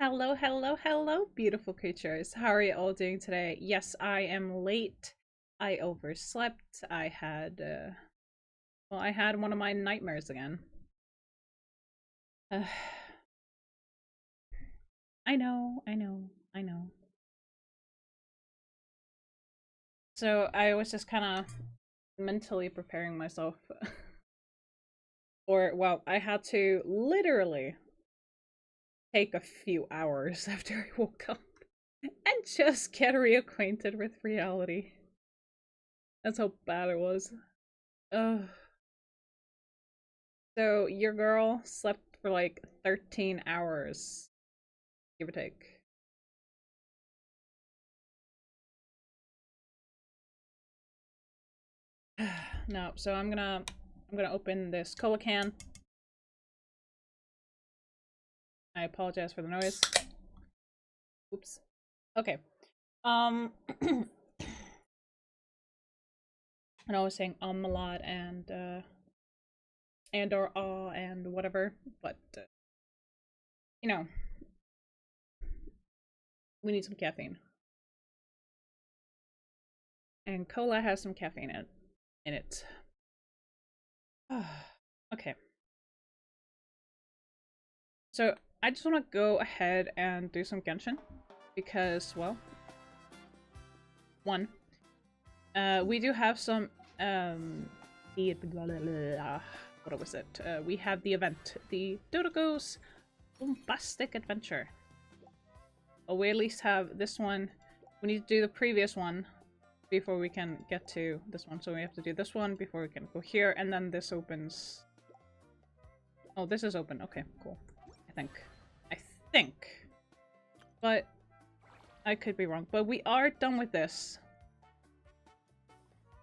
Hello, hello, hello, beautiful creatures. How are you all doing today? Yes, I am late. I overslept. I had one of my nightmares again. Uh, I know. So I was just kind of mentally preparing myself. Well, I had to literally take a few hours after I woke up and just get reacquainted with reality. That's how bad it was. Ugh. So your girl slept for like 13 hours, give or take. No, so I'm gonna open this cola can. I apologize for the noise. Oops. Okay. Um and I was saying a lot and or and whatever, but you know, we need some caffeine. And cola has some caffeine in it. Okay. So I just want to go ahead and do some Genshin because, well, one, we do have some what was it? We have the event, the Dodogo's Bombastic Adventure. Well, we at least have this one. We need to do the previous one before we can get to this one. So we have to do this one before we can go here, and then this opens. Oh, this is open. Okay, cool. I think. But I could be wrong. But we are done with this.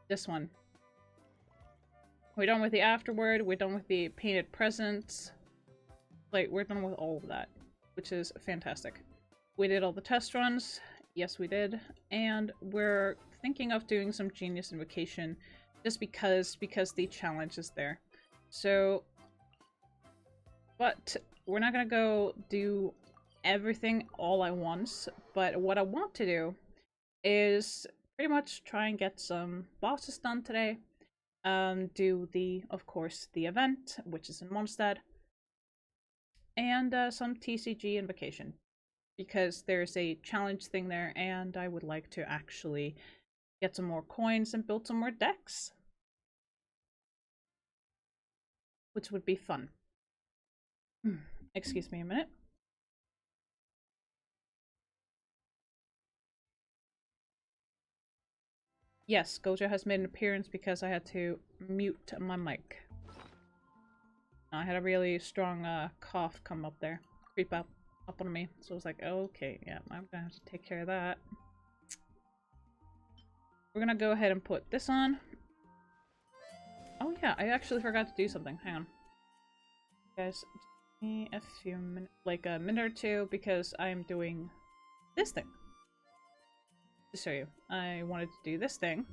This one. We're done with the afterward, we're done with the painted presents. Like, we're done with all of that, which is fantastic. We did all the test runs, yes we did, and we're thinking of doing some Genius Invocation just because the challenge is there. So, but we're not gonna go do everything all at once, but what I want to do is pretty much try and get some bosses done today. Do of course, the event, which is in Mondstadt, and some TCG Invocation, because there's a challenge thing there, and I would like to actually get some more coins and build some more decks, which would be fun. Excuse me a minute. Yes, Gojo has made an appearance because I had to mute my mic. I had a really strong cough come up there, creep up on me. So I was like, okay, yeah, I'm gonna have to take care of that. We're gonna go ahead and put this on. Oh yeah, I actually forgot to do something. Hang on. Guys, give me a few minutes, like a minute or two, because I'm doing this thing. To show you. I wanted to do this thing,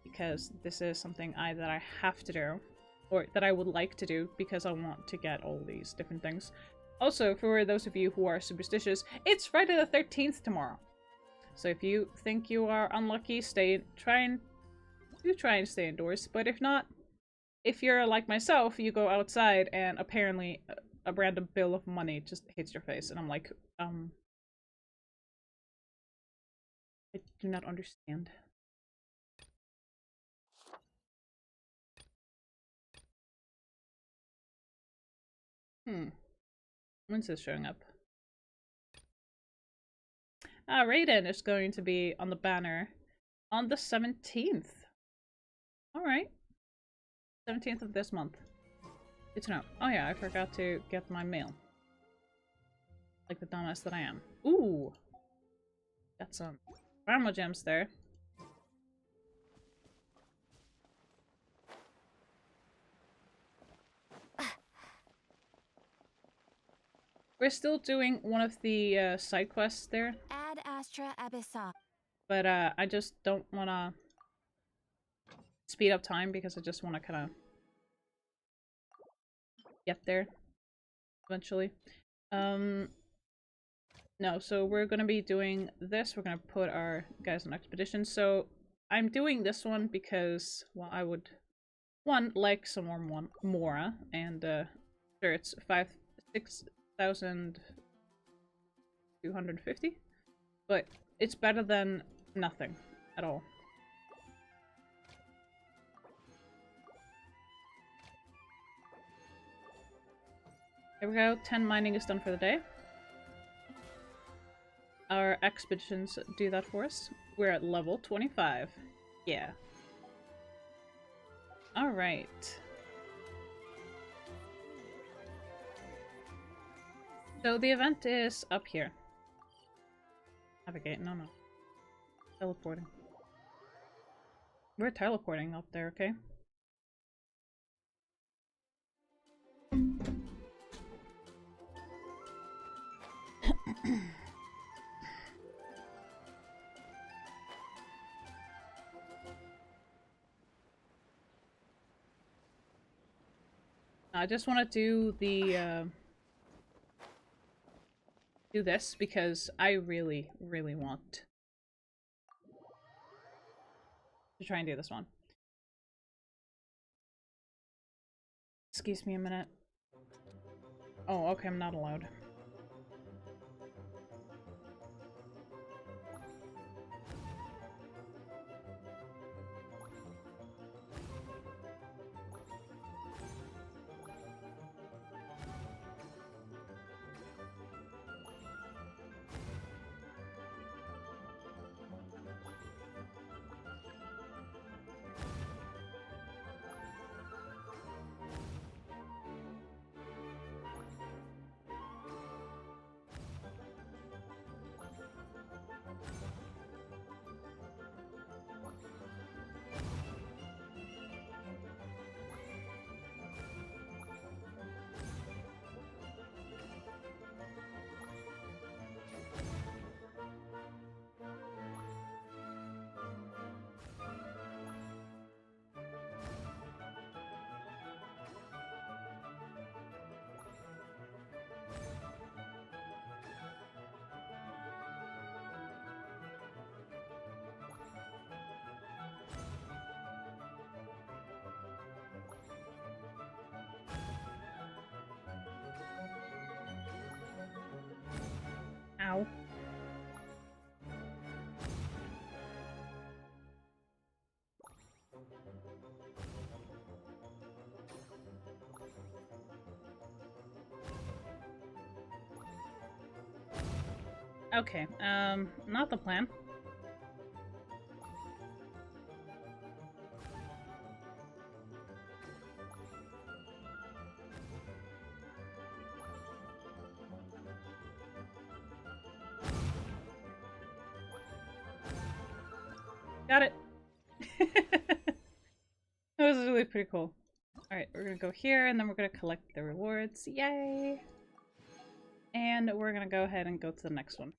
because this is something that I have to do. Or that I would like to do, because I want to get all these different things. Also, for those of you who are superstitious, it's Friday the 13th tomorrow. So if you think you are unlucky, try and stay indoors. But if not, if you're like myself, you go outside and apparently a random bill of money just hits your face. And I'm like, I do not understand. When's this showing up? Raiden is going to be on the banner on the 17th. Alright. 17th of this month. Good to know. Oh yeah, I forgot to get my mail. Like the dumbass that I am. Ooh! Got some Rama gems there. We're still doing one of the side quests there. Ad Astra Abyssa. But I just don't want to speed up time because I just want to kind of get there eventually. No, so we're gonna be doing this. We're gonna put our guys on expedition. So I'm doing this one because, well, I would, one, like some more Mora, and sure, it's 6,250, but it's better than nothing at all. There we go, 10 mining is done for the day. Our expeditions do that for us. We're at level 25. Yeah. Alright. So the event is up here. Navigate, no. Teleporting. We're teleporting up there, okay? I just want to do the, do this because I really, really want to try and do this one. Excuse me a minute. Oh, okay, I'm not allowed. Ow. Okay, not the plan. Got it! That was really pretty cool. Alright, we're gonna go here, and then we're gonna collect the rewards. Yay! And we're gonna go ahead and go to the next one.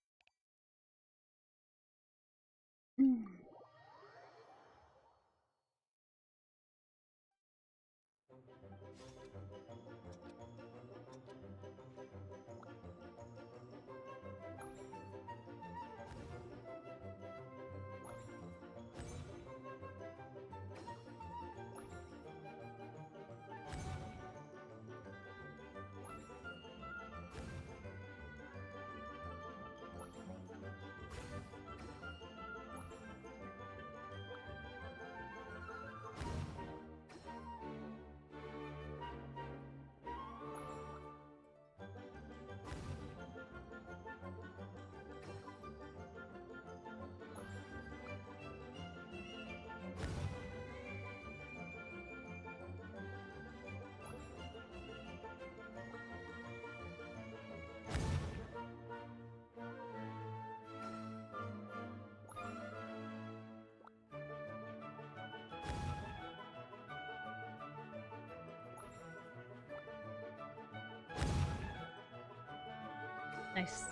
Nice.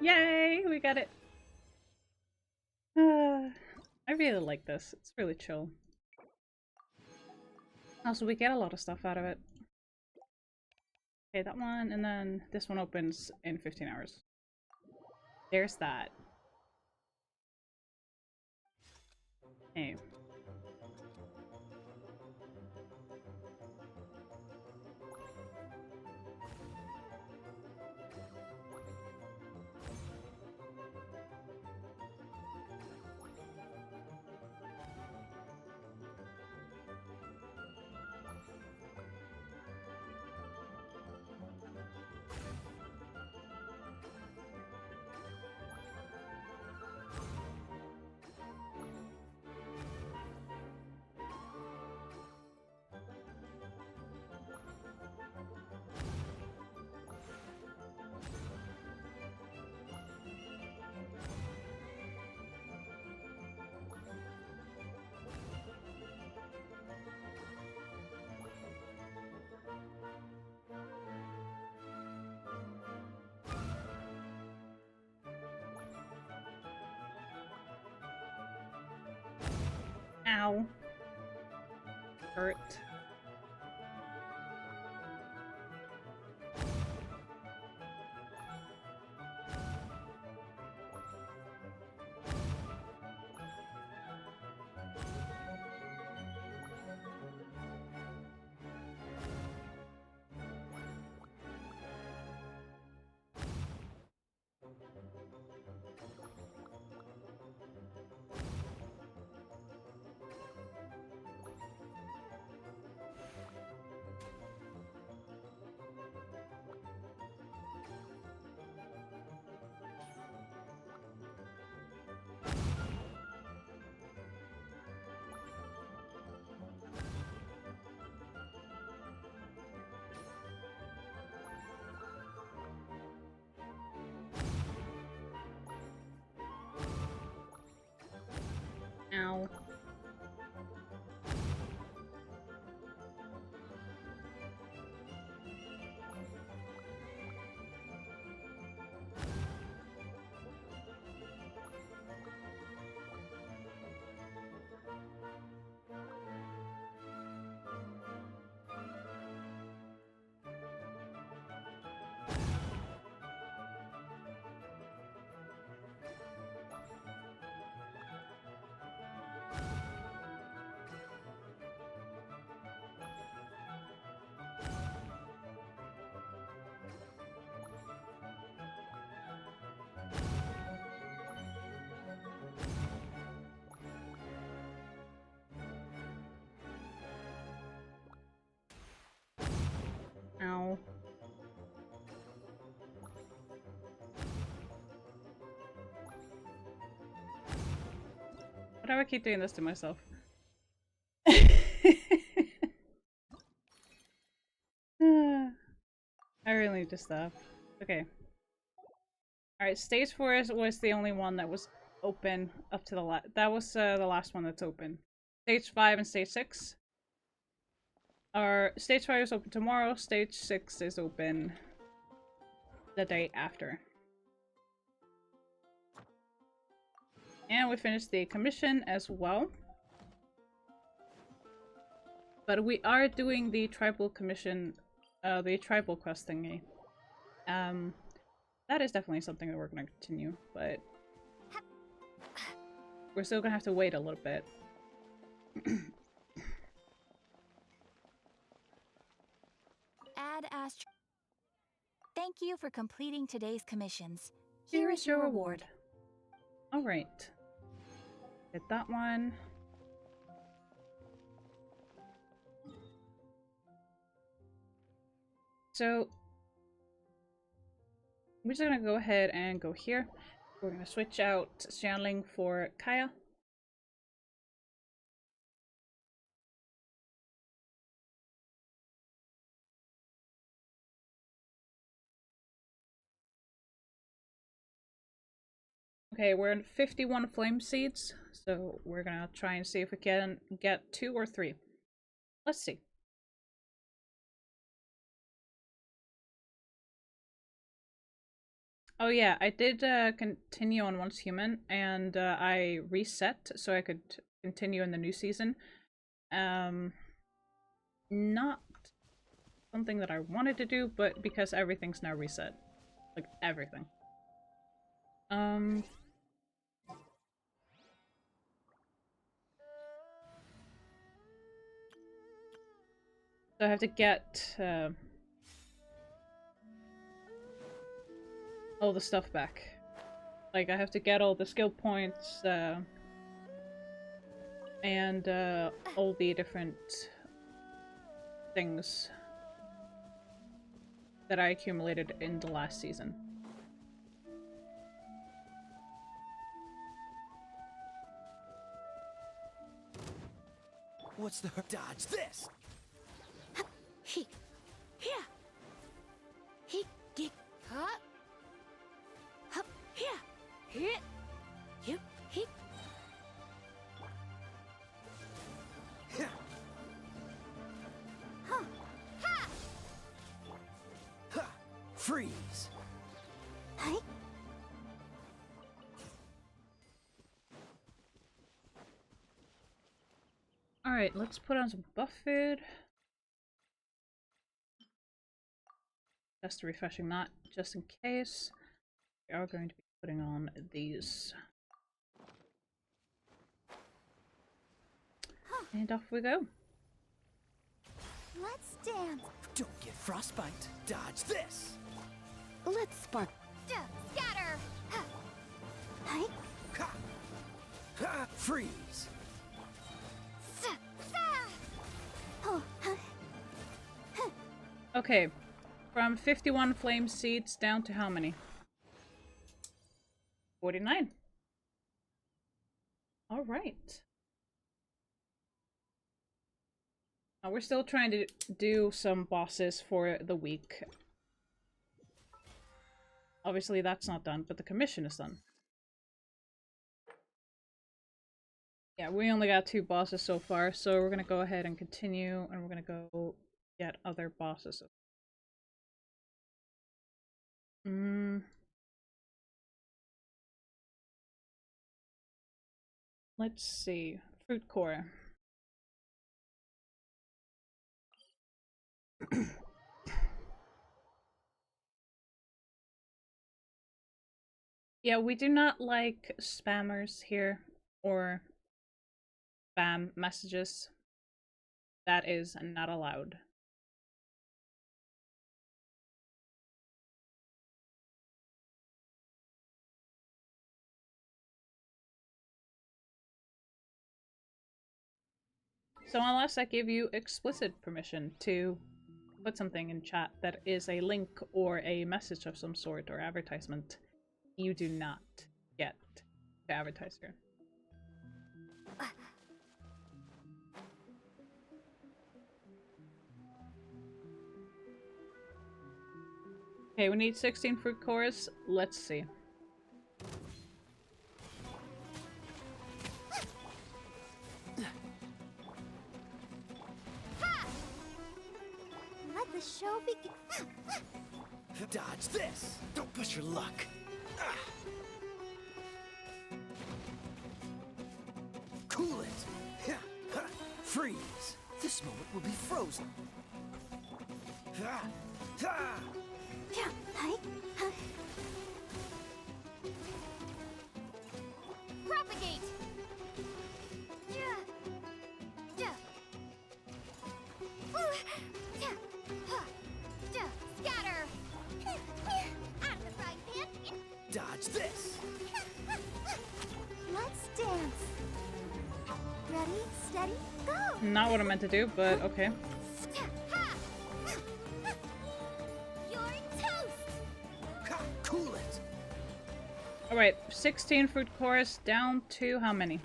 Yay! We got it! I really like this. It's really chill. Also, we get a lot of stuff out of it. Okay, that one, and then this one opens in 15 hours. There's that. Hey. Ow. Hurt. Ow. Ow. Why do I keep doing this to myself? I really need to stop. Okay. Alright, stage 4 was the only one that was open up to the last. That was the last one that's open. Stage 5 and stage 6 are. Stage 5 is open tomorrow, stage 6 is open the day after. And we finished the commission as well. But we are doing the tribal commission, the tribal quest thingy. That is definitely something that we're gonna continue, but we're still gonna have to wait a little bit. Ad Astra. Thank you for completing today's commissions. Here is your reward. Alright. Get that one. So, we're just gonna go ahead and go here. We're gonna switch out channeling for Kaya. Okay, we're in 51 flame seeds, so we're gonna try and see if we can get 2 or 3. Let's see. Oh yeah, I did continue on Once Human, and I reset so I could continue in the new season. Not something that I wanted to do, but because everything's now reset. Like, everything. So I have to get all the stuff back. Like, I have to get all the skill points, and all the different things that I accumulated in the last season. What's the dodge this? He, here. He, get, huh? Hup, here. Here. You, he. Yeah. Huh. Ha. Ha! Freeze! Hi. Alright, let's put on some buff food. Just refreshing that, just in case. We are going to be putting on these. Huh. And off we go. Let's dance. Don't get frostbite. Dodge this! Let's spark. Scatter. Ha. Hi. Ha! Ha! Freeze! Oh. Okay, from 51 flame seeds down to how many? 49. Alright. Now we're still trying to do some bosses for the week. Obviously that's not done, but the commission is done. Yeah, we only got 2 bosses so far, so we're gonna go ahead and continue, and we're gonna go get other bosses. Let's see. Fruit core. Yeah, we do not like spammers here, or spam messages. That is not allowed. So unless I give you explicit permission to put something in chat that is a link or a message of some sort or advertisement, you do not get to advertise here. Okay, we need 16 fruit cores. Let's see. Let the show begin. Dodge this! Don't push your luck! Ah. Cool it! Yeah. Ha. Freeze! This moment will be frozen! Ah. Ah. Yeah. Hi. Propagate. Yeah. Yeah. Scatter. Out of the frying pan. Dodge this! Let's dance. Ready, steady, go. Not what I meant to do, but okay. You're toast. Ha. Cool it! Alright, 16 fruit cores down to how many?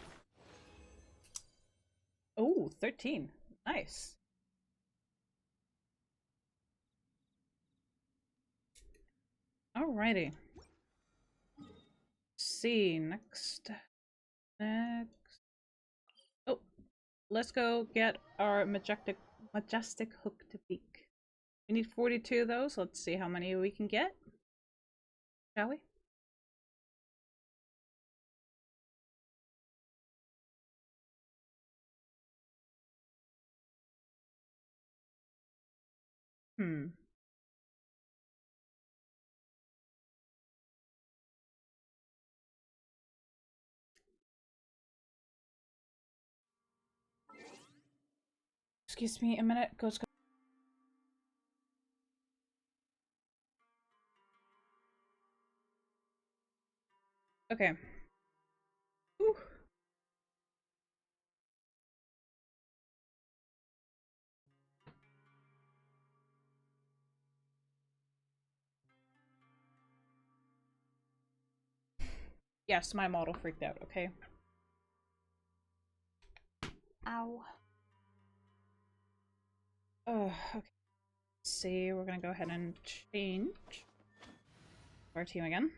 Oh, 13. Nice. Alrighty. See, next. Oh, let's go get our majestic hooked beak. We need 42 of those. Let's see how many we can get. Shall we? Excuse me a minute. Go. Okay. Whew. Yes, my model freaked out, okay? Ow. Oh, okay. Let's see, we're gonna go ahead and change our team again.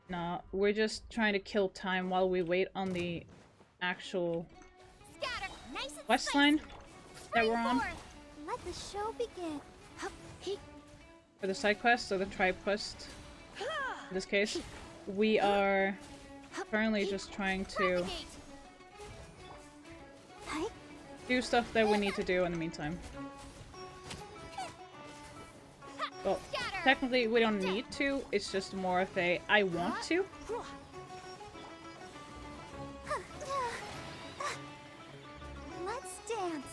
No, we're just trying to kill time while we wait on the actual quest line that we're on. Let the show begin. For the side quest, or the tribe quest, in this case, we are currently just trying to do stuff that we need to do in the meantime. Well, technically we don't need to, it's just more of a I want to. Let's dance.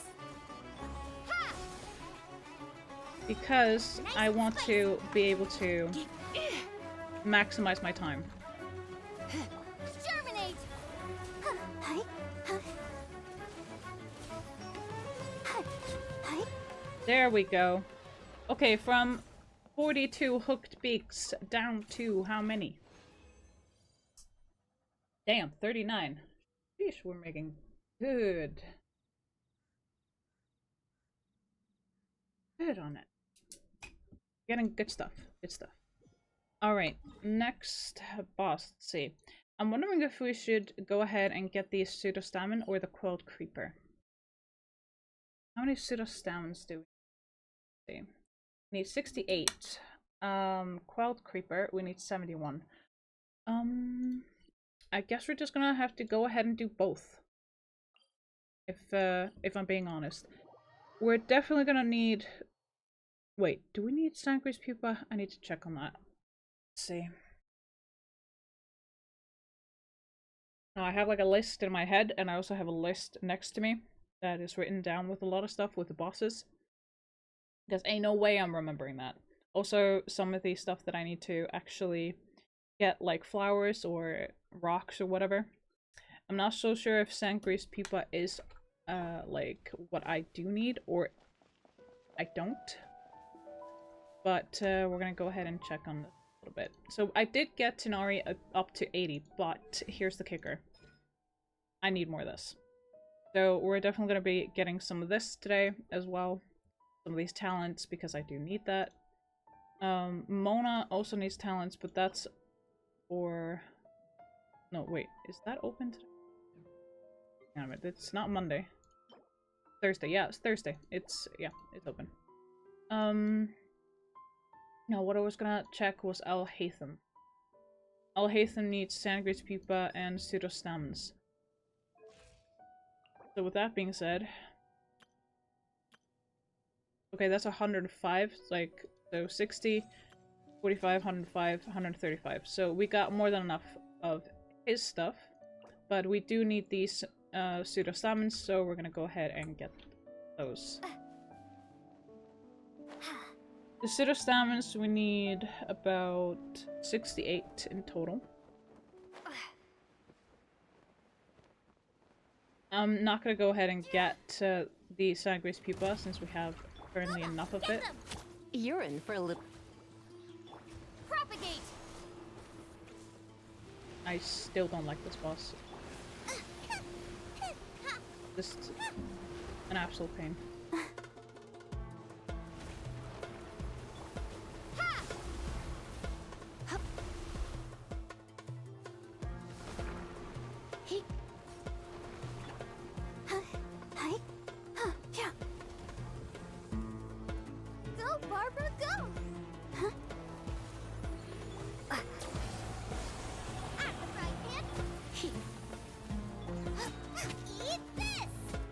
Because I want to be able to maximize my time. Germinate. There we go. Okay, from 42 hooked beaks down to how many? Damn, 39. Sheesh, we're making good on it. Getting good stuff. Good stuff. Alright, next boss. Let's see. I'm wondering if we should go ahead and get the pseudo-stamina or the quelled creeper. How many pseudo-stamens do we see? We need 68. Quelled creeper, we need 71. I guess we're just gonna have to go ahead and do both. If I'm being honest. We're definitely gonna need... Wait, do we need Sangre's pupa? I need to check on that. Let's see. Now I have like a list in my head, and I also have a list next to me that is written down with a lot of stuff with the bosses. Because ain't no way I'm remembering that. Also, some of the stuff that I need to actually get, like flowers or rocks or whatever. I'm not so sure if Sangre's pupa is like what I do need or I don't. But we're gonna go ahead and check on this a little bit. So I did get Tenari up to 80, but here's the kicker. I need more of this. So we're definitely gonna be getting some of this today as well. Some of these talents, because I do need that. Mona also needs talents, but that's for... No, wait. Is that open today? Damn it, it's not Monday. Thursday, yeah, it's Thursday. It's open. No, what I was gonna check was Al Haytham. Al Haytham needs Sangre's pupa and pseudo-stamens. So with that being said... Okay, that's 105, like, so 60, 45, 105, 135. So we got more than enough of his stuff, but we do need these pseudo-stamens, so we're gonna go ahead and get those. The pseudo-stamens, we need about 68 in total. I'm not gonna go ahead and get the Sangre's pupa since we have currently enough of it. You're in for a little. Propagate. I still don't like this boss. Just an absolute pain.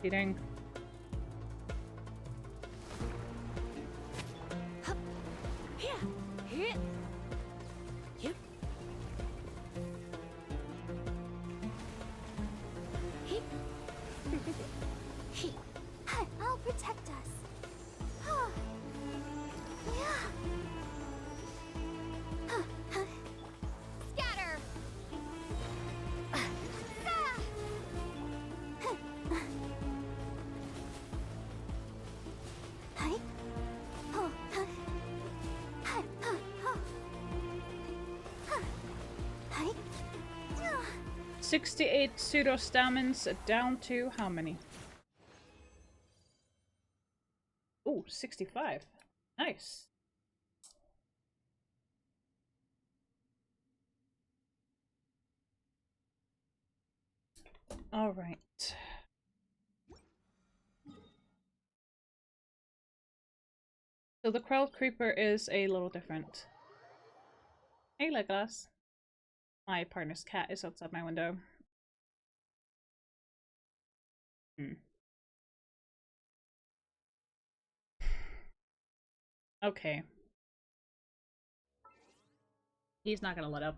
cheating. I'll protect us. Scatter. Hi. 68 pseudo-stamens down to how many? Ooh, 65. Nice. All right. So the Krell Creeper is a little different. Hey, Legolas. My partner's cat is outside my window. Okay. He's not gonna let up.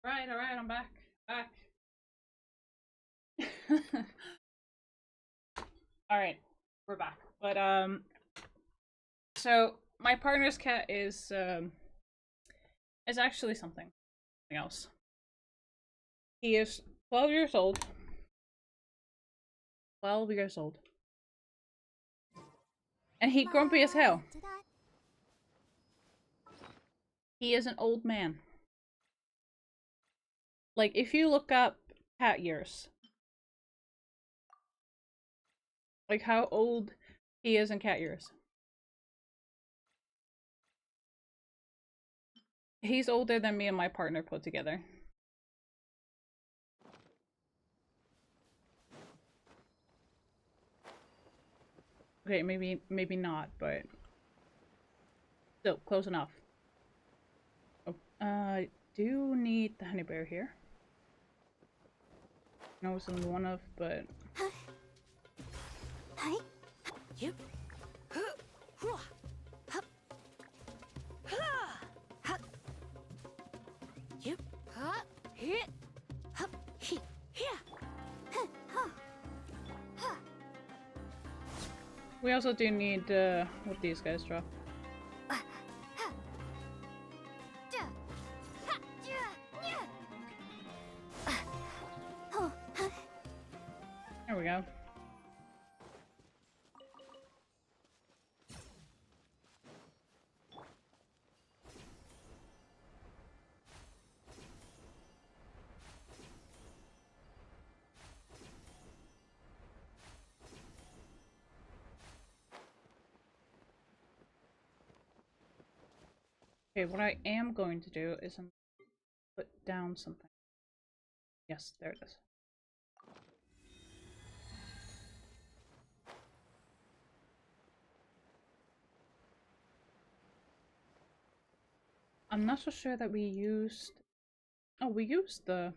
Alright, I'm back. Back. Alright, we're back. But, so, my partner's cat is actually something else. He is 12 years old. 12 years old. And he grumpy as hell. He is an old man. Like, if you look up cat years, like how old he is in cat years, he's older than me and my partner put together. Okay, maybe not, but still close enough. Oh, I do need the honey bear here. I know it's only one of, but Hi. Yep. Yep. Hit. we also do need what these guys drop. There we go. Okay, what I am going to do is I'm put down something. Yes, there it is. I'm not so sure that we used... Oh, we used the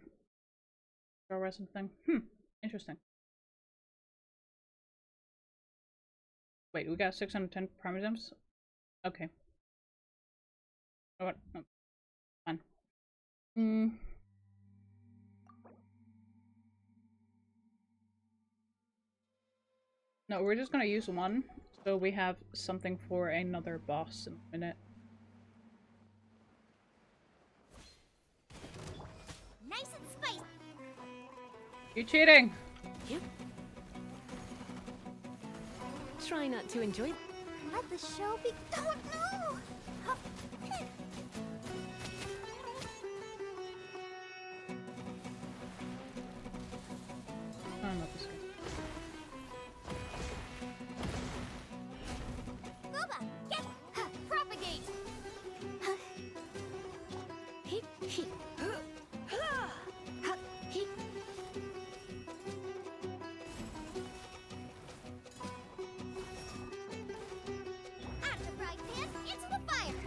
resin thing. Interesting. Wait, we got 610 chromosomes? Okay. Oh, what? Oh, fine. No, we're just gonna use one, so we have something for another boss in a minute. Nice and spicy. You cheating! Yep. Try not to enjoy. Let the show be. Oh no! Oh, not this guy. Boba, get propagate. Out the frying pan, into the fire.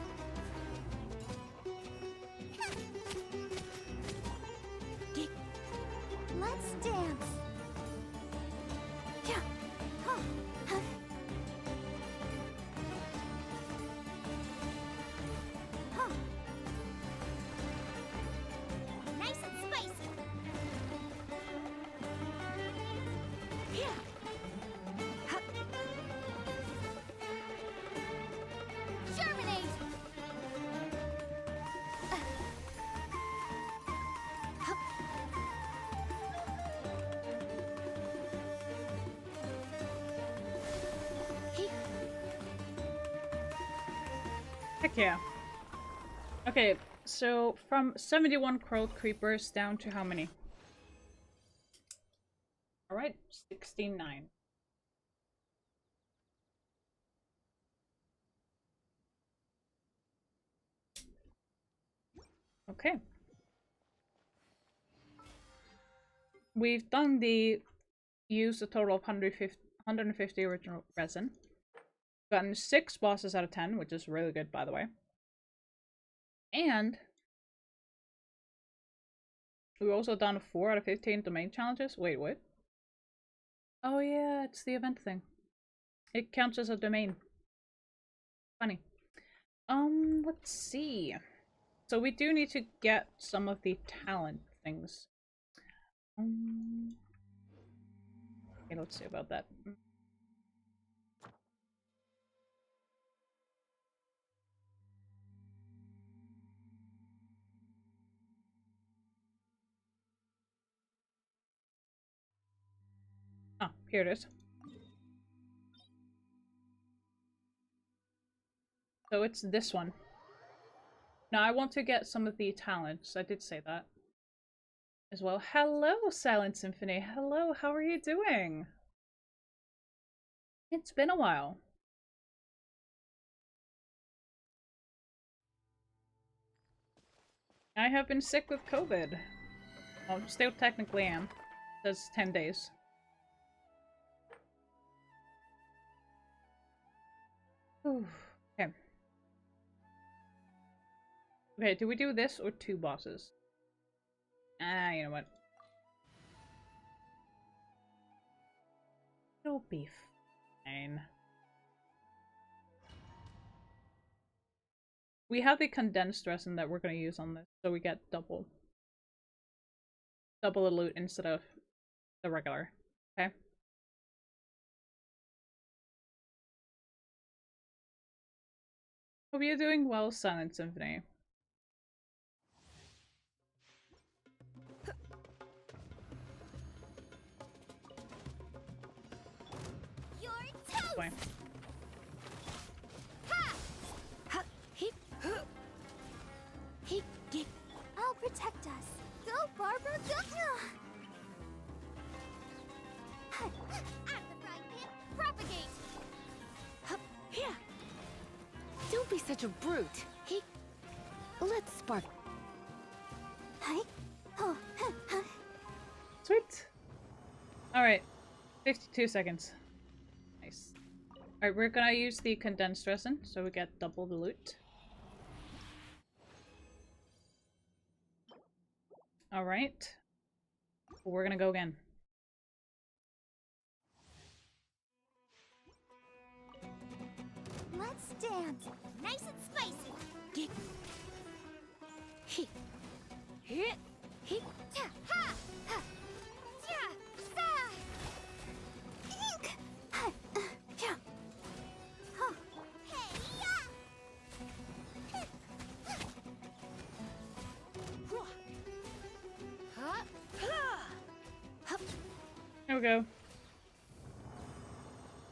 Let's dance. Yeah. Nice and spicy. Yeah. Germinate. Heck yeah. Okay, so from 71 crowed creepers down to how many? Alright, 69. Okay. We've done the use a total of 150 original resin. Gotten 6 bosses out of 10, which is really good, by the way. And we've also done 4 out of 15 domain challenges. Wait, what? Oh yeah, it's the event thing. It counts as a domain. Funny. Let's see. So we do need to get some of the talent things. Okay, let's see about that. Ah, here it is. So it's this one. Now I want to get some of the talents. I did say that as well. Hello, Silent Symphony. Hello, how are you doing? It's been a while. I have been sick with COVID. Well, still technically am. That's 10 days. Whew. Okay. Okay, do we do this or 2 bosses? Ah, you know what? It'll be fine. We have the condensed resin that we're going to use on this, so we get double the loot instead of the regular. Okay? Hope you're doing well, Silent Symphony. Boy. I'll protect us. Go, Barbara, go! Out of the frying pan, propagate! Here. Don't be such a brute. Let's spark. Sweet. Alright. 52 seconds. Nice. Alright, we're gonna use the condensed resin, so we get double the loot. Alright. We're gonna go again. Let's dance. Nice and spicy. There we go.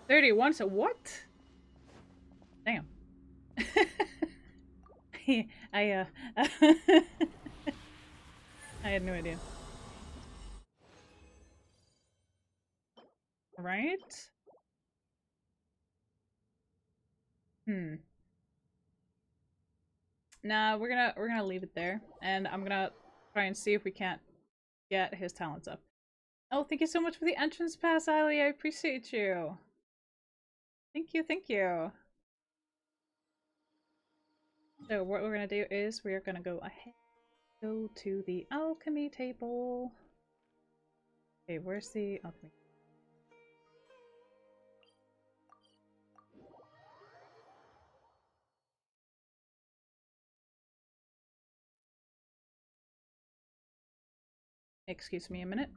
31, so what? Damn. I had no idea. Right? Nah, we're gonna leave it there, and I'm gonna try and see if we can't get his talents up. Oh, thank you so much for the entrance pass, Ali. I appreciate you. Thank you, thank you. So what we're gonna do is we're gonna go ahead, go to the alchemy table. Okay, where's the alchemy? Excuse me a minute.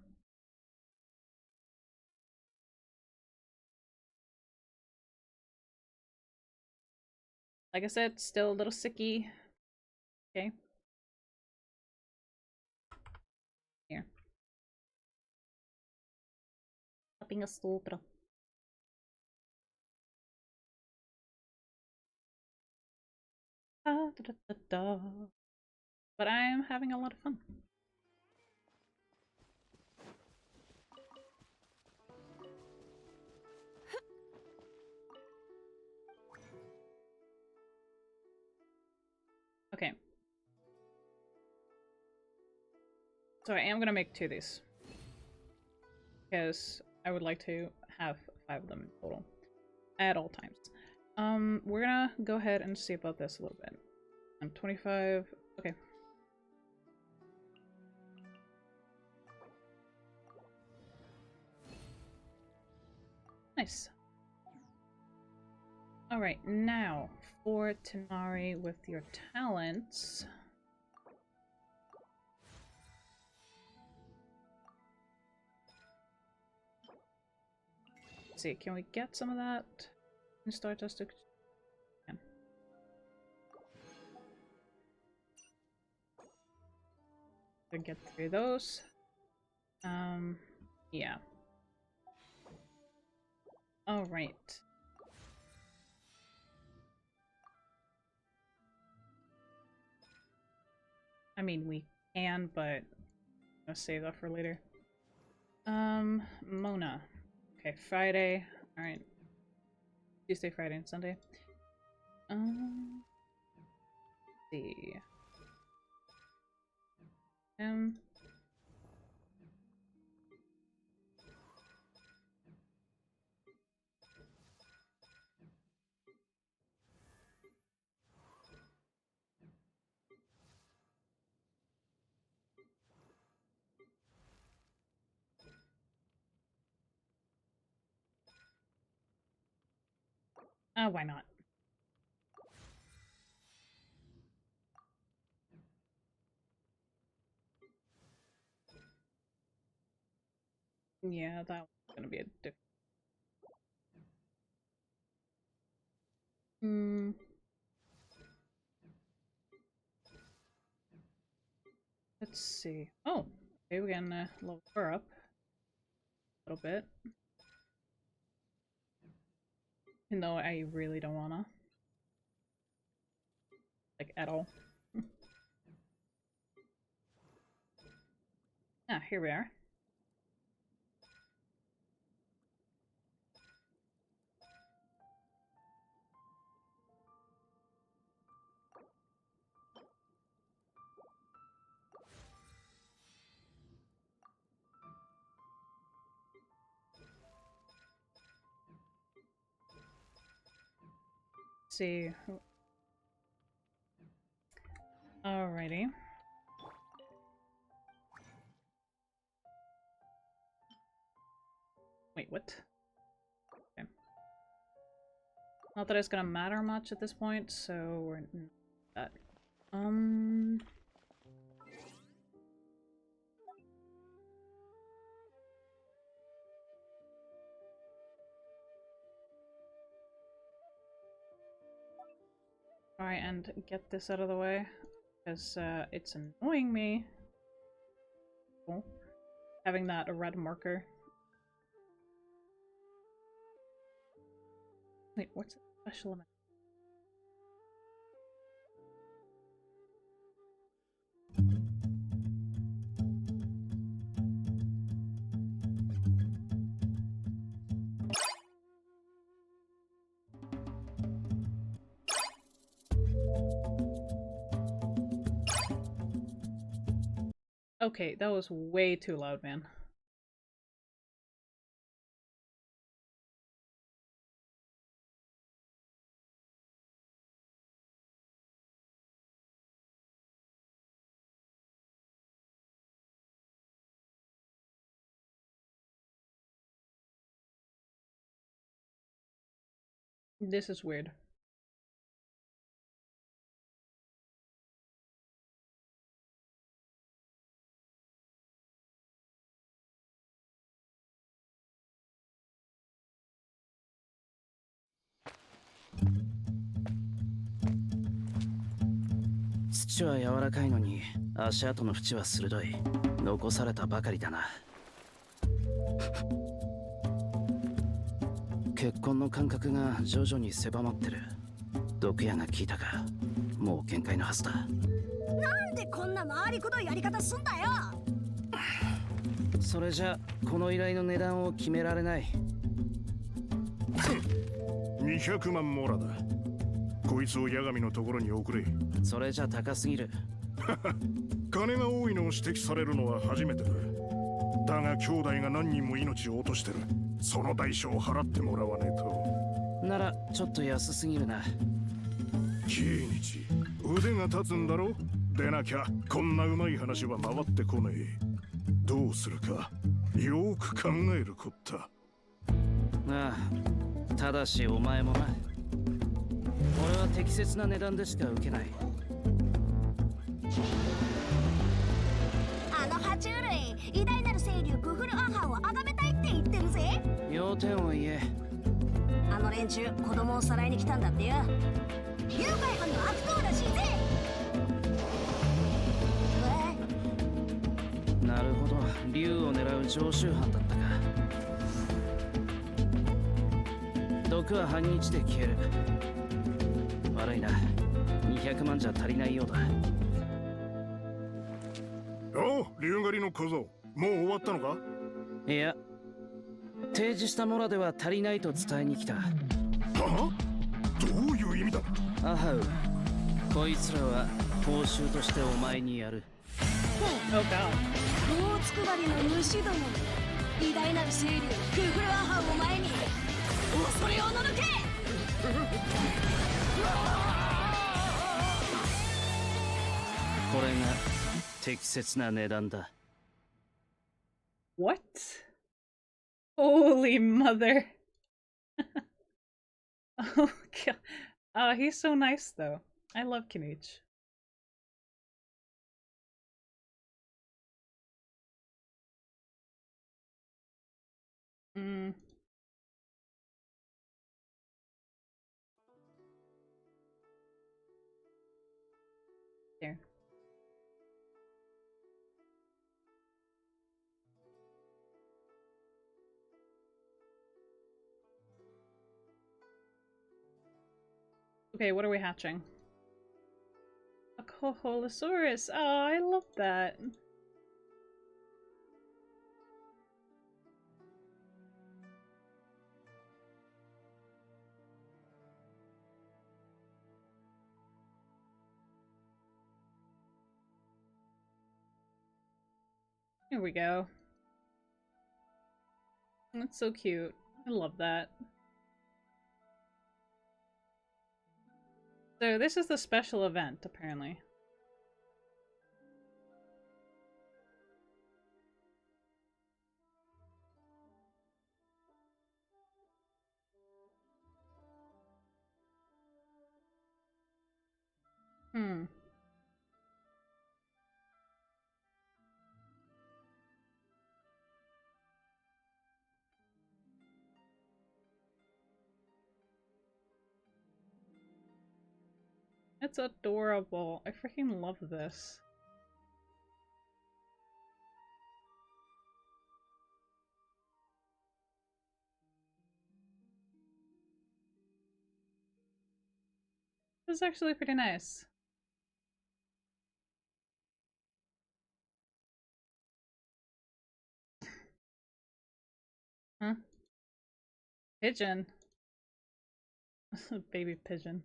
Like I said, still a little sicky. Okay. Here. Tapping a sopra. Da, da, da, da. But I'm having a lot of fun. Okay. So I am gonna make 2 of these. Because I would like to have 5 of them total. At all times. We're gonna go ahead and see about this a little bit. And 25. Okay. Nice. Alright, now for Tanari with your talents. Let's see, can we get some of that in Stardust? Can. We can get 3 of those. Yeah. All right. I mean, we can, but I'll save that for later. Mona. Okay, Friday. All right. Tuesday, Friday, and Sunday. Let's see. Why not? Yeah, that one's gonna be a different. Let's see. Oh, okay, we can level her up a little bit. Even though I really don't wanna. Like, at all. Ah, here we are. Let's see. Alrighty. Wait, what? Okay. Not that it's gonna matter much at this point, so we're not that. Alright, and get this out of the way, because it's annoying me. Cool. Having that red marker. Wait, what's the special amount? Okay, that was way too loud, man. This is weird.「土は柔らかいのに足跡の縁は鋭い。残されたばかりだな。血痕の感覚が徐々に狭まってる。毒矢が効いたか。もう限界のはずだ。なんでこんな回りくどいやり方すんだよ。それじゃこの依頼の値段を決められない。200万モラだ。こいつを八神のところに送れ。それじゃ高すぎる。金が多いのを指摘されるのは初めてだ。だが兄弟が何人も命を落としてる。その代償を払ってもらわねえと。ならちょっと安すぎるな。キイニチ、腕が立つんだろ。でなきゃこんなうまい話は回ってこねえ。どうするかよく考えるこった。ああ、ただしお前もな。俺は適切な値段でしか受けない。あの爬虫類、偉大なる清流クフルアハンを崇めたいって言ってるぜ。よ要点を言え。あの連中子供をさらいに来たんだってよ。誘拐犯の悪党らしいぜ。なるほど、竜を狙う常習犯だったか。毒は半日で消える。悪いな、200万じゃ足りないようだ。おう、竜狩りの小僧、もう終わったのか？いや、提示したモラでは足りないと伝えに来た。は？どういう意味だ？アハウ、こいつらは報酬としてお前にやる。Oh god. 大筑狩りの主ども、偉大なる清流クフルアハンを前に恐れおののけ。これが適切な値段だ。What? Holy mother. Oh god. Oh, he's so nice though. I love Kinich. Mm. There. Okay, what are we hatching? A Coholosaurus. Oh, I love that. Here we go. That's so cute. I love that. So this is the special event, apparently. Hmm. It's adorable. I freaking love this. This is actually pretty nice. Huh? Pigeon. Baby pigeon.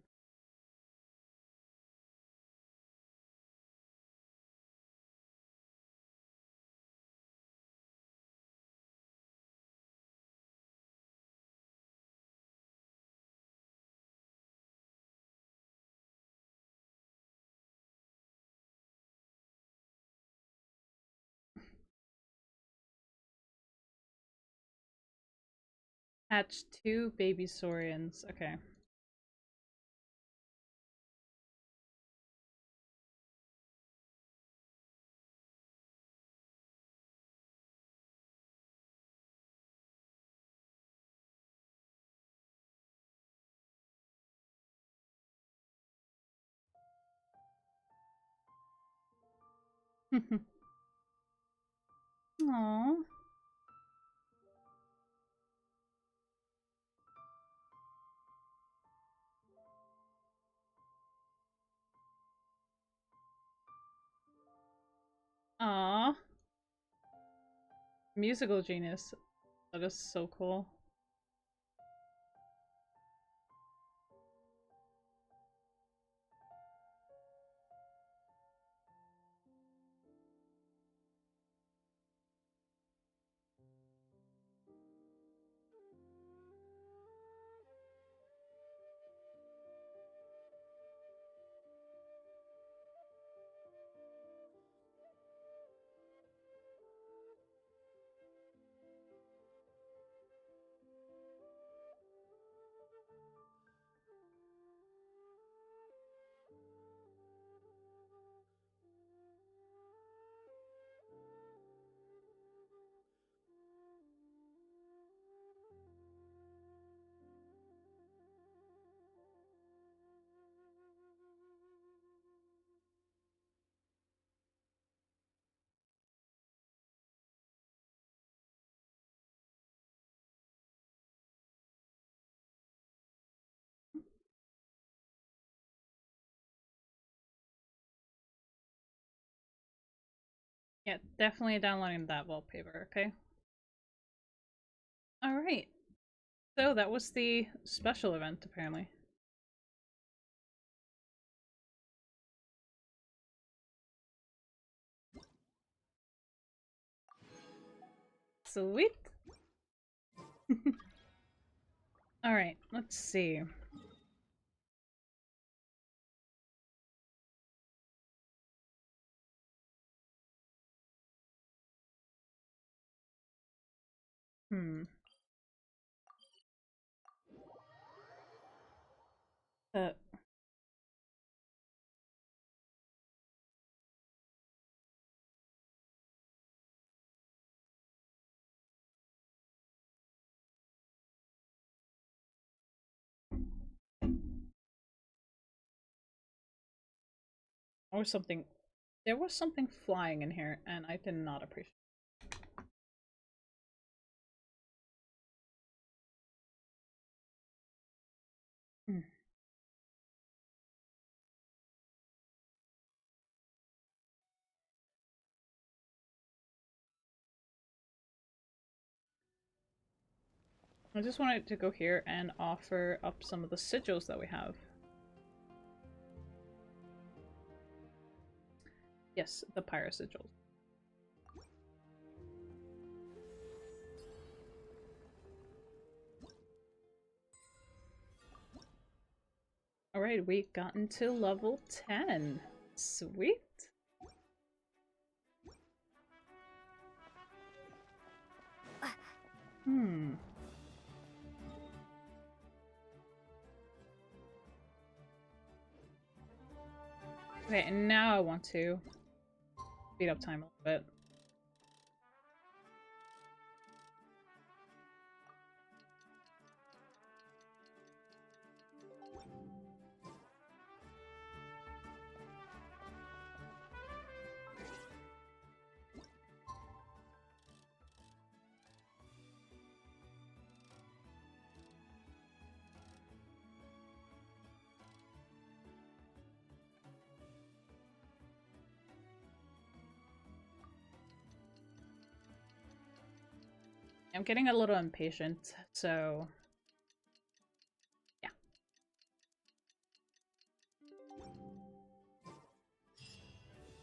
Hatch 2 baby saurians. Okay. Aww. Aww. Musical genius. That is so cool. Yeah, definitely downloading that wallpaper, okay? Alright. So that was the special event, apparently. Sweet! Alright, let's see. Hmm. Uh, or something. There was something flying in here, and I did not appreciate it. Hmm. I just wanted to go here and offer up some of the sigils that we have. Yes, the pyro sigils. Alright, we gotten to level 10. Sweet. Hmm. Okay, and now I want to speed up time a little bit. I'm getting a little impatient, so yeah.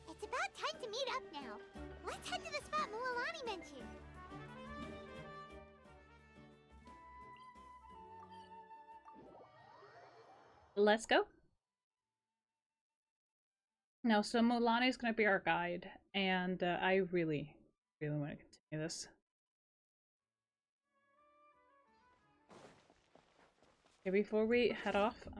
It's about time to meet up now. Let's head to the spot Mualani mentioned. Let's go. No, so Mulani is going to be our guide, and I really, really want to continue this. Okay, before we head off, okay.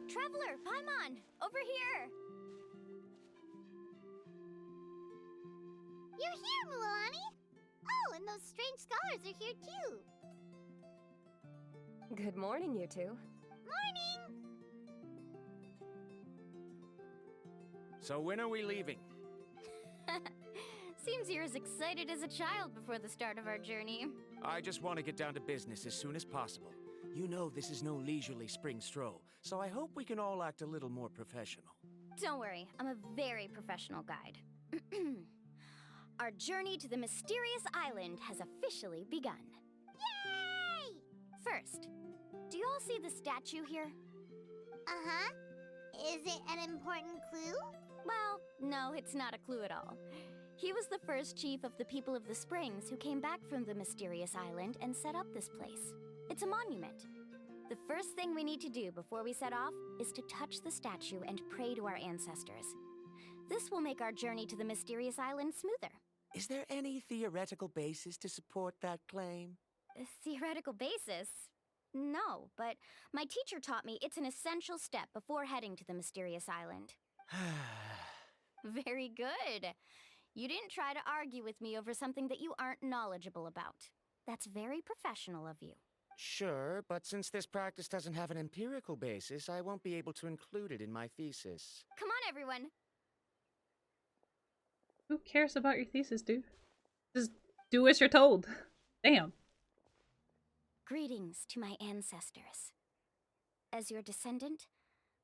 Traveler, Paimon, over here. You're here, Mualani. Oh, and those strange scholars are here too. Good morning, you two. Morning. So when are we leaving? Seems you're as excited as a child before the start of our journey. I just want to get down to business as soon as possible. You know this is no leisurely spring stroll, so I hope we can all act a little more professional. Don't worry, I'm a very professional guide. Our journey to the mysterious island has officially begun. Yay! First, do you all see the statue here? Uh-huh. Is it an important clue? Well, no, it's not a clue at all. He was the first chief of the people of the Springs who came back from the mysterious island and set up this place. It's a monument. The first thing we need to do before we set off is to touch the statue and pray to our ancestors. This will make our journey to the mysterious island smoother. Is there any theoretical basis to support that claim? A theoretical basis? No, but my teacher taught me it's an essential step before heading to the mysterious island. Very good. You didn't try to argue with me over something that you aren't knowledgeable about. That's very professional of you. Sure, but since this practice doesn't have an empirical basis, I won't be able to include it in my thesis. Come on, everyone. Who cares about your thesis, dude? Just do as you're told. Damn. Greetings to my ancestors. As your descendant,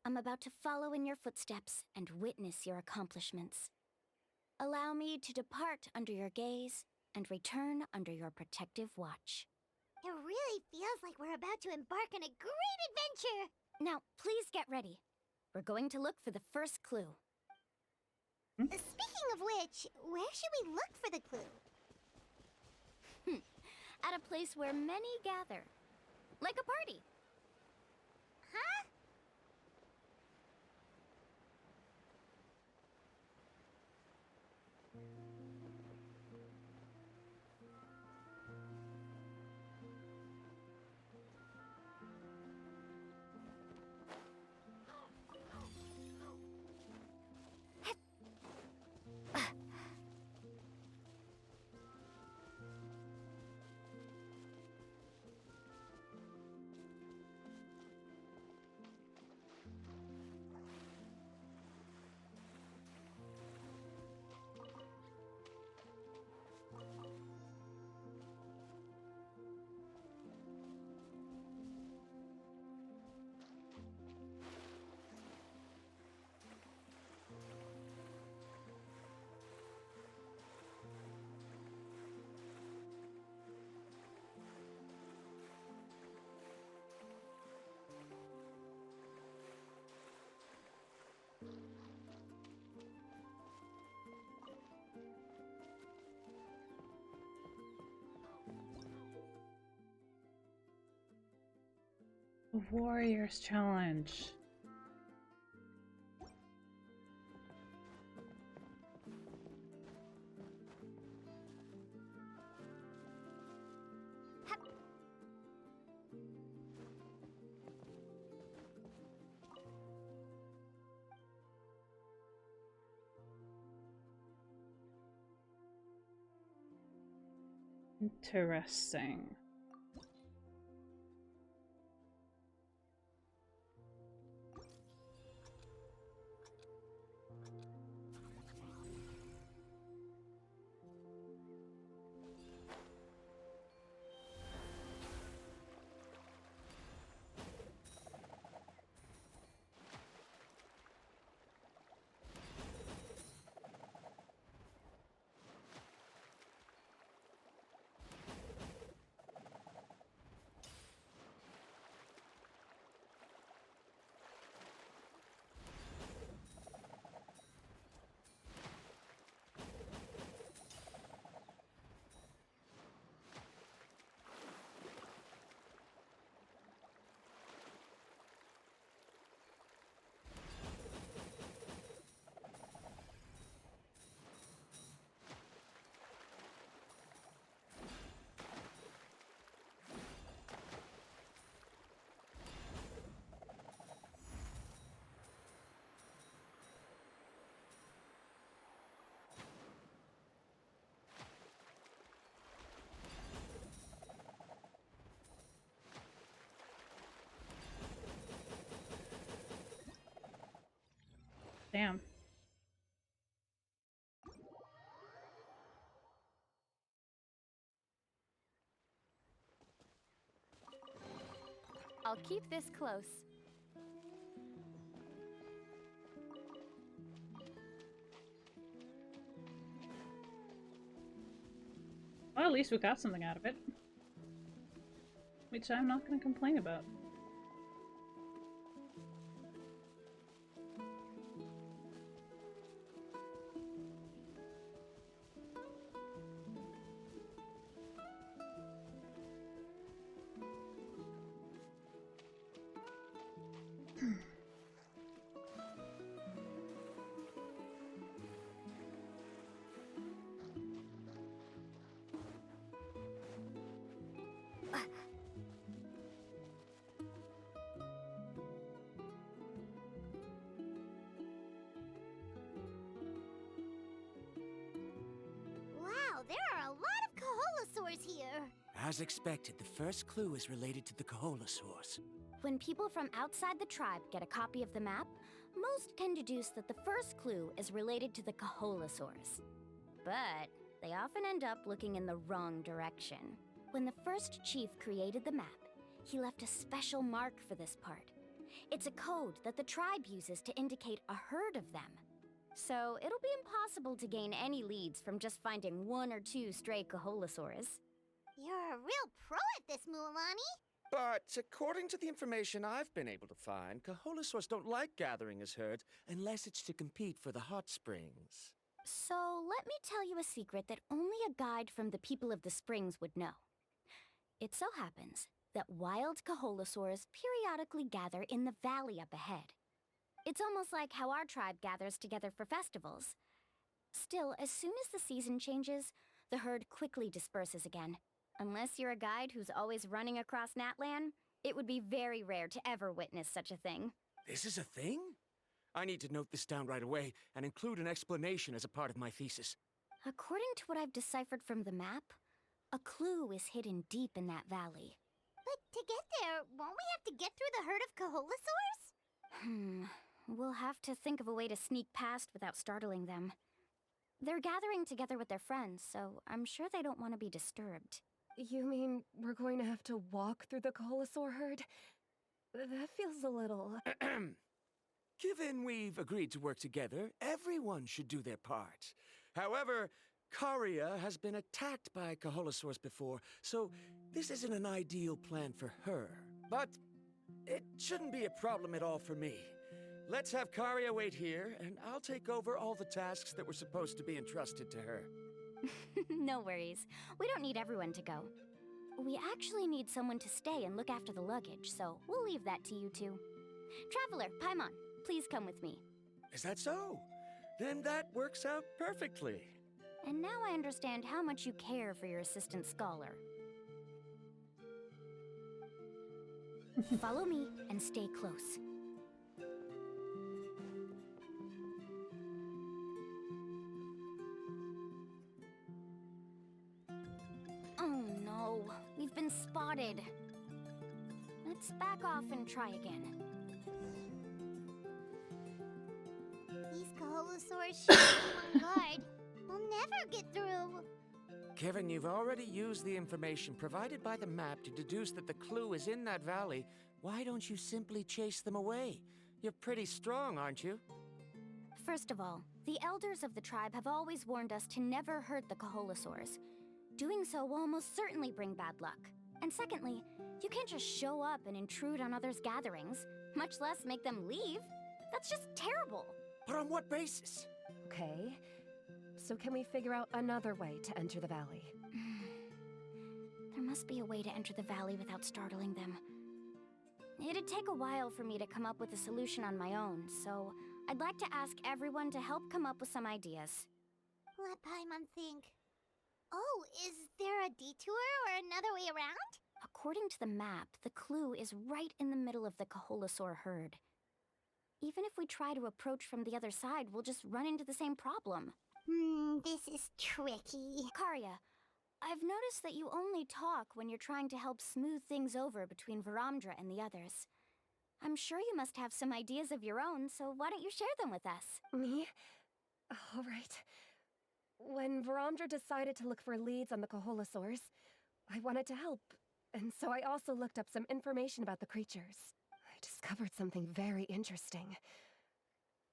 I'm about to follow in your footsteps and witness your accomplishments. Allow me to depart under your gaze and return under your protective watch. It really feels like we're about to embark on a great adventure! Now, please get ready. We're going to look for the first clue. Speaking of which, where should we look for the clue? At a place where many gather. Like a party. Huh? The Warriors Challenge. Interesting. Damn. I'll keep this close. Well, at least we got something out of it. Which I'm not going to complain about. As expected, the first clue is related to the Kaholasaurs. When people from outside the tribe get a copy of the map, most can deduce that the first clue is related to the Kaholasaurs. But they often end up looking in the wrong direction. When the first chief created the map, he left a special mark for this part. It's a code that the tribe uses to indicate a herd of them. So it'll be impossible to gain any leads from just finding 1 or 2 stray Kaholasaurs. You're a real pro at this, Mualani. But according to the information I've been able to find, Kaholasaurs don't like gathering as herds unless it's to compete for the hot springs. So let me tell you a secret that only a guide from the people of the springs would know. It so happens that wild Kaholasaurs periodically gather in the valley up ahead. It's almost like how our tribe gathers together for festivals. Still, as soon as the season changes, the herd quickly disperses again. Unless you're a guide who's always running across Natlan, it would be very rare to ever witness such a thing. This is a thing? I need to note this down right away and include an explanation as a part of my thesis. According to what I've deciphered from the map, a clue is hidden deep in that valley. But to get there, won't we have to get through the herd of Kaholasaurs? We'll have to think of a way to sneak past without startling them. They're gathering together with their friends, so I'm sure they don't want to be disturbed. You mean we're going to have to walk through the Kaholasaur herd? That feels a little... Given we've agreed to work together, everyone should do their part. However, Karia has been attacked by Kaholasaurs before, so this isn't an ideal plan for her. But it shouldn't be a problem at all for me. Let's have Karia wait here, and I'll take over all the tasks that were supposed to be entrusted to her. No worries. We don't need everyone to go. We actually need someone to stay and look after the luggage, so we'll leave that to you two. Traveler, Paimon, please come with me. Is that so? Then that works out perfectly. And now I understand how much you care for your assistant scholar. Follow me and stay close. Oh no, we've been spotted. Let's back off and try again. These Kaholasaurs should be on guard. We'll never get through. Kevin, you've already used the information provided by the map to deduce that the clue is in that valley. Why don't you simply chase them away? You're pretty strong, aren't you? First of all, the elders of the tribe have always warned us to never hurt the Kaholasaurs. Doing so will almost certainly bring bad luck. And secondly, you can't just show up and intrude on others' gatherings, much less make them leave. That's just terrible. But on what basis? Okay, so can we figure out another way to enter the valley? There must be a way to enter the valley without startling them. It'd take a while for me to come up with a solution on my own, so I'd like to ask everyone to help come up with some ideas. Let Paimon think. Oh, is there a detour or another way around? According to the map, the clue is right in the middle of the Kaholasaur herd. Even if we try to approach from the other side, we'll just run into the same problem. This is tricky. Karia, I've noticed that you only talk when you're trying to help smooth things over between Varamdra and the others. I'm sure you must have some ideas of your own, so why don't you share them with us? Me? All right. When Varamdra decided to look for leads on the Kaholasaurs, I wanted to help, and so I also looked up some information about the creatures. I discovered something very interesting.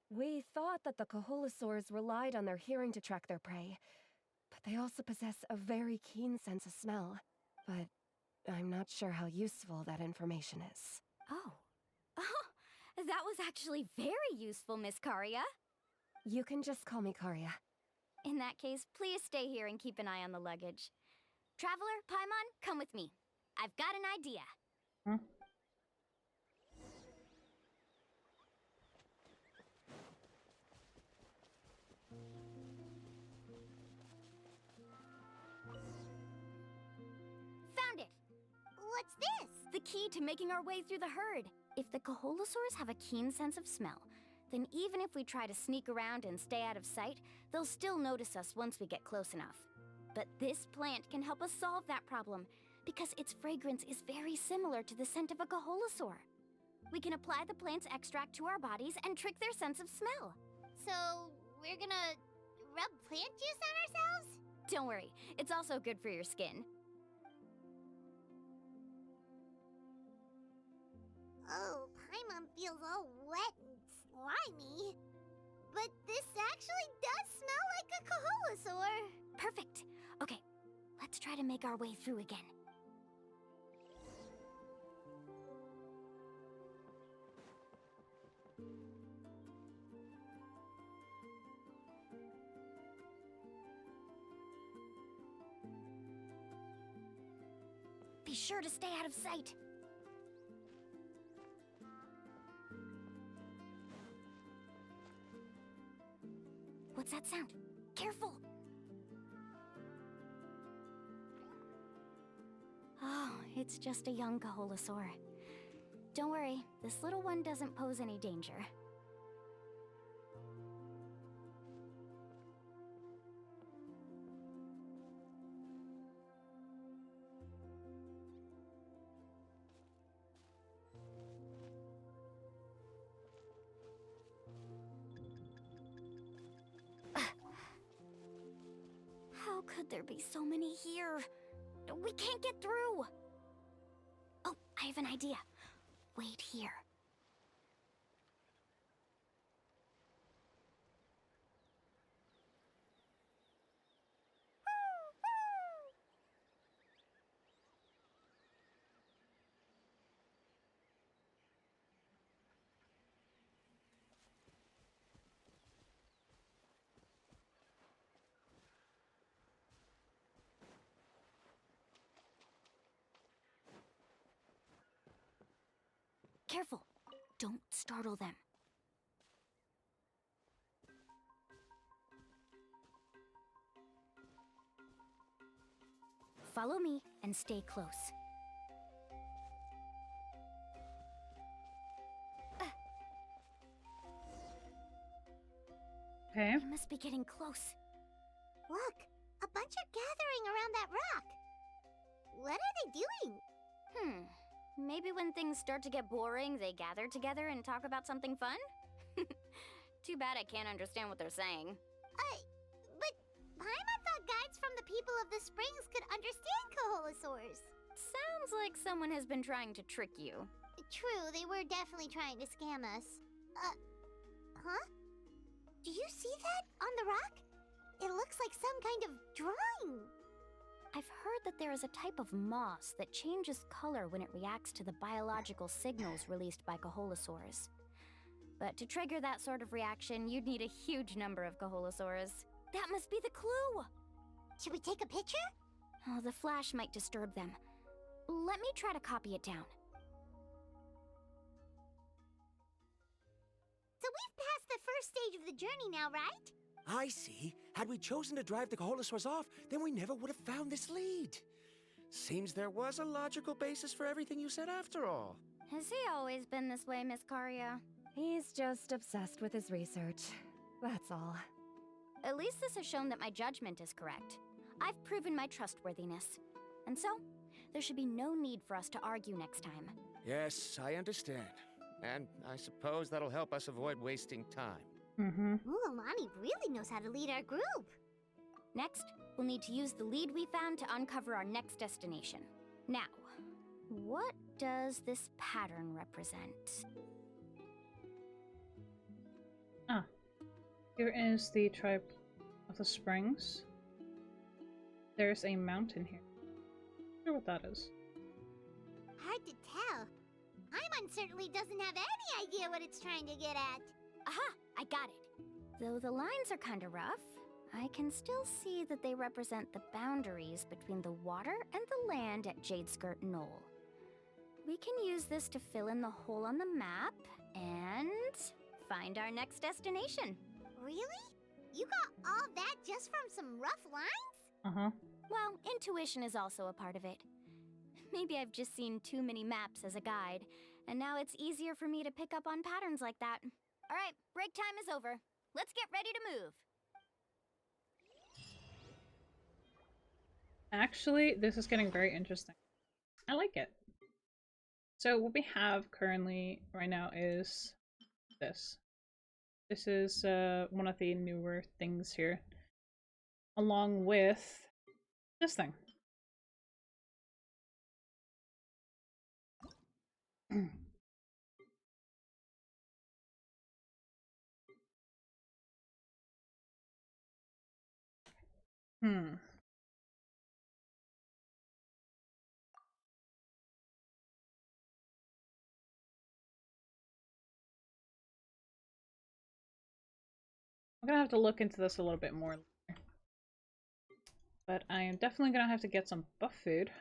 We thought that the Kaholasaurs relied on their hearing to track their prey, but they also possess a very keen sense of smell. But I'm not sure how useful that information is. Oh, that was actually very useful, Miss Karia. You can just call me Karia. In that case, please stay here and keep an eye on the luggage. Traveler, Paimon, come with me. I've got an idea. Found it! What's this? The key to making our way through the herd. If the Kaholasaurs have a keen sense of smell, then even if we try to sneak around and stay out of sight, they'll still notice us once we get close enough. But this plant can help us solve that problem, because its fragrance is very similar to the scent of a Kaholosaur. We can apply the plant's extract to our bodies and trick their sense of smell. So, we're gonna rub plant juice on ourselves? Don't worry, it's also good for your skin. Oh, Paimon feels all wet and slimy. But this actually does smell like a Kaholosaur. Perfect. Okay, let's try to make our way through again. Be sure to stay out of sight. What's that sound? Careful! Oh, it's just a young Kaholosaur. Don't worry, this little one doesn't pose any danger. How could there be so many here? We can't get through! Oh, I have an idea. Wait here. Careful! Don't startle them. Follow me and stay close. Okay. We must be getting close. Look, a bunch are gathering around that rock. What are they doing? Maybe when things start to get boring, they gather together and talk about something fun? Too bad I can't understand what they're saying. But Paimon thought guides from the people of the springs could understand Kaholosaurs. Sounds like someone has been trying to trick you. True, they were definitely trying to scam us. Huh? Do you see that on the rock? It looks like some kind of drawing. I've heard that there is a type of moss that changes color when it reacts to the biological signals released by Kaholosaurs. But to trigger that sort of reaction, you'd need a huge number of Kaholosaurs. That must be the clue! Should we take a picture? Oh, the flash might disturb them. Let me try to copy it down. So we've passed the first stage of the journey now, right? I see. Had we chosen to drive the Kaholosaurs off, then we never would have found this lead. Seems there was a logical basis for everything you said after all. Has he always been this way, Miss Karia? He's just obsessed with his research. That's all. At least this has shown that my judgment is correct. I've proven my trustworthiness. And so, there should be no need for us to argue next time. Yes, I understand. And I suppose that'll help us avoid wasting time. Mulamani really knows how to lead our group. Next, we'll need to use the lead we found to uncover our next destination. Now, what does this pattern represent? Here is the tribe of the springs. There's a mountain here. I wonder what that is. Hard to tell. Paimon certainly doesn't have any idea what it's trying to get at. Aha! I got it. Though the lines are kinda rough, I can still see that they represent the boundaries between the water and the land at Jadeskirt Knoll. We can use this to fill in the hole on the map and find our next destination. Really? You got all that just from some rough lines? Well, intuition is also a part of it. Maybe I've just seen too many maps as a guide, and now it's easier for me to pick up on patterns like that. All right, break time is over. Let's get ready to move. Actually, this is getting very interesting. I like it. So what we have currently right now is this. This is one of the newer things here, along with this thing. Hmm. I'm gonna have to look into this a little bit more later. But I am definitely gonna have to get some buff food.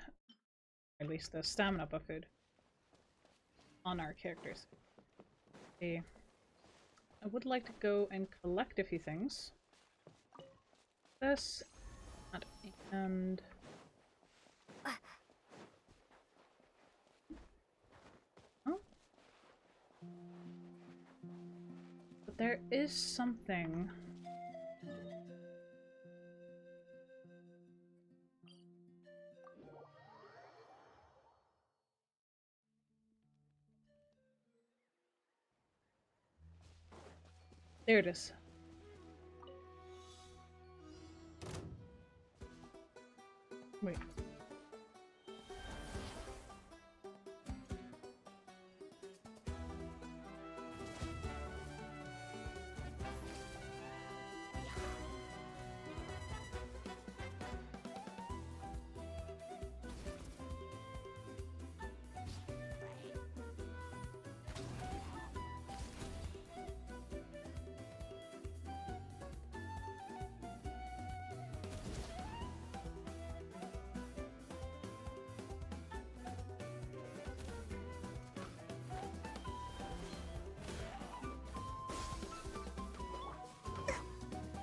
Or at least the stamina buff food. On our characters. Okay. I would like to go and collect a few things. This. And... Oh. But there is something... There it is. Wait.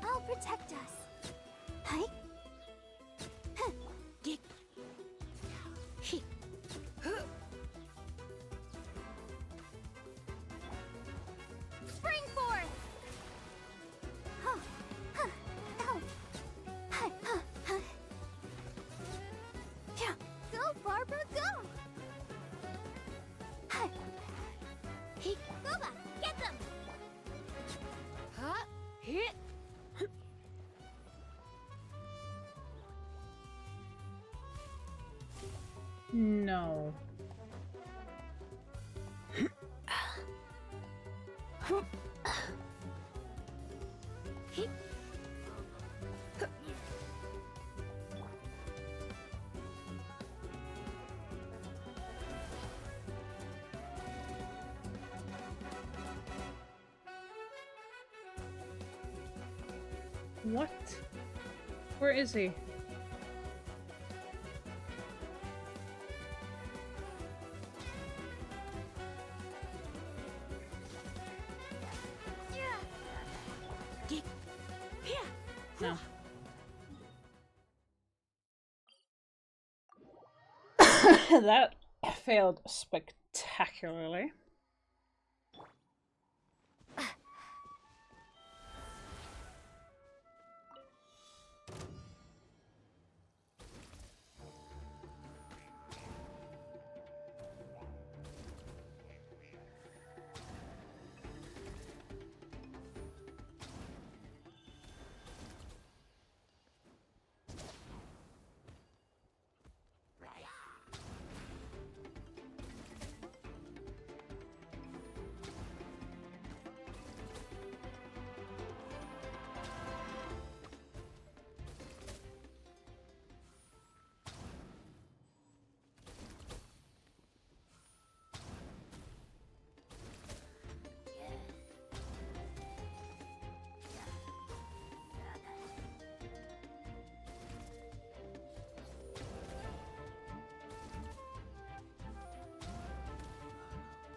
I'll protect us. Hi. Dick. Spring forth. Go, Barbara, go. Boba, get them. Hit. No. What? Where is he? No. That failed spectacularly.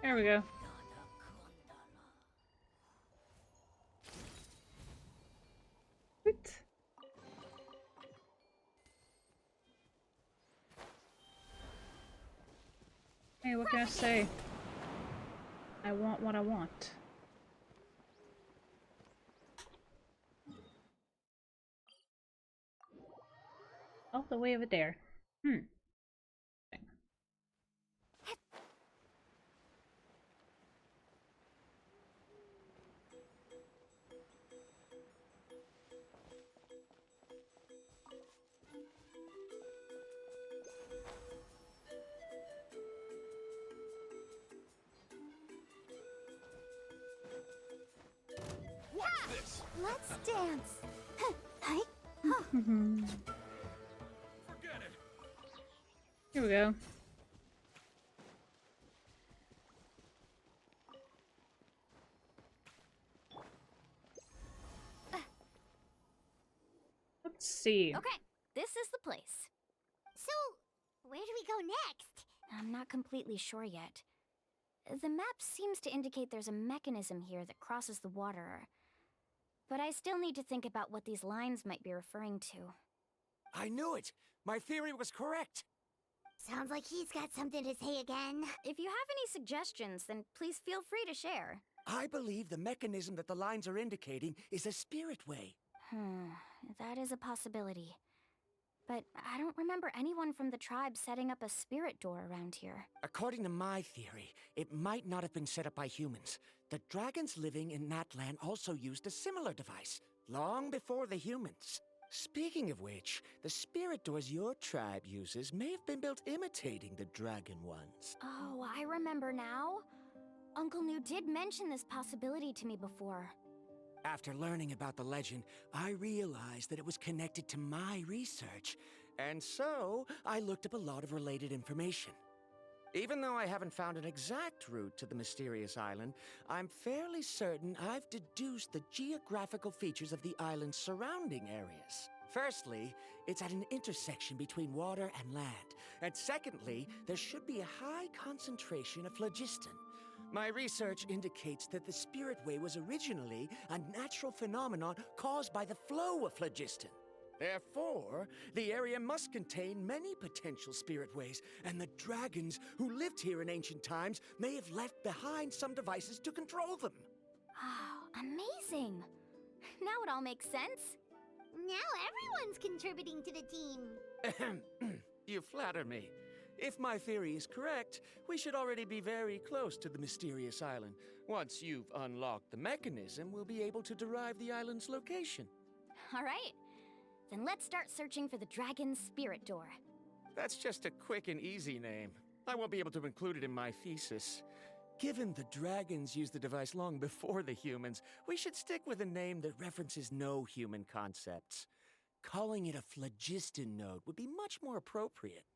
There we go. What? Hey, what can I say? I want what I want. All the way over there. Hmm. this. Let's dance. Hi. Forget it. Here we go. Let's see. Okay, this is the place. So, where do we go next? I'm not completely sure yet. The map seems to indicate there's a mechanism here that crosses the water. But I still need to think about what these lines might be referring to. I knew it. My theory was correct. Sounds like he's got something to say again. If you have any suggestions, then please feel free to share. I believe the mechanism that the lines are indicating is a spirit way. That is a possibility. But I don't remember anyone from the tribe setting up a spirit door around here. According to my theory, it might not have been set up by humans. The dragons living in that land also used a similar device, long before the humans. Speaking of which, the spirit doors your tribe uses may have been built imitating the dragon ones. Oh, I remember now. Uncle New did mention this possibility to me before. After learning about the legend, I realized that it was connected to my research, and so I looked up a lot of related information. Even though I haven't found an exact route to the mysterious island, I'm fairly certain I've deduced the geographical features of the island's surrounding areas. Firstly, it's at an intersection between water and land, and secondly, there should be a high concentration of phlogiston. My research indicates that the Spirit Way was originally a natural phenomenon caused by the flow of phlogiston. Therefore, the area must contain many potential spirit ways, and the dragons who lived here in ancient times may have left behind some devices to control them. Oh, amazing! Now it all makes sense. Now everyone's contributing to the team. You flatter me. If my theory is correct, we should already be very close to the mysterious island. Once you've unlocked the mechanism, we'll be able to derive the island's location. All right. Then let's start searching for the dragon's spirit door. That's just a quick and easy name. I won't be able to include it in my thesis. Given the dragons used the device long before the humans, we should stick with a name that references no human concepts. Calling it a phlogiston node would be much more appropriate.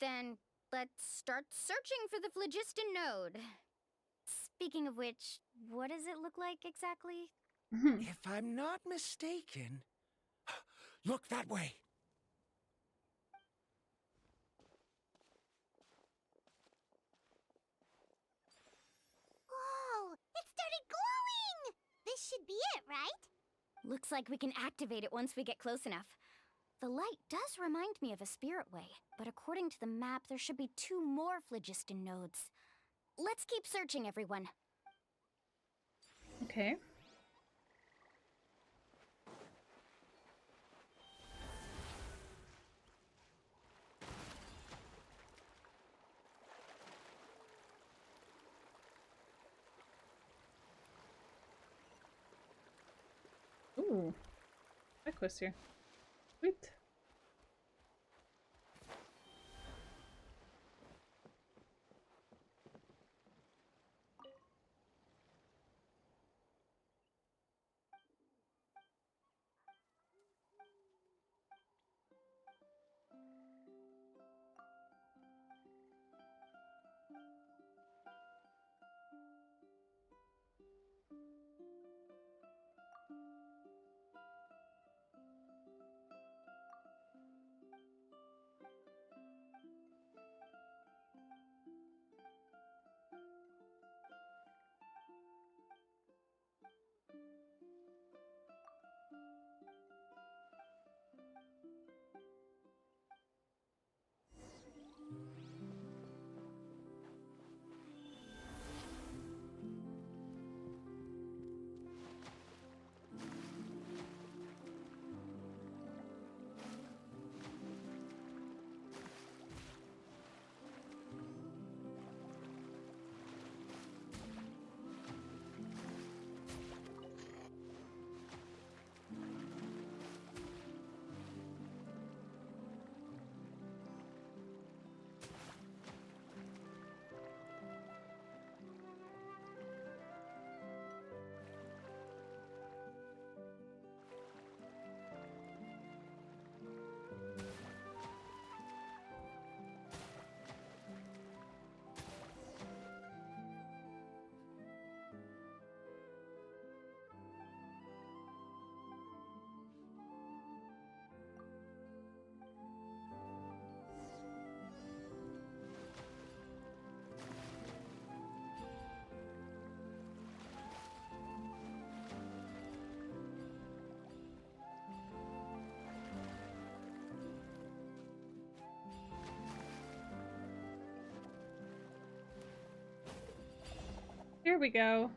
Then let's start searching for the phlogiston node. Speaking of which, what does it look like exactly? If I'm not mistaken... Look that way! Whoa! It started glowing! This should be it, right? Looks like we can activate it once we get close enough. The light does remind me of a spirit way, but according to the map, there should be 2 more phlogiston nodes. Let's keep searching, everyone. Okay. Ooh. Side quest here. Sweet. There we go.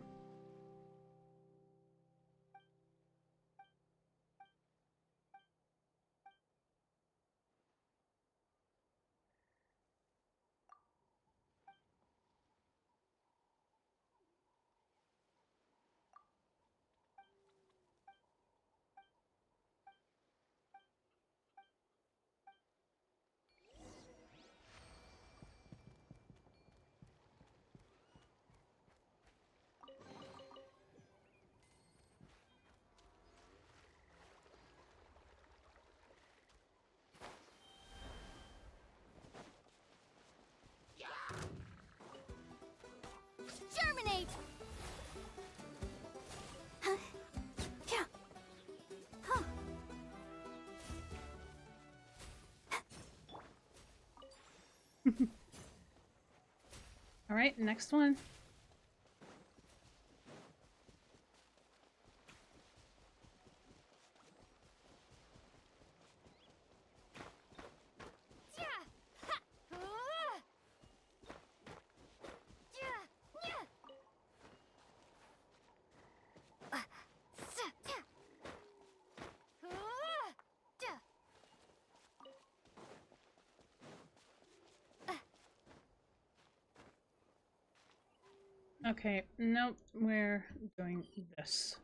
Germinate! Yeah. Huh. All right, next one. Yeah. Ha. Yeah. Yeah. Okay, nope, we're doing this.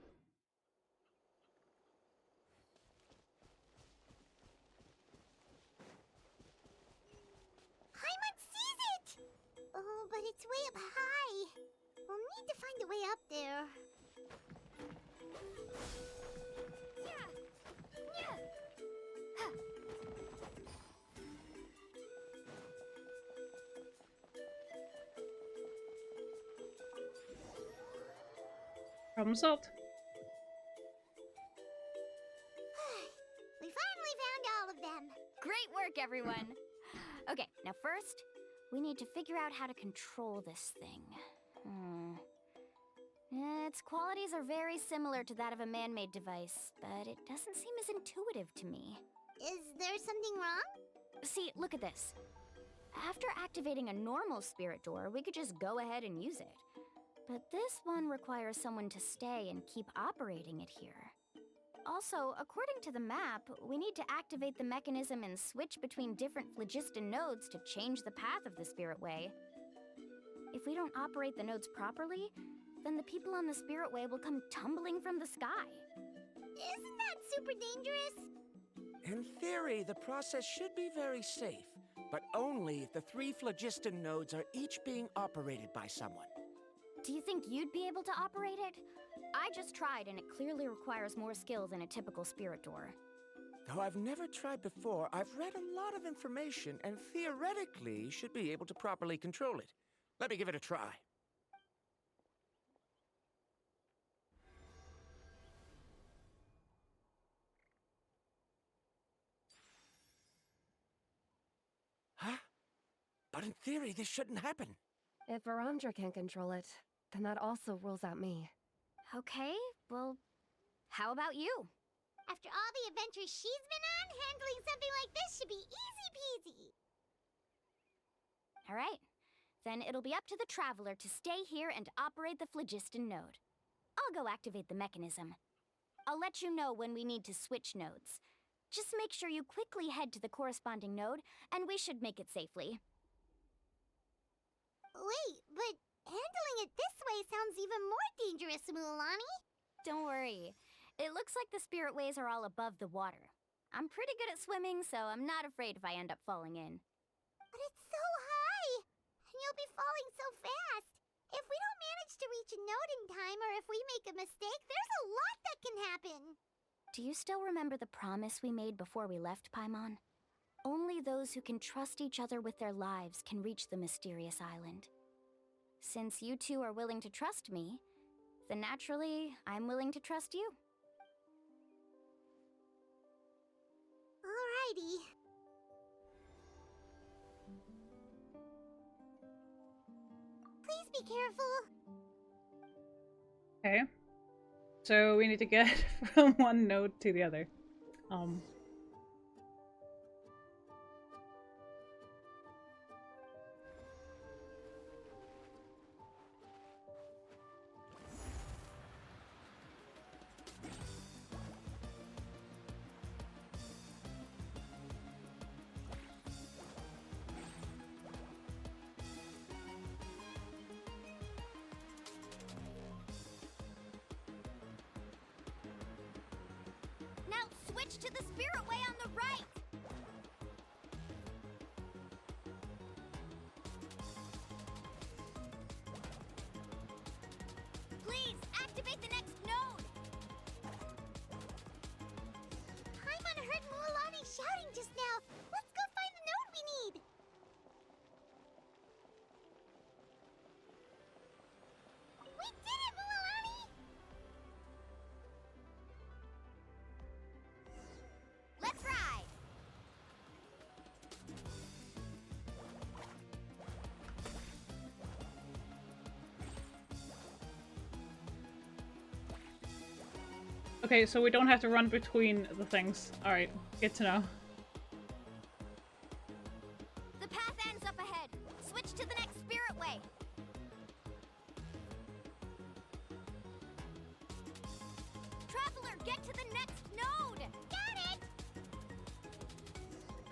Paimon sees it! Oh, but it's way up high. We'll need to find a way up there. Problem solved. We finally found all of them. Great work, everyone! Okay, now first, we need to figure out how to control this thing. Its qualities are very similar to that of a man-made device, but it doesn't seem as intuitive to me. Is there something wrong? See, look at this. After activating a normal spirit door, we could just go ahead and use it. But this one requires someone to stay and keep operating it here. Also, according to the map, we need to activate the mechanism and switch between different phlogiston nodes to change the path of the spirit way. If we don't operate the nodes properly, then the people on the spirit way will come tumbling from the sky. Isn't that super dangerous? In theory, the process should be very safe, but only if the 3 phlogiston nodes are each being operated by someone. Do you think you'd be able to operate it? I just tried, and it clearly requires more skill than a typical spirit door. Though I've never tried before, I've read a lot of information and theoretically should be able to properly control it. Let me give it a try. Huh? But in theory, this shouldn't happen. If Varamdra can't control it, then that also rules out me. Okay, well, how about you? After all the adventures she's been on, handling something like this should be easy peasy. All right, then it'll be up to the Traveler to stay here and operate the phlogiston node. I'll go activate the mechanism. I'll let you know when we need to switch nodes. Just make sure you quickly head to the corresponding node, and we should make it safely. Wait, but handling it this way sounds even more dangerous, Mulani. Don't worry. It looks like the spirit ways are all above the water. I'm pretty good at swimming, so I'm not afraid if I end up falling in. But it's so high! And you'll be falling so fast! If we don't manage to reach a node in time, or if we make a mistake, there's a lot that can happen! Do you still remember the promise we made before we left, Paimon? Only those who can trust each other with their lives can reach the mysterious island. Since you two are willing to trust me, then naturally, I'm willing to trust you. Alrighty. Please be careful. Okay. So we need to get from one node to the other. Switch to the spirit way on the right! Please, activate the next node! Paimon heard Mualani shouting just now. Let's go find the node we need. We did it, Mualani! Let's ride! Okay, so we don't have to run between the things. Alright, good to know. The path ends up ahead. Switch to the next spirit way. Traveler, get to the next node! Got it!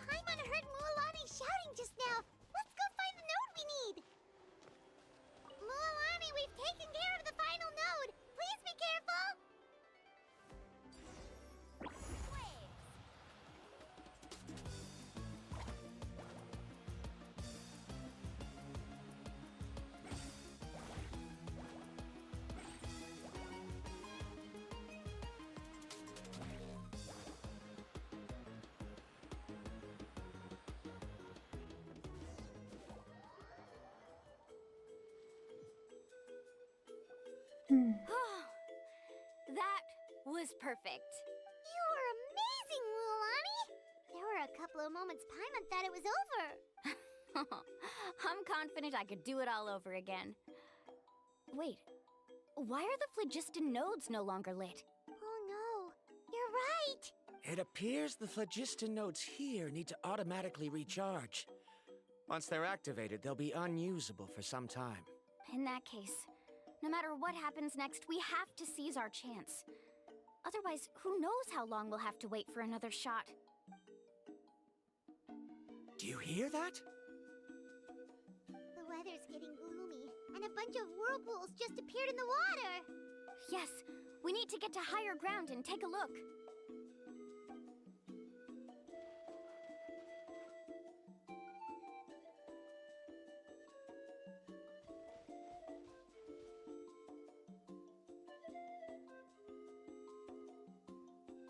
Paimon heard Mualani shouting just now. Let's go find the node we need. Mualani, we've taken care of the final node. Please be careful. That was perfect. You were amazing, Mualani. There were a couple of moments Paimon thought it was over. I'm confident I could do it all over again. Wait, why are the phlogiston nodes no longer lit? Oh no, you're right. It appears the phlogiston nodes here need to automatically recharge. Once they're activated, they'll be unusable for some time. In that case, no matter what happens next, we have to seize our chance. Otherwise, who knows how long we'll have to wait for another shot. Do you hear that? The weather's getting gloomy, and a bunch of whirlpools just appeared in the water. Yes, we need to get to higher ground and take a look.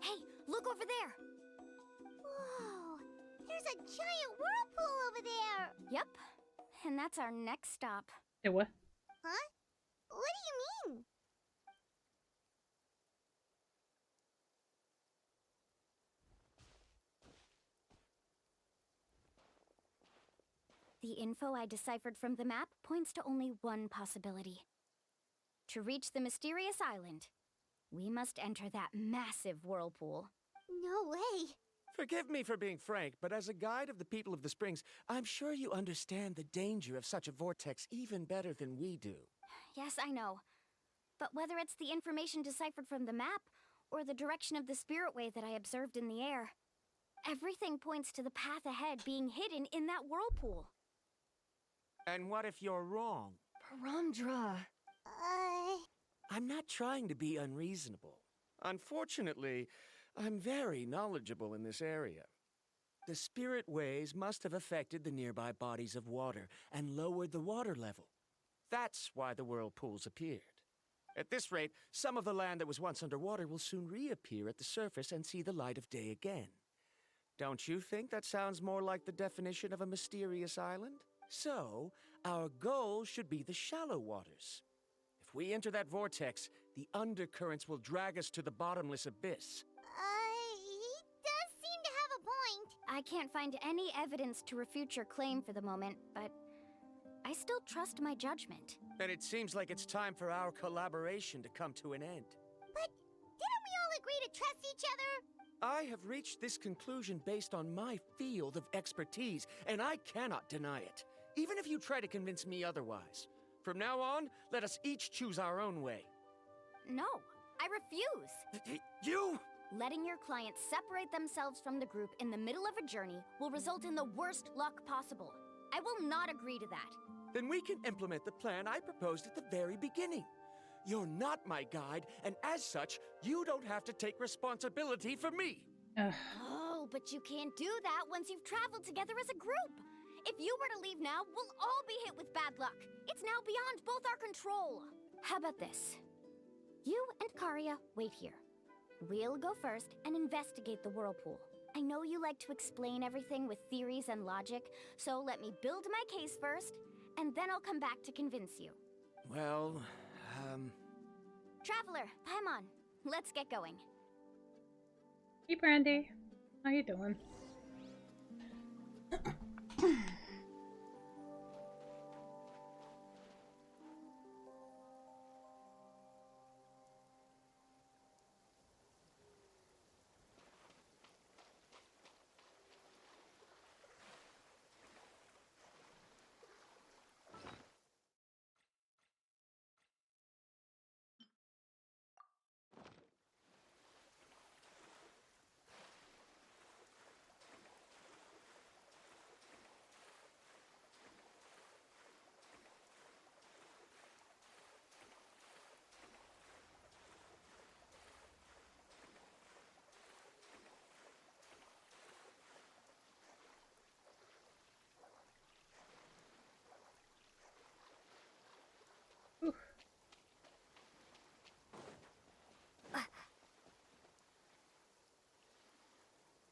Hey, look over there! Whoa, there's a giant whirlpool over there. Yep, and that's our next stop. Hey, what? Huh? What do you mean? The info I deciphered from the map points to only one possibility. To reach the mysterious island, we must enter that massive whirlpool. No way. Forgive me for being frank, but as a guide of the people of the Springs, I'm sure you understand the danger of such a vortex even better than we do. Yes, I know. But whether it's the information deciphered from the map, or the direction of the spirit way that I observed in the air, everything points to the path ahead being hidden in that whirlpool. And what if you're wrong? Paramdra. I'm not trying to be unreasonable. Unfortunately, I'm very knowledgeable in this area. The spirit ways must have affected the nearby bodies of water and lowered the water level. That's why the whirlpools appeared. At this rate, some of the land that was once underwater will soon reappear at the surface and see the light of day again. Don't you think that sounds more like the definition of a mysterious island? So, our goal should be the shallow waters. If we enter that vortex, the undercurrents will drag us to the bottomless abyss. He does seem to have a point. I can't find any evidence to refute your claim for the moment, but I still trust my judgment. Then it seems like it's time for our collaboration to come to an end. But didn't we all agree to trust each other? I have reached this conclusion based on my field of expertise, and I cannot deny it, even if you try to convince me otherwise. From now on, let us each choose our own way. No, I refuse. You! Letting your clients separate themselves from the group in the middle of a journey will result in the worst luck possible. I will not agree to that. Then we can implement the plan I proposed at the very beginning. You're not my guide, and as such, you don't have to take responsibility for me. Ugh. Oh, but you can't do that once you've traveled together as a group. If you were to leave now, we'll all be hit with bad luck. It's now beyond both our control. How about this? You and Karia wait here. We'll go first and investigate the whirlpool. I know you like to explain everything with theories and logic, so let me build my case first, and then I'll come back to convince you. Well, Traveler, Paimon, let's get going. Hey, Brandy. How you doing?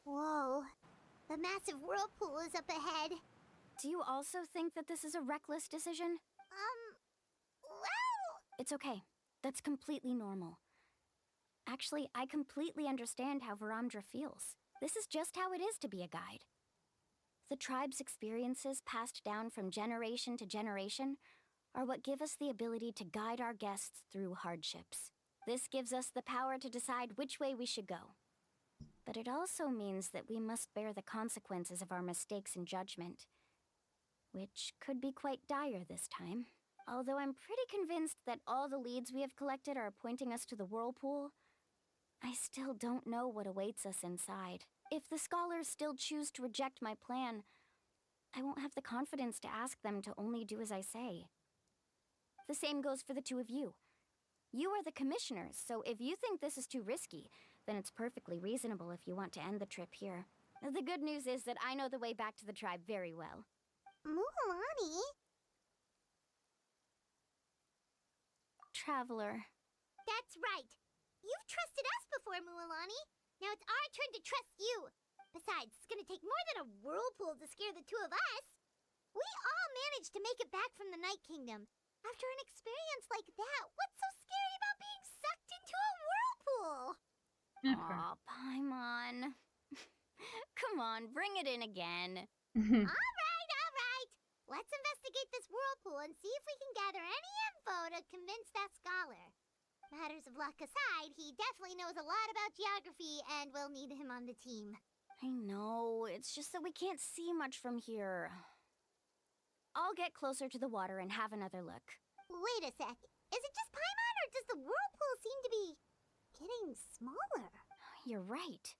Whoa. The massive whirlpool is up ahead. Do you also think that this is a reckless decision? Well... It's okay. That's completely normal. Actually, I completely understand how Varamdra feels. This is just how it is to be a guide. The tribe's experiences passed down from generation to generation are what give us the ability to guide our guests through hardships. This gives us the power to decide which way we should go. But it also means that we must bear the consequences of our mistakes and judgment, which could be quite dire this time. Although I'm pretty convinced that all the leads we have collected are pointing us to the whirlpool, I still don't know what awaits us inside. If the scholars still choose to reject my plan, I won't have the confidence to ask them to only do as I say. The same goes for the two of you. You are the commissioners, so if you think this is too risky, then it's perfectly reasonable if you want to end the trip here. The good news is that I know the way back to the tribe very well. Mualani? Traveler. That's right. You've trusted us before, Mualani. Now it's our turn to trust you. Besides, it's gonna take more than a whirlpool to scare the two of us. We all managed to make it back from the Night Kingdom. After an experience like that, what's so scary about being sucked into a whirlpool? Aw, Paimon. Come on, bring it in again. All right. Let's investigate this whirlpool and see if we can gather any info to convince that scholar. Matters of luck aside, he definitely knows a lot about geography, and we'll need him on the team. I know, it's just that we can't see much from here. I'll get closer to the water and have another look. Wait a sec. Is it just Paimon, or does the whirlpool seem to be getting smaller? You're right.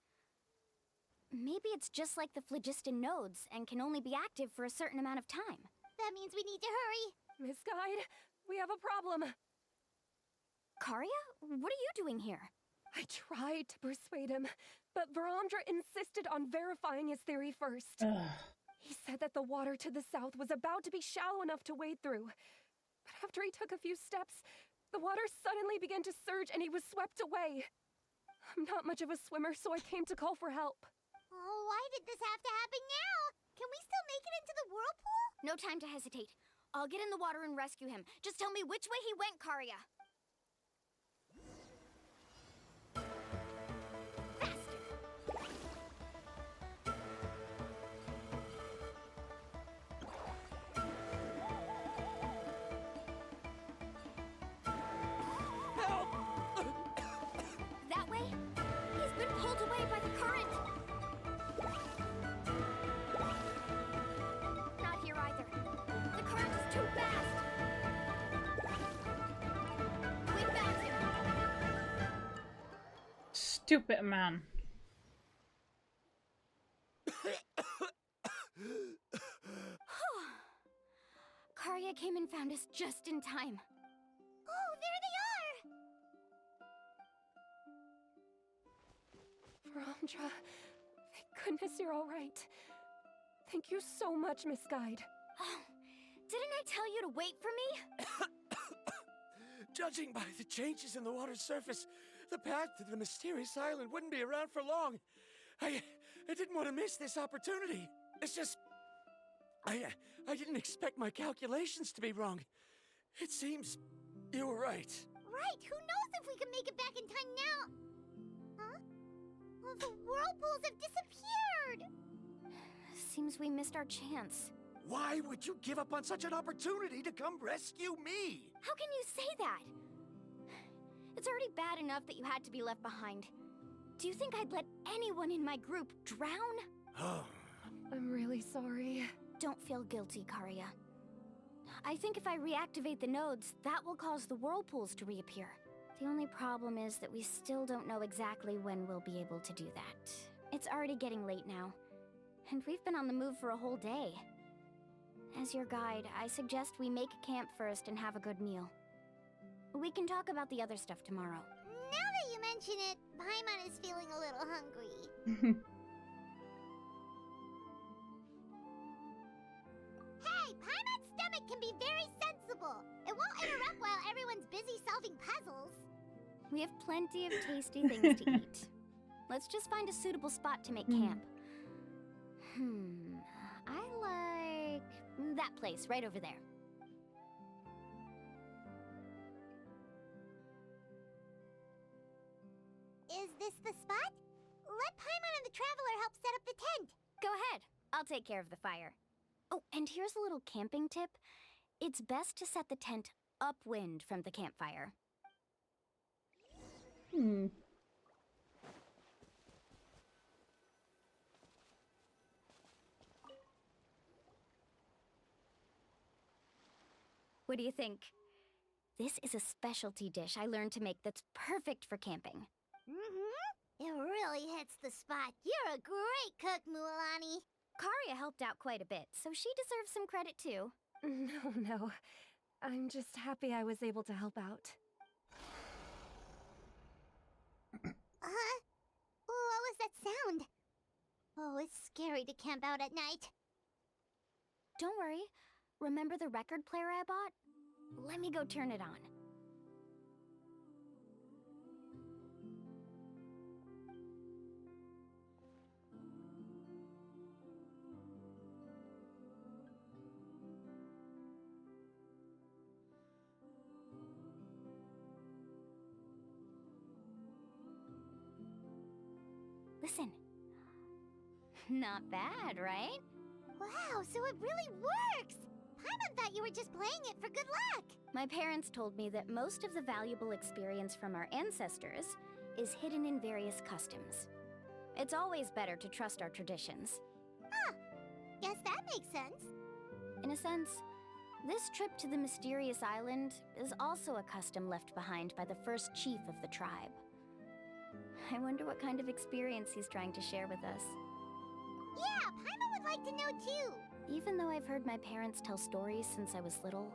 Maybe it's just like the phlogiston nodes and can only be active for a certain amount of time. That means we need to hurry. Miss Guide, we have a problem. Karia? What are you doing here? I tried to persuade him, but Varamdra insisted on verifying his theory first. He said that the water to the south was about to be shallow enough to wade through. But after he took a few steps, the water suddenly began to surge and he was swept away. I'm not much of a swimmer, so I came to call for help. Oh, why did this have to happen now? Can we still make it into the whirlpool? No time to hesitate. I'll get in the water and rescue him. Just tell me which way he went, Karia. That way? He's been pulled away by the current. Not here either. The current is too fast. We found him. Stupid man. Karia came and found us just in time. Oh, there they are! Bromdra, thank goodness you're all right. Thank you so much, Miss Guide. Oh, didn't I tell you to wait for me? Judging by the changes in the water's surface, the path to the mysterious island wouldn't be around for long. I didn't want to miss this opportunity. It's just... I didn't expect my calculations to be wrong. It seems you were right. Right, who knows if we can make it back in time now? Huh? Well, the whirlpools have disappeared! Seems we missed our chance. Why would you give up on such an opportunity to come rescue me? How can you say that? It's already bad enough that you had to be left behind. Do you think I'd let anyone in my group drown? I'm really sorry. Don't feel guilty, Karia. I think if I reactivate the nodes, that will cause the whirlpools to reappear. The only problem is that we still don't know exactly when we'll be able to do that. It's already getting late now, and we've been on the move for a whole day. As your guide, I suggest we make camp first and have a good meal. We can talk about the other stuff tomorrow. Now that you mention it, Paimon is feeling a little hungry. Hey, Paimon's stomach can be very sensible. It won't interrupt while everyone's busy solving puzzles. We have plenty of tasty things to eat. Let's just find a suitable spot to make camp. I like that place right over there. Is this the spot? Let Paimon and the Traveler help set up the tent. Go ahead. I'll take care of the fire. Oh, and here's a little camping tip. It's best to set the tent upwind from the campfire. What do you think? This is a specialty dish I learned to make that's perfect for camping. It really hits the spot. You're a great cook, Mualani. Karia helped out quite a bit, so she deserves some credit too. No. I'm just happy I was able to help out. What was that sound? Oh, it's scary to camp out at night. Don't worry. Remember the record player I bought? Let me go turn it on. Listen. Not bad, right? Wow, so it really works! Paimon thought you were just playing it for good luck! My parents told me that most of the valuable experience from our ancestors is hidden in various customs. It's always better to trust our traditions. Guess that makes sense. In a sense, this trip to the mysterious island is also a custom left behind by the first chief of the tribe. I wonder what kind of experience he's trying to share with us. Yeah, Paimon would like to know too! Even though I've heard my parents tell stories since I was little,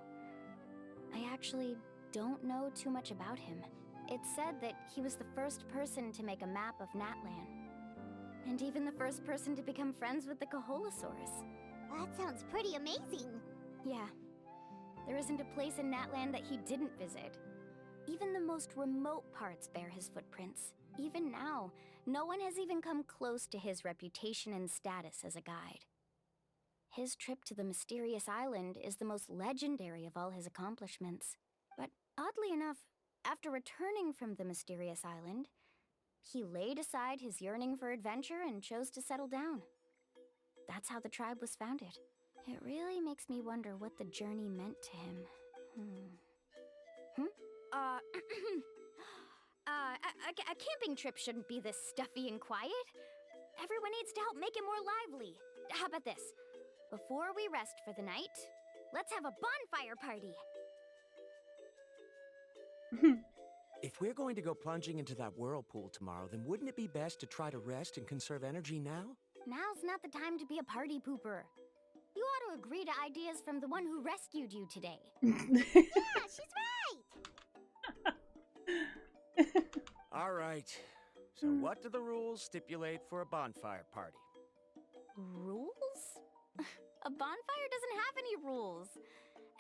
I actually don't know too much about him. It's said that he was the first person to make a map of Natlan, and even the first person to become friends with the Kaholasaurus. That sounds pretty amazing. Yeah, there isn't a place in Natlan that he didn't visit. Even the most remote parts bear his footprints. Even now, no one has even come close to his reputation and status as a guide. His trip to the mysterious island is the most legendary of all his accomplishments. But oddly enough, after returning from the mysterious island, he laid aside his yearning for adventure and chose to settle down. That's how the tribe was founded. It really makes me wonder what the journey meant to him. A camping trip shouldn't be this stuffy and quiet. Everyone needs to help make it more lively. How about this? Before we rest for the night, let's have a bonfire party. If we're going to go plunging into that whirlpool tomorrow, then wouldn't it be best to try to rest and conserve energy now? Now's not the time to be a party pooper. You ought to agree to ideas from the one who rescued you today. Yeah, she's right! All right. So what do the rules stipulate for a bonfire party? Rules? A bonfire doesn't have any rules.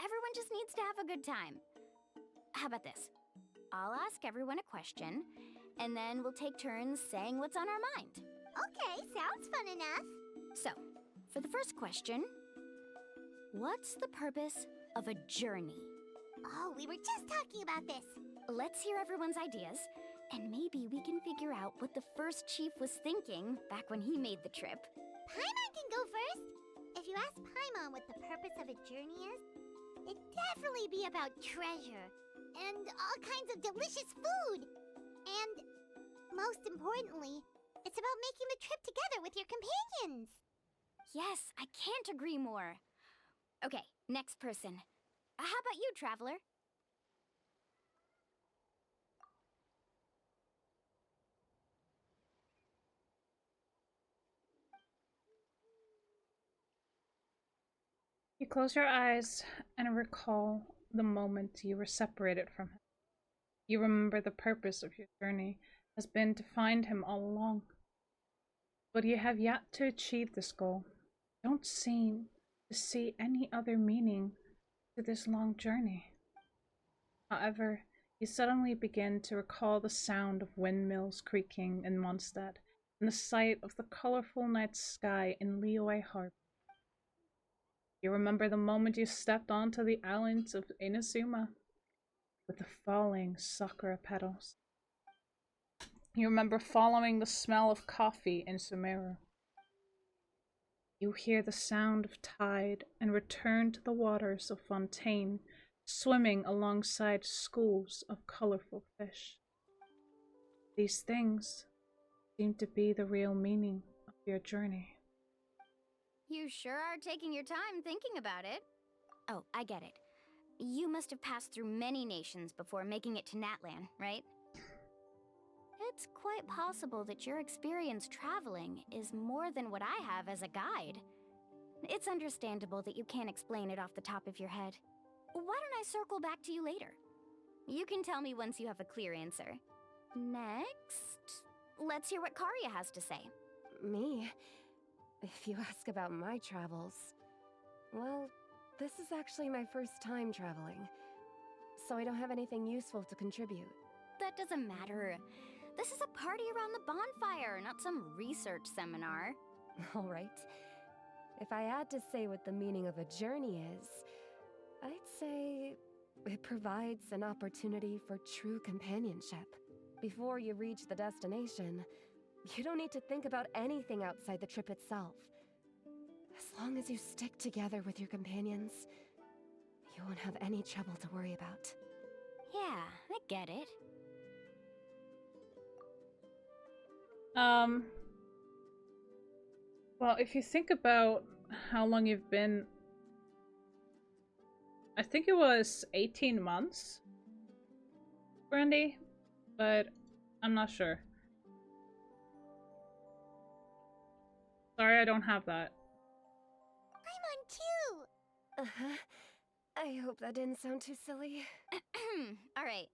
Everyone just needs to have a good time. How about this? I'll ask everyone a question, and then we'll take turns saying what's on our mind. Okay, sounds fun enough. So, for the first question, what's the purpose of a journey? Oh, we were just talking about this. Let's hear everyone's ideas, and maybe we can figure out what the first chief was thinking back when he made the trip. Paimon can go first. If you ask Paimon what the purpose of a journey is, it'd definitely be about treasure and all kinds of delicious food. And most importantly, it's about making the trip together with your companions. Yes, I can't agree more. Okay, next person. How about you, Traveler? You close your eyes and recall the moment you were separated from him. You remember the purpose of your journey has been to find him all along. But you have yet to achieve this goal. You don't seem to see any other meaning to this long journey. However, you suddenly begin to recall the sound of windmills creaking in Mondstadt and the sight of the colorful night sky in Liyue Harbor. You remember the moment you stepped onto the islands of Inazuma with the falling sakura petals. You remember following the smell of coffee in Sumeru. You hear the sound of tide and return to the waters of Fontaine, swimming alongside schools of colorful fish. These things seem to be the real meaning of your journey. You sure are taking your time thinking about it. Oh, I get it. You must have passed through many nations before making it to Natlan, right? It's quite possible that your experience traveling is more than what I have as a guide. It's understandable that you can't explain it off the top of your head. Why don't I circle back to you later? You can tell me once you have a clear answer. Next, let's hear what Karia has to say. Me? If you ask about my travels... Well, this is actually my first time traveling, so I don't have anything useful to contribute. That doesn't matter. This is a party around the bonfire, not some research seminar. Alright. If I had to say what the meaning of a journey is, I'd say it provides an opportunity for true companionship. Before you reach the destination, you don't need to think about anything outside the trip itself. As long as you stick together with your companions, you won't have any trouble to worry about. Yeah, I get it. Well, if you think about how long you've been, I think it was 18 months, Brandy, but I'm not sure. Sorry, I don't have that. I'm on 2! Uh-huh. I hope that didn't sound too silly. Alright,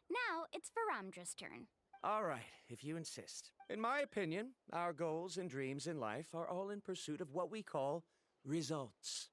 now it's Varamdra's turn. All right, if you insist. In my opinion, our goals and dreams in life are all in pursuit of what we call results.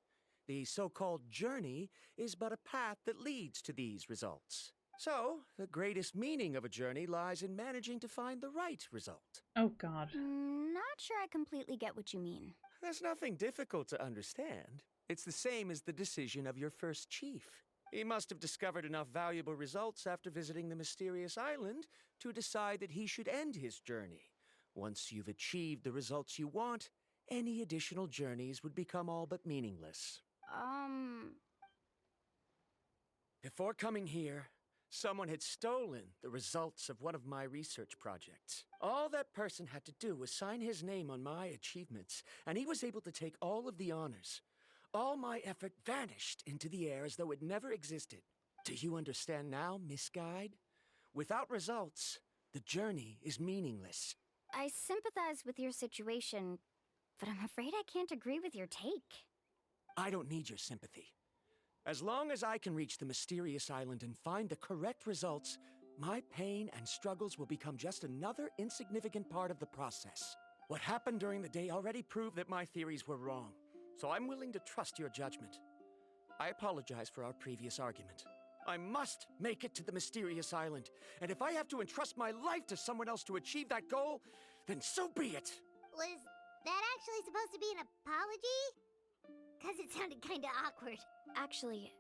The so-called journey is but a path that leads to these results. So, the greatest meaning of a journey lies in managing to find the right result. Oh god. Not sure I completely get what you mean. There's nothing difficult to understand. It's the same as the decision of your first chief. He must have discovered enough valuable results after visiting the mysterious island to decide that he should end his journey. Once you've achieved the results you want, any additional journeys would become all but meaningless. Before coming here, someone had stolen the results of one of my research projects. All that person had to do was sign his name on my achievements, and he was able to take all of the honors. All my effort vanished into the air as though it never existed. Do you understand now, Miss Guide? Without results, the journey is meaningless. I sympathize with your situation, but I'm afraid I can't agree with your take. I don't need your sympathy. As long as I can reach the mysterious island and find the correct results, My pain and struggles will become just another insignificant part of the process. What happened during the day already proved that my theories were wrong, so I'm willing to trust your judgment. I apologize for our previous argument. I must make it to the mysterious island, and if I have to entrust my life to someone else to achieve that goal, then so be it! Was that actually supposed to be an apology? Because it sounded kinda awkward. Actually,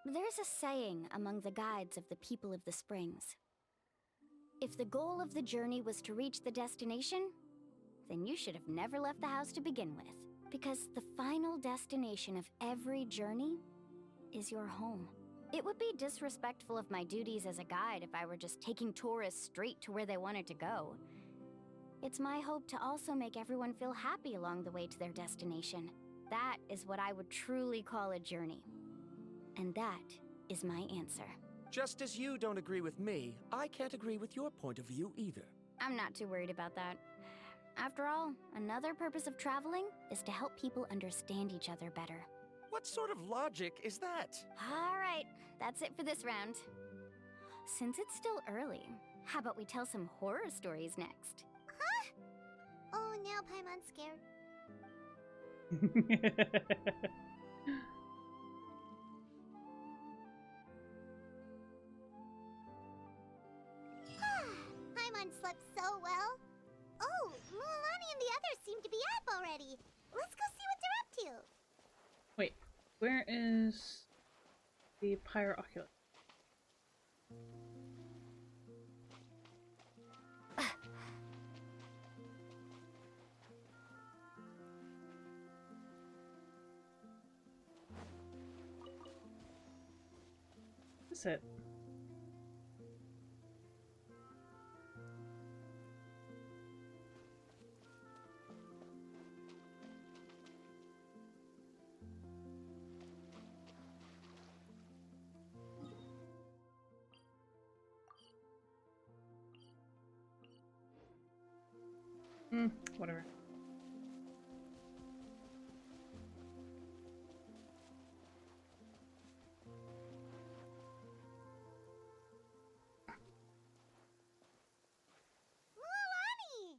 there's a saying among the guides of the people of the springs. If the goal of the journey was to reach the destination, then you should have never left the house to begin with. Because the final destination of every journey is your home. It would be disrespectful of my duties as a guide if I were just taking tourists straight to where they wanted to go. It's my hope to also make everyone feel happy along the way to their destination. That is what I would truly call a journey. And that is my answer. Just as you don't agree with me, I can't agree with your point of view either. I'm not too worried about that. After all, another purpose of traveling is to help people understand each other better. What sort of logic is that? All right, that's it for this round. Since it's still early, how about we tell some horror stories next? Huh? Oh, now Paimon's scared. Paimon slept so well. Oh, Mualani and the others seem to be up already. Let's go see what they're up to. Wait, where is the Pyro Oculus? That's it. Whatever. Mualani!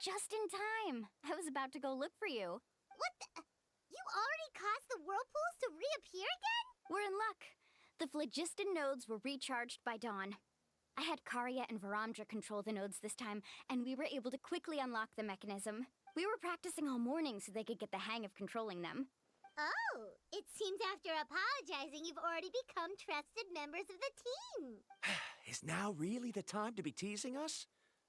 Just in time! I was about to go look for you. What the? You already caused the whirlpools to reappear again? We're in luck. The phlogiston nodes were recharged by dawn. I had Karya and Varamdra control the nodes this time, and we were able to quickly unlock the mechanism. We were practicing all morning so they could get the hang of controlling them. Oh, it seems after apologizing, you've already become trusted members of the team. Is now really the time to be teasing us?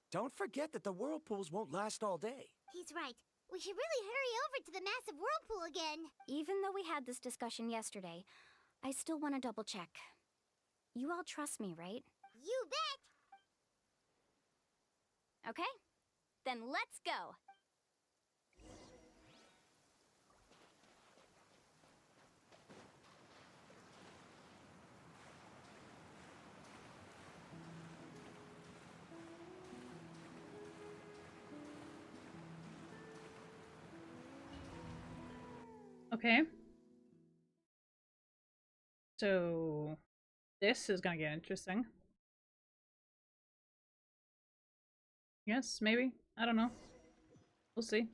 Don't forget that the whirlpools won't last all day. He's right. We should really hurry over to the massive whirlpool again. Even though we had this discussion yesterday, I still want to double check. You all trust me, right? You bet! Okay, then let's go! Okay. So this is gonna get interesting. Yes, maybe. I don't know. We'll see.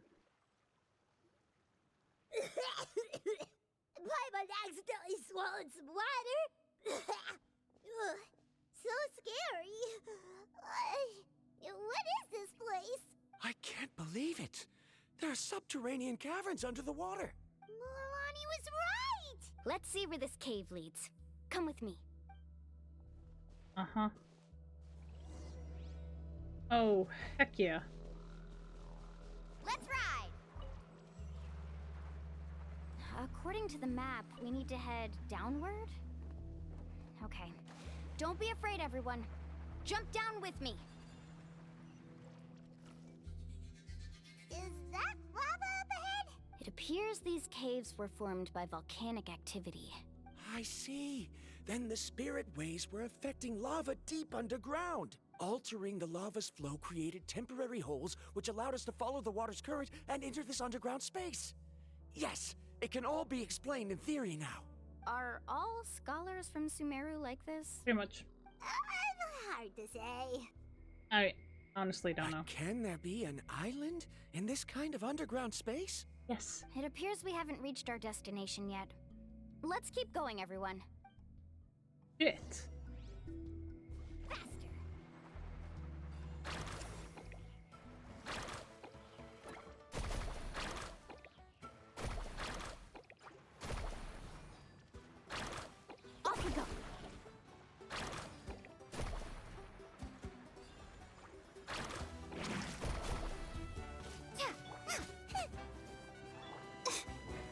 Paimon accidentally swallowed some water. Ugh, so scary. What is this place? I can't believe it. There are subterranean caverns under the water. Mualani was right! Let's see where this cave leads. Come with me. Uh-huh. Oh, heck yeah. Let's ride! According to the map, we need to head downward? Okay. Don't be afraid, everyone. Jump down with me. Is that lava up ahead? It appears these caves were formed by volcanic activity. I see. Then the spirit waves were affecting lava deep underground. Altering the lava's flow created temporary holes which allowed us to follow the water's current and enter this underground space. Yes, it can all be explained in theory now. Are all scholars from Sumeru like this? Pretty much. Hard to say. I honestly don't know. Can there be an island in this kind of underground space? Yes. It appears we haven't reached our destination yet. Let's keep going, everyone. Shit. Faster. Off we go.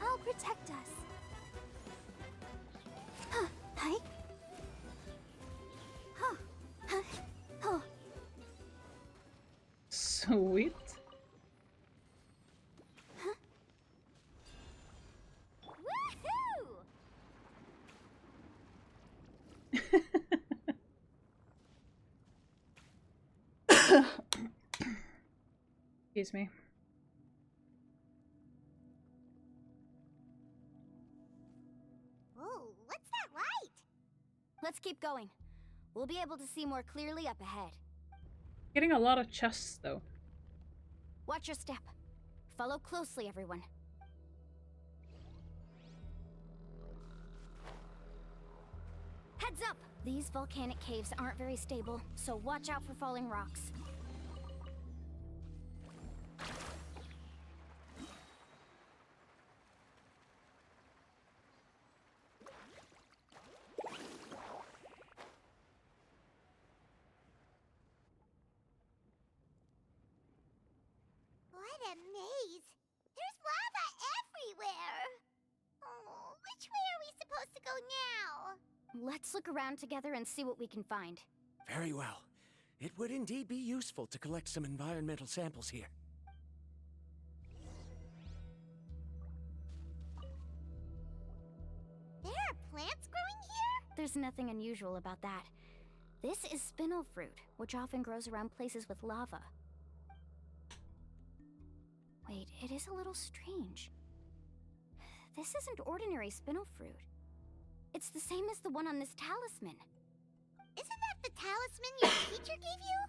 I'll protect us. Hi. Oh. Sweet. Woohoo! Excuse me. Whoa, what's that light? Let's keep going. We'll be able to see more clearly up ahead. Getting a lot of chests though. Watch your step. Follow closely, everyone. Heads up! These volcanic caves aren't very stable, so watch out for falling rocks. What a maze! There's lava everywhere! Oh, which way are we supposed to go now? Let's look around together and see what we can find. Very well. It would indeed be useful to collect some environmental samples here. There are plants growing here? There's nothing unusual about that. This is spinel fruit, which often grows around places with lava. Wait, it is a little strange. This isn't ordinary spinel fruit. It's the same as the one on this talisman. Isn't that the talisman your teacher gave you?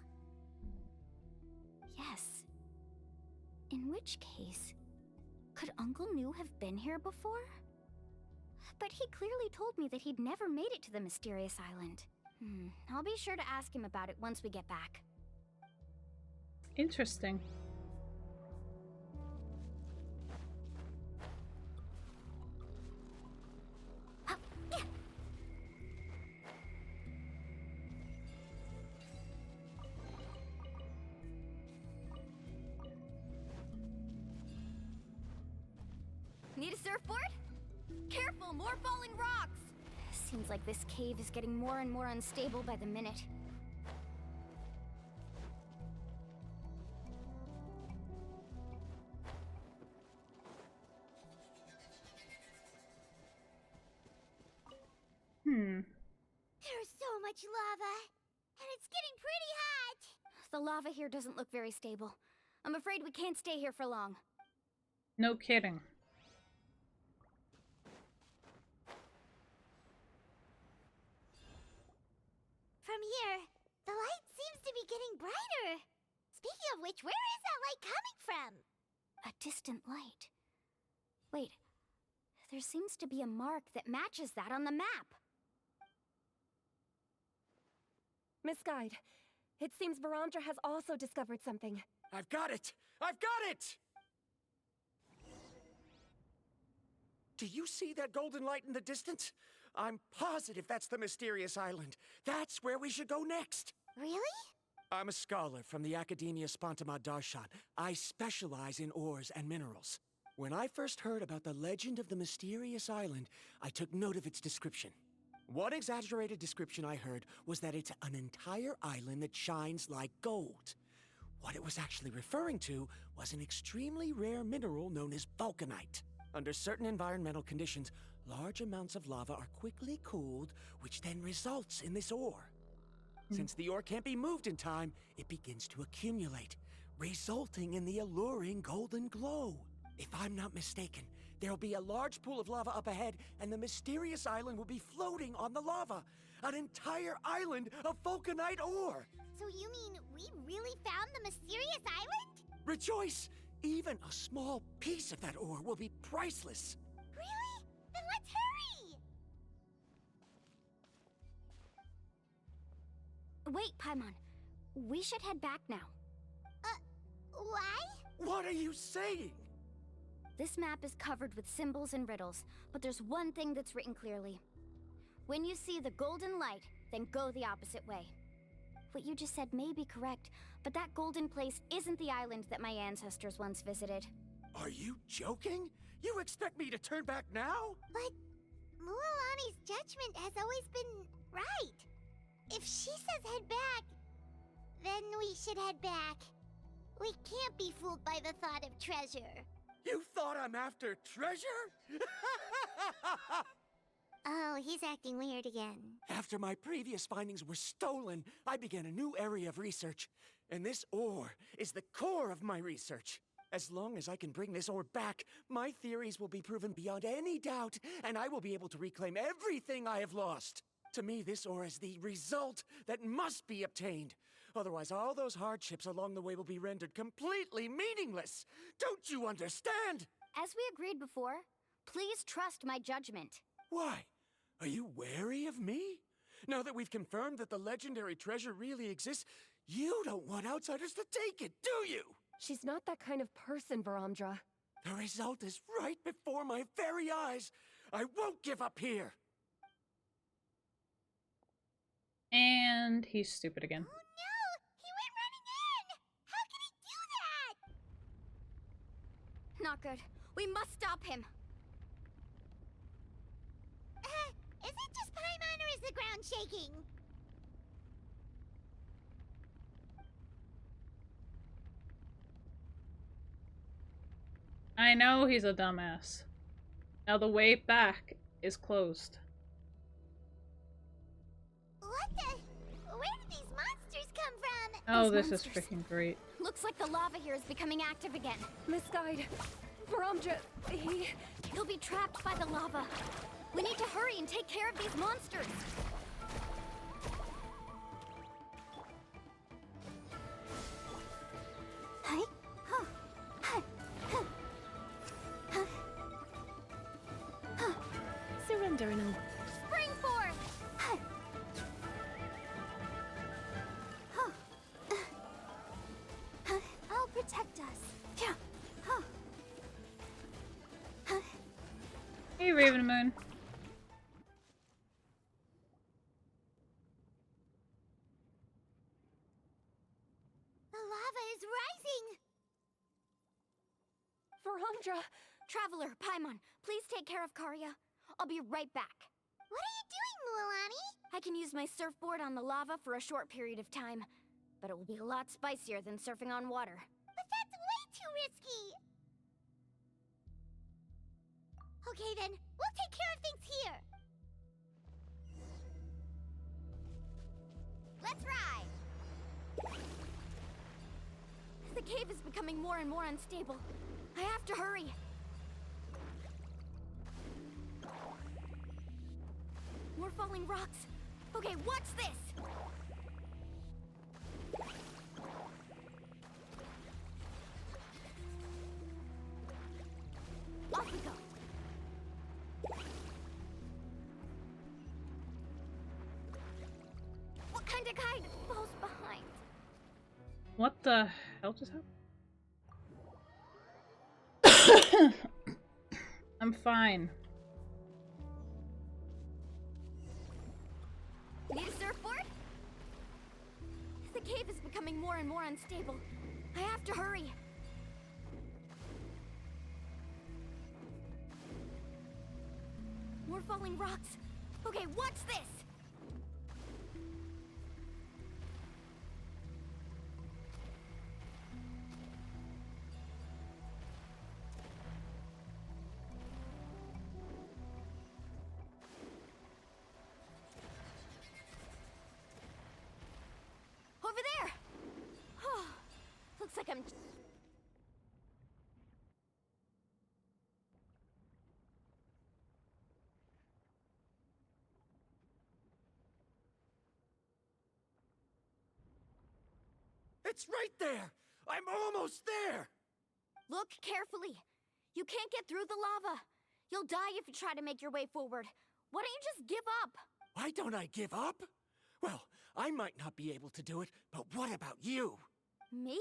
Yes. In which case, could Uncle New have been here before? But he clearly told me that he'd never made it to the mysterious island. I'll be sure to ask him about it once we get back. Interesting. Need a surfboard? Careful, more falling rocks! Seems like this cave is getting more and more unstable by the minute. There's so much lava, and it's getting pretty hot. The lava here doesn't look very stable. I'm afraid we can't stay here for long. No kidding. From here, the light seems to be getting brighter. Speaking of which, where is that light coming from? A distant light. Wait, there seems to be a mark that matches that on the map. Miss Guide, it seems Varamdra has also discovered something. I've got it! I've got it! Do you see that golden light in the distance? I'm positive that's the mysterious island. That's where we should go next. Really? I'm a scholar from the Academia Spantamad Darshan. I specialize in ores and minerals. When I first heard about the legend of the mysterious island, I took note of its description. One exaggerated description I heard was that it's an entire island that shines like gold. What it was actually referring to was an extremely rare mineral known as vulcanite. Under certain environmental conditions, large amounts of lava are quickly cooled, which then results in this ore. Since the ore can't be moved in time, it begins to accumulate, resulting in the alluring golden glow. If I'm not mistaken, there'll be a large pool of lava up ahead, and the mysterious island will be floating on the lava. an entire island of vulcanite ore. So you mean we really found the mysterious island? Rejoice! Even a small piece of that ore will be priceless. Really? Then let's hurry! Wait, Paimon. We should head back now. Why? What are you saying? This map is covered with symbols and riddles, but there's one thing that's written clearly. When you see the golden light, then go the opposite way. What you just said may be correct, but that golden place isn't the island that my ancestors once visited. Are you joking? You expect me to turn back now? But Mualani's judgment has always been right. If she says head back, then we should head back. We can't be fooled by the thought of treasure. You thought I'm after treasure? Oh, he's acting weird again. After my previous findings were stolen, I began a new area of research. And this ore is the core of my research. As long as I can bring this ore back, my theories will be proven beyond any doubt, and I will be able to reclaim everything I have lost. To me, this ore is the result that must be obtained. Otherwise, all those hardships along the way will be rendered completely meaningless. Don't you understand? As we agreed before, please trust my judgment. Why? Are you wary of me? Now that we've confirmed that the legendary treasure really exists, you don't want outsiders to take it, do you? She's not that kind of person, Varamdra. The result is right before my very eyes. I won't give up here. And he's stupid again. Oh no! He went running in! How can he do that? Not good. We must stop him. Is it just Paimon or is the ground shaking? I know he's a dumbass. Now the way back is closed. What the? Where did these monsters come from? Oh, Those this is monsters. freaking great. Looks like the lava here is becoming active again. Misguide. Varamdra, He'll be trapped by the lava. We need to hurry and take care of these monsters. Hi? Huh. Huh. Huh. Huh. Huh. Surrender in a... Spring forth! Huh. Huh. Huh. I'll protect us. Yeah. Huh. Huh. Hey, Raven Moon. The lava is rising! Varamdra! Traveler, Paimon, please take care of Karya. I'll be right back. What are you doing, Mualani? I can use my surfboard on the lava for a short period of time, but it will be a lot spicier than surfing on water. But that's way too risky! Okay then, we'll take care of things here! Let's ride! The cave is becoming more and more unstable. I have to hurry. More falling rocks. Okay, watch this! Off we go. What kind of guide falls behind? What the hell just happened? I'm fine. Need a surfboard? The cave is becoming more and more unstable. I have to hurry. More falling rocks. Okay, watch this! Over there! Oh, looks like I'm... It's right there! I'm almost there! Look carefully. You can't get through the lava. You'll die if you try to make your way forward. Why don't you just give up? Why don't I give up? Well, I might not be able to do it, but what about you? Me?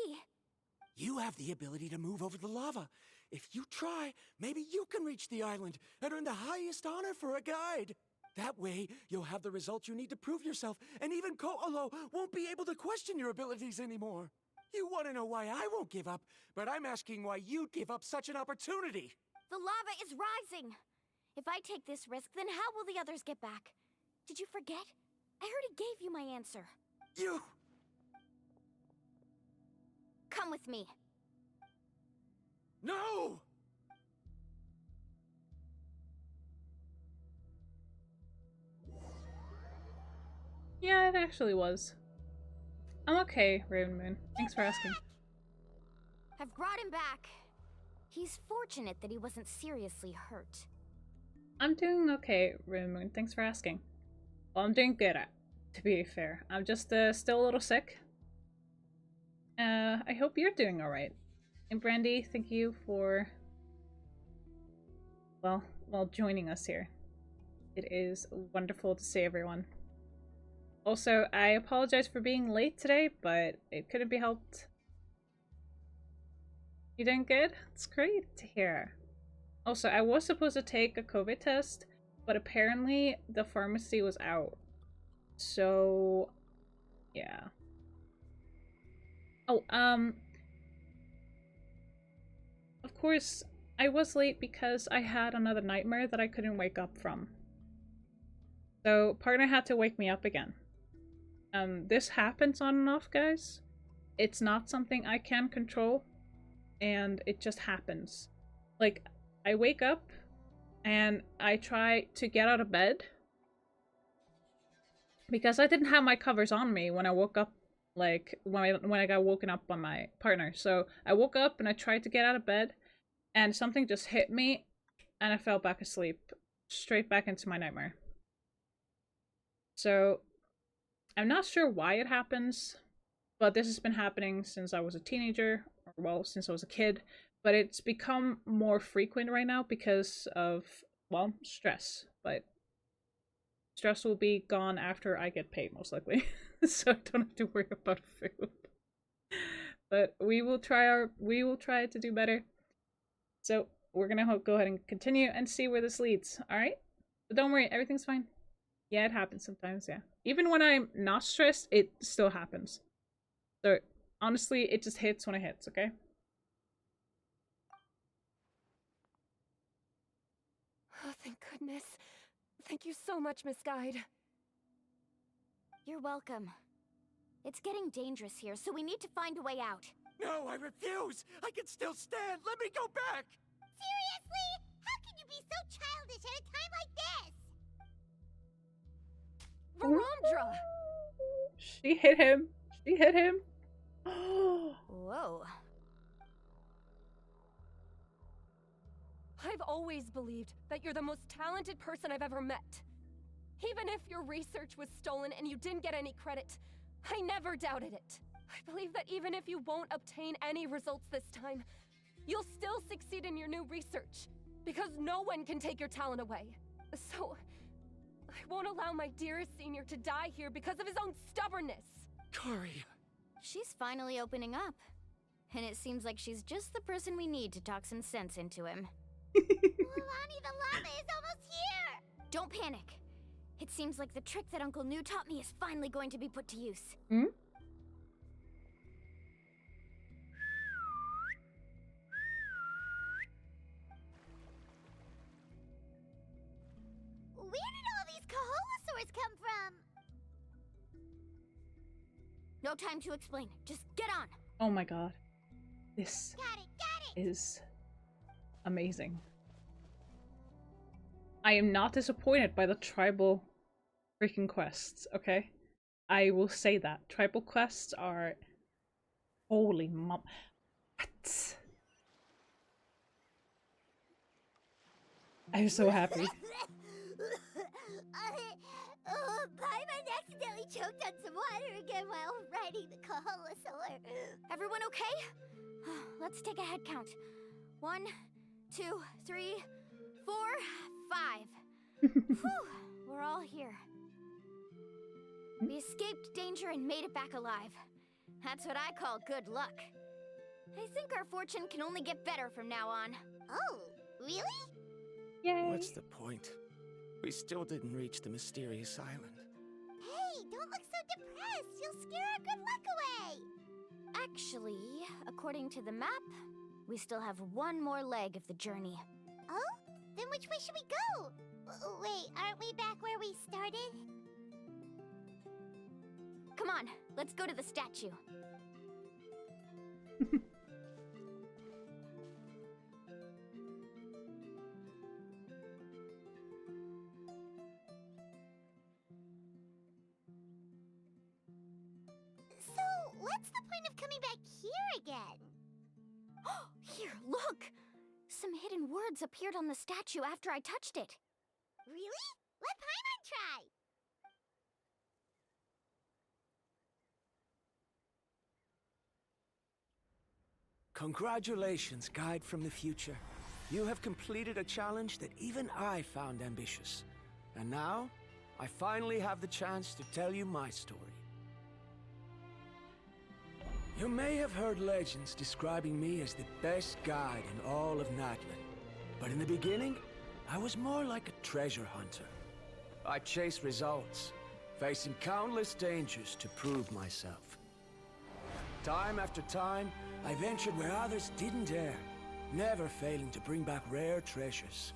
You have the ability to move over the lava. If you try, maybe you can reach the island and earn the highest honor for a guide. That way, you'll have the results you need to prove yourself, and even Ko'olo won't be able to question your abilities anymore. You want to know why I won't give up, but I'm asking why you'd give up such an opportunity. The lava is rising. If I take this risk, then how will the others get back? Did you forget? I already gave you my answer. You... Come with me. No! Yeah, it actually was. I'm okay, Raven Moon. Thanks for asking. I've brought him back. He's fortunate that he wasn't seriously hurt. I'm doing okay, Raven Moon. Thanks for asking. Well, I'm doing good, to be fair. I'm just still a little sick. I hope you're doing alright. And Brandy, thank you for, well, joining us here. It is wonderful to see everyone. Also, I apologize for being late today, but it couldn't be helped. You doing good? It's great to hear. Also, I was supposed to take a COVID test, but apparently the pharmacy was out. So, yeah. Oh, of course, I was late because I had another nightmare that I couldn't wake up from. So, partner had to wake me up again. This happens on and off, guys. It's not something I can control, and it just happens. Like, I wake up, and I try to get out of bed, because I didn't have my covers on me when I woke up, like, when I got woken up by my partner. So, I woke up, and I tried to get out of bed, and something just hit me, and I fell back asleep, straight back into my nightmare. So, I'm not sure why it happens, but this has been happening since I was a teenager, or well, since I was a kid, but it's become more frequent right now because of, well, stress, but stress will be gone after I get paid, most likely, so I don't have to worry about food. But we will try to do better. So we're gonna go ahead and continue and see where this leads, alright? But don't worry, everything's fine. Yeah, it happens sometimes, yeah. Even when I'm not stressed, it still happens. So, honestly, it just hits when it hits, okay? Oh, thank goodness. Thank you so much, Miss Guide. You're welcome. It's getting dangerous here, so we need to find a way out. No, I refuse! I can still stand! Let me go back! Seriously? How can you be so childish at a time like this? Varamdra! She hit him. She hit him. Whoa. I've always believed that you're the most talented person I've ever met. Even if your research was stolen and you didn't get any credit, I never doubted it. I believe that even if you won't obtain any results this time, you'll still succeed in your new research, because no one can take your talent away. So, I won't allow my dearest senior to die here because of his own stubbornness. Karia. She's finally opening up. And it seems like she's just the person we need to talk some sense into him. Mualani, the lava is almost here! Don't panic. It seems like the trick that Uncle New taught me is finally going to be put to use. Hmm? Where did all these Koholosaurs come from? No time to explain. Just get on. Oh my god. This Got it! is amazing. I am not disappointed by the tribal freaking quests, okay? I will say that. Tribal quests are... Holy mom... What? I'm so happy. Paimon accidentally choked on some water again while riding the Koholosaur. Everyone okay? Let's take a head count. 1, 2, 3, 4, 5. Whew, we're all here. We escaped danger and made it back alive. That's what I call good luck. I think our fortune can only get better from now on. Oh, really? Yay! What's the point? We still didn't reach the mysterious island. Hey, don't look so depressed. You'll scare our good luck away. Actually, according to the map, we still have one more leg of the journey. Oh? Then which way should we go? Wait, aren't we back where we started? Come on, let's go to the statue. So, what's the point of coming back here again? Here, look! Some hidden words appeared on the statue after I touched it. Really? Let Paimon try. Congratulations, Guide from the Future. You have completed a challenge that even I found ambitious. And now, I finally have the chance to tell you my story. You may have heard legends describing me as the best guide in all of Natlan. But in the beginning, I was more like a treasure hunter. I chased results, facing countless dangers to prove myself. Time after time, I ventured where others didn't dare, never failing to bring back rare treasures.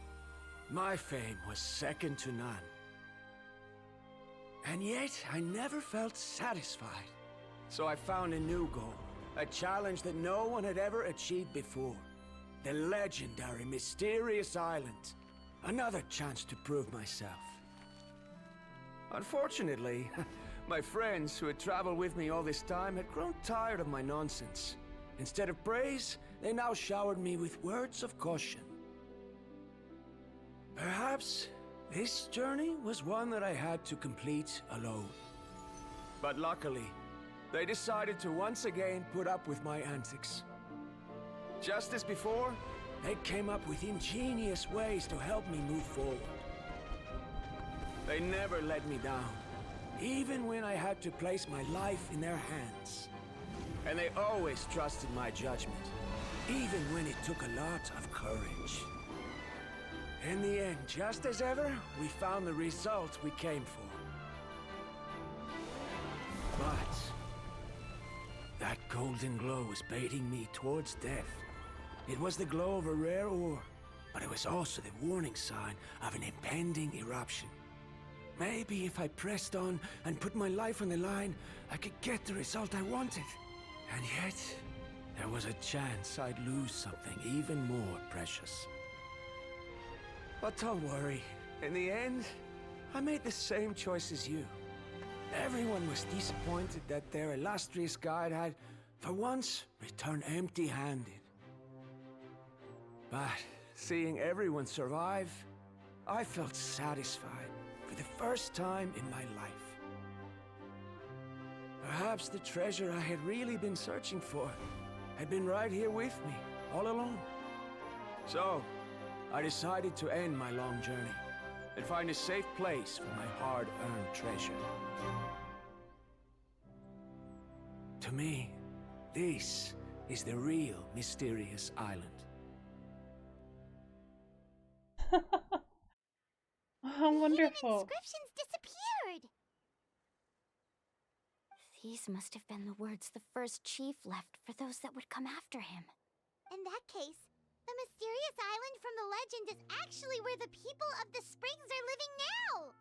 My fame was second to none. And yet, I never felt satisfied. So I found a new goal, a challenge that no one had ever achieved before. The legendary Mysterious Island. Another chance to prove myself. Unfortunately, my friends who had traveled with me all this time had grown tired of my nonsense. Instead of praise, they now showered me with words of caution. Perhaps this journey was one that I had to complete alone. But luckily, they decided to once again put up with my antics. Just as before, they came up with ingenious ways to help me move forward. They never let me down, even when I had to place my life in their hands. And they always trusted my judgment, even when it took a lot of courage. In the end, just as ever, we found the result we came for. But that golden glow was baiting me towards death. It was the glow of a rare ore, but it was also the warning sign of an impending eruption. Maybe if I pressed on and put my life on the line, I could get the result I wanted. And yet, there was a chance I'd lose something even more precious. But don't worry. In the end, I made the same choice as you. Everyone was disappointed that their illustrious guide had, for once, returned empty-handed. But seeing everyone survive, I felt satisfied for the first time in my life. Perhaps the treasure I had really been searching for had been right here with me, all along. So, I decided to end my long journey and find a safe place for my hard-earned treasure. To me, this is the real Mysterious Island. Oh, wonderful. Inscriptions disappeared. These must have been the words the first chief left for those that would come after him. In that case, the mysterious island from the legend is actually where the people of the springs are living now.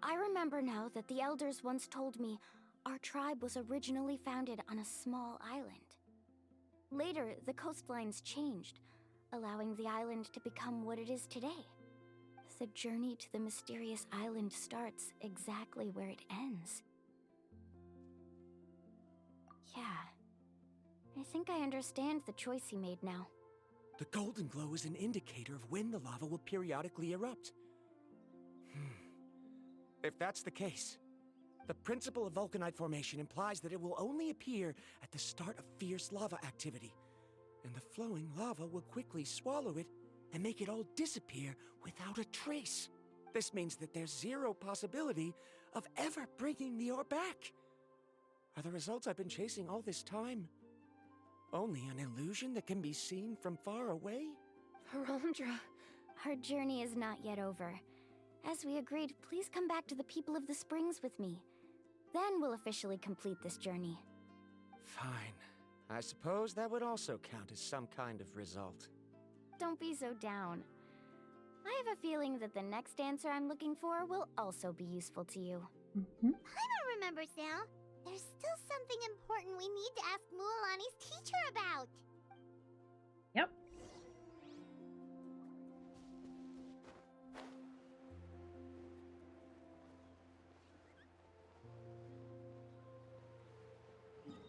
I remember now that the elders once told me our tribe was originally founded on a small island. Later, the coastlines changed, allowing the island to become what it is today. The journey to the mysterious island starts exactly where it ends. Yeah. I think I understand the choice he made now. The golden glow is an indicator of when the lava will periodically erupt. If that's the case, The principle of vulcanite formation implies that it will only appear at the start of fierce lava activity, and the flowing lava will quickly swallow it and make it all disappear without a trace. This means that there's zero possibility of ever bringing the ore back. Are the results I've been chasing all this time only an illusion that can be seen from far away? Verandra. Our journey is not yet over. As we agreed, please come back to the People of the Springs with me. Then we'll officially complete this journey. Fine. I suppose that would also count as some kind of result. Don't be so down. I have a feeling that the next answer I'm looking for will also be useful to you. Paimon remembers now. There's still something important we need to ask Mualani's teacher about. Yep.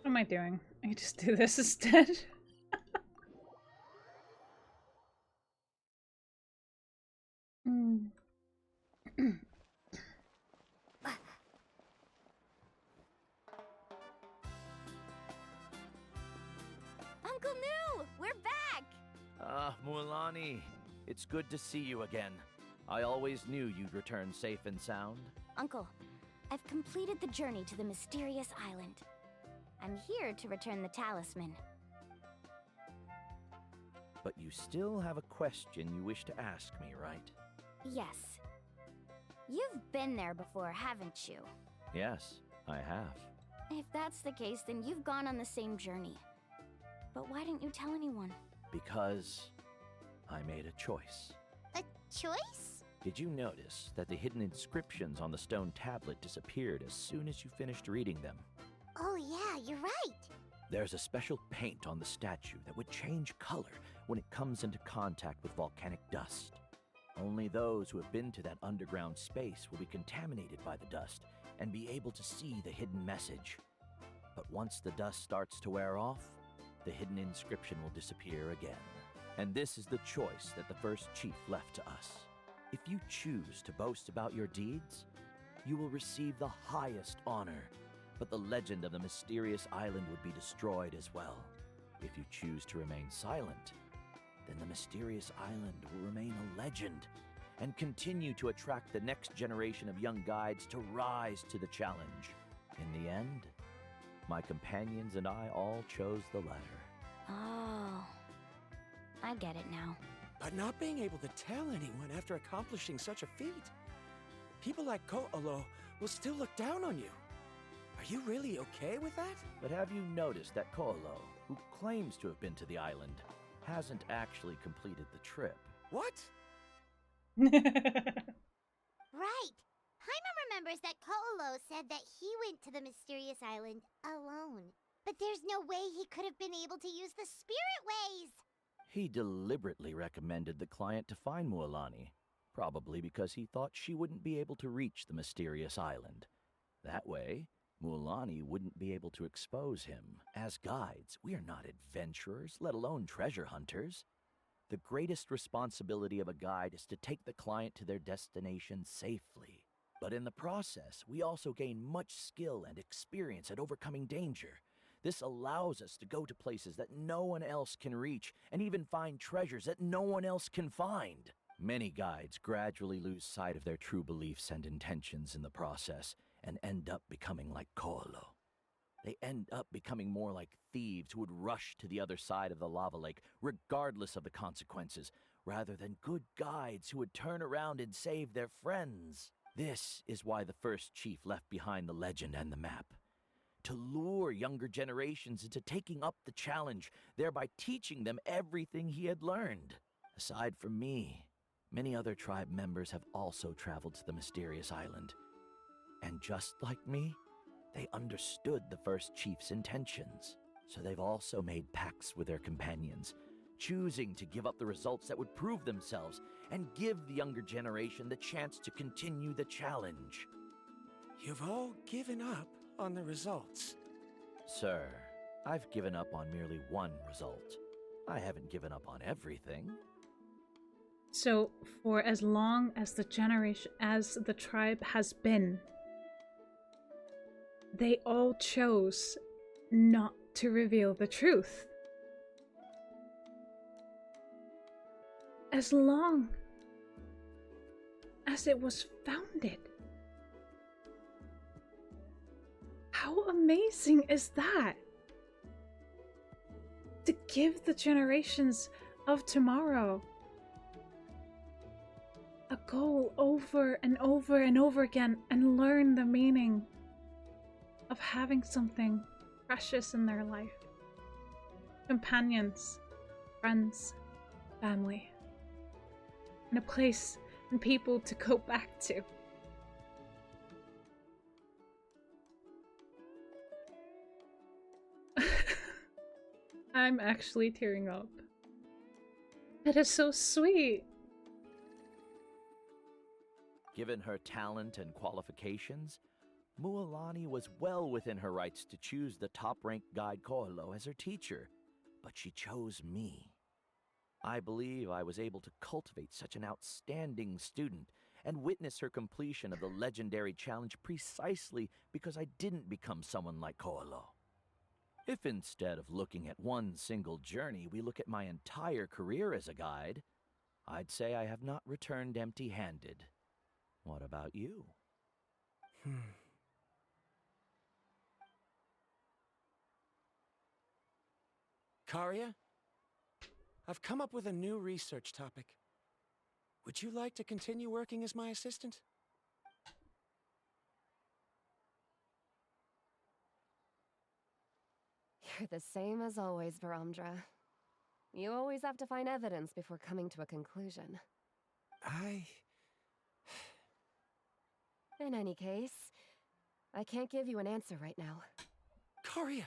What am I doing? I could just do this instead. Uncle New, we're back! Ah, Mualani, it's good to see you again. I always knew you'd return safe and sound. Uncle, I've completed the journey to the mysterious island. I'm here to return the talisman. But you still have a question you wish to ask me, right? Yes. You've been there before, haven't you? Yes, I have. If that's the case, then you've gone on the same journey. But why didn't you tell anyone? Because I made a choice. A choice? Did you notice that the hidden inscriptions on the stone tablet disappeared as soon as you finished reading them? Oh yeah, you're right. There's a special paint on the statue that would change color when it comes into contact with volcanic dust. Only those who have been to that underground space will be contaminated by the dust and be able to see the hidden message. But once the dust starts to wear off, the hidden inscription will disappear again. And this is the choice that the first chief left to us. If you choose to boast about your deeds, you will receive the highest honor, but the legend of the mysterious island would be destroyed as well. If you choose to remain silent, then the mysterious island will remain a legend and continue to attract the next generation of young guides to rise to the challenge. In the end, my companions and I all chose the latter. Oh, I get it now. But not being able to tell anyone after accomplishing such a feat. People like Ko'olo will still look down on you. Are you really okay with that? But have you noticed that Ko'olo, who claims to have been to the island, hasn't actually completed the trip? What? Right. Paimon remembers that Ko'olo said that he went to the mysterious island alone. But there's no way he could have been able to use the spirit ways. He deliberately recommended the client to find Mualani, probably because he thought she wouldn't be able to reach the mysterious island. That way, Mualani wouldn't be able to expose him. As guides, we are not adventurers, let alone treasure hunters. The greatest responsibility of a guide is to take the client to their destination safely. But in the process, we also gain much skill and experience at overcoming danger. This allows us to go to places that no one else can reach, and even find treasures that no one else can find. Many guides gradually lose sight of their true beliefs and intentions in the process, and end up becoming like Ko'olo. They end up becoming more like thieves who would rush to the other side of the lava lake, regardless of the consequences, rather than good guides who would turn around and save their friends. This is why the first chief left behind the legend and the map. To lure younger generations into taking up the challenge, thereby teaching them everything he had learned. Aside from me, many other tribe members have also traveled to the mysterious island. And just like me, they understood the first chief's intentions. So they've also made pacts with their companions, choosing to give up the results that would prove themselves and give the younger generation the chance to continue the challenge. You've all given up on the results. Sir, I've given up on merely one result. I haven't given up on everything. So, for as long as the tribe has been, they all chose not to reveal the truth. As long as it was founded. How amazing is that? To give the generations of tomorrow a goal over and over and over again and learn the meaning of having something precious in their life. Companions, friends, family, and a place and people to go back to. I'm actually tearing up. That is so sweet. Given her talent and qualifications, Mualani was well within her rights to choose the top-ranked guide Koholo as her teacher, but she chose me. I believe I was able to cultivate such an outstanding student and witness her completion of the legendary challenge precisely because I didn't become someone like Koholo. If instead of looking at one single journey, we look at my entire career as a guide, I'd say I have not returned empty-handed. What about you? Karia? I've come up with a new research topic. Would you like to continue working as my assistant? You're the same as always, Varamdra. You always have to find evidence before coming to a conclusion. In any case, I can't give you an answer right now. Karia!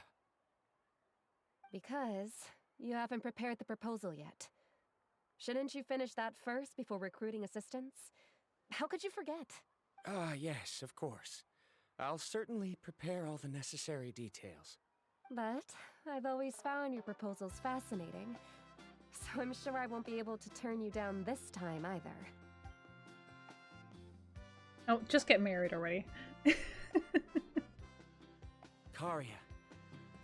Because you haven't prepared the proposal yet. Shouldn't you finish that first before recruiting assistants? How could you forget? Yes, of course. I'll certainly prepare all the necessary details. But I've always found your proposals fascinating, so I'm sure I won't be able to turn you down this time either. Oh, just get married already. Karia,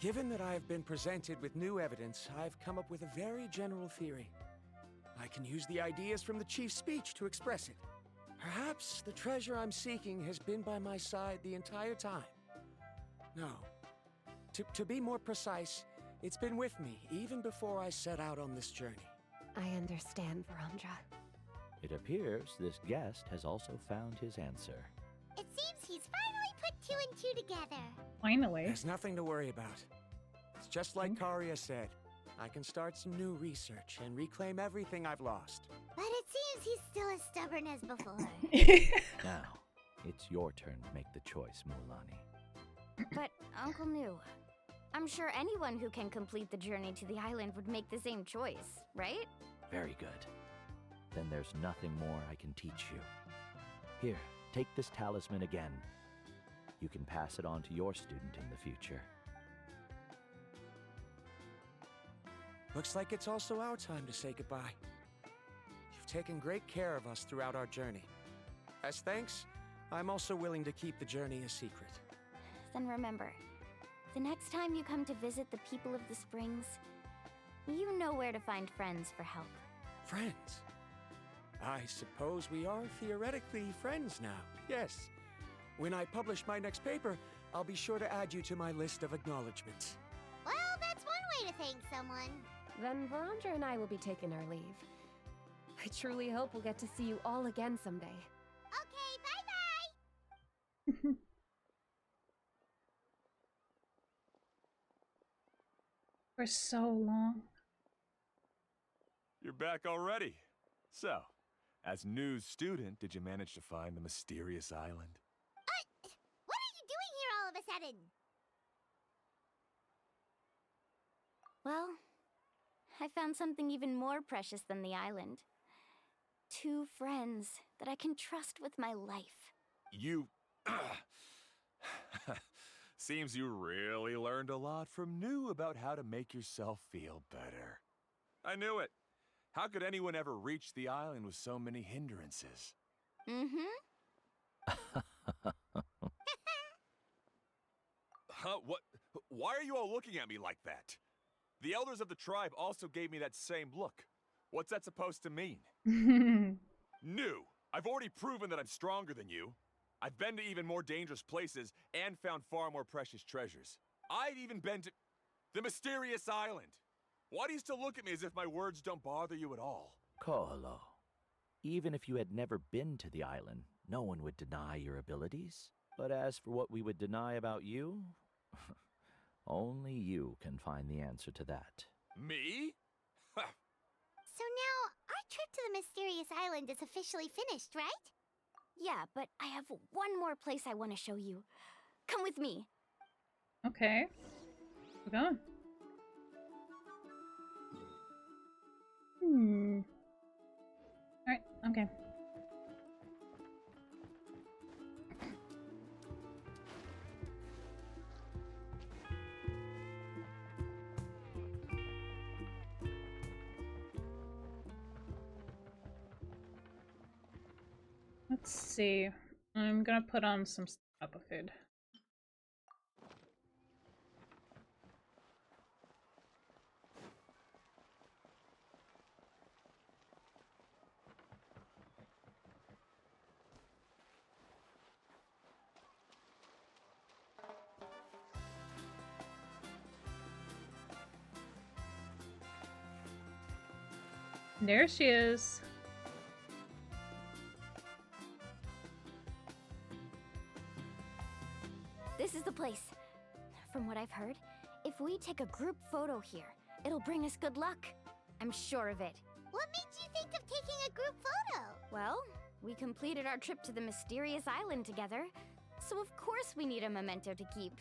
given that I have been presented with new evidence, I've come up with a very general theory. I can use the ideas from the chief's speech to express it. Perhaps the treasure I'm seeking has been by my side the entire time. No. To be more precise, it's been with me even before I set out on this journey. I understand, Varamdra. It appears this guest has also found his answer. It seems he's finally put two and two together. Finally. There's nothing to worry about. It's just like Karia said. I can start some new research and reclaim everything I've lost. But it seems he's still as stubborn as before. Now, it's your turn to make the choice, Mualani. But, Uncle New, I'm sure anyone who can complete the journey to the island would make the same choice, right? Very good. Then there's nothing more I can teach you. Here, take this talisman again. You can pass it on to your student in the future. Looks like it's also our time to say goodbye. You've taken great care of us throughout our journey. As thanks, I'm also willing to keep the journey a secret. Then remember, the next time you come to visit the people of the Springs, you know where to find friends for help. Friends? I suppose we are theoretically friends now, yes. When I publish my next paper, I'll be sure to add you to my list of acknowledgements. Well, that's one way to thank someone. Then Varamdra and I will be taking our leave. I truly hope we'll get to see you all again someday. Okay, bye-bye! For so long. You're back already. So, as new student, did you manage to find the mysterious island? What are you doing here all of a sudden? Well, I found something even more precious than the island. 2 friends that I can trust with my life. You... Seems you really learned a lot from New about how to make yourself feel better. I knew it. How could anyone ever reach the island with so many hindrances? Huh? What? Why are you all looking at me like that? The elders of the tribe also gave me that same look. What's that supposed to mean? New! I've already proven that I'm stronger than you. I've been to even more dangerous places and found far more precious treasures. I've even been to the mysterious island. Why do you still look at me as if my words don't bother you at all? Koholo, even if you had never been to the island, no one would deny your abilities. But as for what we would deny about you, only you can find the answer to that. Me? So now, our trip to the mysterious island is officially finished, right? Yeah, but I have one more place I want to show you. Come with me. Okay. We're going. Alright, okay. Let's see. I'm gonna put on some of food. There she is. This is the place. From what I've heard, if we take a group photo here, it'll bring us good luck. I'm sure of it. What made you think of taking a group photo? Well, we completed our trip to the mysterious island together, so of course we need a memento to keep.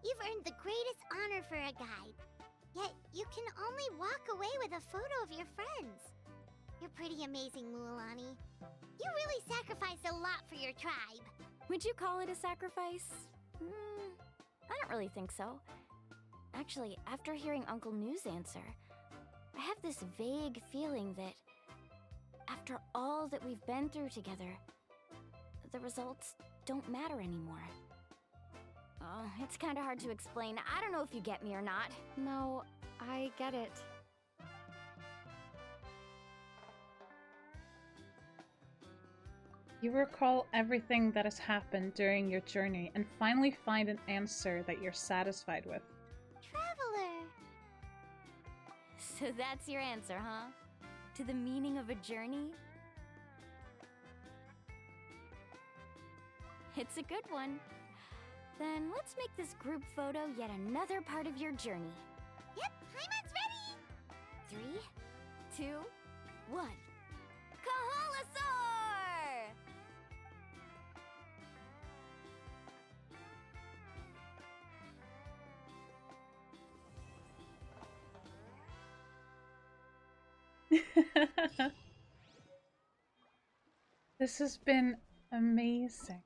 You've earned the greatest honor for a guide. Yet, you can only walk away with a photo of your friends. You're pretty amazing, Mualani. You really sacrificed a lot for your tribe. Would you call it a sacrifice? I don't really think so. Actually, after hearing Uncle New's answer, I have this vague feeling that after all that we've been through together, the results don't matter anymore. Oh, it's kind of hard to explain. I don't know if you get me or not. No, I get it. You recall everything that has happened during your journey and finally find an answer that you're satisfied with. Traveler! So that's your answer, huh? To the meaning of a journey? It's a good one. Then let's make this group photo yet another part of your journey. Yep, Paimon's ready! 3, 2, 1. Kaholasaur! This has been amazing.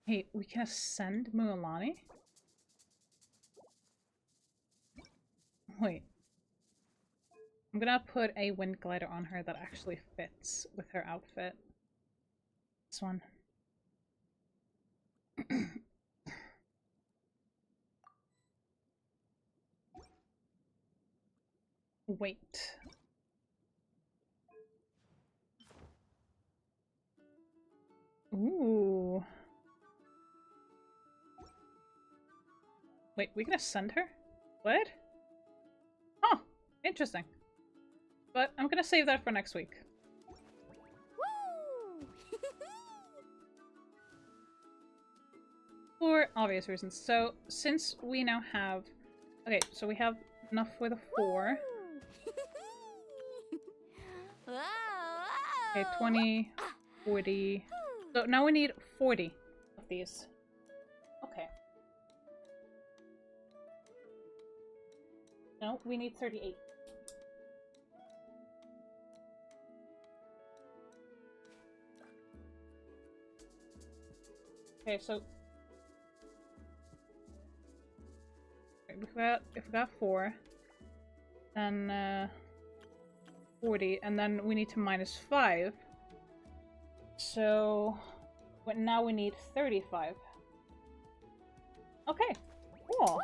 Hey, we can ascend Mualani? Wait. I'm gonna put a wind glider on her that actually fits with her outfit. This one. Wait. Ooh. Wait, we can ascend her? What? Oh, interesting. But I'm gonna save that for next week. Woo! For obvious reasons. So, since we now have Okay, so we have enough for the 4. Okay, 20, 40. So now we need 40 of these. Okay. No, we need 38. Okay, so if we got 4, then 40, and then we need to minus 5. So now we need 35. Okay, cool.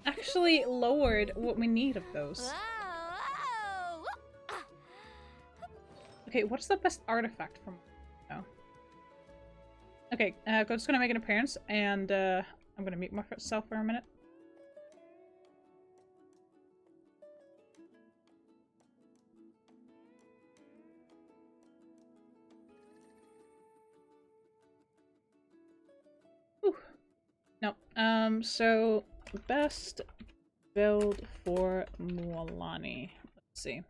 Actually lowered what we need of those. Okay, what's the best artifact from? Oh. Okay, Goat's gonna make an appearance, and I'm gonna mute myself for a minute. Whew. No. So best build for Mualani. Let's see.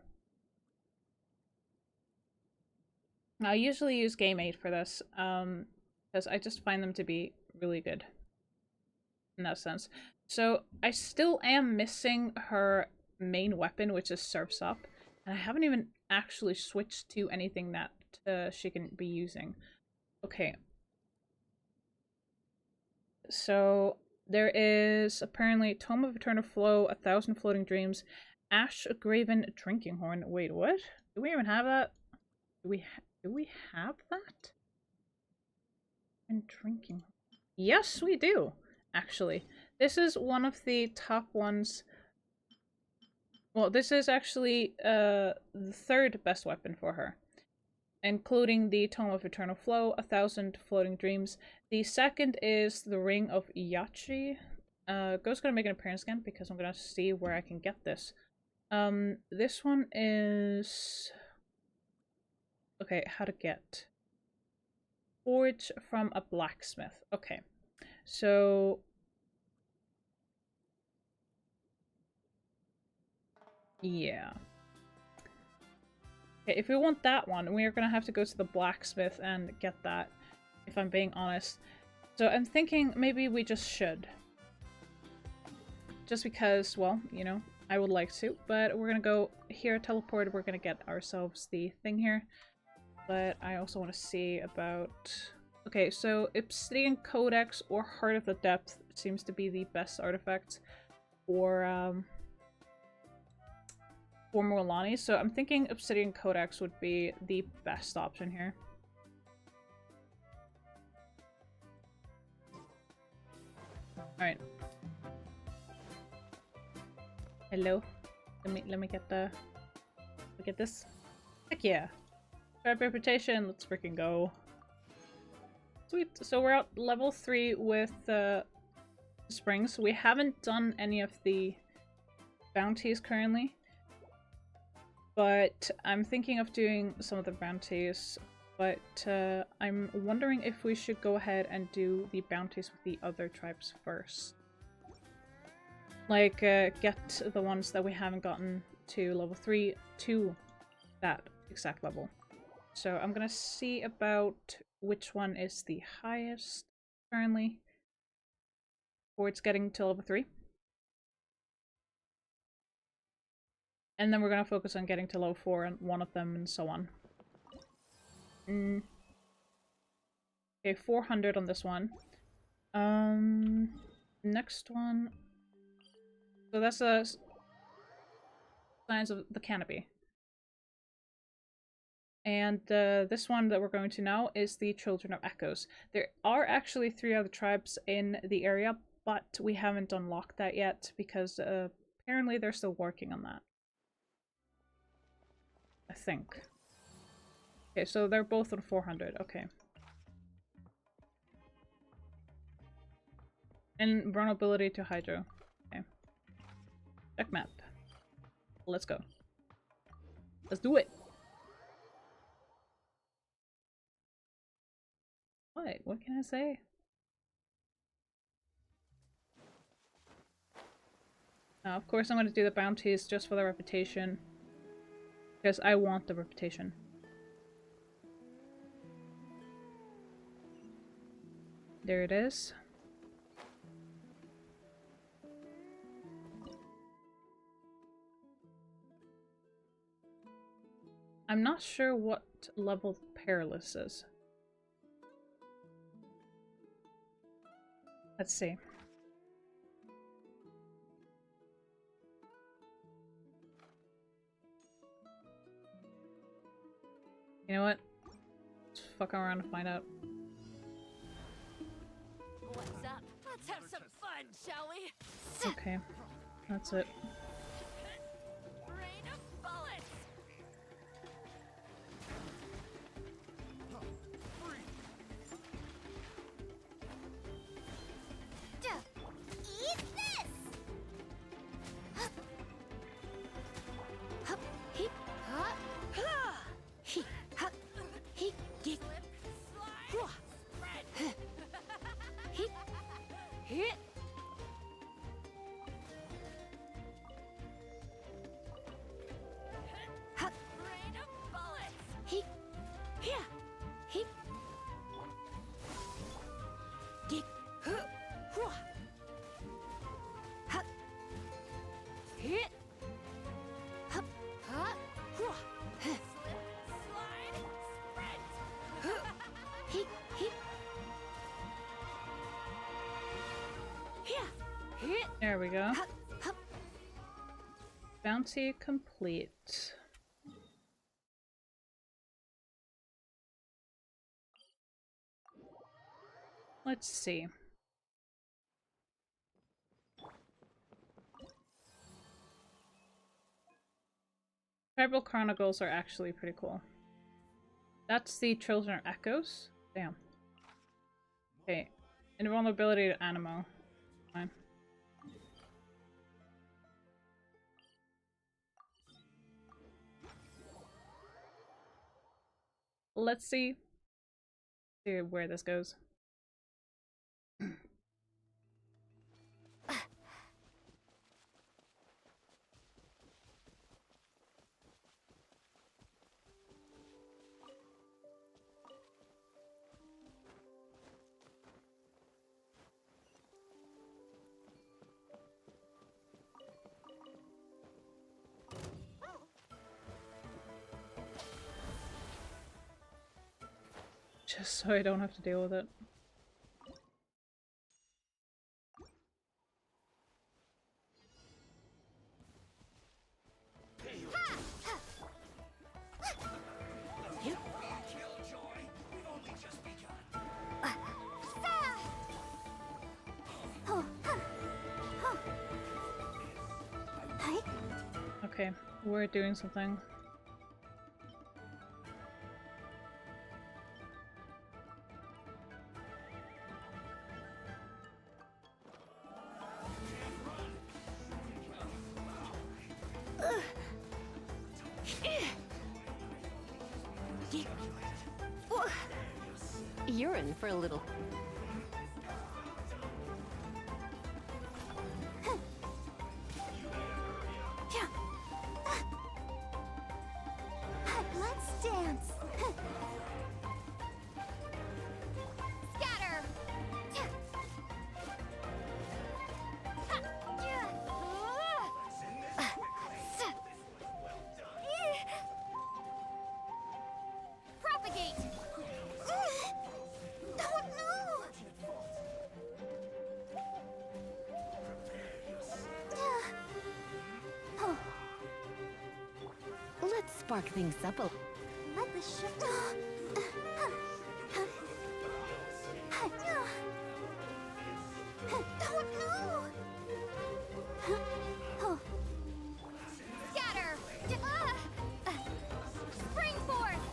I usually use Game 8 for this, because I just find them to be really good in that sense. So I still am missing her main weapon, which is Surf's Up, and I haven't even actually switched to anything that she can be using. Okay. So there is apparently Tome of Eternal Flow, 1,000 Floating Dreams, Ash Graven Drinking Horn. Wait, what? Do we even have that? Do we have that? And drinking. Yes, we do. Actually, this is one of the top ones. Well, this is actually the 3rd best weapon for her, including the Tome of Eternal Flow, 1,000 Floating Dreams. The 2nd is the Ring of Yachi. Go's gonna make an appearance again because I'm gonna see where I can get this. This one is... Okay, how to get. Forge from a blacksmith. Okay, so... Yeah. Okay, if we want that one, we are gonna have to go to the blacksmith and get that, if I'm being honest. So I'm thinking maybe we just should. Just because, well, you know, I would like to, but we're gonna go here, teleport, we're gonna get ourselves the thing here. But I also want to see about... Okay, so Obsidian Codex or Heart of the Depth seems to be the best artifact for Mualani, so I'm thinking Obsidian Codex would be the best option here. Alright. Hello. Let me get the... Look at this. Heck yeah. Tribe reputation, let's freaking go. Sweet. So we're at level 3 with springs. We haven't done any of the bounties currently, but I'm thinking of doing some of the bounties. But I'm wondering if we should go ahead and do the bounties with the other tribes first. Like, get the ones that we haven't gotten to level 3 to that exact level. So I'm gonna see about which one is the highest currently towards getting to level 3. And then we're gonna focus on getting to level 4 and one of them and so on. Okay, 400 on this one. Next one. So that's a signs of the canopy. And this one that we're going to now is the Children of Echoes. There are actually 3 other tribes in the area, but we haven't unlocked that yet because apparently they're still working on that. I think. Okay, so they're both on 400. Okay. And vulnerability to Hydro. Okay. Check map. Let's go. Let's do it! What can I say? Of course I'm going to do the bounties just for the reputation. Because I want the reputation. There it is. I'm not sure what level Perilous is. Let's see. You know what? Let's fuck around and find out. What's up? Let's have some fun, shall we? Okay, that's it. Rain of bullets! Eat this! Hup, heap, huh? He, hup, he, get, slide, spread. He, hit. Hup, rain of bullets. He, yeah, he, get, huh, hup, hit. Hup, huh, slip, slide, spread. He, yeah, hit. There we go. Hup, hup. Bounty complete. Let's see. Tribal Chronicles are actually pretty cool. That's the Children of Echoes? Damn. Okay. Invulnerability to Animo. Fine. Let's see where this goes. Just so I don't have to deal with it. Okay, we're doing something. You're in for a little. Let's dance. Scatter. Propagate. Oh no. Oh. Let's spark things up a. Let the shift. Oh no! Scatter! Spring forth!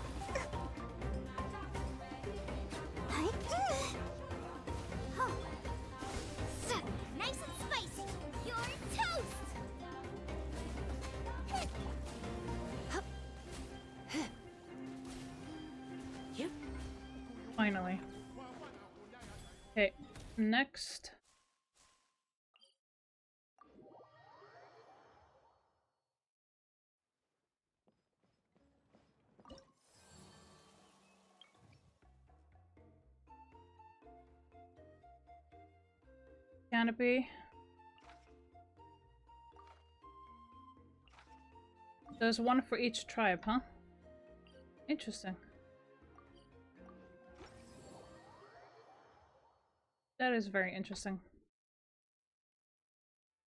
Nice and spicy! You're toast! Finally. Okay, next. canopy. There's one for each tribe, huh? Interesting. That is very interesting.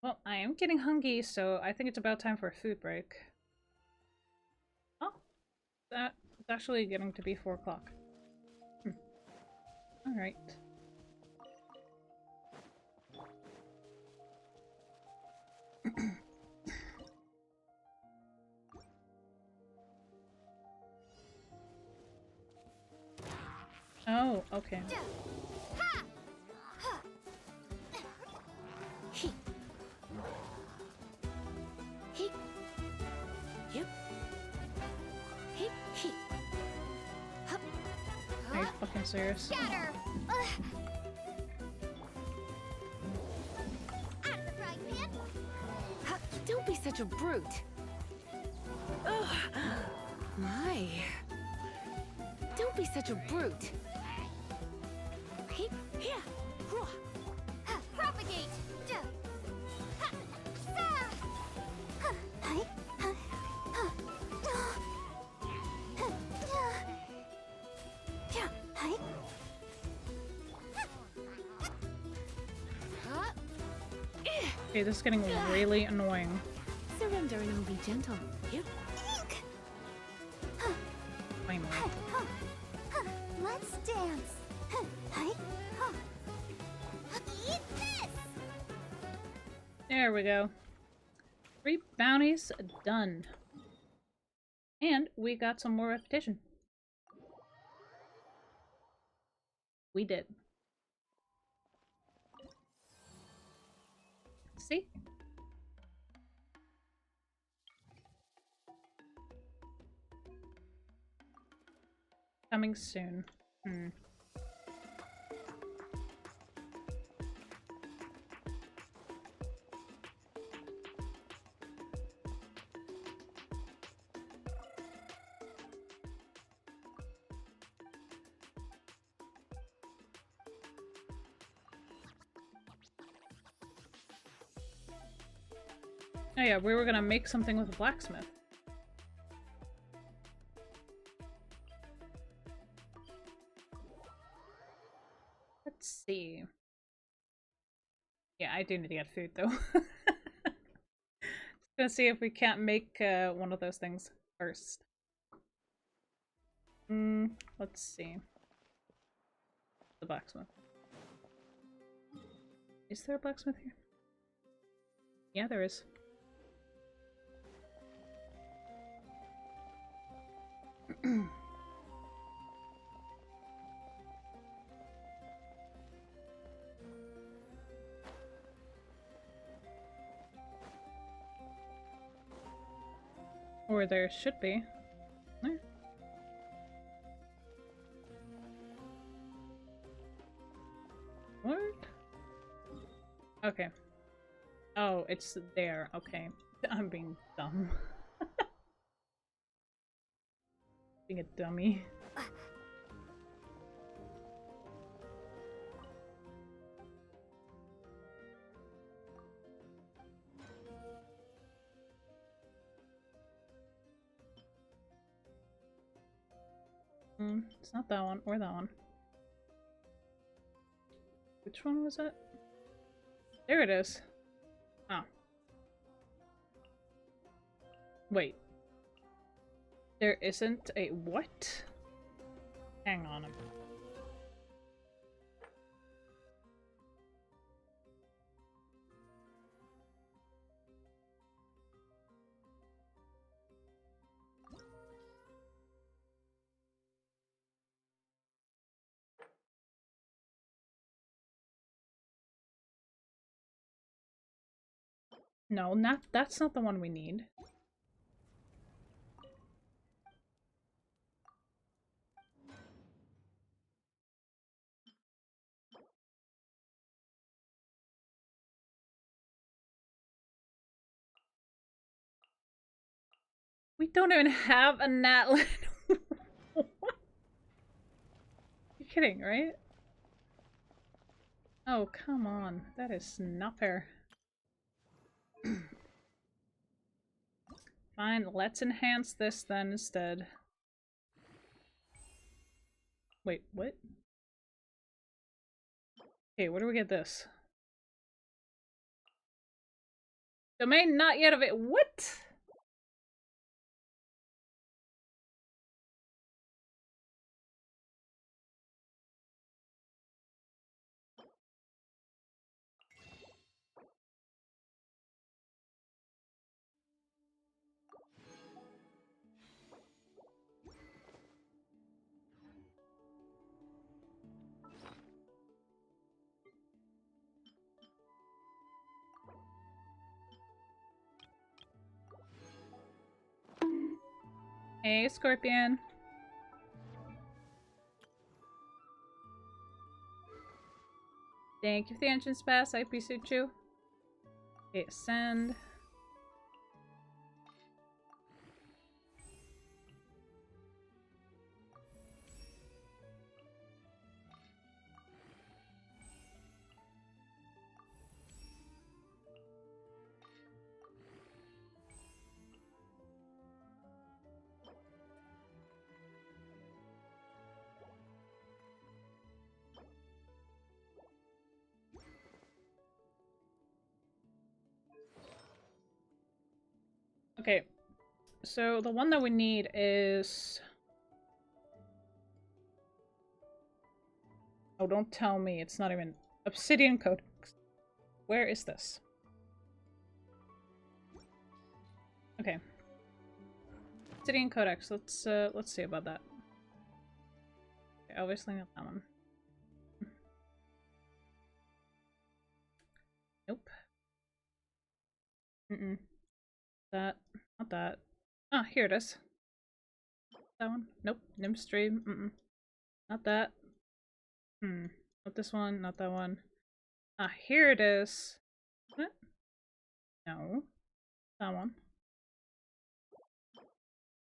Well, I am getting hungry, so I think it's about time for a food break. Oh, that's actually getting to be 4 o'clock. Alright. Oh, okay. Are you fucking serious? Scatter! Out of the frying pan! Don't be such a brute. Ugh. My. Don't be such a brute. Propagate! Okay, this is getting really annoying. Surrender and I'll be gentle. Finally. Let's dance! Eat this! There we go. 3 bounties done. And we got some more reputation. We did. See? Coming soon. Oh yeah, we were gonna make something with a blacksmith. Let's see. Yeah, I do need to get food though. Just gonna see if we can't make one of those things first. Let's see. The blacksmith. Is there a blacksmith here? Yeah, there is. Or there should be. There. What? Okay. Oh, it's there. Okay. I'm being dumb. Being a dummy. It's not that one or that one. Which one was it? There it is. Oh. Wait. There isn't a what? Hang on a minute. No, that's not the one we need. We don't even have a Natlan. What? You're kidding, right? Oh, come on. That is not fair. Fine, let's enhance this then instead. Wait, what? Okay, where do we get this? Domain not yet of it. What? Hey, Scorpion. Thank you for the entrance pass. I appreciate you. Okay, send. Okay, so the one that we need is... Oh, don't tell me it's not even Obsidian Codex. Where is this? Okay. Obsidian Codex. Let's see about that. Okay, obviously not that one. Nope. That. Not that. Ah, here it is. That one? Nope. Nymph Stream. Not that. Not this one. Not that one. Ah, here it is. What? No. That one.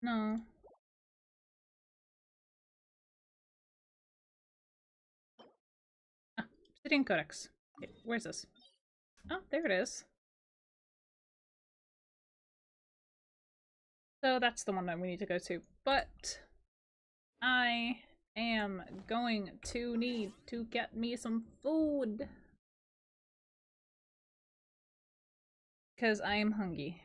No. Ah, Obsidian Codex. Okay, where's this? Oh, there it is. So that's the one that we need to go to. But I am going to need to get me some food. Because I am hungry.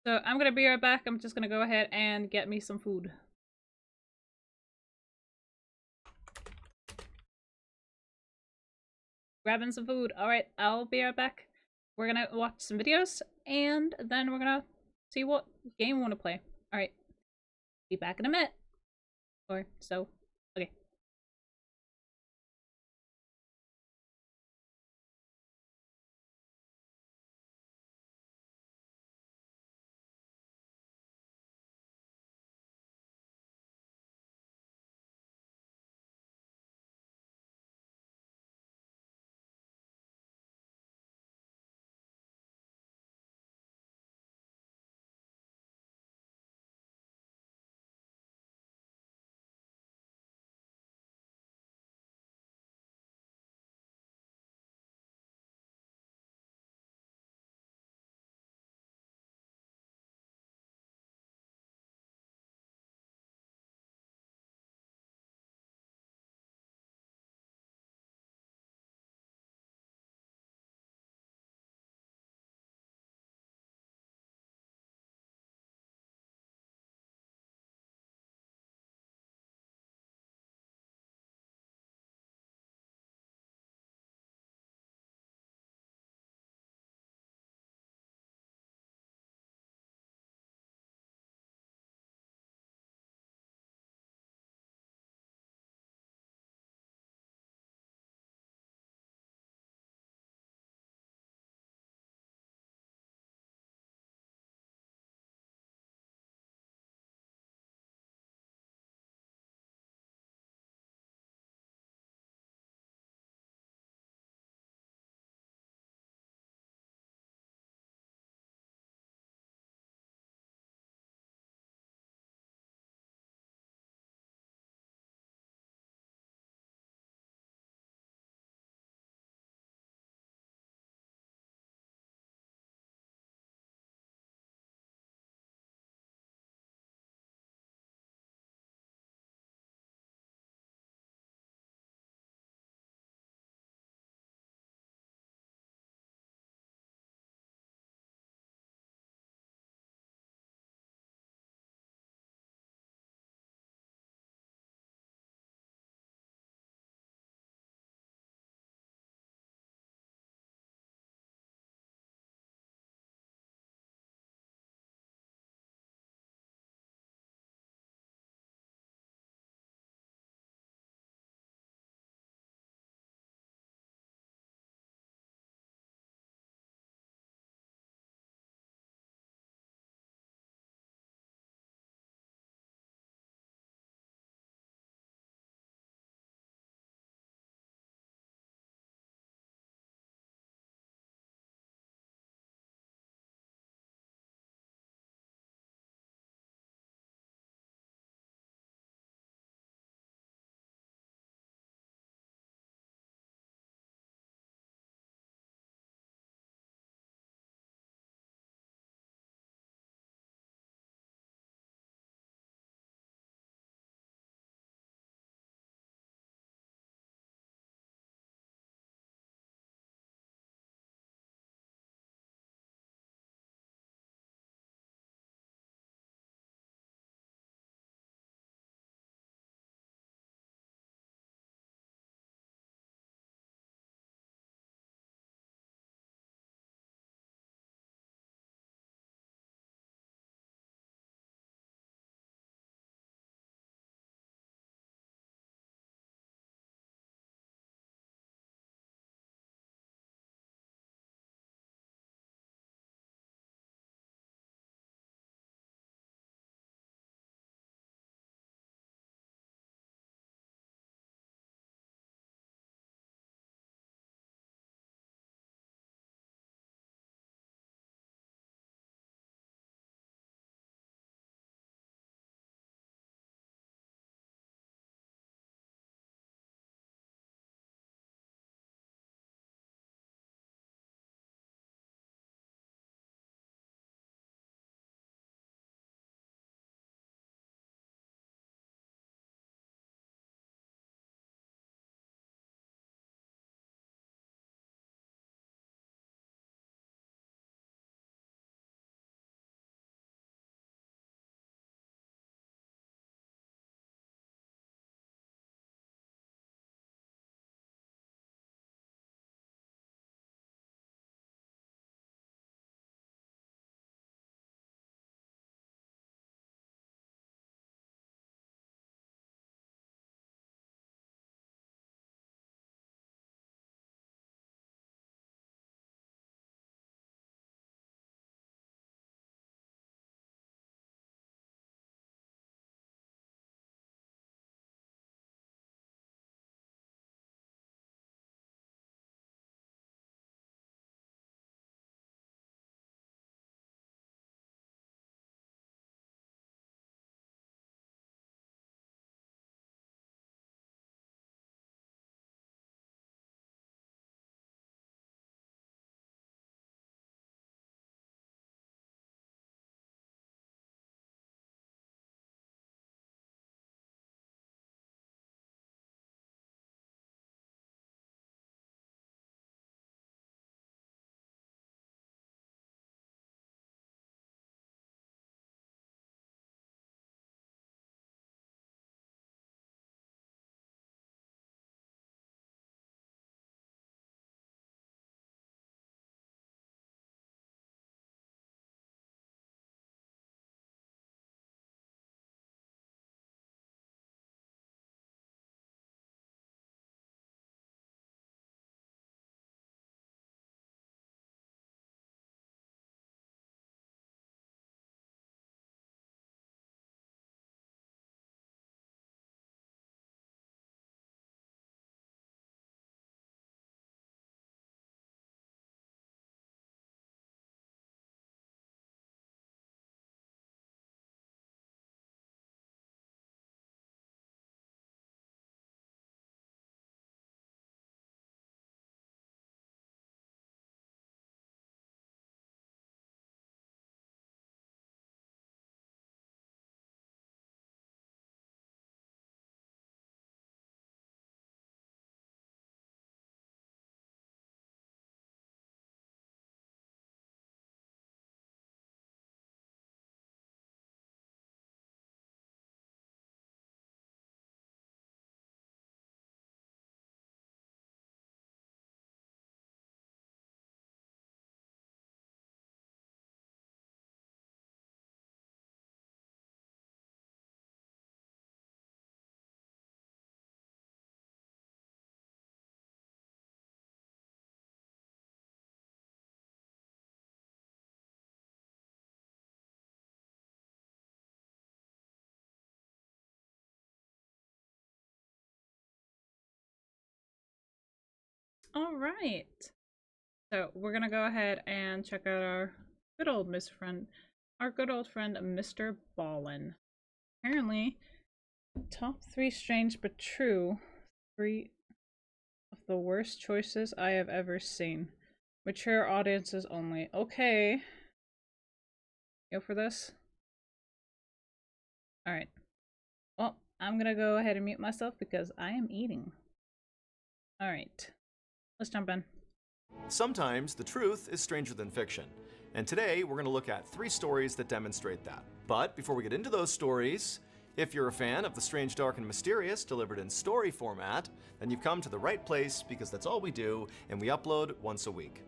So I'm gonna be right back. I'm just gonna go ahead and get me some food. Grabbing some food. Alright, I'll be right back. We're gonna watch some videos, and then we're gonna see what game we want to play. Alright, be back in a minute. Or so. Okay. All right. So we're gonna go ahead and check out our good old friend, Mr. Ballin. Apparently, top 3 strange but true. 3 of the worst choices I have ever seen. Mature audiences only. Okay. Go for this. Alright. Well, I'm gonna go ahead and mute myself because I am eating. Alright. Let's jump in. Sometimes the truth is stranger than fiction. And today we're going to look at 3 stories that demonstrate that. But before we get into those stories, if you're a fan of the strange, dark, and mysterious delivered in story format, then you've come to the right place because that's all we do and we upload once a week.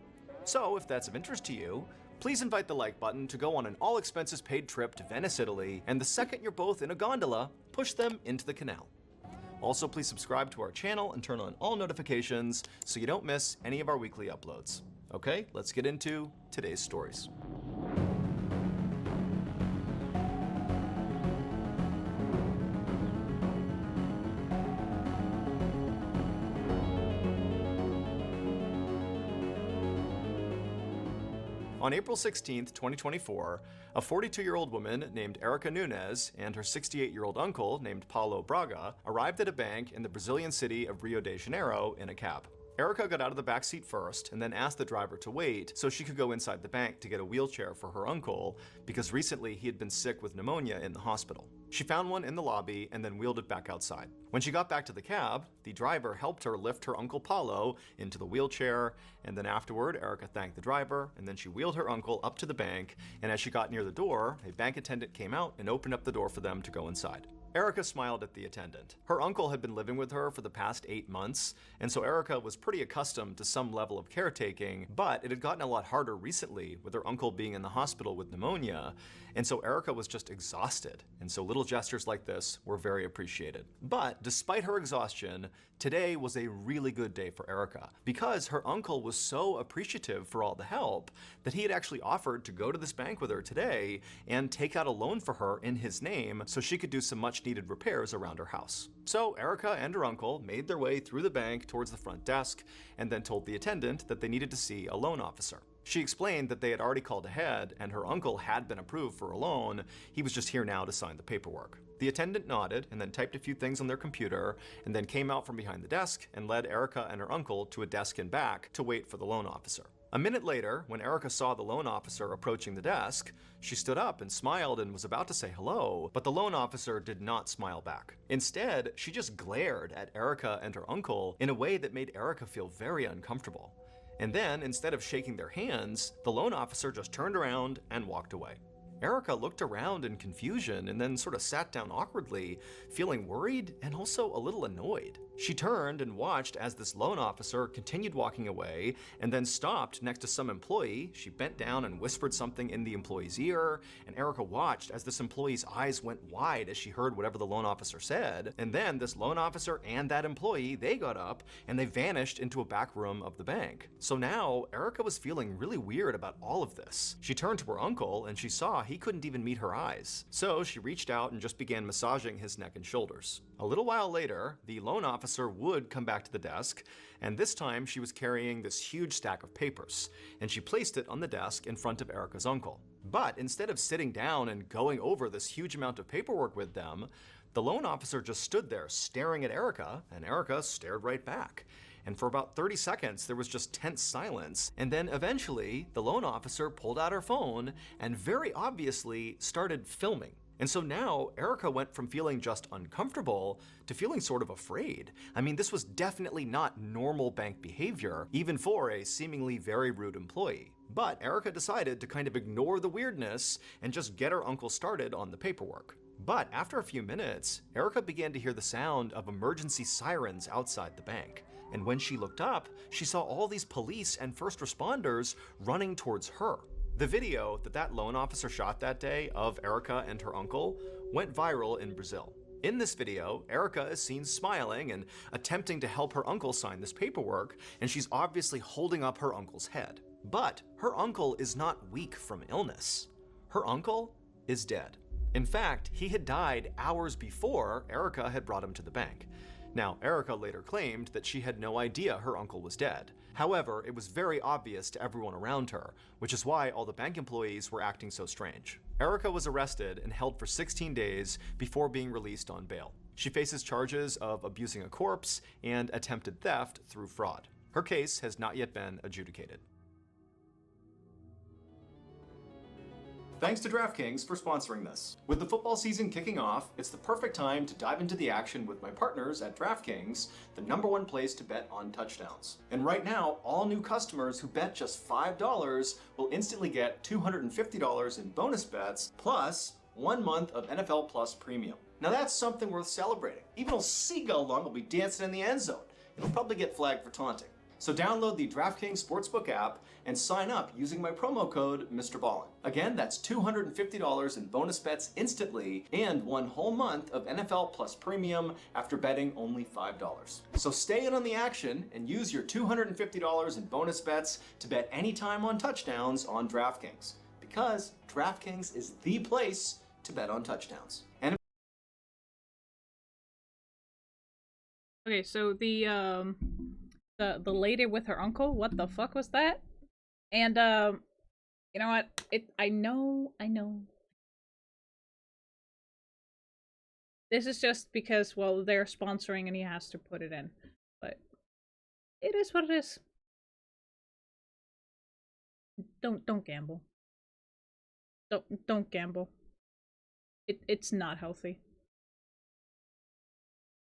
So if that's of interest to you, please invite the like button to go on an all-expenses-paid trip to Venice, Italy, and the second you're both in a gondola, push them into the canal. Also, please subscribe to our channel and turn on all notifications so you don't miss any of our weekly uploads. Okay, let's get into today's stories. On April 16th, 2024, a 42-year-old woman named Erica Nunes and her 68-year-old uncle named Paulo Braga arrived at a bank in the Brazilian city of Rio de Janeiro in a cab. Erica got out of the back seat first and then asked the driver to wait so she could go inside the bank to get a wheelchair for her uncle because recently he had been sick with pneumonia in the hospital. She found one in the lobby and then wheeled it back outside. When she got back to the cab, the driver helped her lift her uncle Paulo into the wheelchair, and then afterward, Erica thanked the driver, and then she wheeled her uncle up to the bank, and as she got near the door, a bank attendant came out and opened up the door for them to go inside. Erica smiled at the attendant. Her uncle had been living with her for the past 8 months, and so Erica was pretty accustomed to some level of caretaking, but it had gotten a lot harder recently with her uncle being in the hospital with pneumonia, and so Erica was just exhausted, and so little gestures like this were very appreciated. But despite her exhaustion, today was a really good day for Erica because her uncle was so appreciative for all the help that he had actually offered to go to this bank with her today and take out a loan for her in his name so she could do some much needed repairs around her house. So Erica and her uncle made their way through the bank towards the front desk and then told the attendant that they needed to see a loan officer. She explained that they had already called ahead and her uncle had been approved for a loan. He was just here now to sign the paperwork. The attendant nodded and then typed a few things on their computer and then came out from behind the desk and led Erica and her uncle to a desk in back to wait for the loan officer. A minute later, when Erica saw the loan officer approaching the desk, she stood up and smiled and was about to say hello, but the loan officer did not smile back. Instead, she just glared at Erica and her uncle in a way that made Erica feel very uncomfortable. And then, instead of shaking their hands, the loan officer just turned around and walked away. Erica looked around in confusion and then sort of sat down awkwardly, feeling worried and also a little annoyed. She turned and watched as this loan officer continued walking away and then stopped next to some employee. She bent down and whispered something in the employee's ear, and Erica watched as this employee's eyes went wide as she heard whatever the loan officer said. And then this loan officer and that employee, they got up and they vanished into a back room of the bank. So now Erica was feeling really weird about all of this. She turned to her uncle and she saw he couldn't even meet her eyes. So she reached out and just began massaging his neck and shoulders. A little while later, the loan officer would come back to the desk, and this time she was carrying this huge stack of papers, and she placed it on the desk in front of Erica's uncle. But instead of sitting down and going over this huge amount of paperwork with them, the loan officer just stood there staring at Erica, and Erica stared right back. And for about 30 seconds, there was just tense silence. And then eventually, the loan officer pulled out her phone and very obviously started filming. And so now Erica went from feeling just uncomfortable to feeling sort of afraid. I mean, this was definitely not normal bank behavior, even for a seemingly very rude employee. But Erica decided to kind of ignore the weirdness and just get her uncle started on the paperwork. But after a few minutes, Erica began to hear the sound of emergency sirens outside the bank. And when she looked up, she saw all these police and first responders running towards her. The video that loan officer shot that day of Erica and her uncle went viral in Brazil. In this video, Erica is seen smiling and attempting to help her uncle sign this paperwork, and she's obviously holding up her uncle's head. But her uncle is not weak from illness. Her uncle is dead. In fact, he had died hours before Erica had brought him to the bank. Now, Erica later claimed that she had no idea her uncle was dead. However, it was very obvious to everyone around her, which is why all the bank employees were acting so strange. Erica was arrested and held for 16 days before being released on bail. She faces charges of abusing a corpse and attempted theft through fraud. Her case has not yet been adjudicated. Thanks to DraftKings for sponsoring this. With the football season kicking off, it's the perfect time to dive into the action with my partners at DraftKings, the #1 place to bet on touchdowns. And right now, all new customers who bet just $5 will instantly get $250 in bonus bets, plus 1 month of NFL Plus Premium. Now that's something worth celebrating. Even old Seagull Lung will be dancing in the end zone. It'll probably get flagged for taunting. So download the DraftKings Sportsbook app and sign up using my promo code MrBallin. Again, that's $250 in bonus bets instantly and 1 whole month of NFL Plus Premium after betting only $5. So stay in on the action and use your $250 in bonus bets to bet anytime on touchdowns on DraftKings, because DraftKings is the place to bet on touchdowns. And Okay, so the lady with her uncle, what the fuck was that? And you know what? I know. This is just because, well, they're sponsoring and he has to put it in. But it is what it is. Don't gamble. Don't gamble. It's not healthy.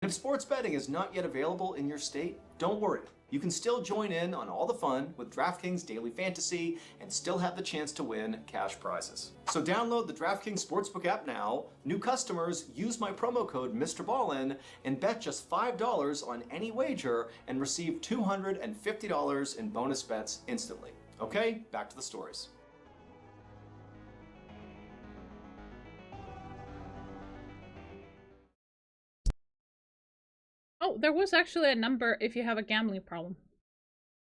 if sports betting is not yet available in your state, don't worry. You can still join in on all the fun with DraftKings Daily Fantasy and still have the chance to win cash prizes. So download the DraftKings Sportsbook app now. New customers use my promo code MrBallin and bet just $5 on any wager and receive $250 in bonus bets instantly. Okay, back to the stories. Oh, there was actually a number if you have a gambling problem.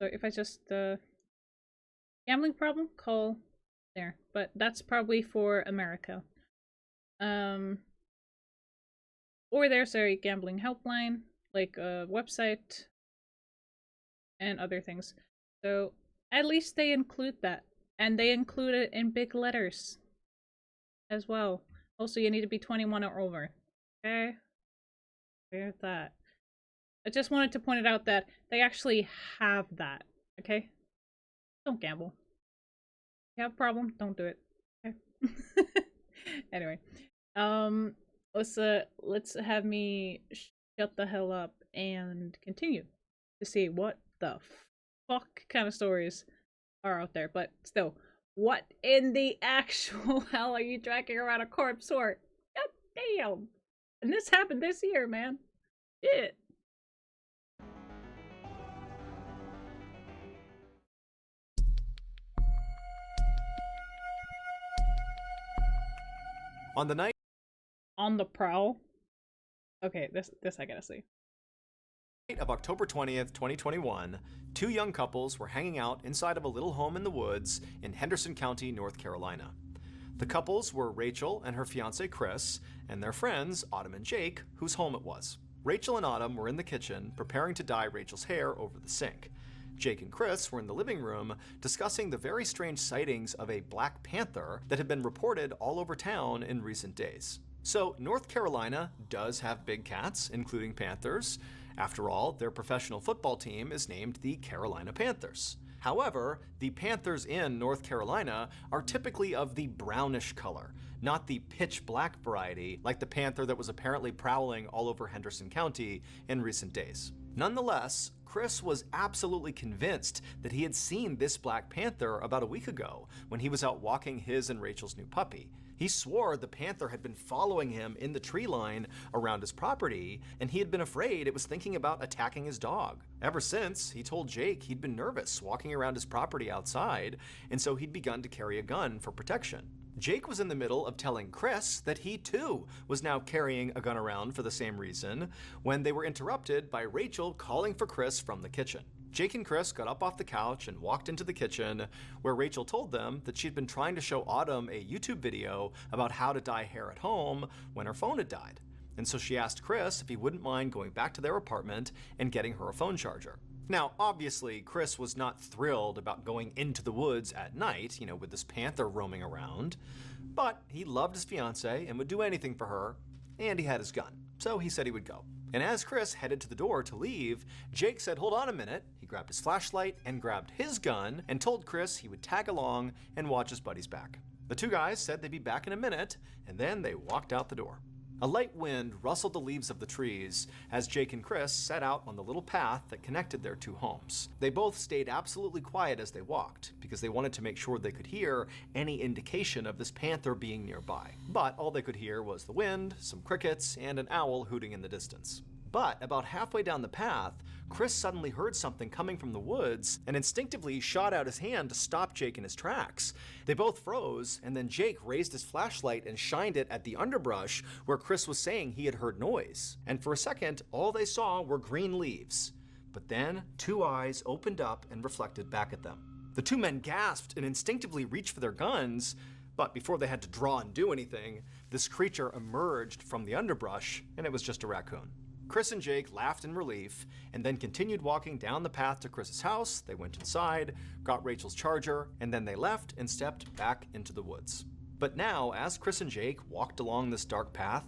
So if I just, gambling problem, call there. But that's probably for America. Or there's a gambling helpline, like a website, and other things. So at least they include that. And they include it in big letters as well. Also, you need to be 21 or over. Okay? There's that. I just wanted to point it out that they actually have that, okay? Don't gamble. If you have a problem, don't do it. Okay. Anyway, let's have me shut the hell up and continue to see what the fuck kind of stories are out there. But still, what in the actual hell are you dragging around a corpse for? God damn! And this happened this year, man. Shit. On the night on the prowl. Okay, this I gotta see. Of October 20th, 2021, two young couples were hanging out inside of a little home in the woods in Henderson County, North Carolina. The couples were Rachel and her fiance Chris, and their friends Autumn and Jake, whose home it was. Rachel and Autumn were in the kitchen preparing to dye Rachel's hair over the sink. Jake and Chris were in the living room discussing the very strange sightings of a black panther that had been reported all over town in recent days. So North Carolina does have big cats, including panthers. After all, their professional football team is named the Carolina Panthers. However, the panthers in North Carolina are typically of the brownish color, not the pitch black variety like the panther that was apparently prowling all over Henderson County in recent days. Nonetheless, Chris was absolutely convinced that he had seen this black panther about a week ago when he was out walking his and Rachel's new puppy. He swore the panther had been following him in the tree line around his property, and he had been afraid it was thinking about attacking his dog. Ever since, he told Jake he'd been nervous walking around his property outside, and so he'd begun to carry a gun for protection. Jake was in the middle of telling Chris that he too was now carrying a gun around for the same reason when they were interrupted by Rachel calling for Chris from the kitchen. Jake and Chris got up off the couch and walked into the kitchen, where Rachel told them that she'd been trying to show Autumn a YouTube video about how to dye hair at home when her phone had died. and so she asked Chris if he wouldn't mind going back to their apartment and getting her a phone charger. Now, obviously, Chris was not thrilled about going into the woods at night, with this panther roaming around, but he loved his fiancée and would do anything for her, and he had his gun, so he said he would go. And as Chris headed to the door to leave, Jake said, "Hold on a minute." He grabbed his flashlight and grabbed his gun and told Chris he would tag along and watch his buddies back. The two guys said they'd be back in a minute, and then they walked out the door. A light wind rustled the leaves of the trees as Jake and Chris set out on the little path that connected their two homes. They both stayed absolutely quiet as they walked because they wanted to make sure they could hear any indication of this panther being nearby. But all they could hear was the wind, some crickets, and an owl hooting in the distance. But about halfway down the path, Chris suddenly heard something coming from the woods and instinctively shot out his hand to stop Jake in his tracks. They both froze, and then Jake raised his flashlight and shined it at the underbrush where Chris was saying he had heard noise. And for a second, all they saw were green leaves. But then, two eyes opened up and reflected back at them. The two men gasped and instinctively reached for their guns, but before they had to draw and do anything, this creature emerged from the underbrush, and it was just a raccoon. Chris and Jake laughed in relief and then continued walking down the path to Chris's house. They went inside, got Rachel's charger, and then they left and stepped back into the woods. But now, as Chris and Jake walked along this dark path,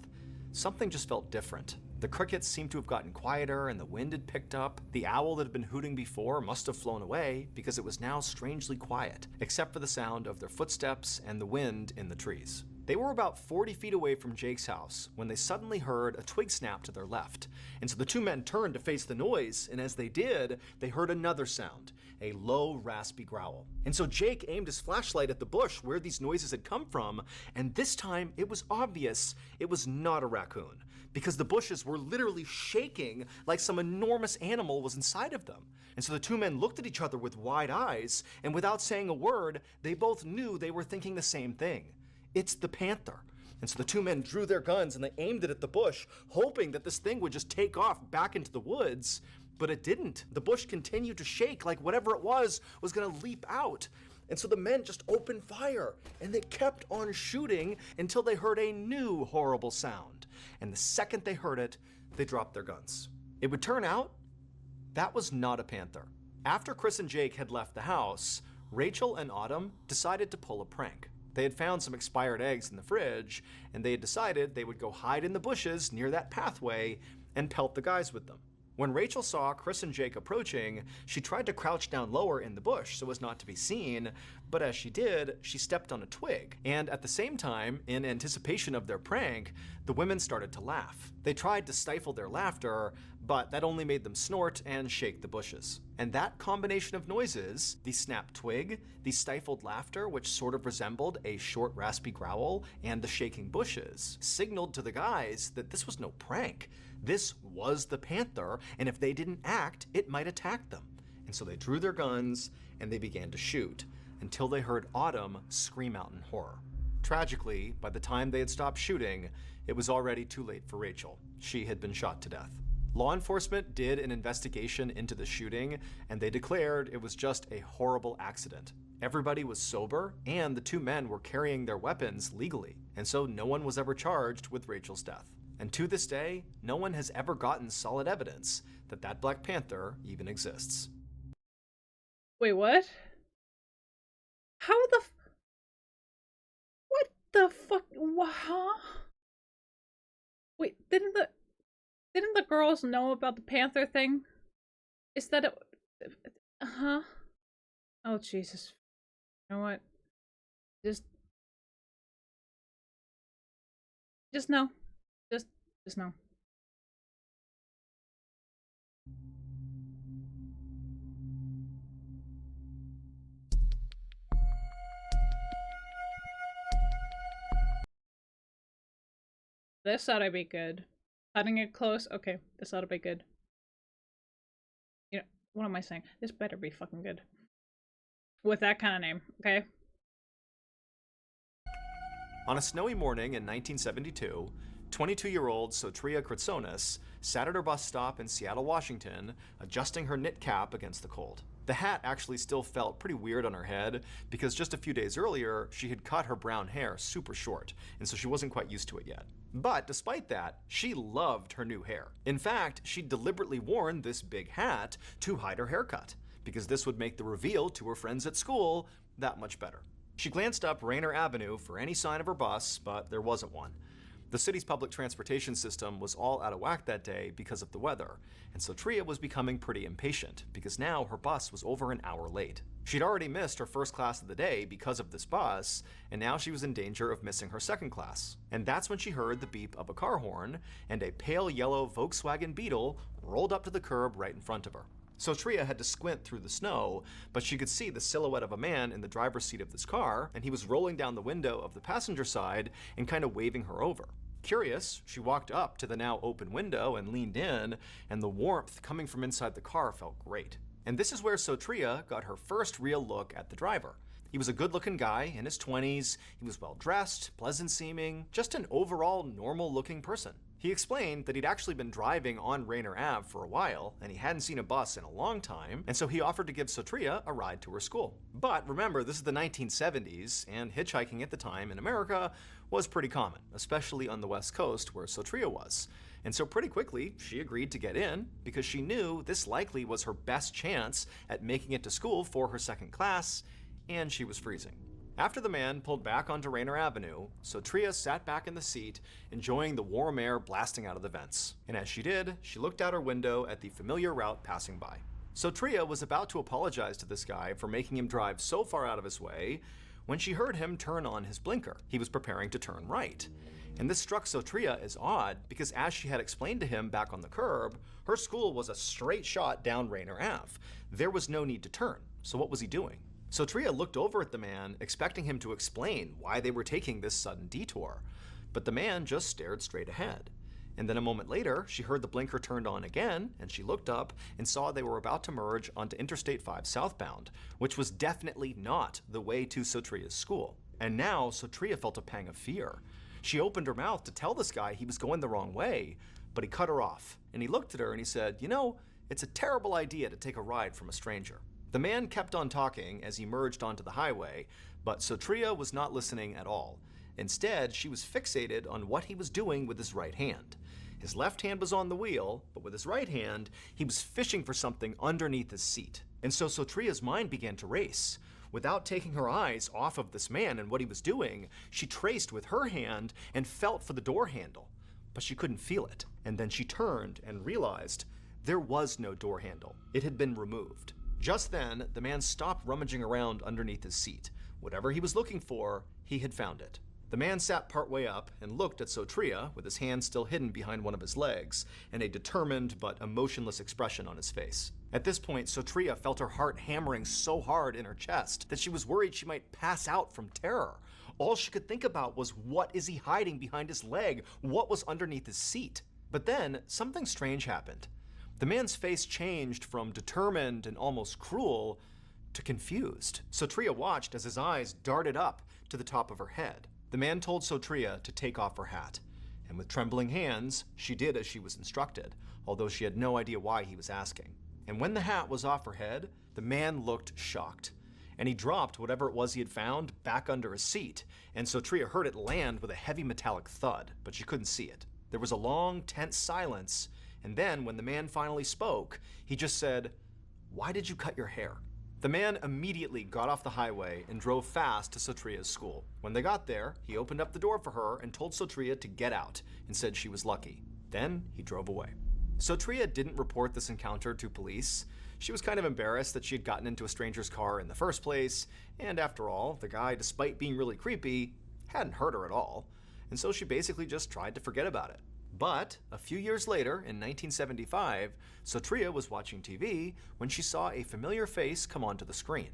something just felt different. The crickets seemed to have gotten quieter and the wind had picked up. The owl that had been hooting before must have flown away because it was now strangely quiet, except for the sound of their footsteps and the wind in the trees. They were about 40 feet away from Jake's house when they suddenly heard a twig snap to their left. And so the two men turned to face the noise, and as they did, they heard another sound, a low, raspy growl. And so Jake aimed his flashlight at the bush where these noises had come from, and this time it was obvious it was not a raccoon, because the bushes were literally shaking like some enormous animal was inside of them. And so the two men looked at each other with wide eyes, and without saying a word, they both knew they were thinking the same thing. It's the panther. And so the two men drew their guns and they aimed it at the bush, hoping that this thing would just take off back into the woods. But it didn't. The bush continued to shake like whatever it was gonna leap out. And so the men just opened fire, and they kept on shooting until they heard a new horrible sound. And the second they heard it, they dropped their guns. It would turn out that was not a panther. After Chris and Jake had left the house, Rachel and Autumn decided to pull a prank. They had found some expired eggs in the fridge, and they had decided they would go hide in the bushes near that pathway and pelt the guys with them. When Rachel saw Chris and Jake approaching, she tried to crouch down lower in the bush so as not to be seen, but as she did, she stepped on a twig. And at the same time, in anticipation of their prank, the women started to laugh. They tried to stifle their laughter, but that only made them snort and shake the bushes. And that combination of noises, the snapped twig, the stifled laughter, which sort of resembled a short raspy growl, and the shaking bushes, signaled to the guys that this was no prank. This was the panther, and if they didn't act, it might attack them. And so they drew their guns and they began to shoot until they heard Autumn scream out in horror. Tragically, by the time they had stopped shooting, it was already too late for Rachel. She had been shot to death. Law enforcement did an investigation into the shooting, and they declared it was just a horrible accident. Everybody was sober, and the two men were carrying their weapons legally, and so no one was ever charged with Rachel's death. And to this day, no one has ever gotten solid evidence that that Black Panther even exists. Wait, what? How the what the fuck? Huh? Wait, didn't the girls know about the panther thing? Is that it? Huh? Oh, Jesus. You know what? Just no. Just no. This ought to be good. Cutting it close? Okay, this ought to be good. You know, what am I saying? This better be fucking good. With that kind of name, okay? On a snowy morning in 1972, 22-year-old Sotria Kritsonis sat at her bus stop in Seattle, Washington, adjusting her knit cap against the cold. The hat actually still felt pretty weird on her head because just a few days earlier, she had cut her brown hair super short, and so she wasn't quite used to it yet. But despite that, she loved her new hair. In fact, she'd deliberately worn this big hat to hide her haircut, because this would make the reveal to her friends at school that much better. She glanced up Rainer Avenue for any sign of her bus, but there wasn't one. The city's public transportation system was all out of whack that day because of the weather, and so Tria was becoming pretty impatient because now her bus was over an hour late. She'd already missed her first class of the day because of this bus, and now she was in danger of missing her second class. And that's when she heard the beep of a car horn, and a pale yellow Volkswagen Beetle rolled up to the curb right in front of her. So Tria had to squint through the snow, but she could see the silhouette of a man in the driver's seat of this car, and he was rolling down the window of the passenger side and kind of waving her over. Curious, she walked up to the now open window and leaned in, and the warmth coming from inside the car felt great. And this is where Sotria got her first real look at the driver. He was a good-looking guy in his 20s, he was well-dressed, pleasant-seeming, just an overall normal-looking person. He explained that he'd actually been driving on Rainer Ave for a while, and he hadn't seen a bus in a long time, and so he offered to give Sotria a ride to her school. But remember, this is the 1970s, and hitchhiking at the time in America was pretty common, especially on the West Coast where Sotria was. And so pretty quickly, she agreed to get in because she knew this likely was her best chance at making it to school for her second class, and she was freezing. After the man pulled back onto Rainer Avenue, Sotria sat back in the seat, enjoying the warm air blasting out of the vents. And as she did, she looked out her window at the familiar route passing by. Sotria was about to apologize to this guy for making him drive so far out of his way when she heard him turn on his blinker. He was preparing to turn right. And this struck Sotria as odd because, as she had explained to him back on the curb, her school was a straight shot down Rainer Ave. There was no need to turn, so what was he doing? Sotria looked over at the man, expecting him to explain why they were taking this sudden detour, but the man just stared straight ahead. And then a moment later, she heard the blinker turned on again, and she looked up and saw they were about to merge onto Interstate 5 southbound, which was definitely not the way to Sotria's school. And now Sotria felt a pang of fear. She opened her mouth to tell this guy he was going the wrong way, but he cut her off, and he looked at her and he said, "You know, it's a terrible idea to take a ride from a stranger." The man kept on talking as he merged onto the highway, but Sotria was not listening at all. Instead, she was fixated on what he was doing with his right hand. His left hand was on the wheel, but with his right hand, he was fishing for something underneath his seat. And so Sotria's mind began to race. Without taking her eyes off of this man and what he was doing, she traced with her hand and felt for the door handle, but she couldn't feel it. And then she turned and realized there was no door handle. It had been removed. Just then, the man stopped rummaging around underneath his seat. Whatever he was looking for, he had found it. The man sat partway up and looked at Sotria with his hand still hidden behind one of his legs and a determined but emotionless expression on his face. At this point, Sotria felt her heart hammering so hard in her chest that she was worried she might pass out from terror. All she could think about was, what is he hiding behind his leg? What was underneath his seat? But then, something strange happened. The man's face changed from determined and almost cruel to confused. Sotria watched as his eyes darted up to the top of her head. The man told Sotria to take off her hat, and with trembling hands, she did as she was instructed, although she had no idea why he was asking. And when the hat was off her head, the man looked shocked, and he dropped whatever it was he had found back under his seat, and Sotria heard it land with a heavy metallic thud, but she couldn't see it. There was a long, tense silence, and then when the man finally spoke, he just said, "Why did you cut your hair?" The man immediately got off the highway and drove fast to Sotria's school. When they got there, he opened up the door for her and told Sotria to get out and said she was lucky. Then he drove away. Sotria didn't report this encounter to police. She was kind of embarrassed that she had gotten into a stranger's car in the first place, and after all, the guy, despite being really creepy, hadn't hurt her at all, and so she basically just tried to forget about it. But a few years later, in 1975, Sotria was watching TV when she saw a familiar face come onto the screen.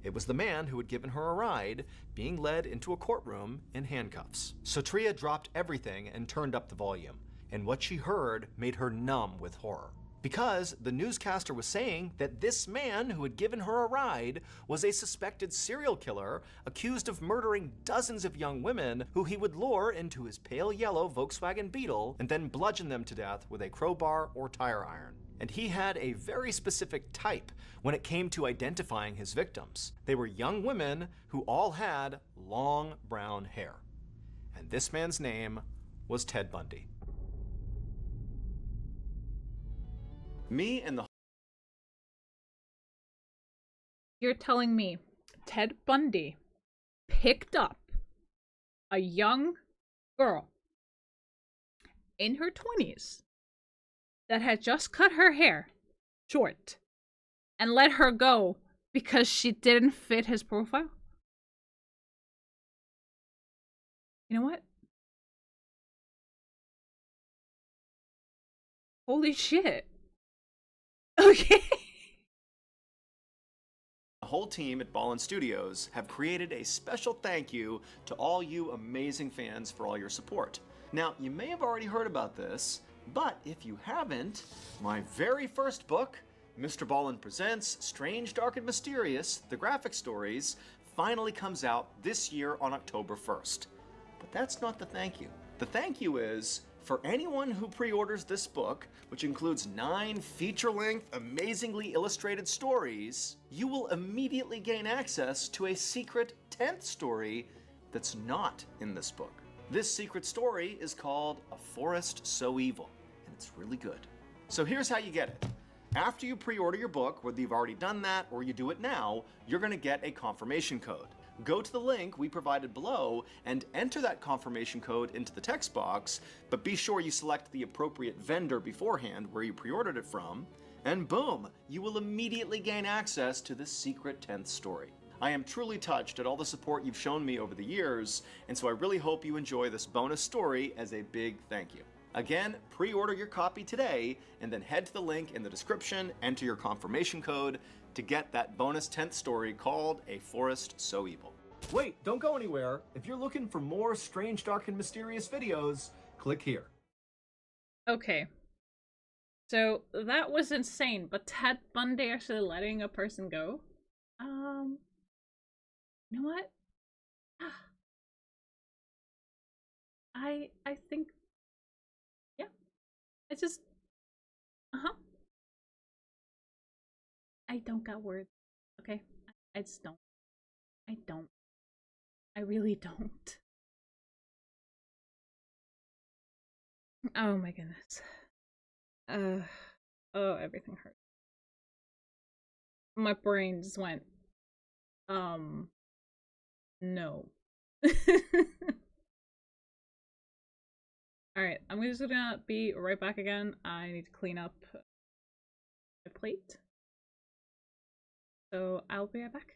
It was the man who had given her a ride, being led into a courtroom in handcuffs. Sotria dropped everything and turned up the volume, and what she heard made her numb with horror. Because the newscaster was saying that this man who had given her a ride was a suspected serial killer accused of murdering dozens of young women who he would lure into his pale yellow Volkswagen Beetle and then bludgeon them to death with a crowbar or tire iron. and he had a very specific type when it came to identifying his victims. They were young women who all had long brown hair. And this man's name was Ted Bundy. Me and the You're telling me Ted Bundy picked up a young girl in her 20s that had just cut her hair short and let her go because she didn't fit his profile? You know what? Holy shit. Okay. The whole team at Ballin Studios have created a special thank you to all you amazing fans for all your support. Now, you may have already heard about this, but if you haven't, my very first book, Mr. Ballin Presents Strange, Dark, and Mysterious, The Graphic Stories, finally comes out this year on October 1st. But that's not the thank you. The thank you is, for anyone who pre-orders this book, which includes 9 feature-length, amazingly illustrated stories, you will immediately gain access to a secret 10th story that's not in this book. This secret story is called A Forest So Evil, and it's really good. So here's how you get it. After you pre-order your book, whether you've already done that or you do it now, you're going to get a confirmation code. Go to the link we provided below and enter that confirmation code into the text box, but be sure you select the appropriate vendor beforehand where you pre-ordered it from, and boom, you will immediately gain access to this secret 10th story. I am truly touched at all the support you've shown me over the years, and so I really hope you enjoy this bonus story as a big thank you. Again, pre-order your copy today, and then head to the link in the description, enter your confirmation code to get that bonus 10th story called A Forest So Evil. Wait, don't go anywhere. If you're looking for more strange, dark, and mysterious videos, click here. Okay. So that was insane, but Ted Bundy actually letting a person go? You know what? I think, yeah. It's just, I don't got words. Okay? I just don't. I don't. I really don't. Oh my goodness. Oh, everything hurt. My brain just went, no. Alright, I'm just gonna be right back again. I need to clean up my plate. So I'll be right back.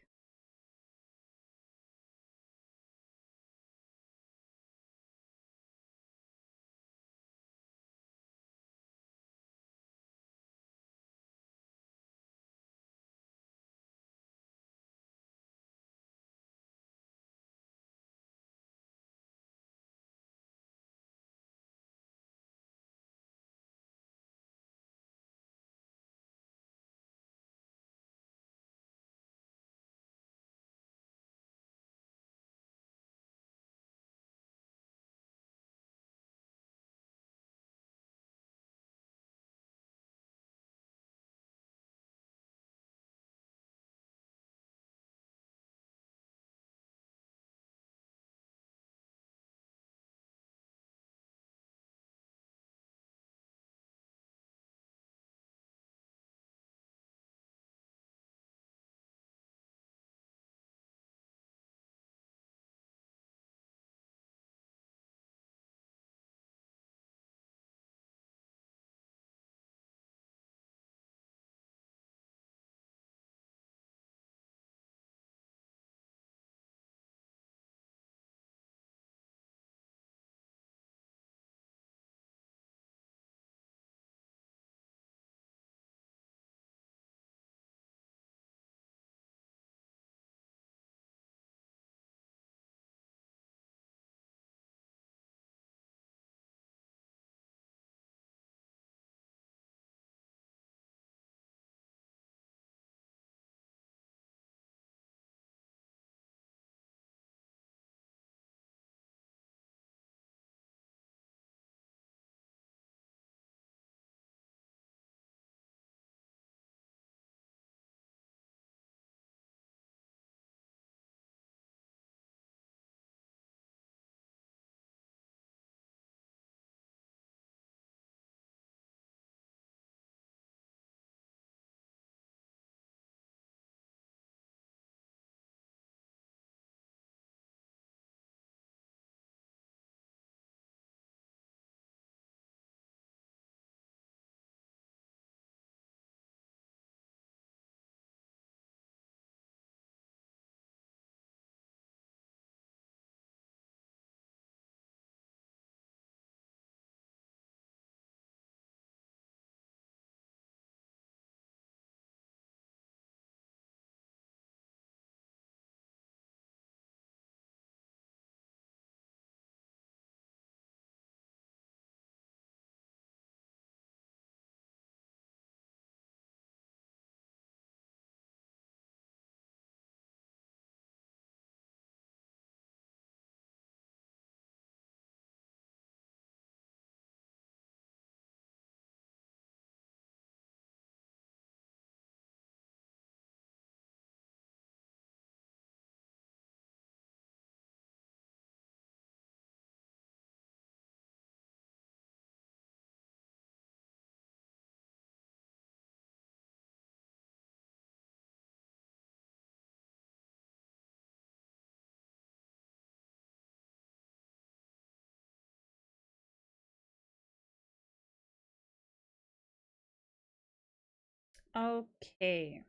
Okay.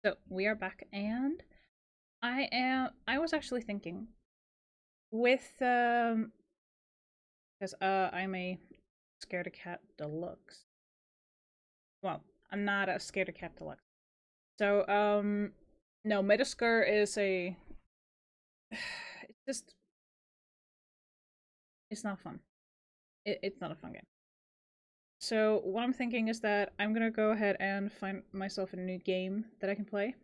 So we are back, and I was actually thinking with because I'm a scaredy cat deluxe. Well, I'm not a scaredy cat deluxe. So no, Metascar is a it's just it's not fun. It's not a fun game. So what I'm thinking is that I'm gonna go ahead and find myself a new game that I can play.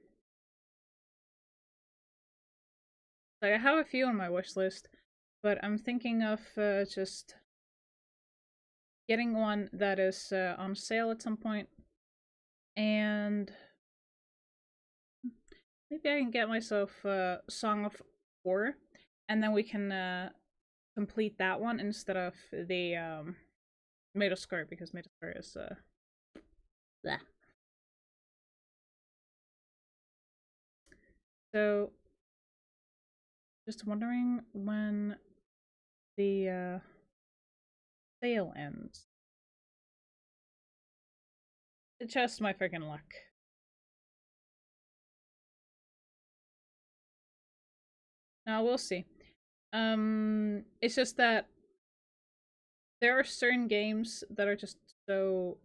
Like, I have a few on my wish list, but I'm thinking of just getting one that is on sale at some point, and maybe I can get myself Song of War, and then we can complete that one instead of the Metascar, because Metascar is bleh. So just wondering when the sale ends. Just my freaking luck. Now we'll see. It's just that there are certain games that are just so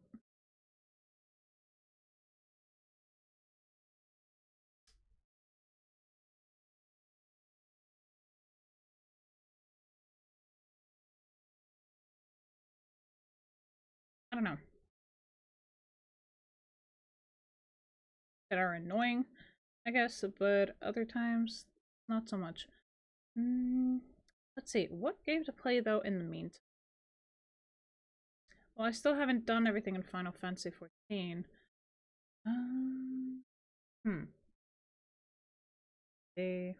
I don't know, that are annoying, I guess, but other times not so much. Let's see, what game to play though in the meantime? Well, I still haven't done everything in Final Fantasy XIV. Okay.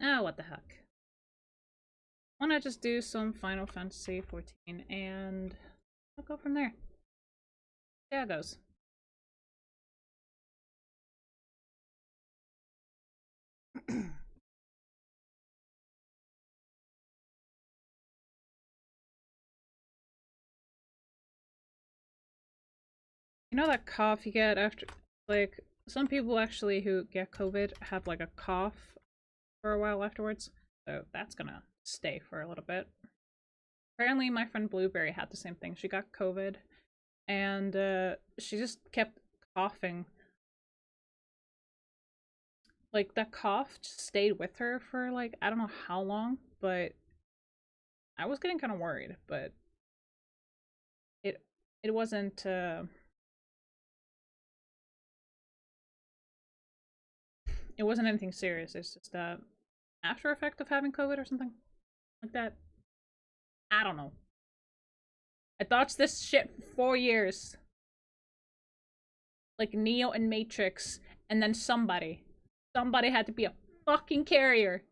Ah, what the heck. Why not just do some Final Fantasy XIV and I'll go from there. See how it goes. You know that cough you get after, like, some people actually who get COVID have like a cough for a while afterwards, so that's gonna stay for a little bit. Apparently my friend Blueberry had the same thing. She got COVID and she just kept coughing. Like, that cough just stayed with her for like, I don't know how long, but I was getting kind of worried, but it wasn't it wasn't anything serious. It's just after effect of having COVID or something like that. I don't know. I dodged this shit for 4 years. Like Neo and Matrix, and then somebody had to be a fucking carrier.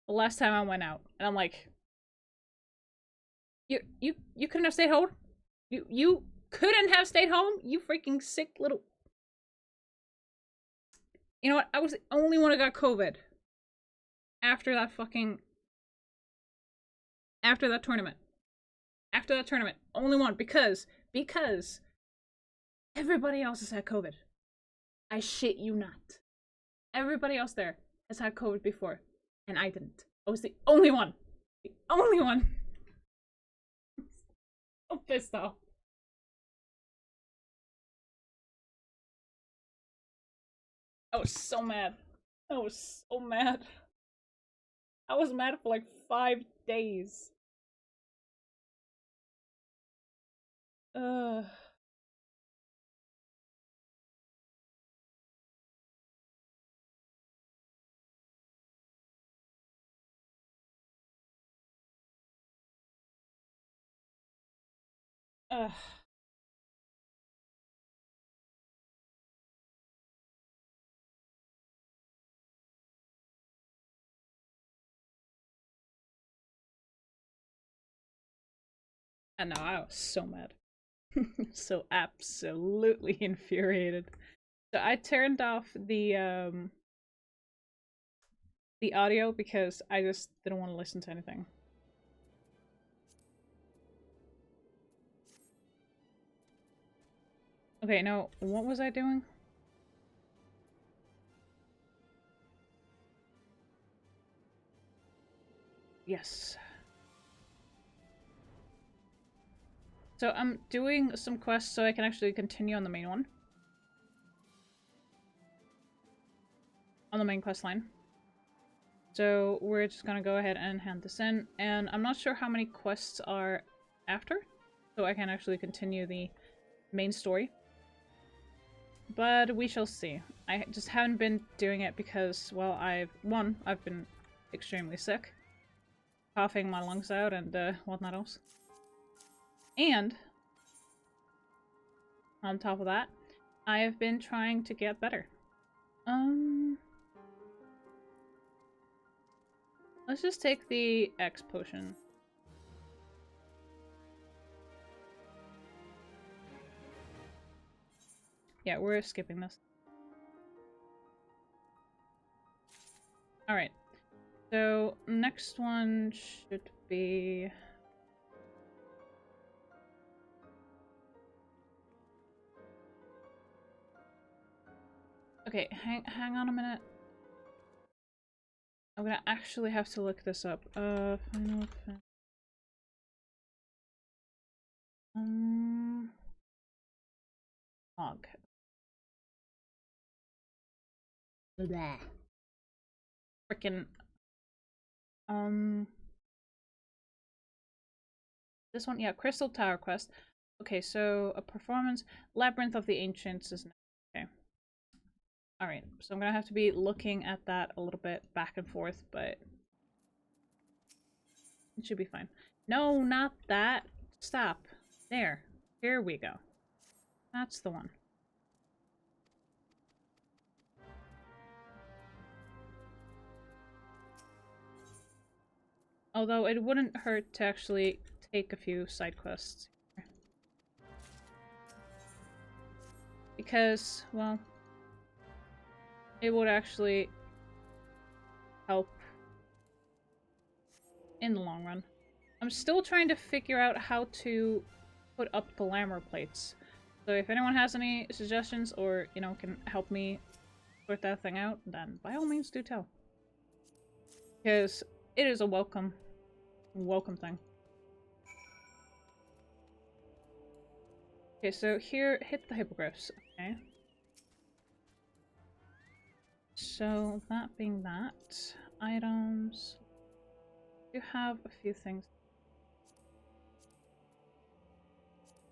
The last time I went out, and I'm like, you couldn't have stayed home? You couldn't have stayed home? You freaking sick little. You know what? I was the only one who got COVID after that fucking after that tournament. After that tournament, only one, because everybody else has had COVID. I shit you not. Everybody else there has had COVID before, and I didn't. I was the only one. The only one. I'm pissed off. I was so mad. I was so mad. I was mad for like 5 days. Ugh. Ugh. I know, I was so mad. So absolutely infuriated. So I turned off the the audio because I just didn't want to listen to anything. Okay, no, what was I doing? Yes. So I'm doing some quests so I can actually continue on the main one. On the main quest line. So we're just gonna go ahead and hand this in, and I'm not sure how many quests are after, so I can actually continue the main story. But we shall see. I just haven't been doing it because, well, I've been extremely sick. Coughing my lungs out and whatnot else. And, on top of that, I have been trying to get better. Let's just take the X potion. Yeah, we're skipping this. Alright. So, next one should be... Okay, hang on a minute. I'm gonna actually have to look this up. Final log. Blah. Frickin' this one, yeah, Crystal Tower quest. Okay, so a performance Labyrinth of the Ancients is okay. Alright, so I'm gonna have to be looking at that a little bit back and forth, but it should be fine. No, not that. Stop. There. Here we go. That's the one. Although it wouldn't hurt to actually take a few side quests here. Because, well, it would actually help in the long run. I'm still trying to figure out how to put up the glamour plates. So if anyone has any suggestions or, you know, can help me sort that thing out, then by all means do tell. Because it is a welcome thing. Okay, so here, hit the hippogriffs. Okay. So, that being that, items... You have a few things.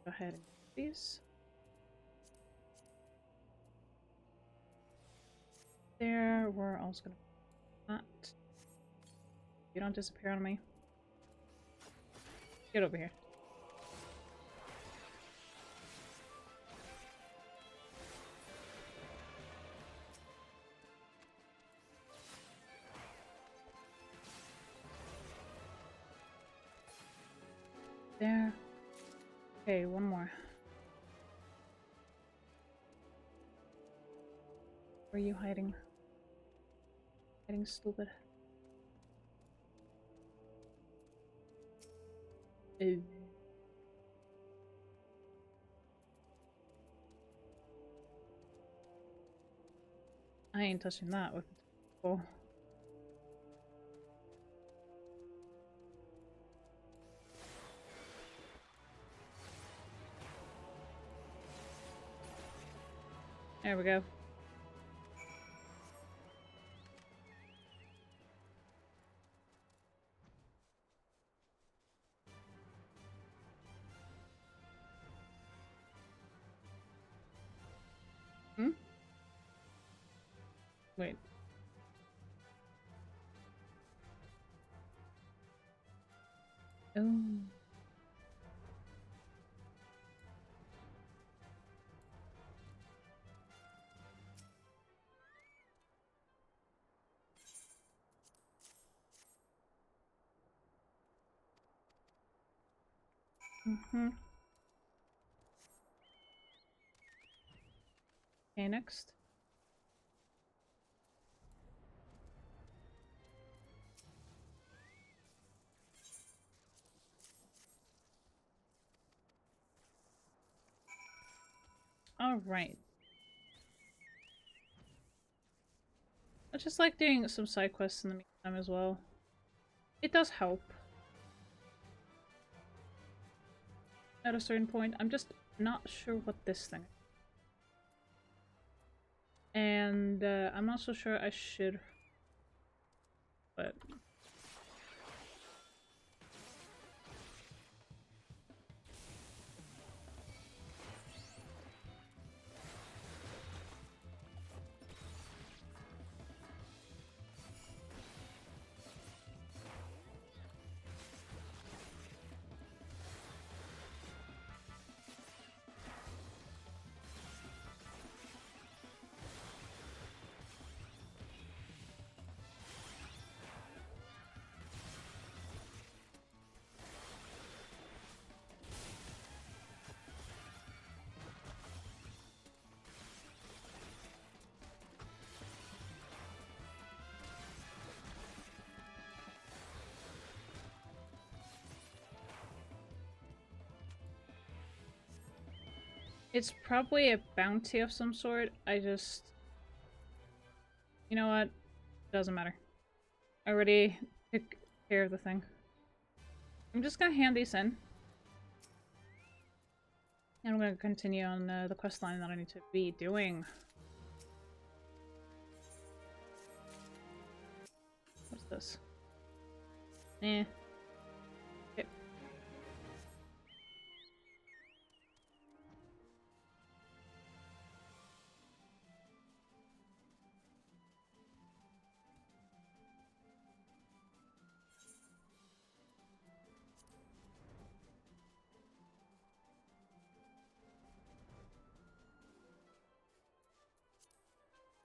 Go ahead and get these. There, we're also gonna put that. You don't disappear on me. Get over here. There. Okay, one more. Where are you hiding? Hiding stupid. Ew. I ain't touching that with the bow. There we go. Hmm? Wait. Oh. Mm-hmm. Okay, next. Alright. I just like doing some side quests in the meantime as well. It does help. At a certain point, I'm just not sure what this thing is. And I'm not so sure I should, but... It's probably a bounty of some sort. I just... You know what? Doesn't matter. I already took care of the thing. I'm just gonna hand these in. And I'm gonna continue on the quest line that I need to be doing. What's this? Eh. Okay.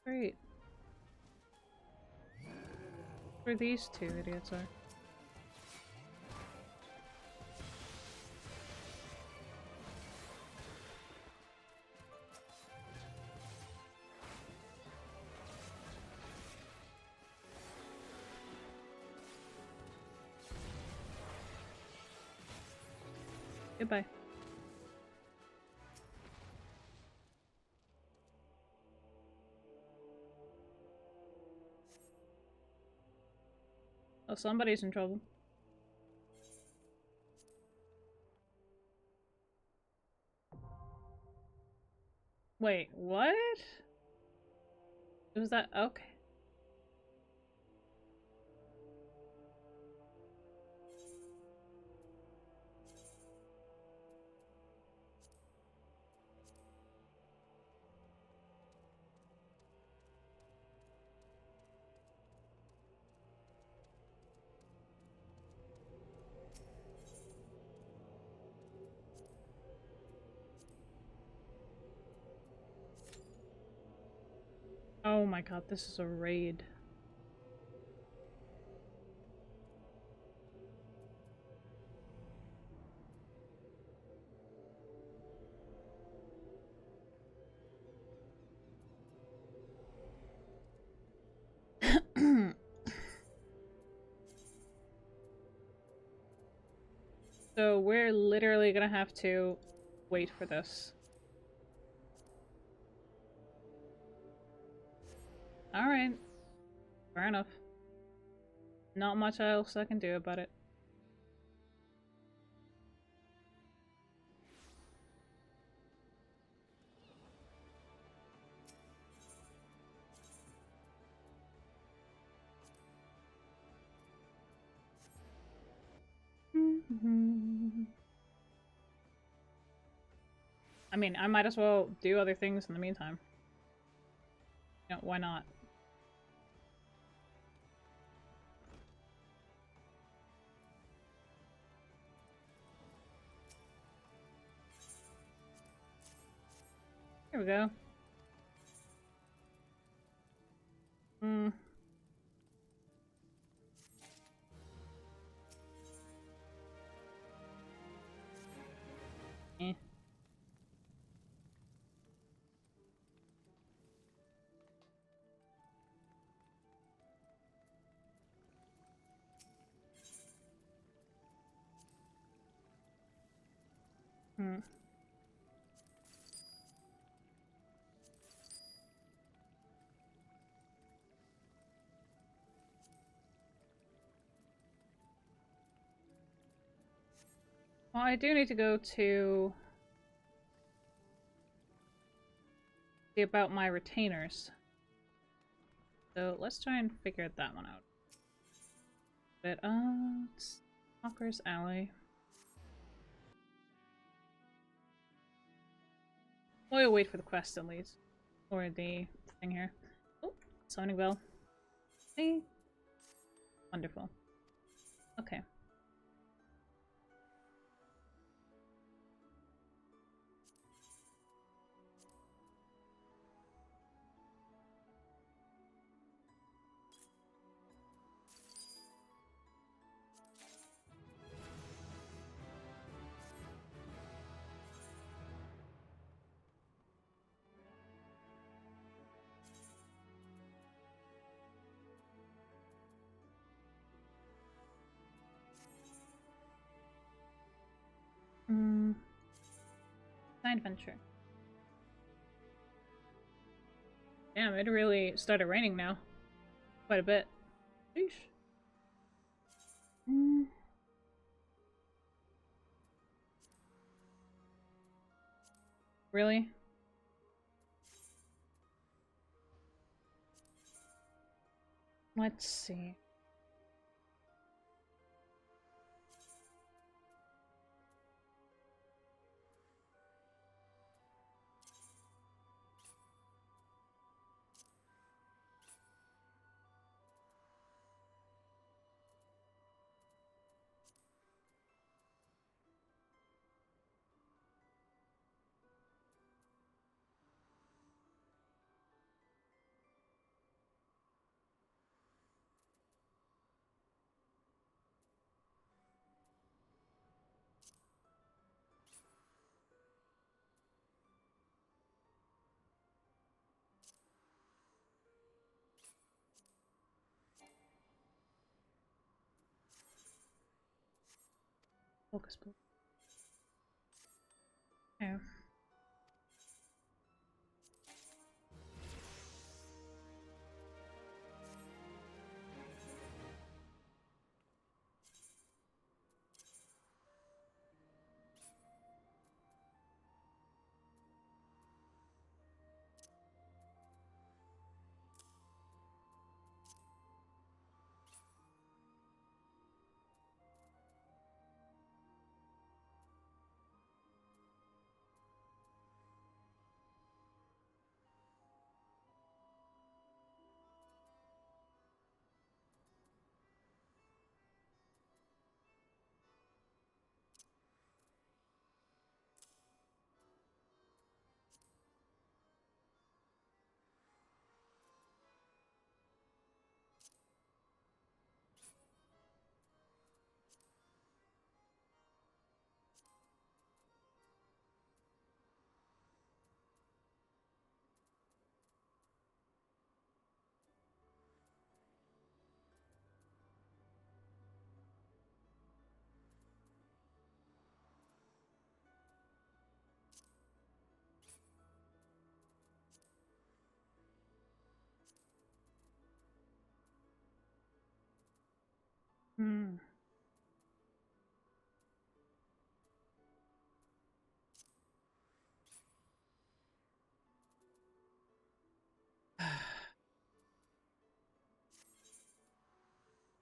Great. Where these two idiots are. Goodbye. Oh, somebody's in trouble. Wait, what? Was that okay? Oh my god, this is a raid. So we're literally gonna have to wait for this. Alright. Fair enough. Not much else I can do about it. I mean, I might as well do other things in the meantime. You know, why not? Here we go. Eh. Well, I do need to go to see about my retainers. So let's try and figure that one out. But, it's Walker's Alley. We'll wait for the quest at least. Or the thing here. Oh, summoning bell. See? Wonderful. Okay. Side venture. Damn, it really started raining now. Quite a bit. Sheesh. Really? Let's see. Focus, please. Yeah.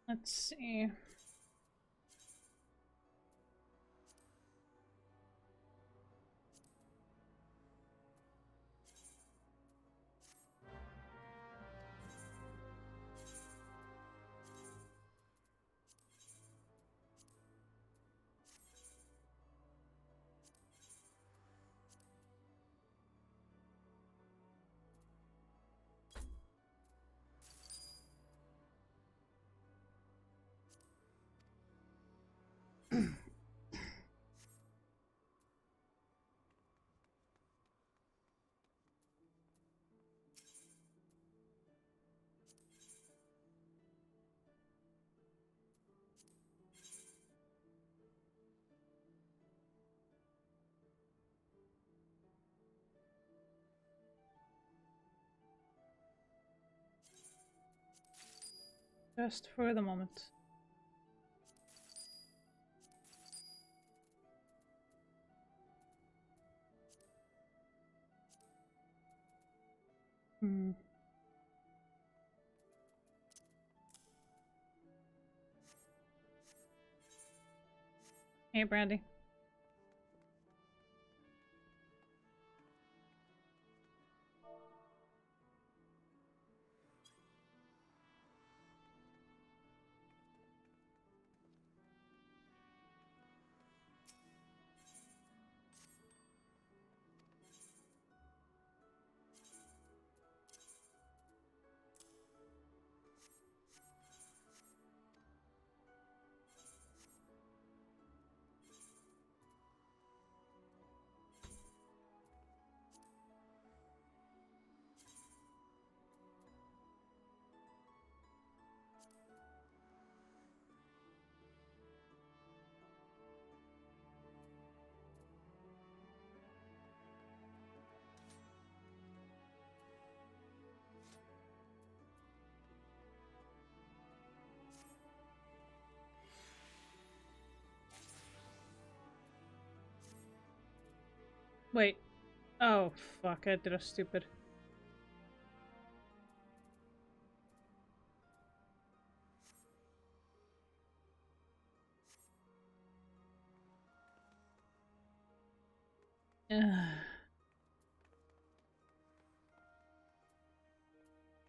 Let's see. Just for the moment. Hmm. Hey, Brandy. Wait. Oh, fuck. I did a stupid.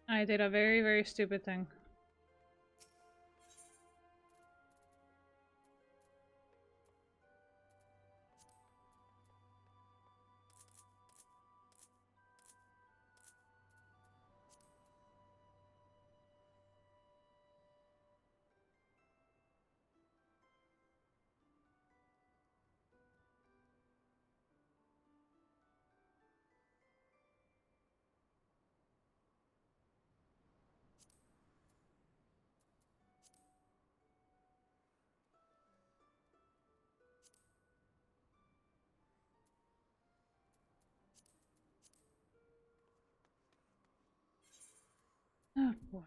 I did a very, very stupid thing. Oh, boy.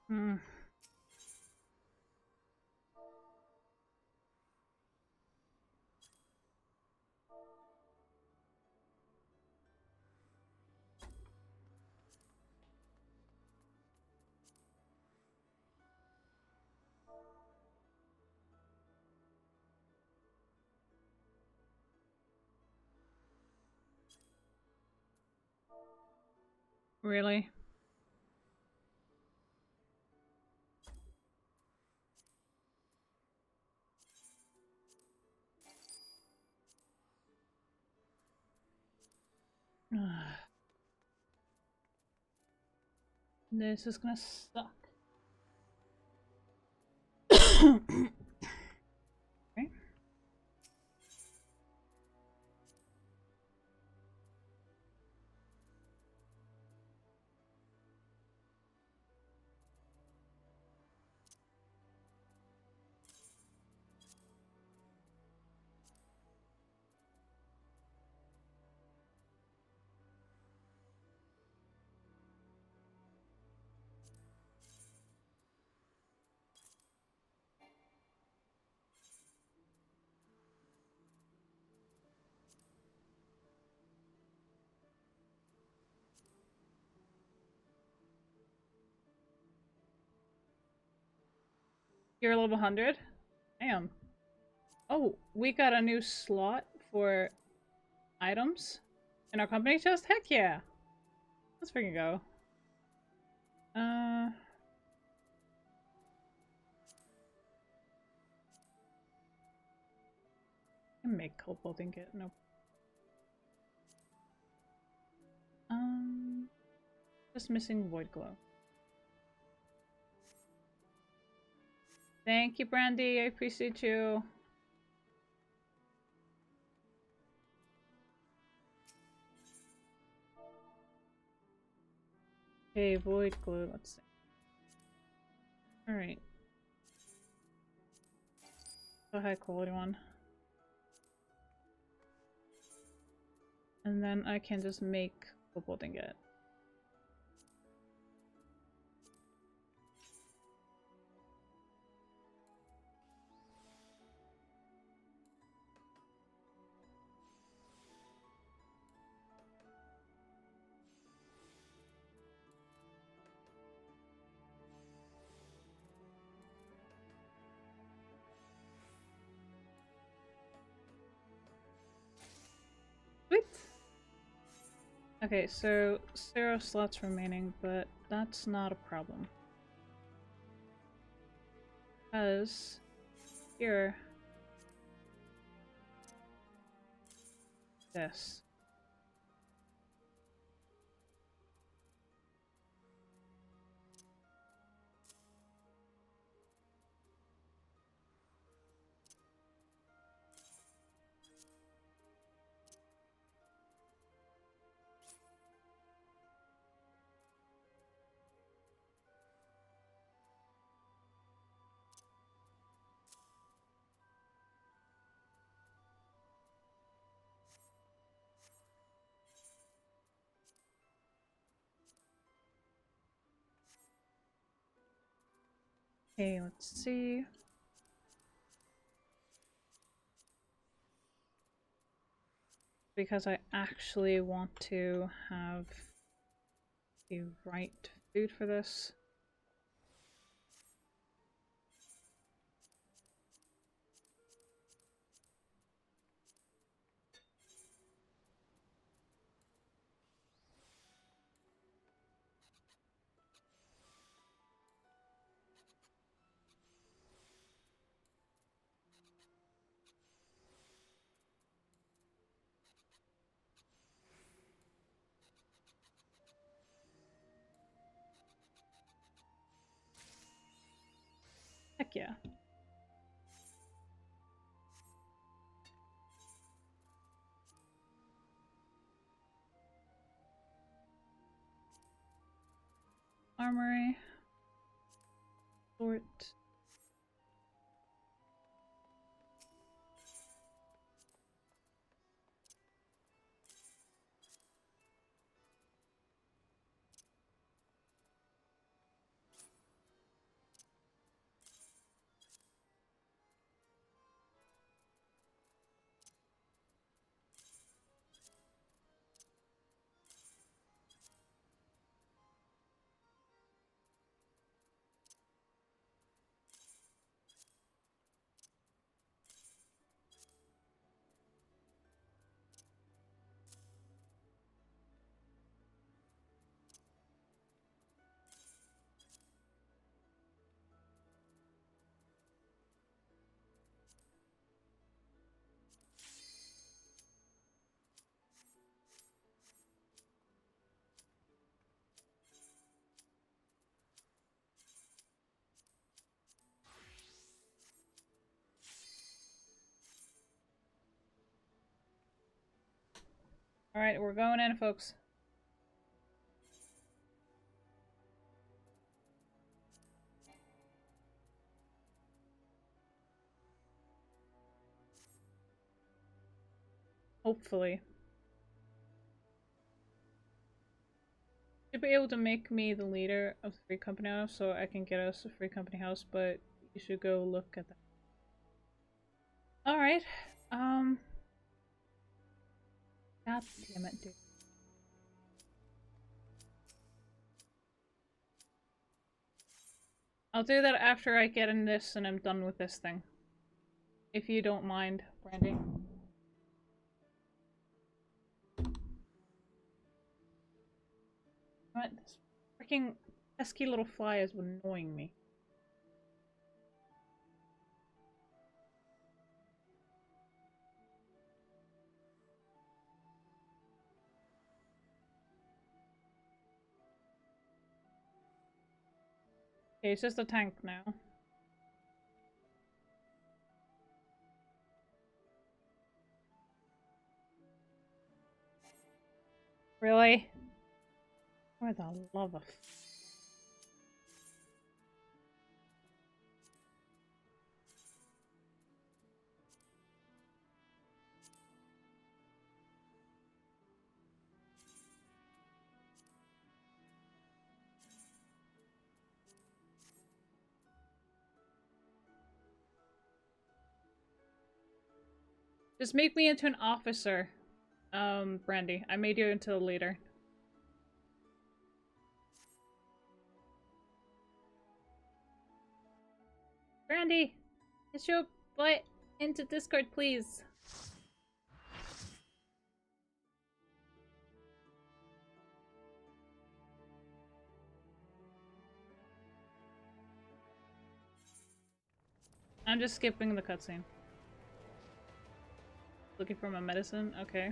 Hmm. Really? This is gonna suck. Okay. You're level 100? Damn. Oh, we got a new slot for items in our company chest? Heck yeah! Let's freaking go. I can make cobalt ingot. Nope. Just missing void glow. Thank you, Brandy. I appreciate you. Okay, void glue. Let's see. All right. A high quality one. And then I can just make cobalt ingot. Sweet! Okay, so 0 slots remaining, but that's not a problem. Because here, this. Okay, let's see. Because I actually want to have the right food for this. Heck yeah. Armory. Sort. Alright, we're going in, folks. Hopefully. Should be able to make me the leader of the free company house so I can get us a free company house, but you should go look at that. Alright. God damn it, dude. I'll do that after I get in this and I'm done with this thing. If you don't mind, Brandy. What? This freaking pesky little fly is annoying me. Okay, it's just a tank now. Really? For the love of... Just make me into an officer, Brandy. I made you into a leader. Brandy, get your butt into Discord, please. I'm just skipping the cutscene. Looking for my medicine? Okay.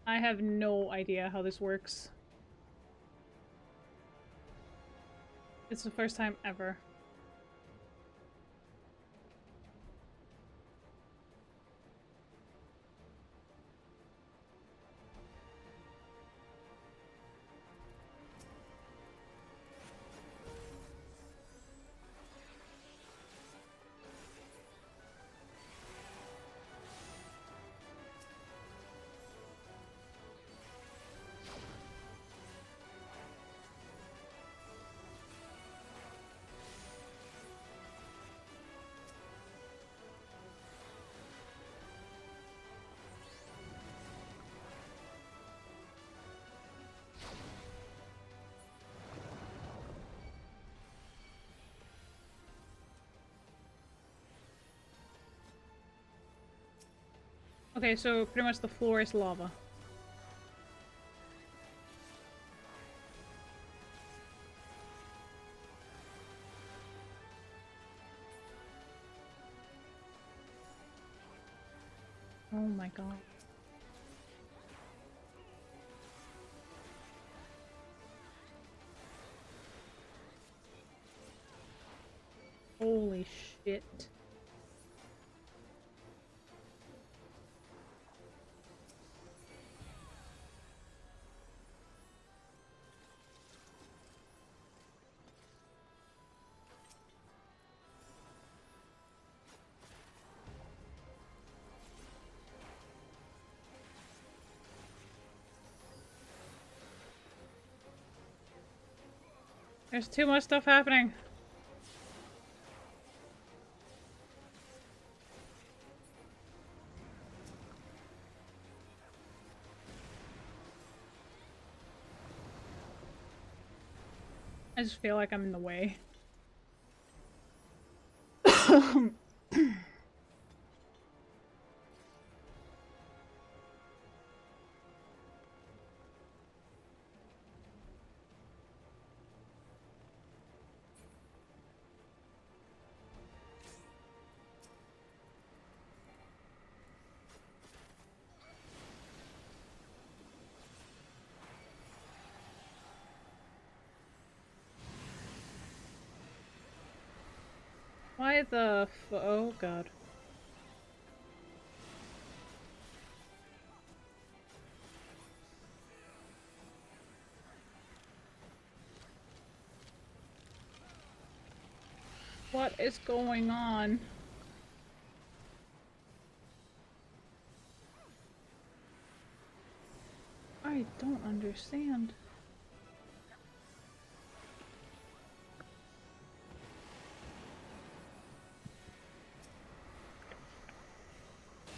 I have no idea how this works. It's the first time ever. Okay, so pretty much the floor is lava. Oh my god. Holy shit. There's too much stuff happening. I just feel like I'm in the way. Why the oh god. What is going on? I don't understand.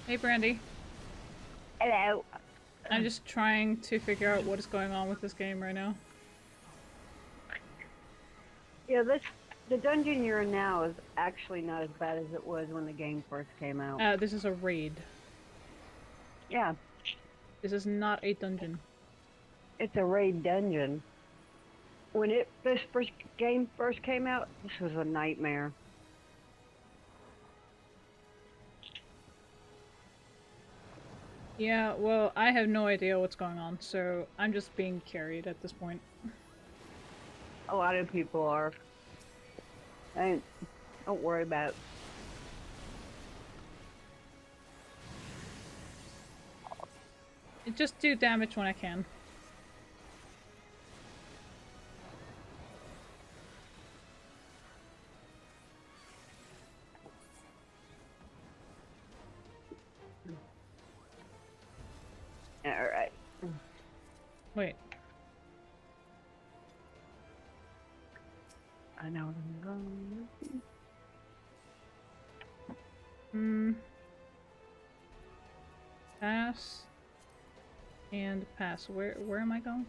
Hey, Brandy. Hello. I'm just trying to figure out what is going on with this game right now. Yeah, the dungeon you're in now is actually not as bad as it was when the game first came out. This is a raid. Yeah. This is not a dungeon. It's a raid dungeon. When this game first came out, this was a nightmare. Yeah, well, I have no idea what's going on, so I'm just being carried at this point. A lot of people are. Don't worry about it. Just do damage when I can. Alright. Wait. I know what I'm going. Pass. And pass. Where am I going?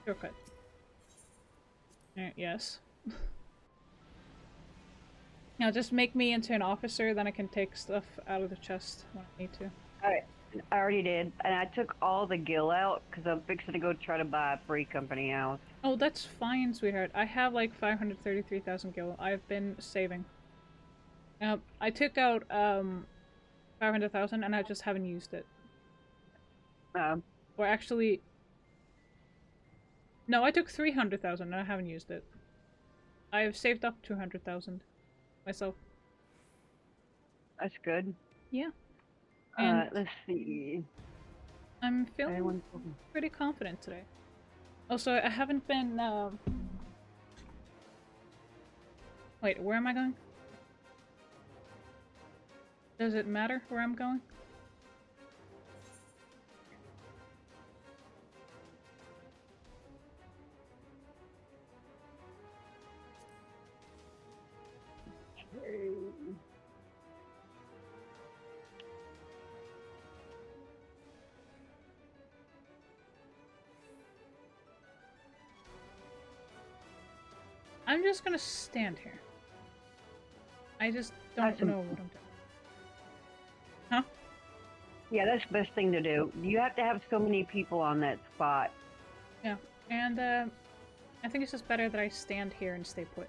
Shortcut. Yes. Now just make me into an officer, then I can take stuff out of the chest when I need to. Alright. I already did. And I took all the gil out because I'm fixing to go try to buy a free company house. Oh, that's fine, sweetheart. I have like 533,000 gil. I've been saving. I took out 500,000 and I just haven't used it. Or actually, no, I took 300,000 and I haven't used it. I have saved up 200,000 myself. That's good. Yeah. And let's see. I'm feeling pretty confident today. Also, I haven't been, wait, where am I going? Does it matter where I'm going? I'm just gonna stand here. I just don't know what I'm doing. Huh? Yeah, that's the best thing to do. You have to have so many people on that spot. Yeah, and I think it's just better that I stand here and stay put.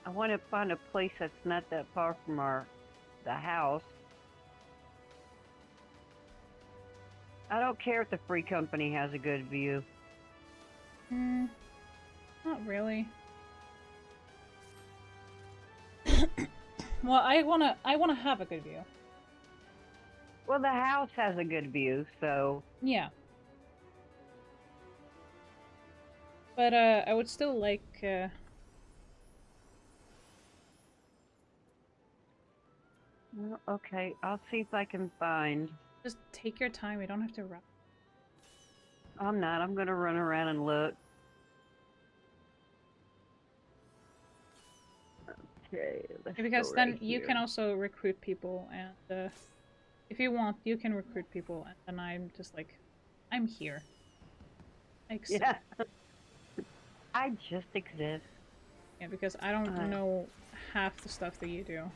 I want to find a place that's not that far from the house. I don't care if the free company has a good view. Not really. Well, I wanna have a good view. Well, the house has a good view, so... Yeah. But, I would still like, Well, okay, I'll see if I can find... Just take your time, you don't have to rush. I'm not, I'm gonna run around and look. Okay, let's Because go then right you here. can also recruit people, and, if you want, you can recruit people, and then I'm just like, I'm here. I exist. Yeah. I just exist. Yeah, because I don't know half the stuff that you do.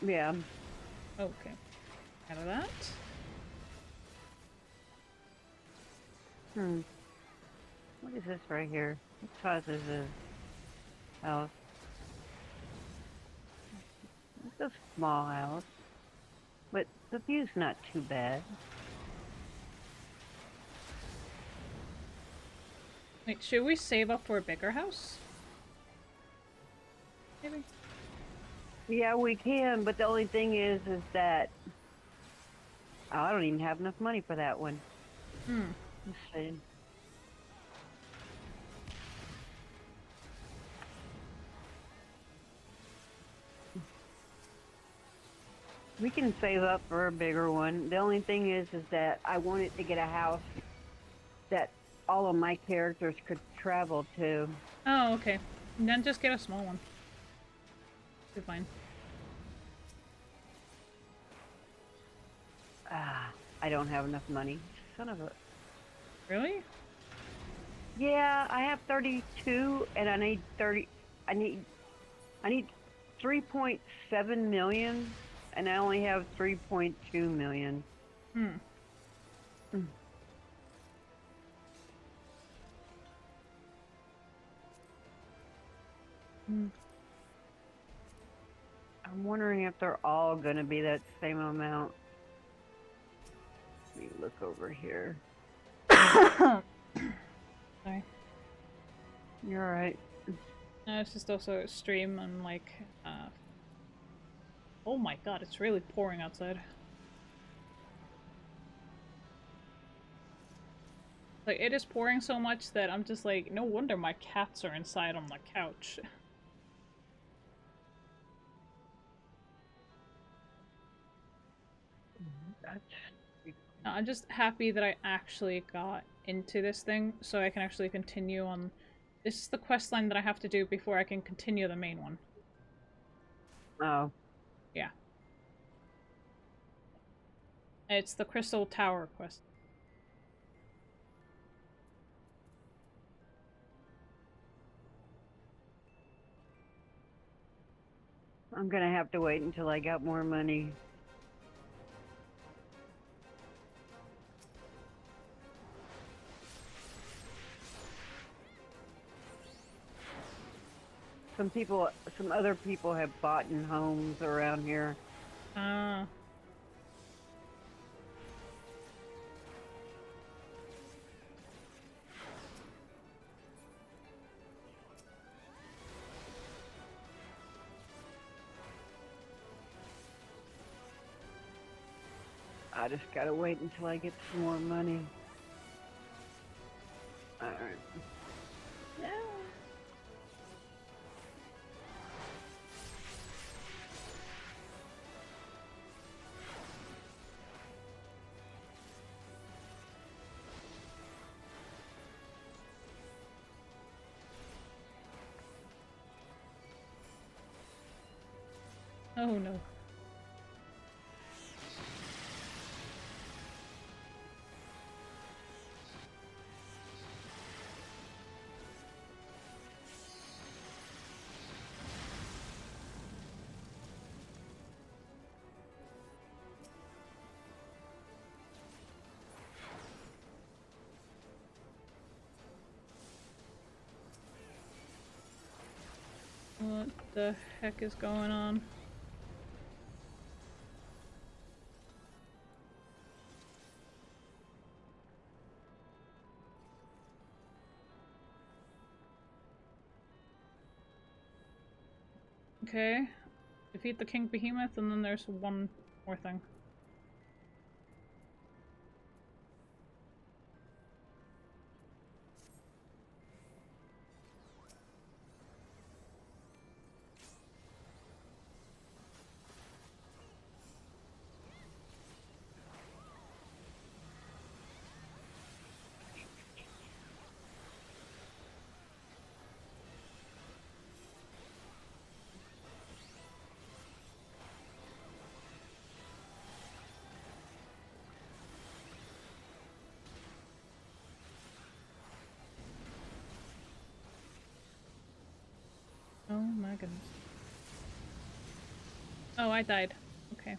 Yeah. Okay. Out of that. What is this right here? What size is this house? It's a small house, but the view's not too bad. Wait, should we save up for a bigger house? Maybe. Yeah, we can, but the only thing is that I don't even have enough money for that one. Let's see. We can save up for a bigger one. The only thing is that I wanted to get a house that all of my characters could travel to. Oh, okay. Then just get a small one. Be fine. I don't have enough money. Son of a... Really? Yeah, I have 32 and I need 30... I need 3.7 million and I only have 3.2 million. Hmm. I'm wondering if they're all going to be that same amount. Let me look over here. Sorry. You're right. No, it's just also a stream and like, oh my god, it's really pouring outside. Like, it is pouring so much that I'm just like, no wonder my cats are inside on the couch. I'm just happy that I actually got into this thing, so I can actually continue on. This is the quest line that I have to do before I can continue the main one. Oh. Yeah. It's the Crystal Tower quest. I'm gonna have to wait until I got more money. Some other people have bought in homes around here. Ah. I just gotta wait until I get some more money. Alright. Yeah. Oh no. What the heck is going on? Okay. Defeat the King Behemoth, and then there's one more thing. Oh my goodness. Oh, I died. Okay.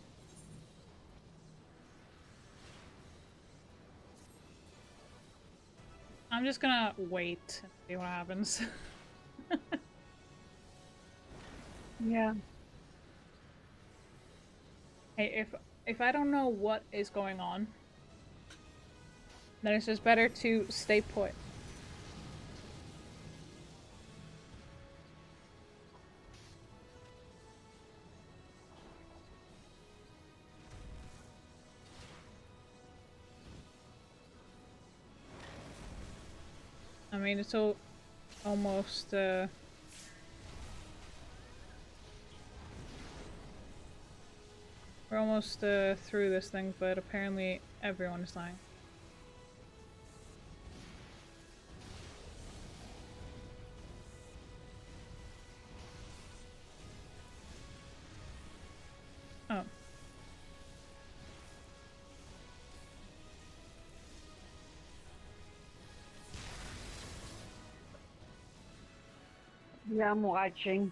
I'm just gonna wait and see what happens. Yeah. Hey, if I don't know what is going on, then it's just better to stay put. mean, it's almost, we're almost, through this thing, but apparently everyone is dying. Oh. Yeah, I'm watching.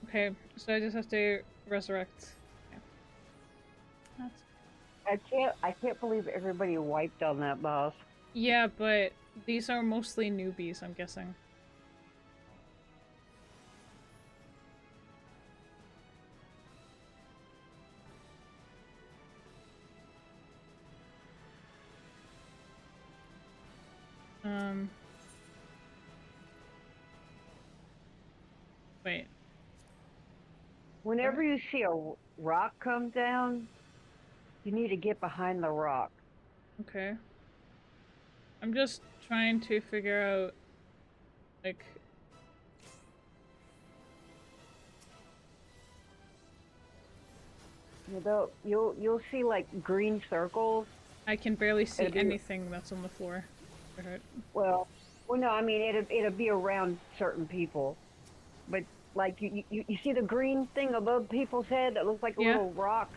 Okay, so I just have to resurrect. Okay. I can't believe everybody wiped on that boss. Yeah, but these are mostly newbies, I'm guessing. Wait. Whenever you see a rock come down, you need to get behind the rock. Okay. I'm just trying to figure out, like... You'll see like green circles. I can barely see anything that's on the floor. Well, no, I mean it'll be around certain people, but like you see the green thing above people's head that looks like a little rock.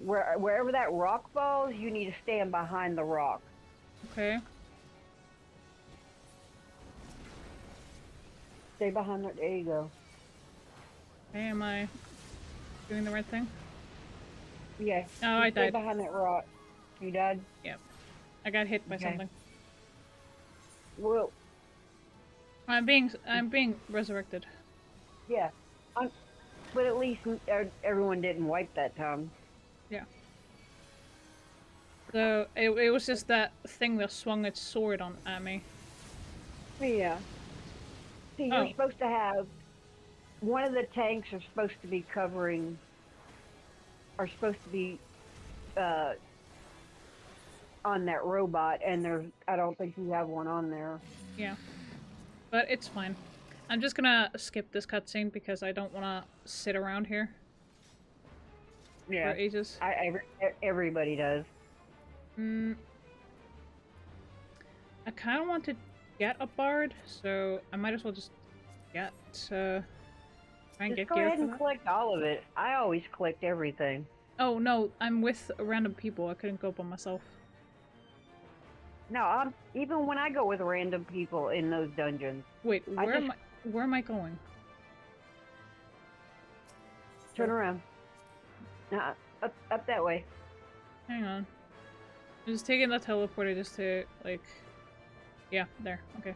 Wherever that rock falls, you need to stand behind the rock. Okay. Stay behind it. There you go. Hey, am I doing the right thing? Yeah. Oh, I Stay died. behind that rock. You died? Yep. I got hit by something. Well, I'm being resurrected. Yeah. But at least everyone didn't wipe that time. Yeah. So it was just that thing that swung its sword at me. Yeah. See, you're supposed to have one of the tanks are supposed to be on that robot, and I don't think you have one on there. Yeah. But it's fine. I'm just gonna skip this cutscene because I don't want to sit around here. Yeah. For ages. Everybody does. I kind of want to get a bard, so I might as well just get try and Just get go gear ahead for and that. collect all of it. I always collect everything. Oh no, I'm with random people. I couldn't go by myself. No, even when I go with random people in those dungeons. Wait, where am I going? Turn around. Up that way. Hang on. I'm just taking the teleporter just to, like... Yeah, there. Okay.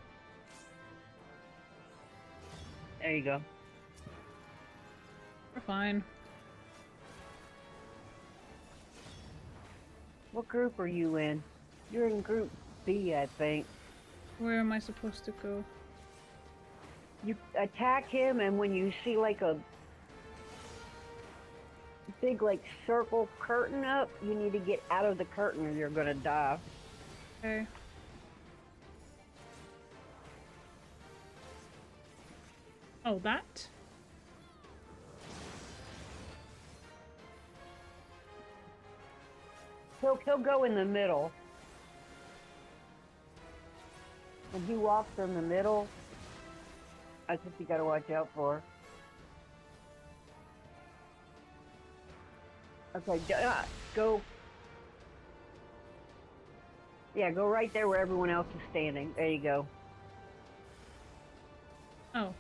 There you go. We're fine. What group are you in? You're in group B, I think. Where am I supposed to go? You attack him, and when you see like a big like circle curtain up, you need to get out of the curtain or you're gonna die. Okay. Oh, that? He'll go in the middle. When he walks in the middle, that's what you gotta watch out for. Okay, go. Yeah, go right there where everyone else is standing. There you go. Oh,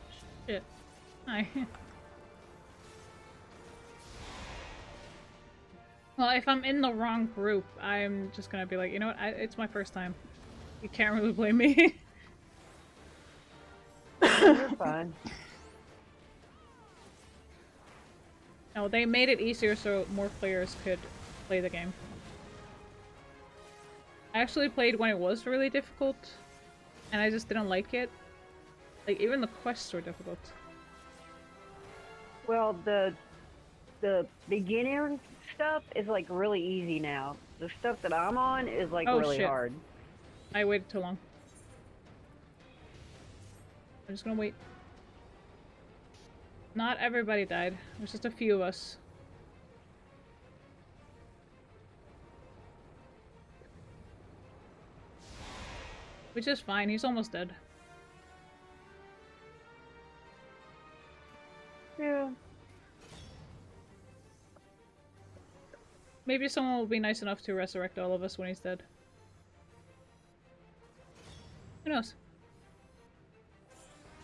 shit. Hi. Well, if I'm in the wrong group, I'm just gonna be like, you know what, it's my first time. You can't really blame me. You're fine. No, they made it easier so more players could play the game. I actually played when it was really difficult, and I just didn't like it. Like, even the quests were difficult. Well, the beginner stuff is like really easy now. The stuff that I'm on is like really hard. I waited too long. I'm just gonna wait. Not everybody died. It was just a few of us. Which is fine, he's almost dead. Yeah. Maybe someone will be nice enough to resurrect all of us when he's dead. Who knows?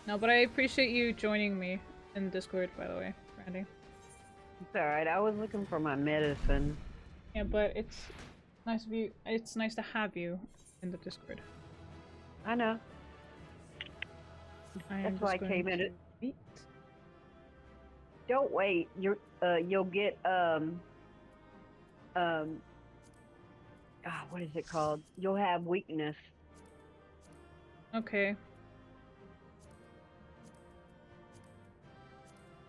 No, but I appreciate you joining me in Discord, by the way, Randy. It's alright, I was looking for my medicine. Yeah, but it's nice of you. It's nice to have you in the Discord. I know. That's why I came in. Don't wait. You'll get what is it called? You'll have weakness. Okay.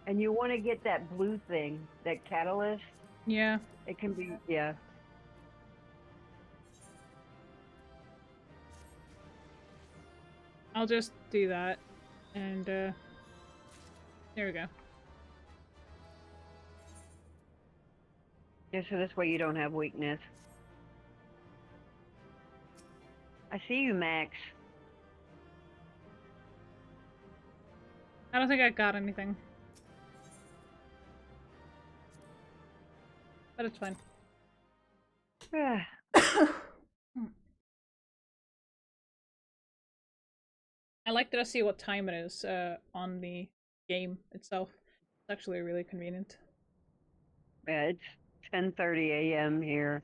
And you want to get that blue thing, that catalyst. Yeah. It can be, yeah. I'll just do that, and there we go. Yeah, so this way you don't have weakness. I see you, Max. I don't think I got anything. But it's fine. I like to see what time it is on the game itself. It's actually really convenient. Yeah, it's 10:30 a.m. here.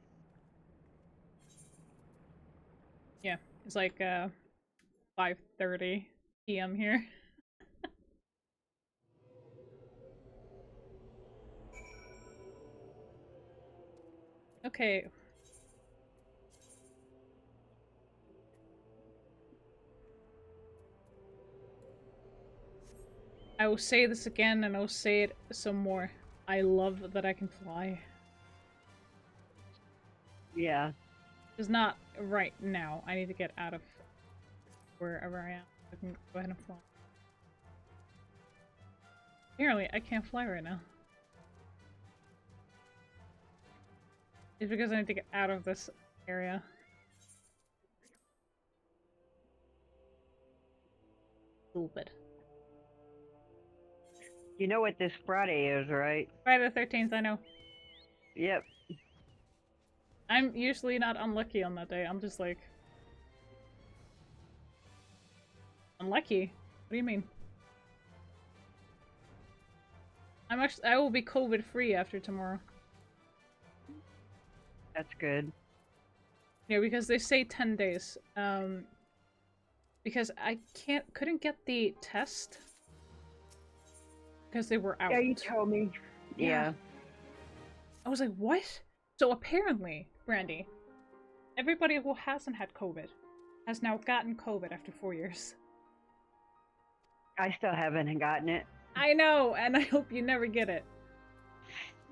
Yeah, it's like 5:30 p.m. here. Okay. I will say this again and I'll say it some more. I love that I can fly. Yeah. It's not right now. I need to get out of wherever I am. I can go ahead and fly. Apparently, I can't fly right now. It's because I need to get out of this area. Stupid. You know what this Friday is, right? Friday the 13th, I know. Yep. I'm usually not unlucky on that day. I'm just like... Unlucky? What do you mean? I will be COVID free after tomorrow. That's good. Yeah, because they say 10 days. Because I couldn't get the test. Because they were out. Yeah, you told me. Yeah. I was like, what? So apparently, Brandy, everybody who hasn't had COVID has now gotten COVID after 4 years. I still haven't gotten it. I know, and I hope you never get it.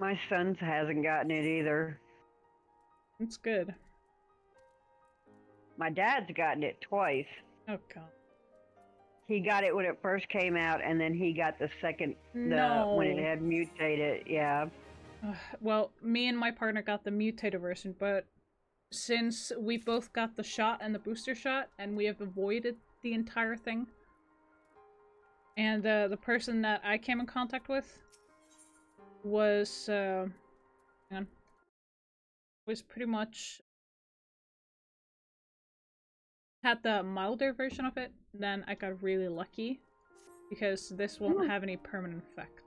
My son hasn't gotten it either. It's good. My dad's gotten it twice. Oh, God. He got it when it first came out, and then he got the second, No. when it had mutated, yeah. Well, me and my partner got the mutated version, but since we both got the shot and the booster shot, and we have avoided the entire thing, and the person that I came in contact with was, hang on, was pretty much had the milder version of it, then I got really lucky because this won't have any permanent effect.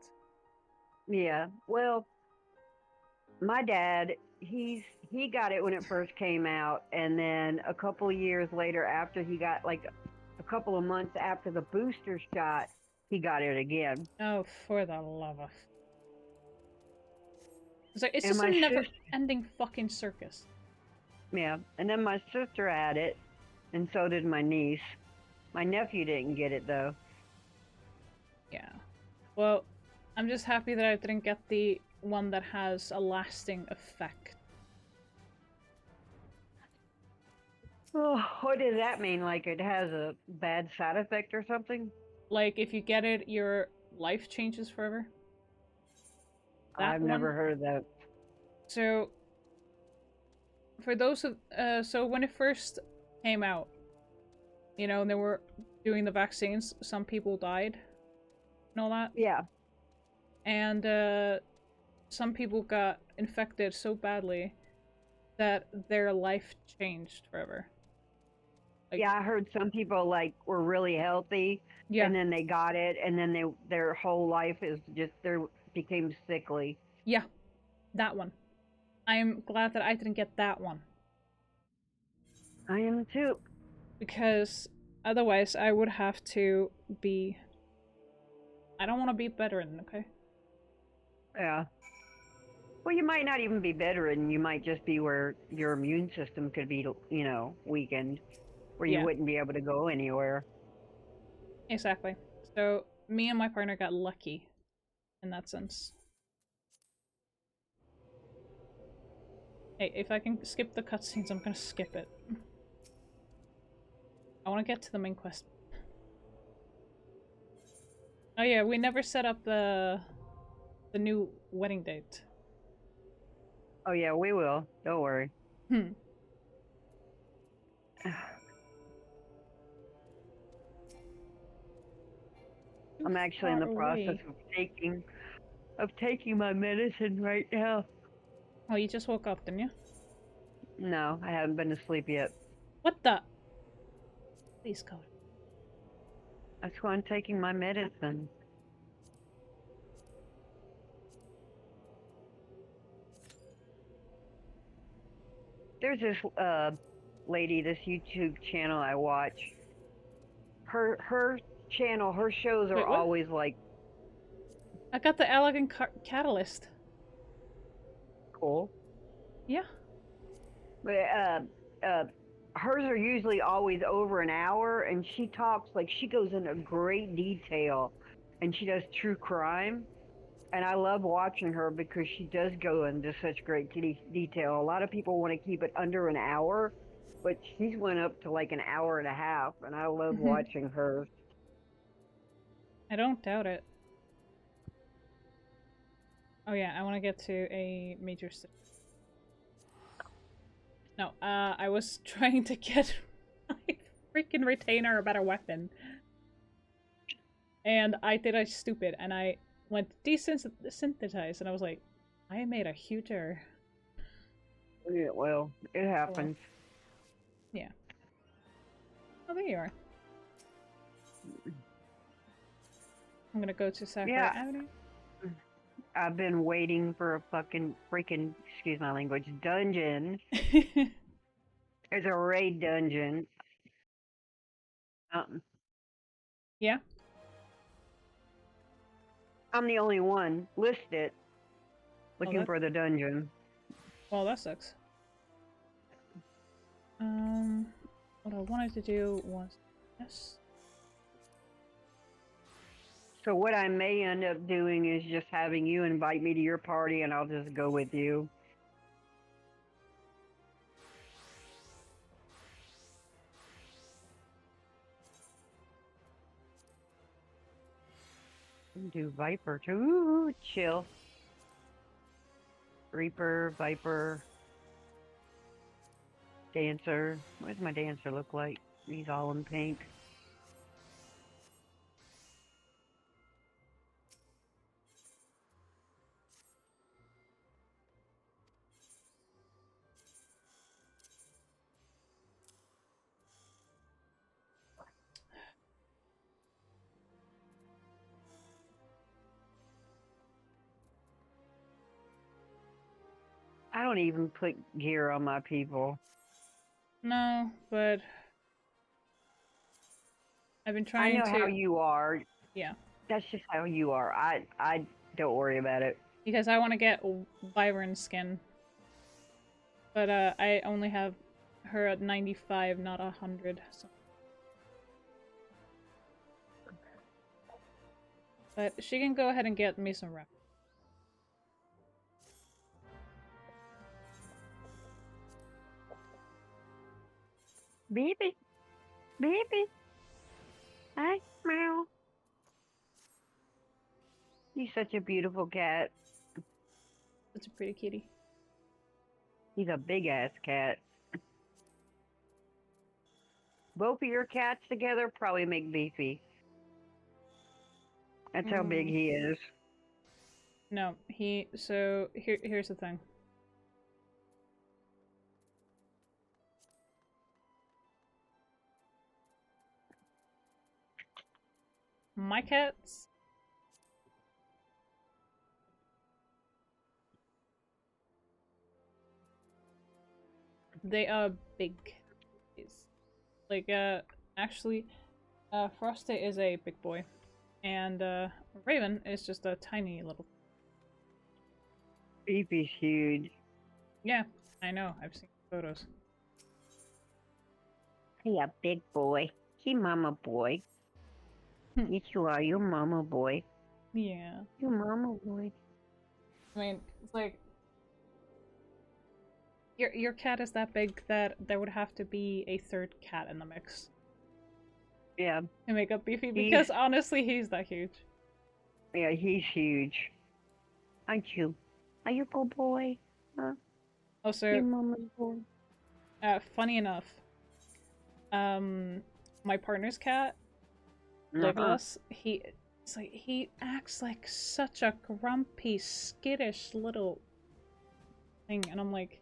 Yeah, well, my dad, he got it when it first came out, and then a couple of years later, after he got, like, a couple of months after the booster shot, he got it again. Oh, for the love of... It's just a never-ending fucking circus. Yeah, and then my sister had it, and so did my niece. My nephew didn't get it, though. Yeah. Well, I'm just happy that I didn't get the one that has a lasting effect. Oh, what does that mean? Like it has a bad side effect or something? Like, if you get it, your life changes forever. That I've one. never heard of that. So, for those of, so when it first came out, you know, and they were doing the vaccines, some people died and all that. Yeah. And, some people got infected so badly that their life changed forever. Like, yeah, I heard some people like were really healthy, yeah. and then they got it, and then their whole life is just became sickly. Yeah, that one. I am glad that I didn't get that one. I am too. Because otherwise I would have to be... I don't want to be veteran, okay? Yeah. Well, you might not even be bedridden. You might just be where your immune system could be, you know, weakened, where you wouldn't be able to go anywhere. Exactly. So, me and my partner got lucky in that sense. Hey, if I can skip the cutscenes, I'm gonna skip it. I want to get to the main quest. Oh yeah, we never set up the new wedding date. Oh yeah, we will. Don't worry. I'm actually in the process of taking my medicine right now. Oh, you just woke up, didn't you? No, I haven't been to sleep yet. What the? Please go. That's why I'm taking my medicine. There's this lady, this YouTube channel I watch. Her channel, her shows are always like... I got the elegant catalyst. Cool. Yeah. But hers are usually always over an hour, and she talks, like, she goes into great detail, and she does true crime. And I love watching her because she does go into such great detail. A lot of people want to keep it under an hour, but she's went up to like an hour and a half, and I love watching her. I don't doubt it. Oh yeah, I want to get to a major city. No, I was trying to get my freaking retainer a better weapon. And I did a stupid, and I went desynthesize, and I was like, I made a huge error. Yeah, well, it happens. Yeah. Oh, there you are. I'm gonna go to Sakura Avenue. I've been waiting for a fucking freaking, excuse my language, dungeon. There's a raid dungeon. Yeah? I'm the only one listed looking for the dungeon. Well, that sucks. What I wanted to do was this. So what I may end up doing is just having you invite me to your party, and I'll just go with you. Do Viper too. Ooh, chill. Reaper, Viper, Dancer. What does my Dancer look like? He's all in pink. I don't even put gear on my people. No, but I've been trying to... I know how you are. Yeah. That's just how you are. I don't worry about it. Because I want to get Byron's skin. But I only have her at 95, not 100. So. But she can go ahead and get me some rep. Baby. Baby. Hi, meow. He's such a beautiful cat. It's a pretty kitty. He's a big ass cat. Both of your cats together probably make Beefy. That's how big he is. No, here's the thing. My cats they are big. Like actually Frosty is a big boy and Raven is just a tiny little. Beefy's huge. Yeah, I know. I've seen photos. He a big boy. He mama boy. Yes, you are. You mama boy. Yeah. You mama boy. I mean, it's like your cat is that big that there would have to be a third cat in the mix. Yeah. To make up Beefy, because honestly, he's that huge. Yeah, he's huge. Aren't you? Are you a good boy? Huh? Also, Your mama's boy. Funny enough, my partner's cat, Legolas, he acts like such a grumpy, skittish little thing, and I'm like,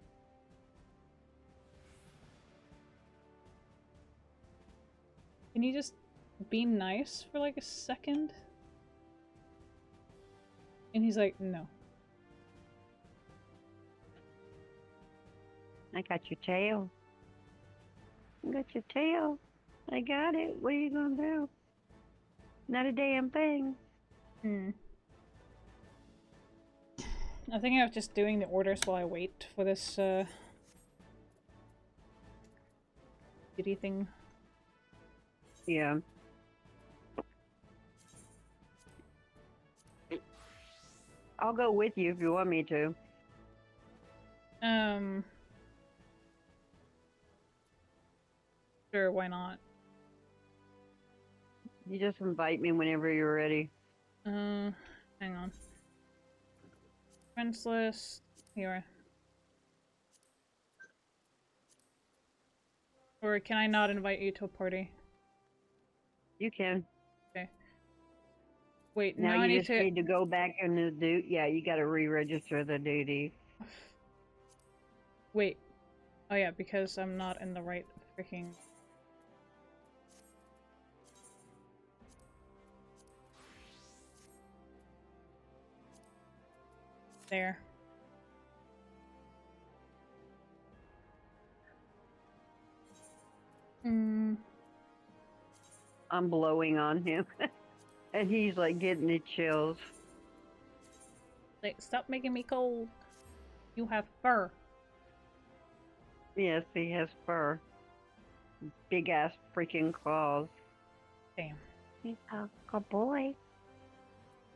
can you just be nice for like a second? And he's like, no. I got your tail. I got your tail. I got it. What are you gonna do? Not a damn thing. I think I'm just doing the orders while I wait for this kitty thing. Yeah. I'll go with you if you want me to. Sure, why not? You just invite me whenever you're ready. Hang on. Friends list. Here. Or can I not invite you to a party? You can. Okay. Wait, now I you need just to... need to go back and do. Yeah, you got to re-register the duty. Wait. Oh yeah, because I'm not in the right freaking... There. I'm blowing on him. And he's like getting the chills. Like, stop making me cold. You have fur. Yes, he has fur. Big ass freaking claws. Damn. He's a good boy.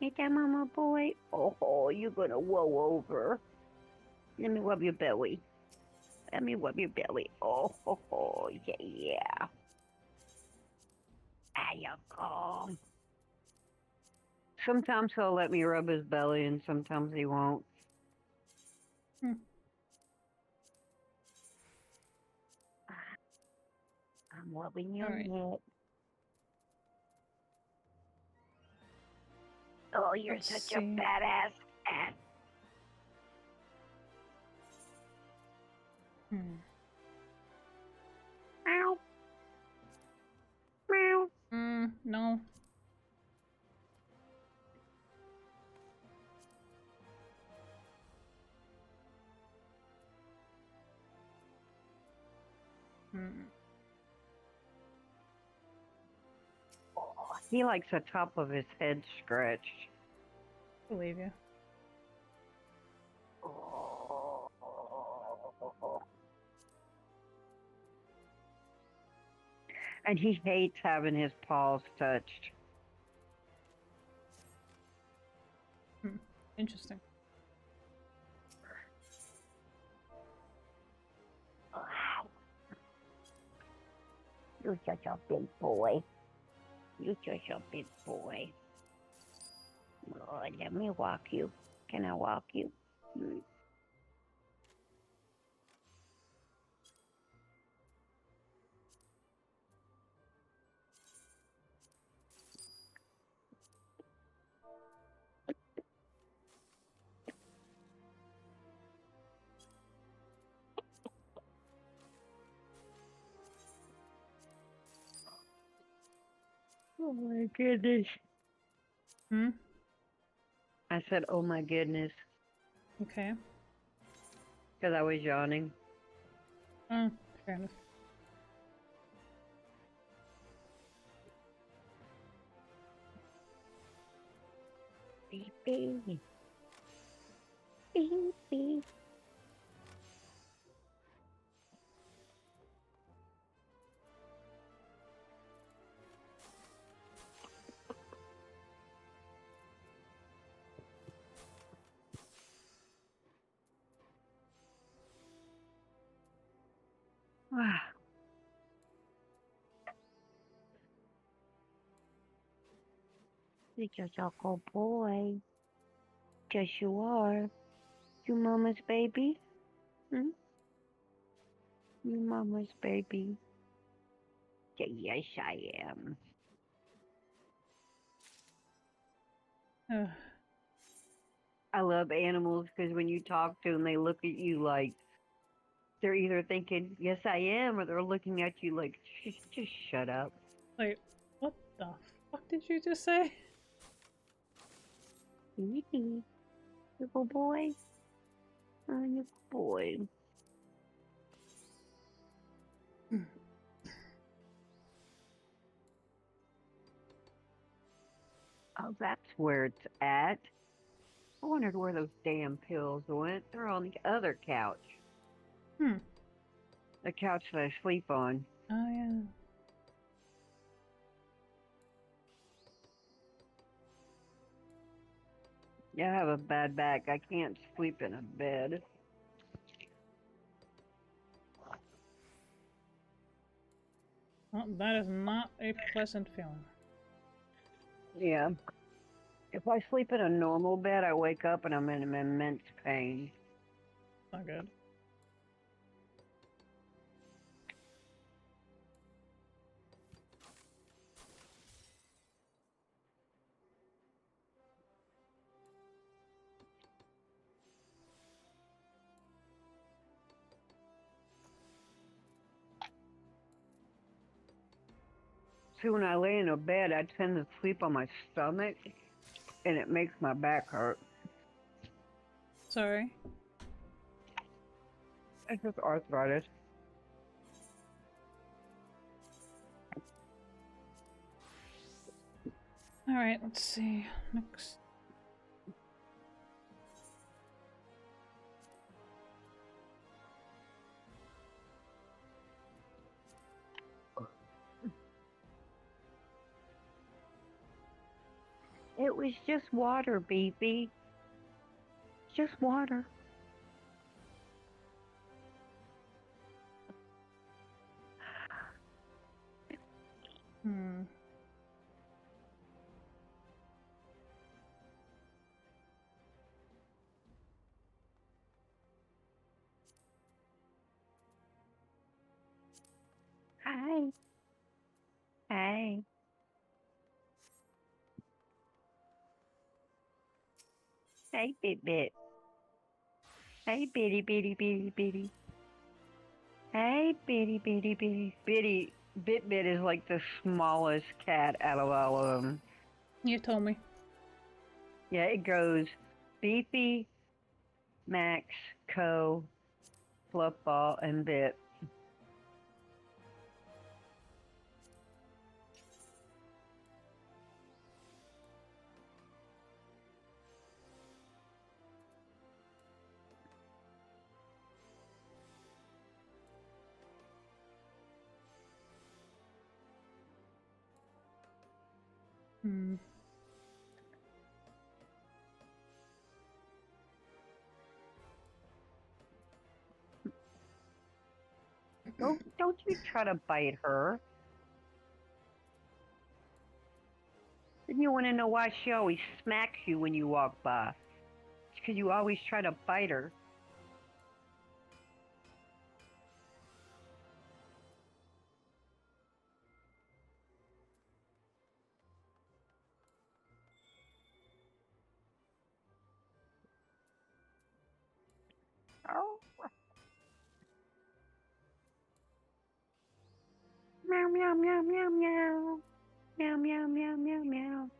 Ain't that mama boy? Oh, you're gonna whoa over. Let me rub your belly. Let me rub your belly. Oh, yeah. There you go. Sometimes he'll let me rub his belly and sometimes he won't. I'm rubbing your neck. Oh, you're such a badass cat. Meow. Meow. No. Oh, he likes the top of his head scratched. Believe you. And he hates having his paws touched. Interesting. You're such a big boy. You're such a big boy. Oh, let me walk you. Can I walk you? Oh my goodness. Hmm? I said, oh my goodness. Okay. Because I was yawning. Oh, fair enough. Baby. Baby. Wow. You're just a good boy. Yes, you are. You mama's baby? Hmm? You mama's baby. Yes, I am. Ugh. I love animals because when you talk to them, they look at you like they're either thinking, yes, I am, or they're looking at you like, just shut up. Wait, what the fuck did you just say? You good boy? Oh, you good boy. Oh, that's where it's at. I wondered where those damn pills went. They're on the other couch. The couch that I sleep on. Oh, yeah. Yeah, I have a bad back. I can't sleep in a bed. Well, that is not a pleasant feeling. Yeah. If I sleep in a normal bed, I wake up and I'm in immense pain. Not good. See, when I lay in a bed, I tend to sleep on my stomach, and it makes my back hurt. Sorry. It's just arthritis. Alright, let's see. Next. It was just water, baby. Just water. Hmm. Hi. Hey. Hey, Bit. Hey, bitty, bitty, bitty, bitty. Hey, bitty, bitty, bitty. Bit is like the smallest cat out of all of them. You told me. Yeah, it goes Beefy, Max, Co, Fluffball, and Bit. Hmm. Don't you try to bite her. And you want to know why she always smacks you when you walk by? It's because you always try to bite her. Oh. Meow, meow, meow, meow, meow. Meow, meow, meow, meow, meow.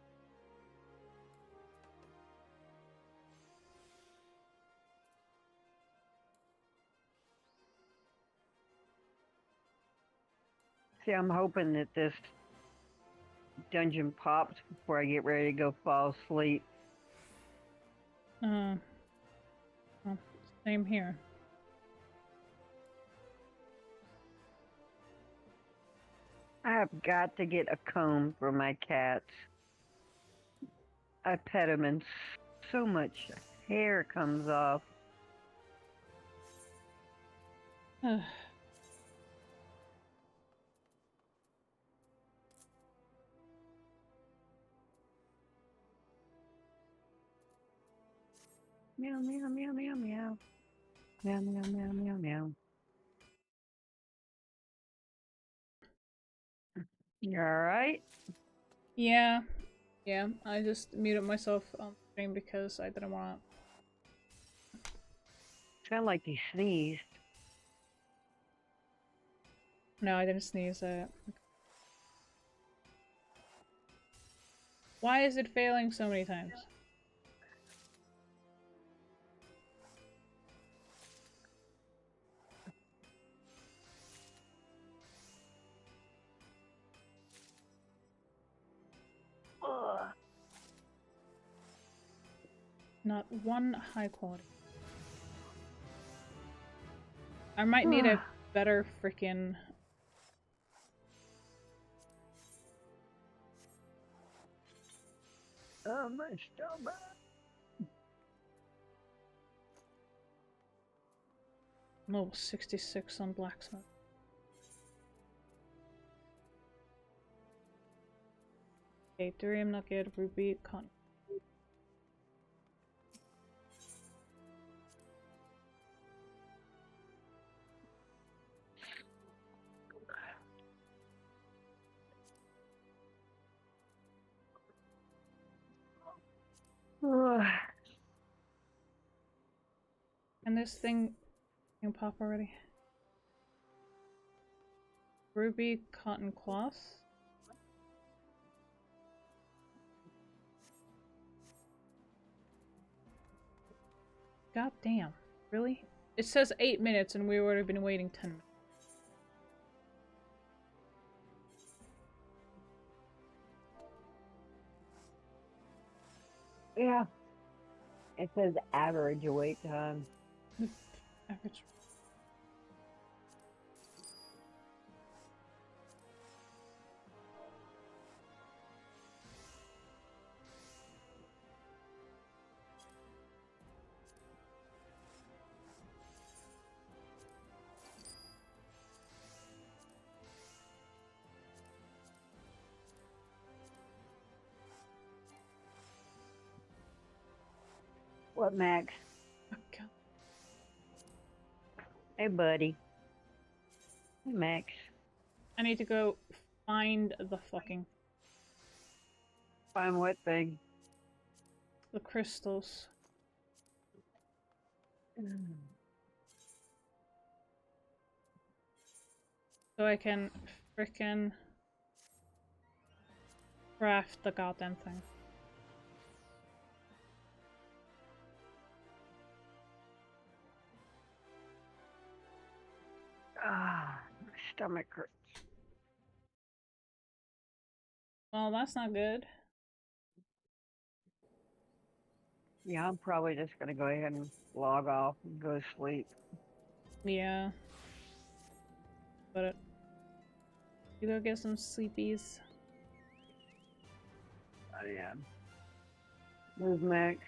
See, I'm hoping that this dungeon pops before I get ready to go fall asleep. Well, same here. I have got to get a comb for my cats. I pet them and so much hair comes off. Meow, meow, meow, meow, meow. Meow, meow, meow, meow, meow. You alright? Yeah. Yeah, I just muted myself on stream because I didn't want... Sound like you sneezed. No, I didn't sneeze. Why is it failing so many times? Ugh. Not one high quality. I might need a better freaking... Oh, my stomach. Level 66 on blacksmith. Okay, Durium Nugget, Ruby, Cotton. Ugh. And this thing can pop already. Ruby, cotton cloth. God damn. Really? It says 8 minutes and we would have been waiting 10 minutes. Yeah. It says average wait time. Average. What, Max? Okay. Hey, buddy. Hey, Max. I need to go find the fucking... Find what thing? The crystals. So I can frickin' craft the goddamn thing. Ah, my stomach hurts. Well, that's not good. Yeah, I'm probably just gonna go ahead and log off and go to sleep. Yeah. But you go get some sleepies. Oh, yeah. Move, Max.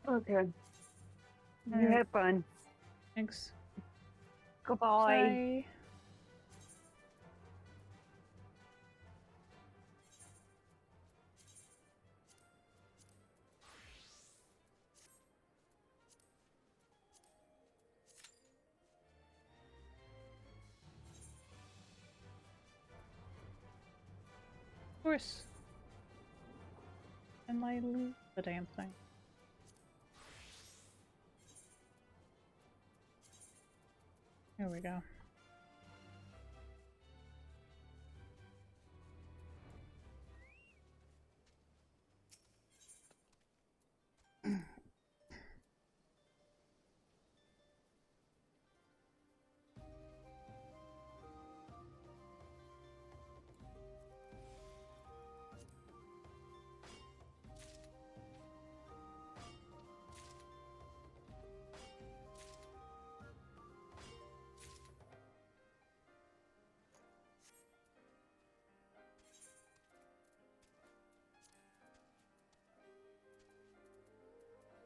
Okay. You have fun. Thanks. Goodbye. Bye. course. And I lose the damn thing. Here we go.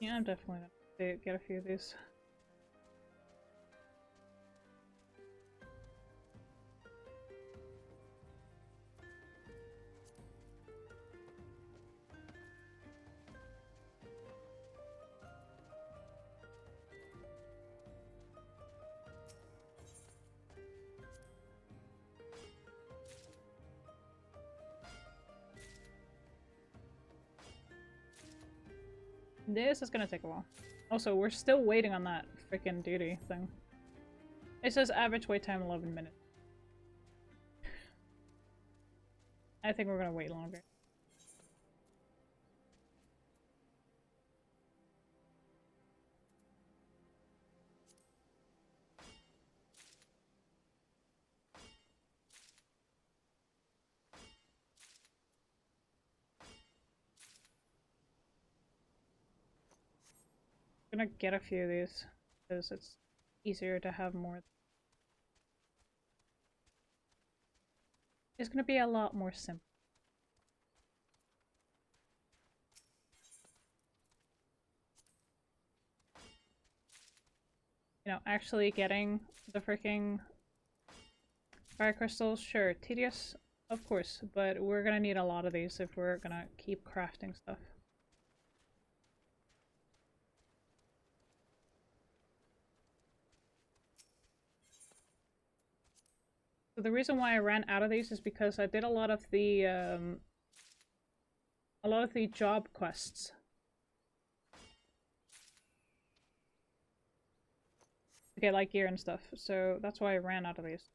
Yeah, I'm definitely gonna get a few of these. This is gonna take a while. Also, we're still waiting on that freaking duty thing. It says average wait time 11 minutes. I think we're gonna wait longer. I'm gonna get a few of these because it's easier to have more. It's gonna be a lot more simple. You know, actually getting the freaking fire crystals, sure, tedious, of course, but we're gonna need a lot of these if we're gonna keep crafting stuff. So the reason why I ran out of these is because I did a lot of the job quests. To get like gear and stuff, so that's why I ran out of these.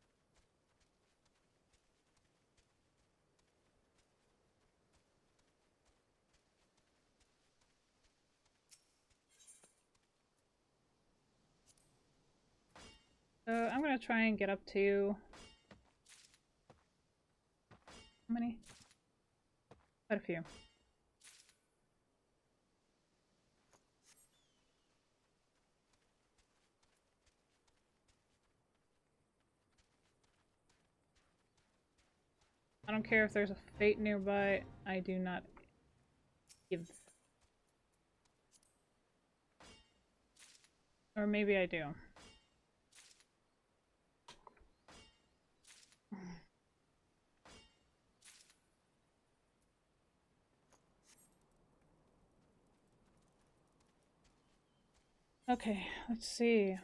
So I'm gonna try and get up to... How many? Quite a few. I don't care if there's a fate nearby, I do not give. Or maybe I do. Okay, let's see.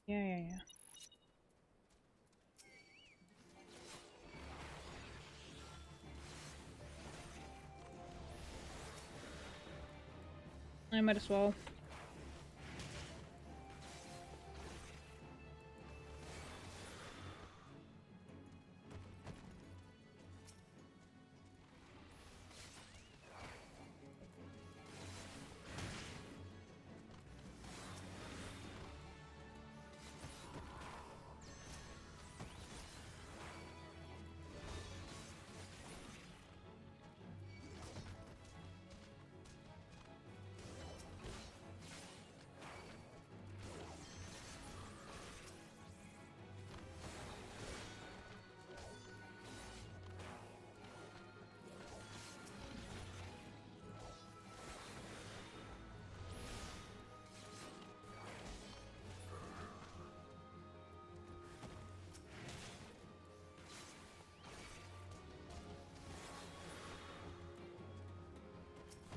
Yeah. I might as well.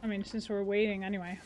I mean, since we're waiting anyway.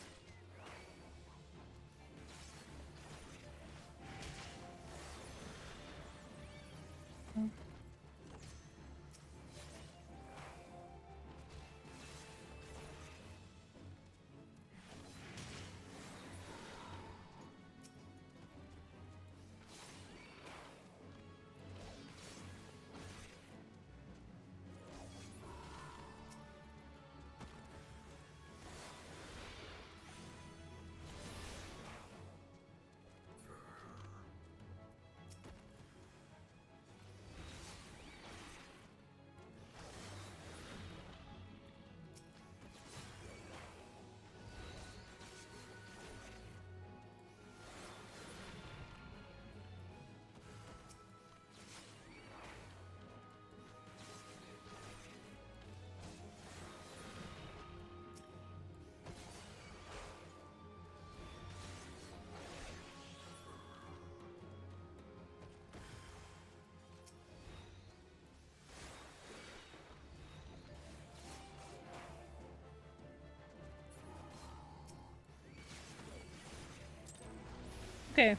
Okay.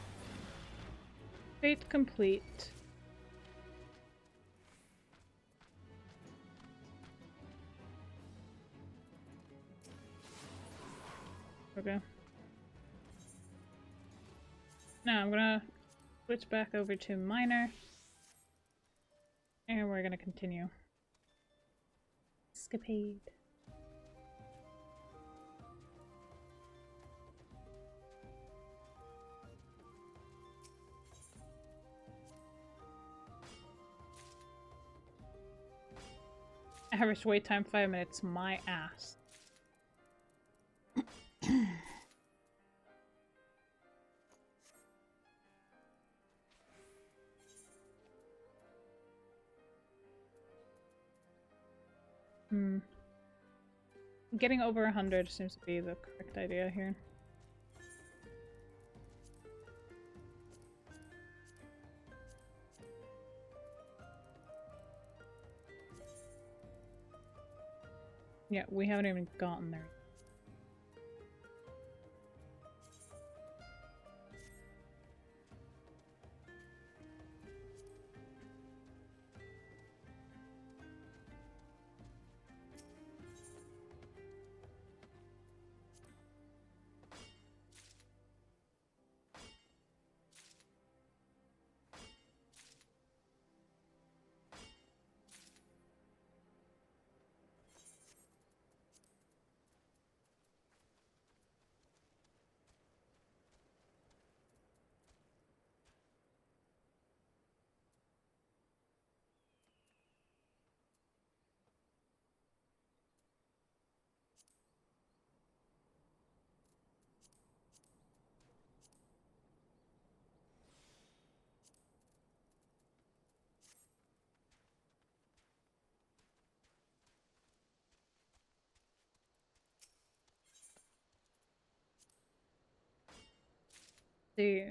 Fate complete. Okay. Now I'm gonna switch back over to minor. And we're gonna continue. Escapade. Average wait time 5 minutes. My ass. Getting over 100 seems to be the correct idea here. Yeah, we haven't even gotten there. See.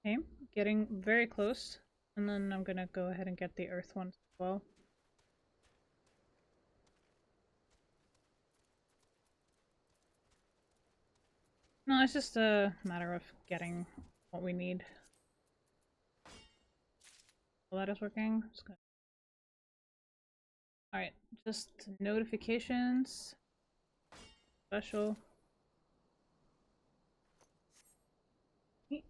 Okay, getting very close. And then I'm gonna go ahead and get the earth ones as well. No, it's just a matter of getting what we need. Well, that is working. Alright, just notifications. Special. Neat.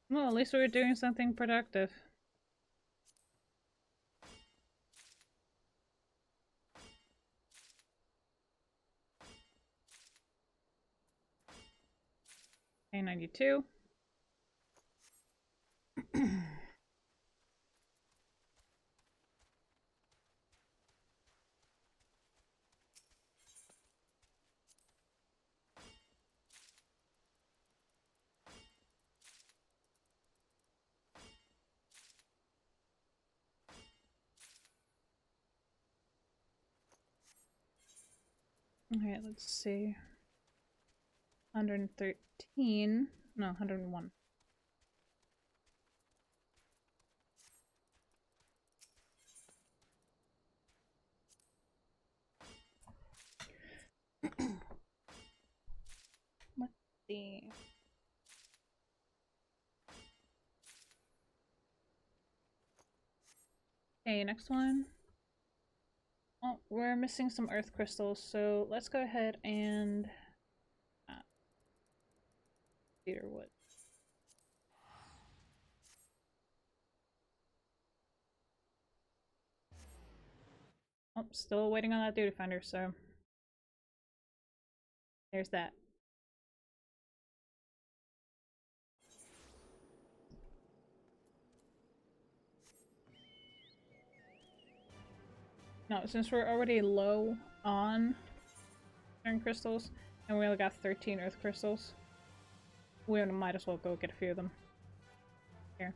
Well, at least we were doing something productive. Okay, 92. Alright, let's see. 113. No, 101. Let's see. Okay, next one. Oh, we're missing some earth crystals, so let's go ahead and cedar wood. Oh, still waiting on that duty finder, so There's that. No, since we're already low on certain crystals, and we only got 13 earth crystals, we might as well go get a few of them. Here.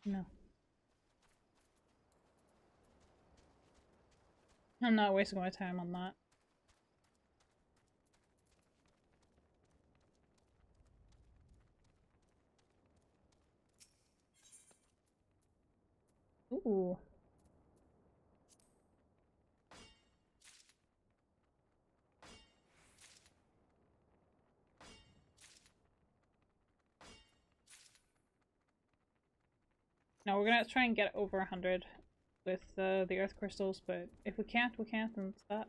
No. I'm not wasting my time on that. Ooh. No, we're gonna try and get over 100 with the earth crystals, but if we can't, we can't, and it's that.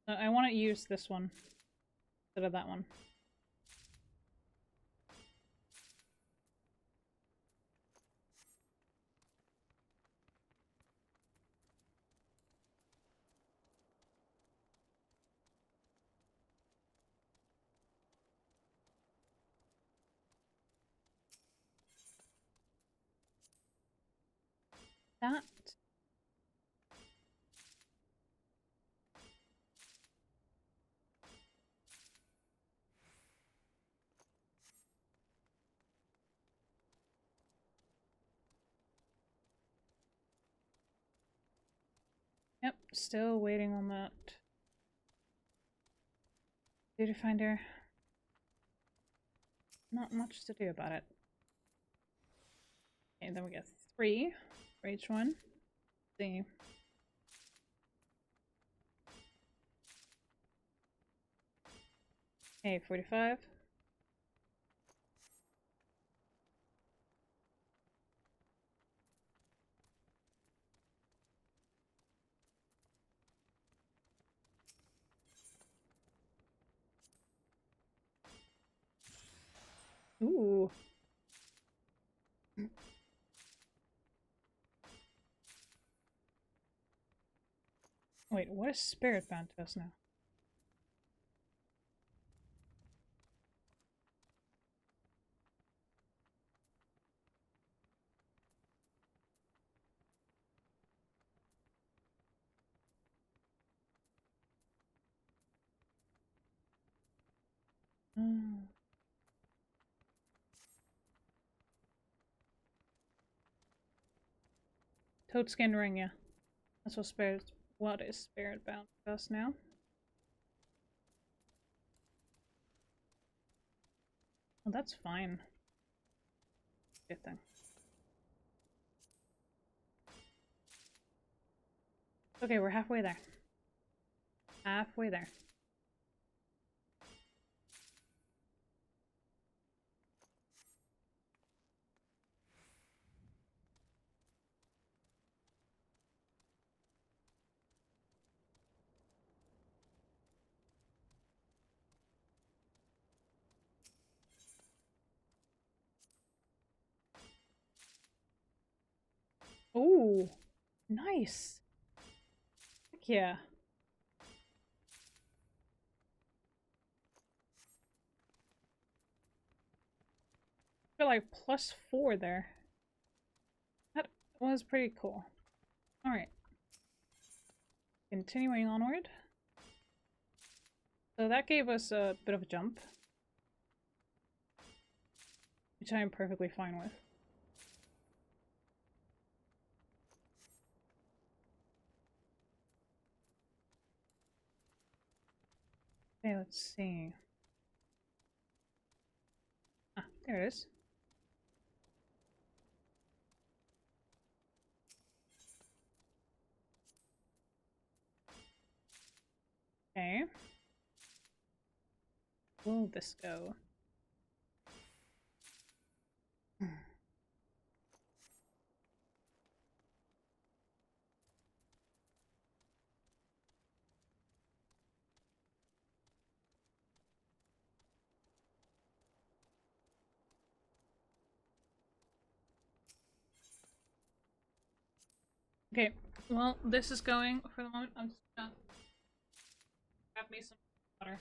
I want to use this one instead of that one. That. Yep, still waiting on that. Duty finder. Not much to do about it. Okay, then we get 3 for each one. Let's see. Okay, 45. Ooh. Wait, what is spirit bound to us now? Oh. Toad skin ring, yeah. That's what spirit. What is spirit bound to us now? Well, that's fine. Good thing. Okay, we're halfway there. Halfway there. Ooh, nice. Heck yeah. for like +4 there. That was pretty cool. Alright. Continuing onward. So that gave us a bit of a jump. Which I am perfectly fine with. Okay, let's see. Ah, there it is. Okay. Where will this go? Okay, well, this is going for the moment. I'm just gonna grab me some water.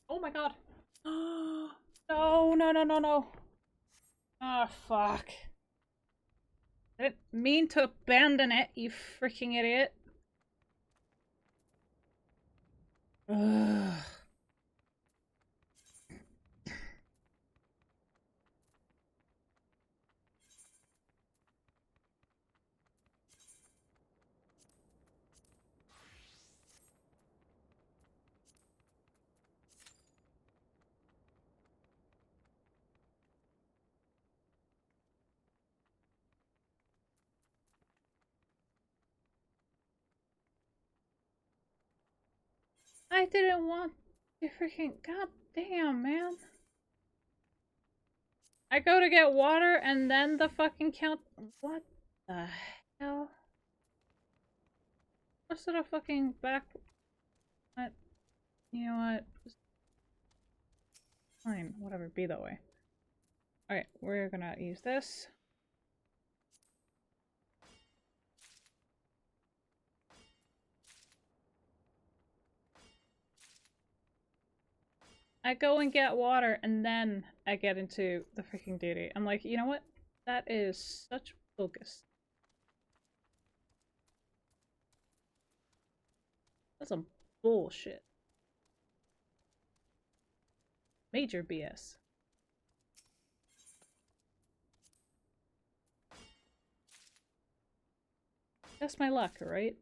Oh my god! No, no, no, no, no! Ah, fuck. I didn't mean to abandon it, you freaking idiot. Ugh. I didn't want to freaking. God damn, man. I go to get water and then the fucking count. What the hell? What's sort of fucking back? What? You know what? Fine, whatever, be that way. Alright, we're gonna use this. I go and get water and then I get into the freaking duty. I'm like, you know what? That is such focus. That's some bullshit. Major BS. That's my luck, right?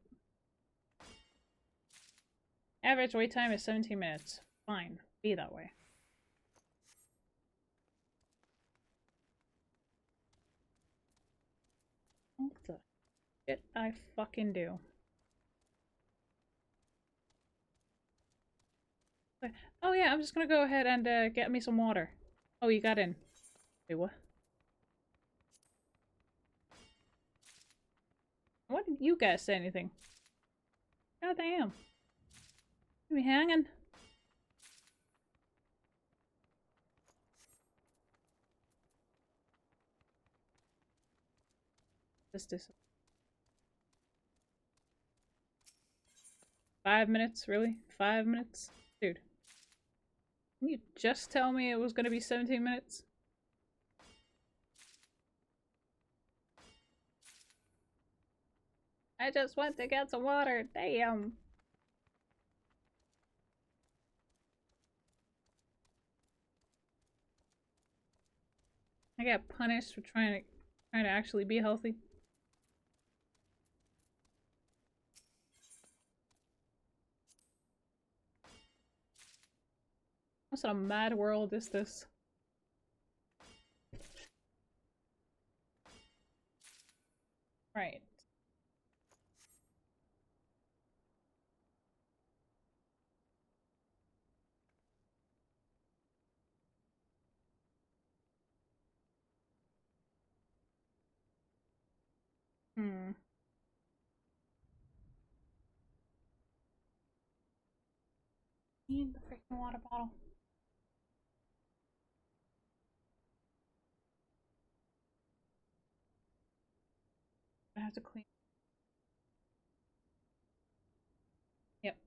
Average wait time is 17 minutes. Fine. Be that way. What the shit I fucking do? Oh yeah, I'm just gonna go ahead and get me some water. Oh, you got in. Wait, what? Why didn't you guys say anything? God damn. You be hanging. This 5 minutes, really? 5 minutes? Dude. Can you just tell me it was gonna be 17 minutes? I just went to get some water, damn! I got punished for trying to actually be healthy. What sort of mad world is this? Right. Hmm. Need the freaking water bottle. I have to clean. Yep.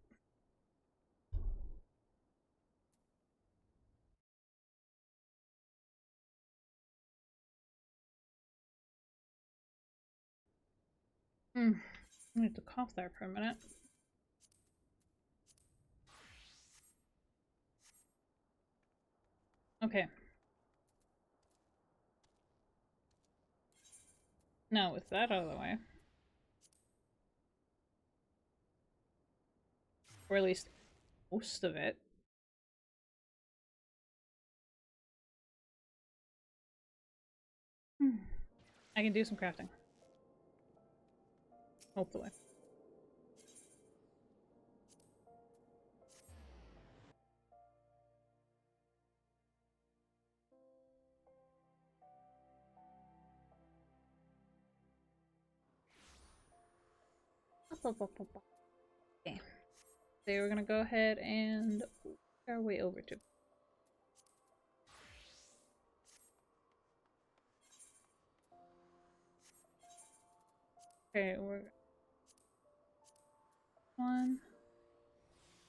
Hmm. I need to cough there for a minute. Okay. Now with that out of the way. Or at least most of it. I can do some crafting. Hopefully. Okay. So we're gonna go ahead and work our way over to. Okay, we're one.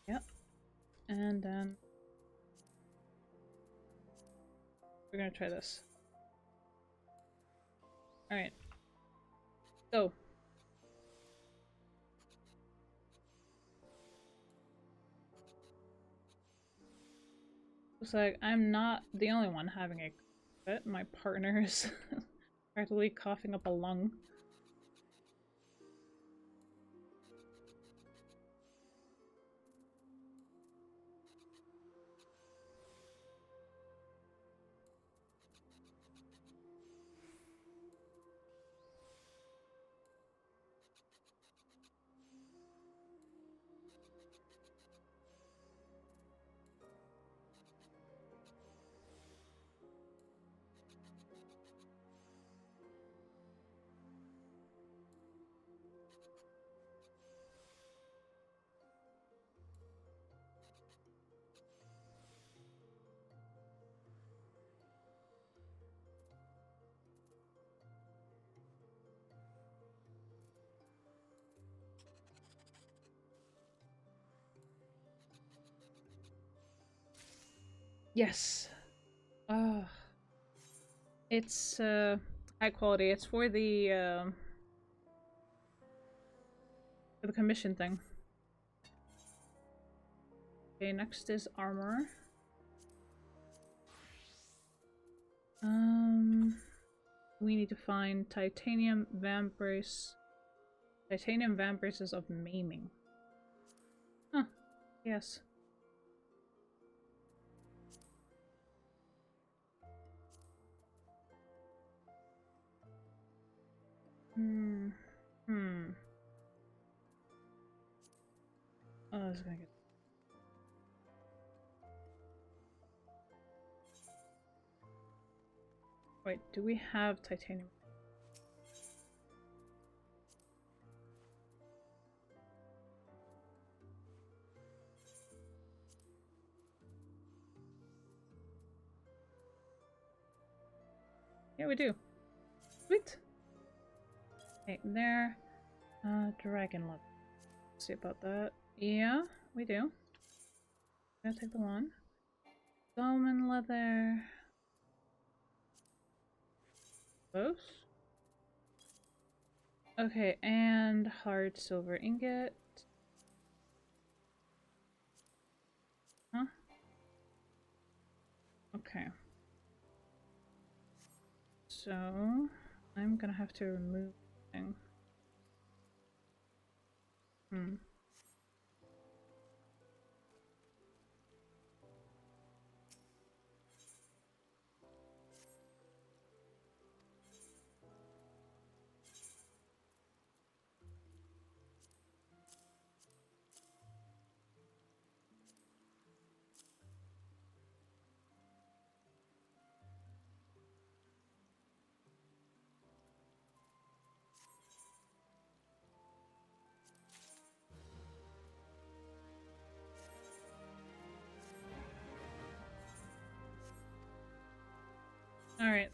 Yep. And then we're gonna try this. Alright. Go. Looks like I'm not the only one having a fit. My partner is practically coughing up a lung. Yes. It's high quality. It's for the commission thing. Okay, next is armor. We need to find titanium vambrace. Titanium vambraces of maiming. Huh. Yes. Oh, this is gonna get. Wait, do we have titanium? Yeah, we do. Sweet. Okay, there. Dragon leather. Let's see about that. Yeah, we do. Gonna take the one. Salmon leather. Close. Okay, and hard silver ingot. Huh? Okay. So, I'm gonna have to remove thing.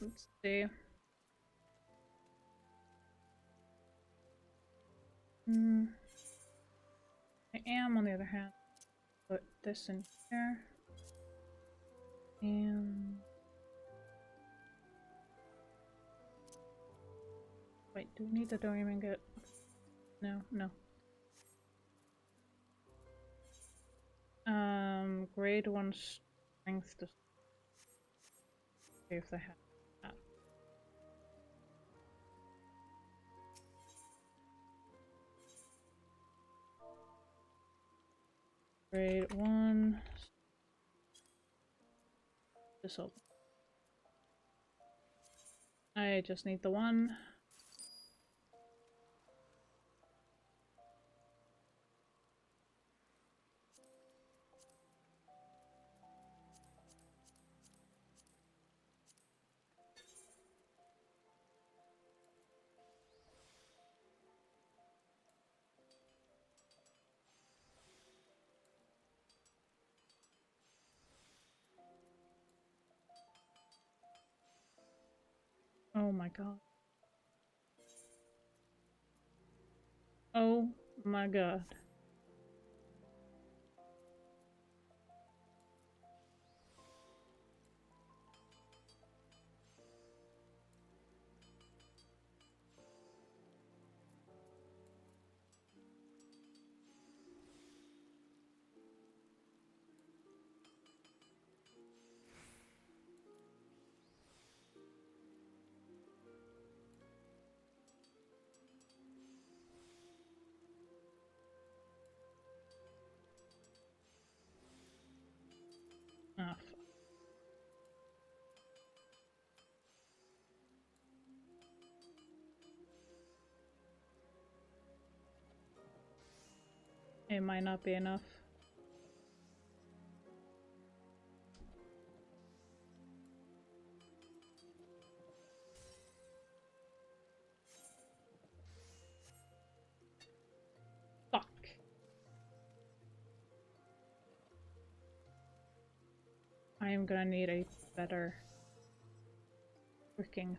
Alright, let's see. I am, on the other hand, put this in here. And... wait, do we need the Dorian ingot? No, no. Grade 1 strength to see if they have that. Grade 1. This open. I just need the one. Oh my god. Oh my god. Ah, fuck. It might not be enough. Fuck. I am gonna need a better freaking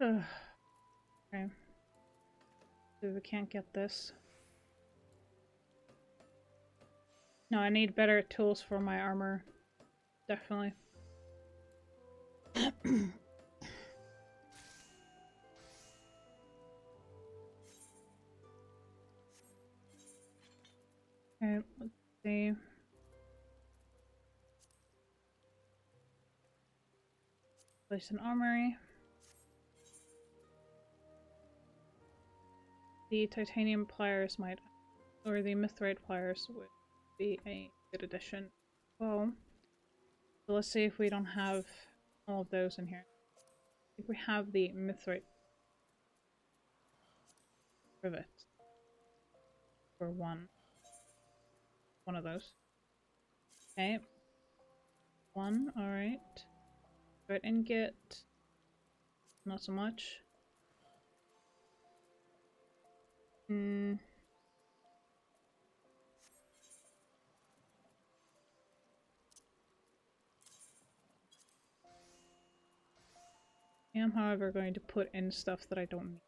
okay. So we can't get this. No, I need better tools for my armor. Definitely. Okay, let's see. Place an armory. The titanium pliers might, or the mithrite pliers would be a good addition. Well, so let's see if we don't have all of those in here. I think we have the mithrite rivet for one of those. Okay, one. All right. Right, ingot. Not so much. I am, however, going to put in stuff that I don't need.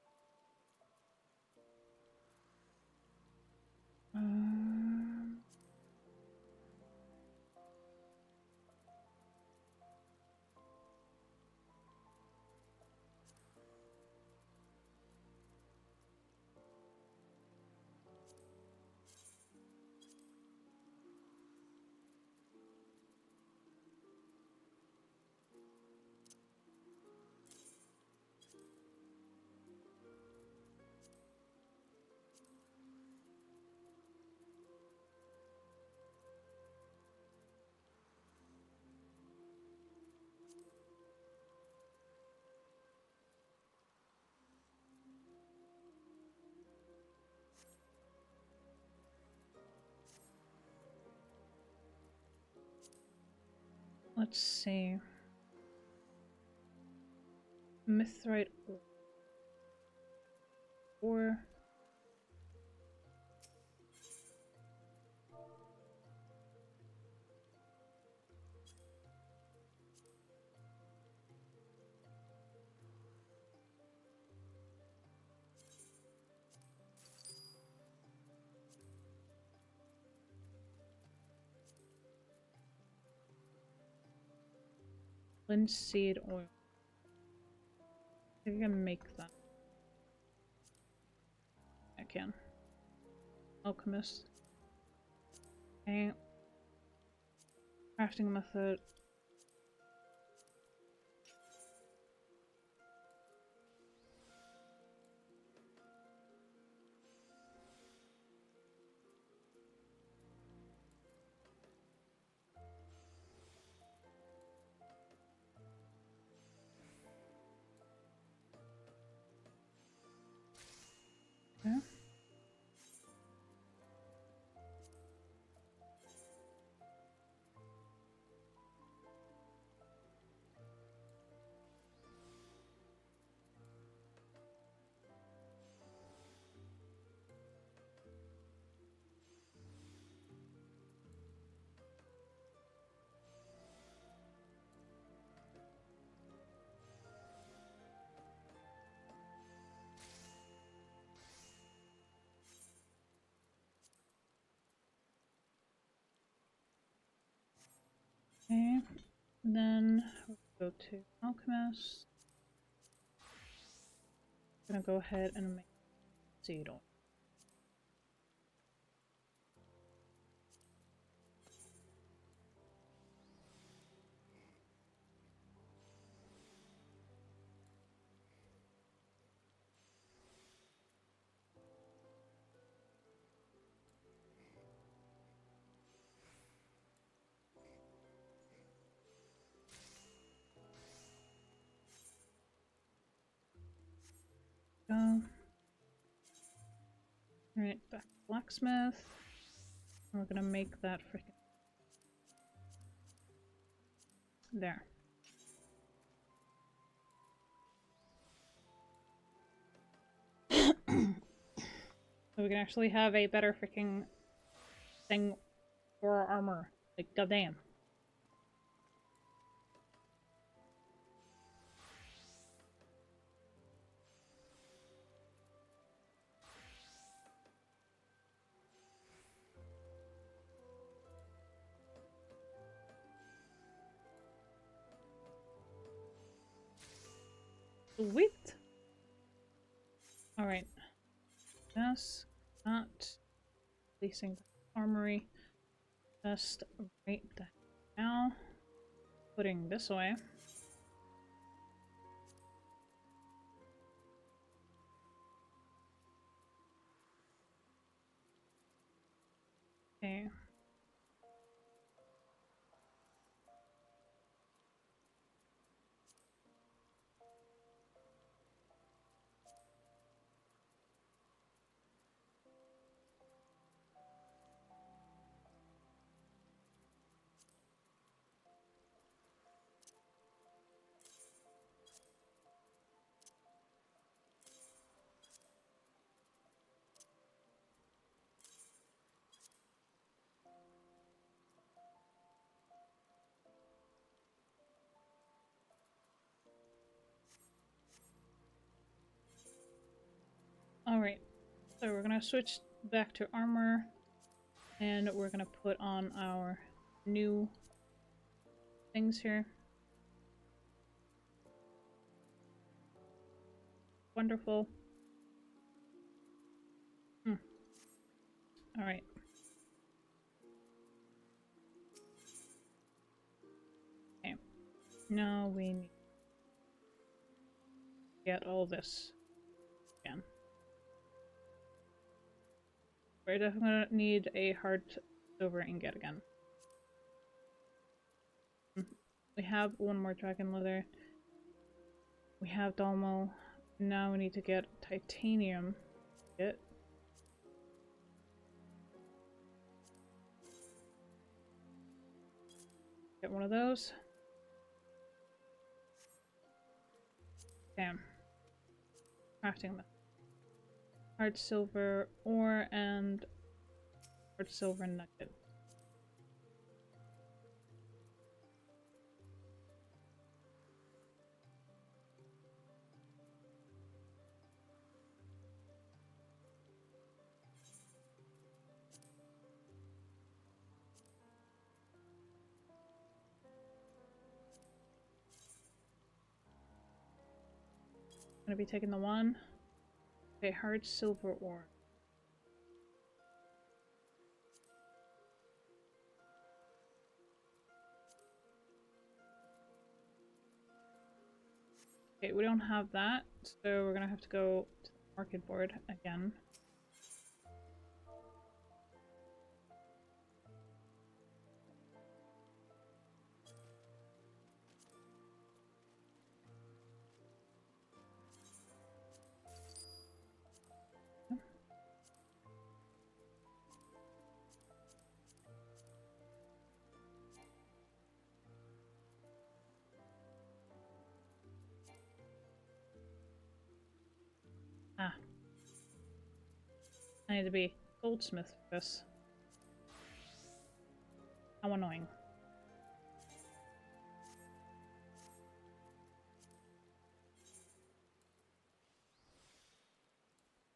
Let's see. Mithrite ore. Linseed oil. I think I can make that. I can. Alchemist. Okay. Crafting method. Okay. Okay, then we'll go to Alchemist. I'm gonna go ahead and make seed oil. Go. Alright, back to blacksmith. And we're gonna make that freaking there. So we can actually have a better freaking thing for our armor. Like, goddamn. Sweet. Alright. That's not placing the armory. Just right there. Now, putting this away. Okay. Alright, so we're gonna switch back to armor, and we're gonna put on our new things here. Wonderful. Alright. Okay. Now we need to get all this again. We're definitely gonna need a hard silver ingot again. We have one more dragon leather. We have Dalmo. Now we need to get titanium. Get one of those. Damn. Crafting them. Hard silver ore and hard silver nugget. Gonna be taking the one. Okay, hard silver ore. Okay, we don't have that, so we're gonna have to go to the market board again. Ah. I need to be goldsmith for this. How annoying.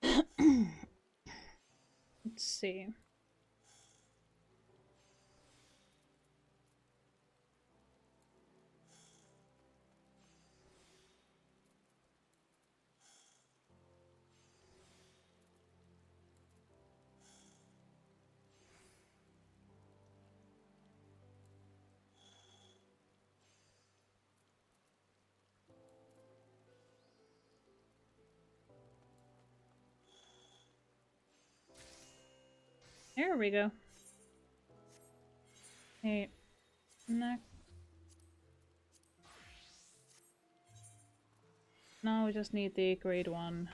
Let's see. There we go. Hey, next. Now we just need the grade 1.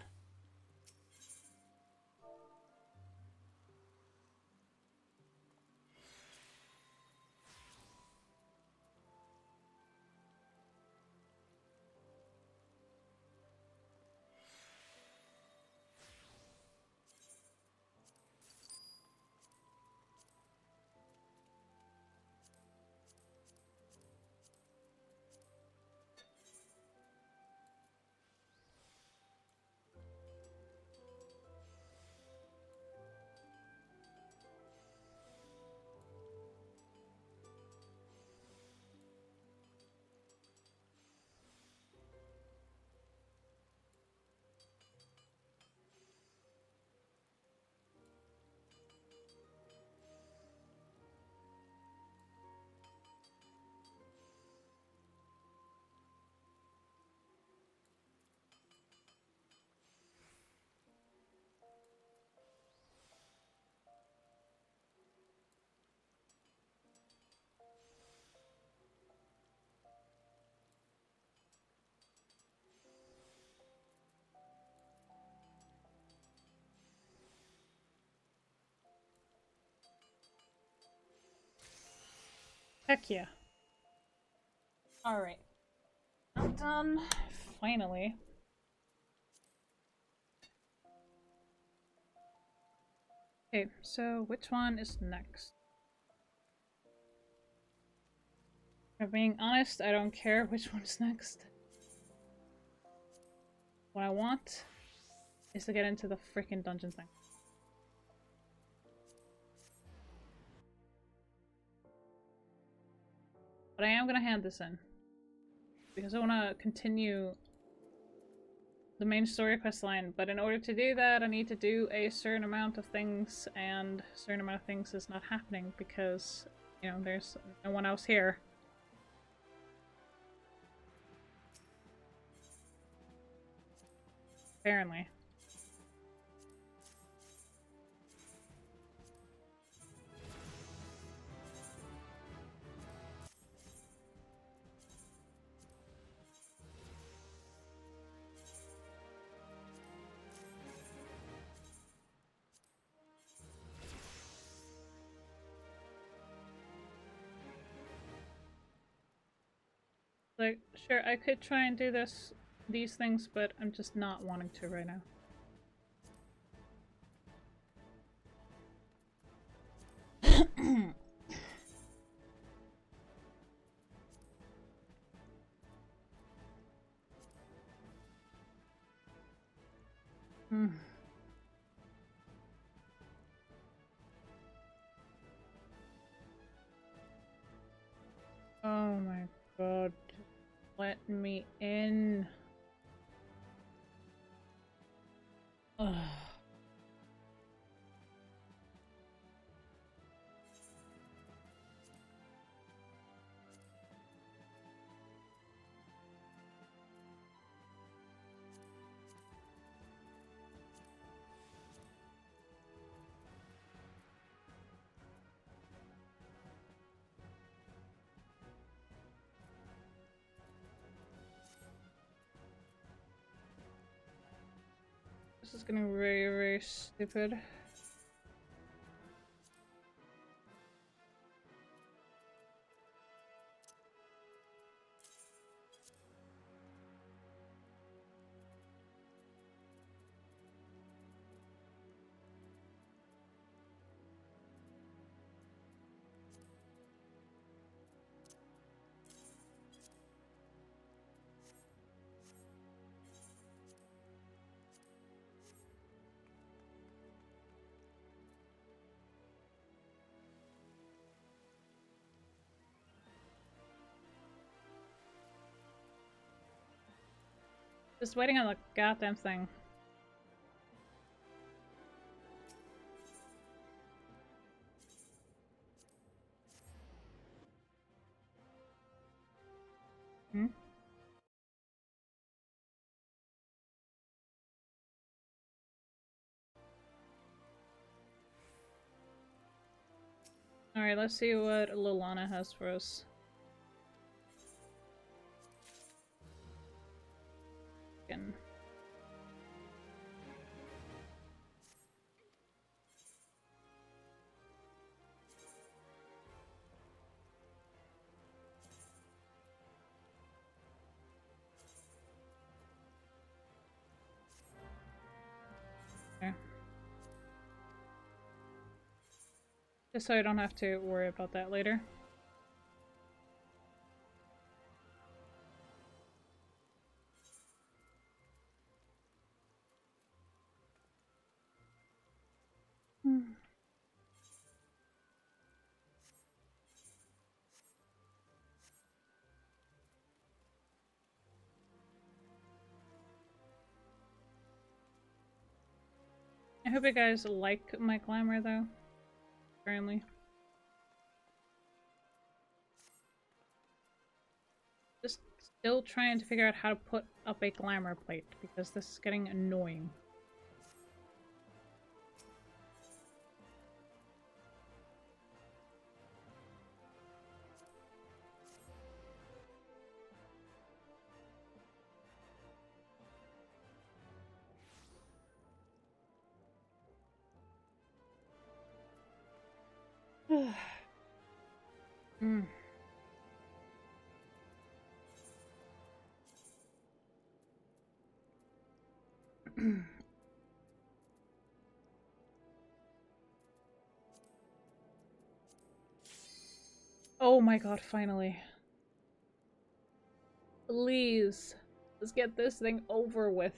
Heck yeah. Alright. I'm done. Finally. Okay, so which one is next? If I'm being honest, I don't care which one's next. What I want is to get into the freaking dungeon thing. But I am gonna hand this in. Because I want to continue the main story quest line, but in order to do that I need to do a certain amount of things, and a certain amount of things is not happening because, you know, there's no one else here. Apparently. Like, sure, I could try and do these things, but I'm just not wanting to right now. Hmm. Oh my god. Let me in. Ugh. This is getting very, very stupid. Just waiting on the goddamn thing. Hmm? Alright, let's see what Lilana has for us. Again. Okay. Just so I don't have to worry about that later. I hope you guys like my glamour though, apparently. Just still trying to figure out how to put up a glamour plate because this is getting annoying. Hmm. Oh my god, finally. Please. Let's get this thing over with.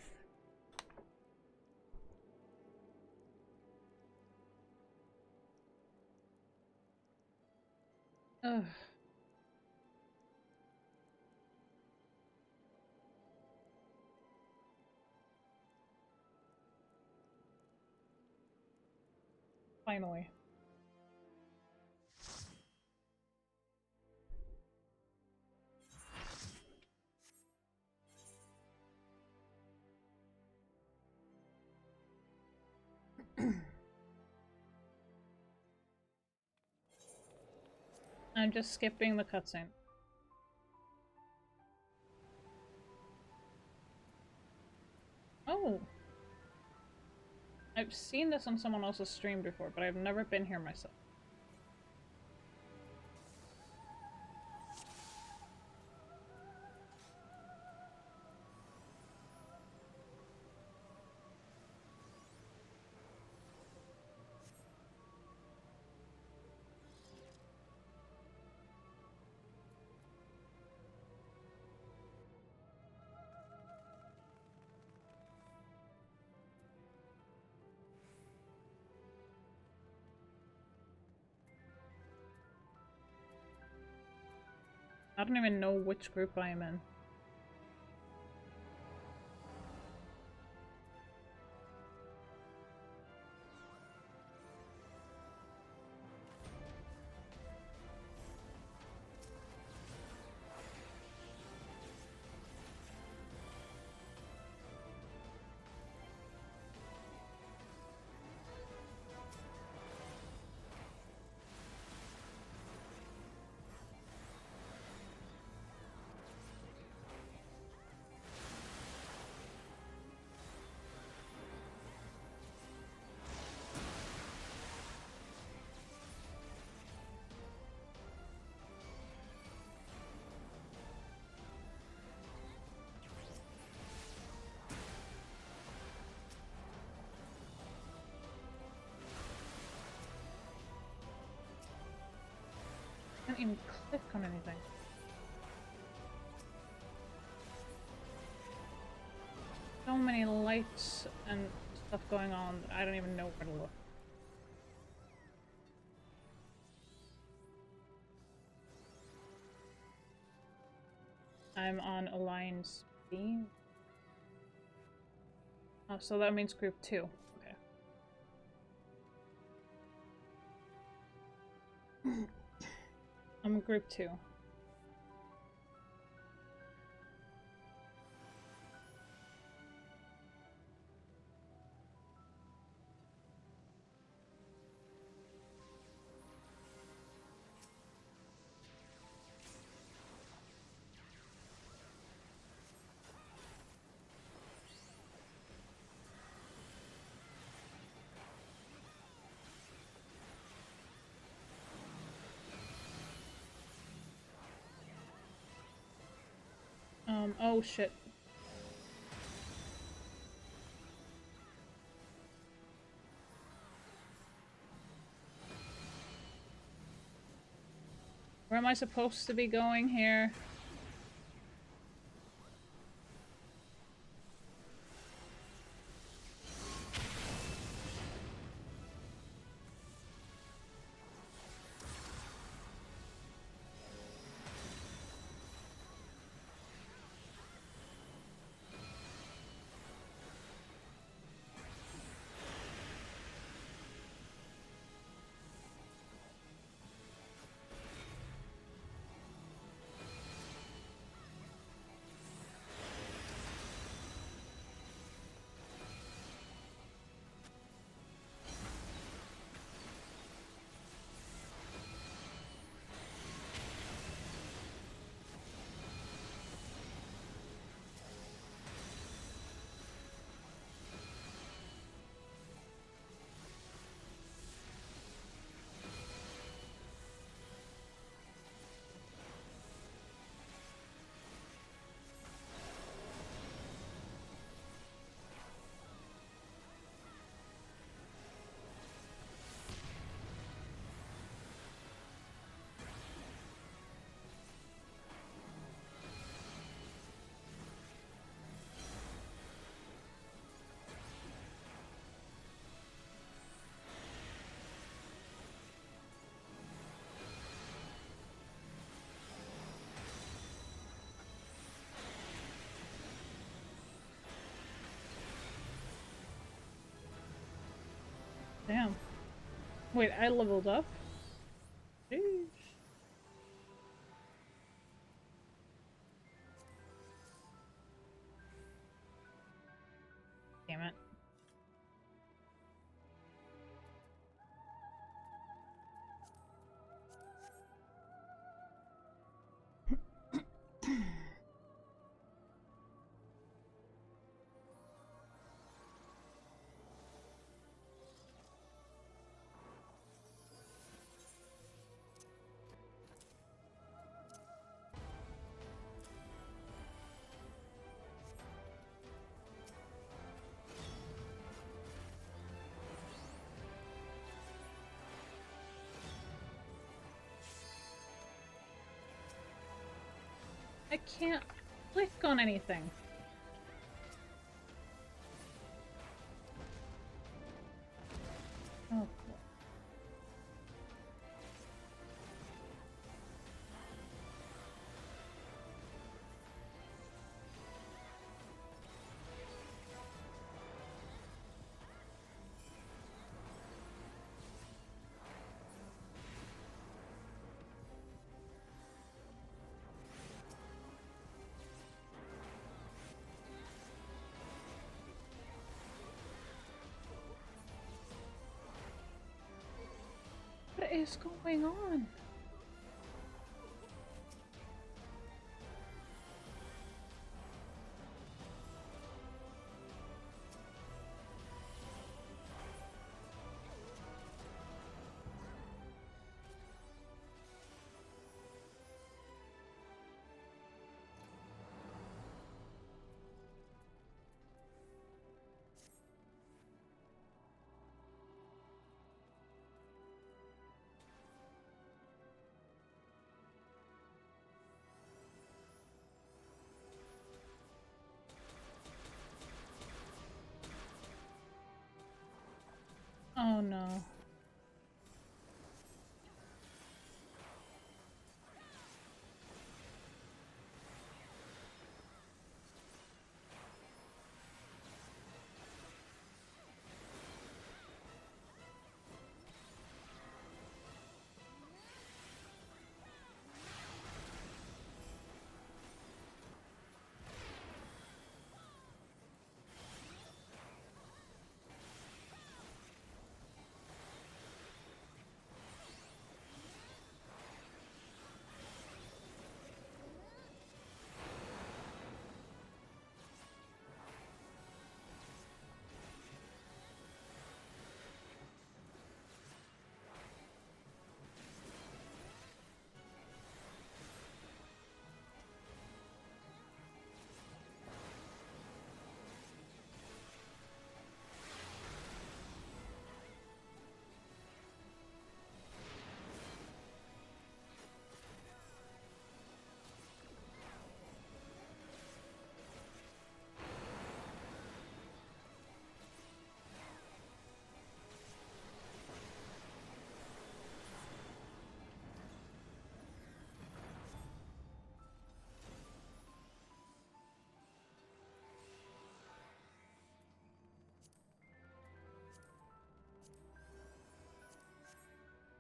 Ugh. Finally. I'm just skipping the cutscene. Oh! I've seen this on someone else's stream before, but I've never been here myself. I don't even know which group I am in. I can't even click on anything. So many lights and stuff going on that I don't even know where to look. I'm on Alliance B. Oh, so that means group 2. Okay. I'm group 2. Oh shit. Where am I supposed to be going here? Damn. Wait, I leveled up? Jeez. Damn it. I can't click on anything. Oh. What is going on? Oh no.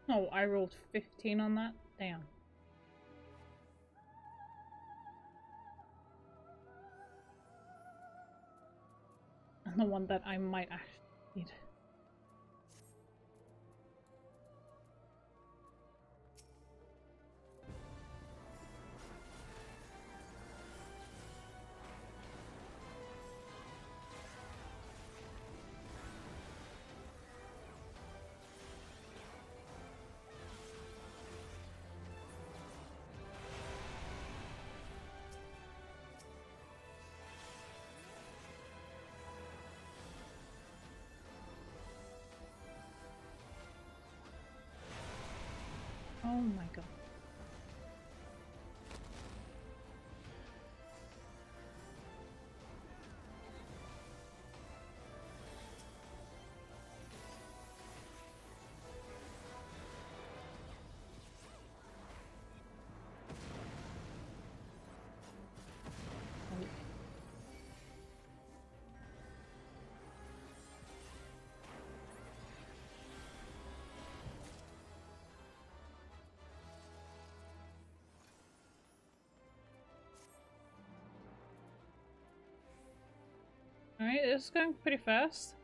Oh, I rolled 15 on that? Damn. And the one that I might actually need. Oh my god. Alright, this is going pretty fast.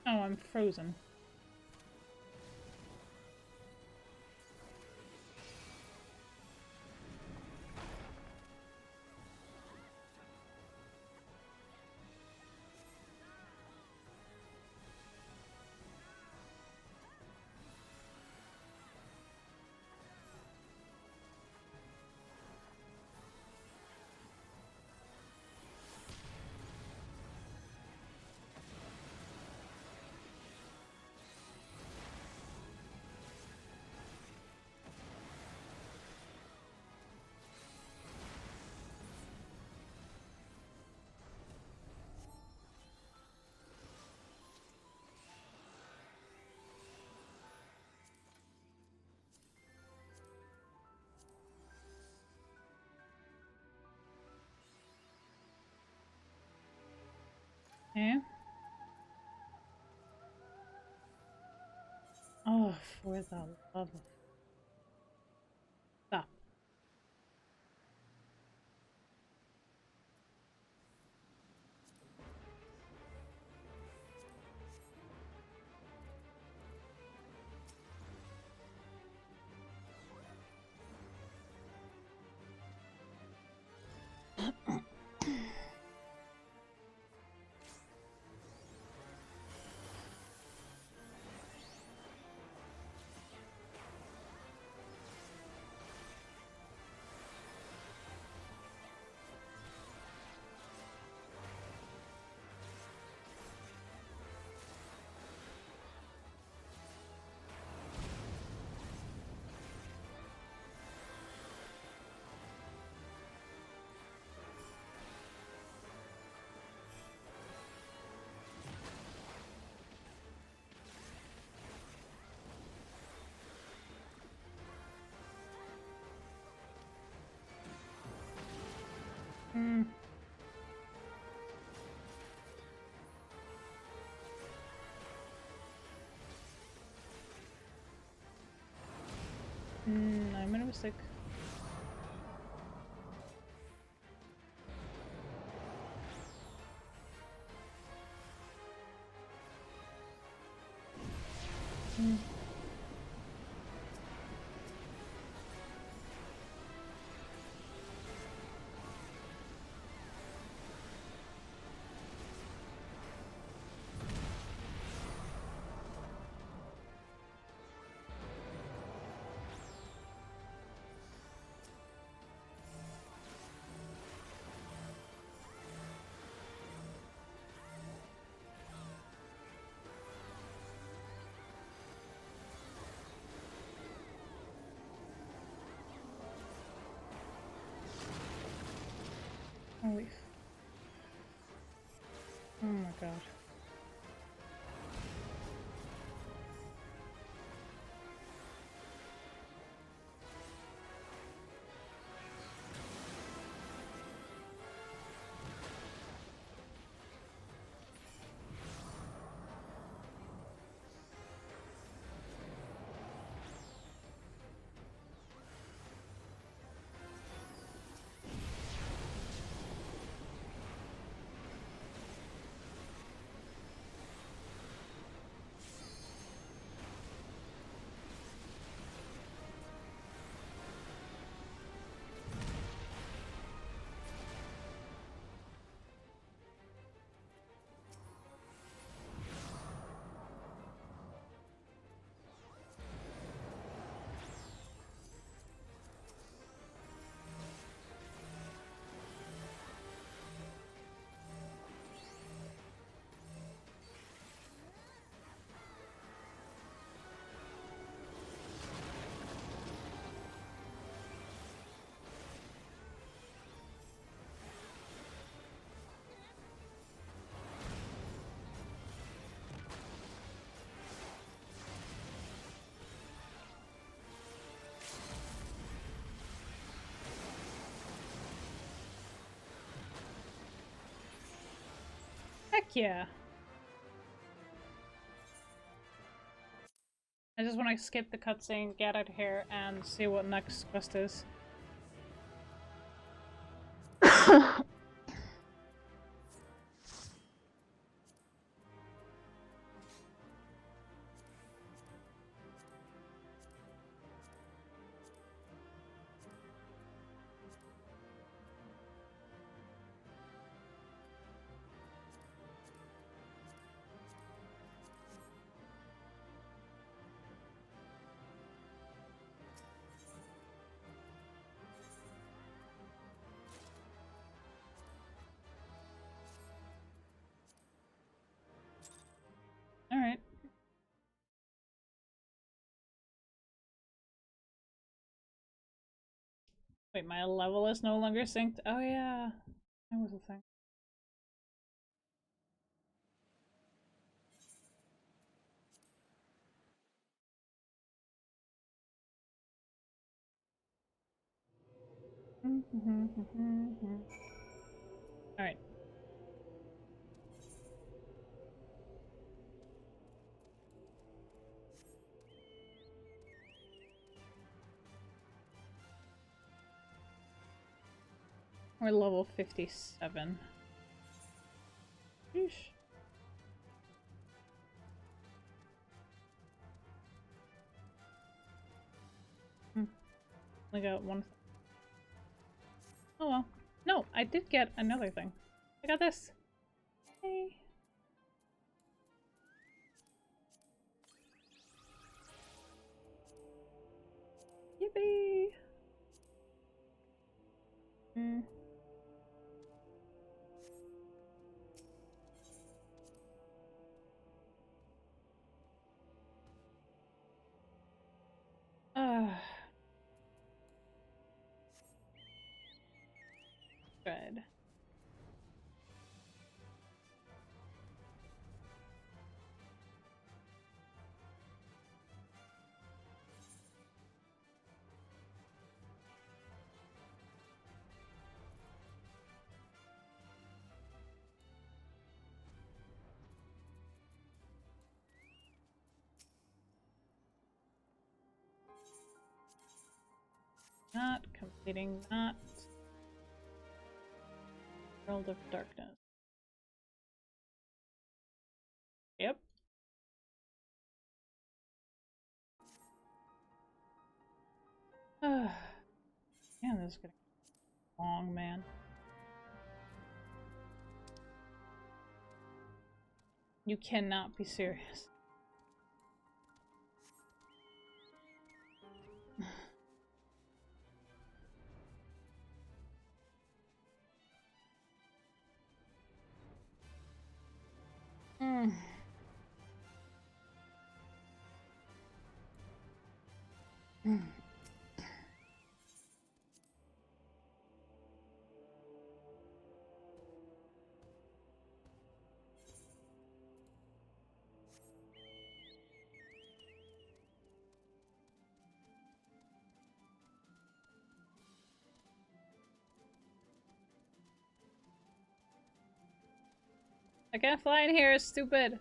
Oh, I'm frozen. Okay. Oh, for the love of... Stop. I made a mistake. Holy. Oh my god. yeah. I just want to skip the cutscene, get out of here, and see what next quest is. Alright. Wait, my level is no longer synced? Oh yeah. That was a thing. Alright. We're level 57. Sheesh. I got one. Oh well. No, I did get another thing. I got this. Hey. Yippee! Good. Not completing that. World of Darkness. Yep. Man, this is getting long, man. You cannot be serious. Mm. Mm. I can't fly in here, it's stupid.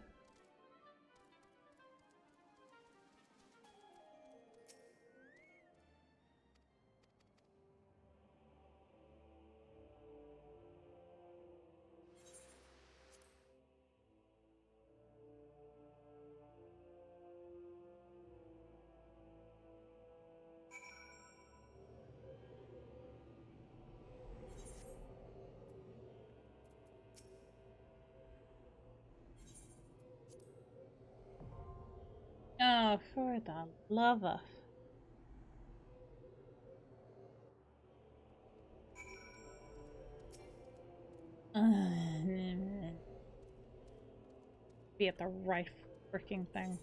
Oh, for the love of. Be at the right freaking thing.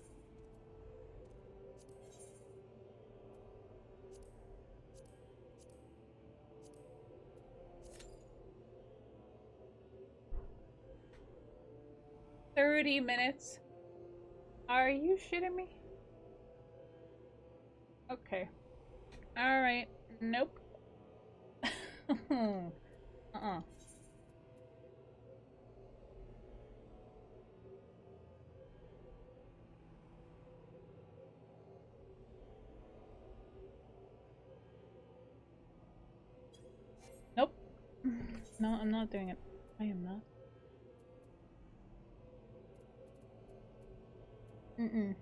$30? Are you shitting me? Okay. Alright. Nope. No, I'm not doing it. I am not. Mm-mm.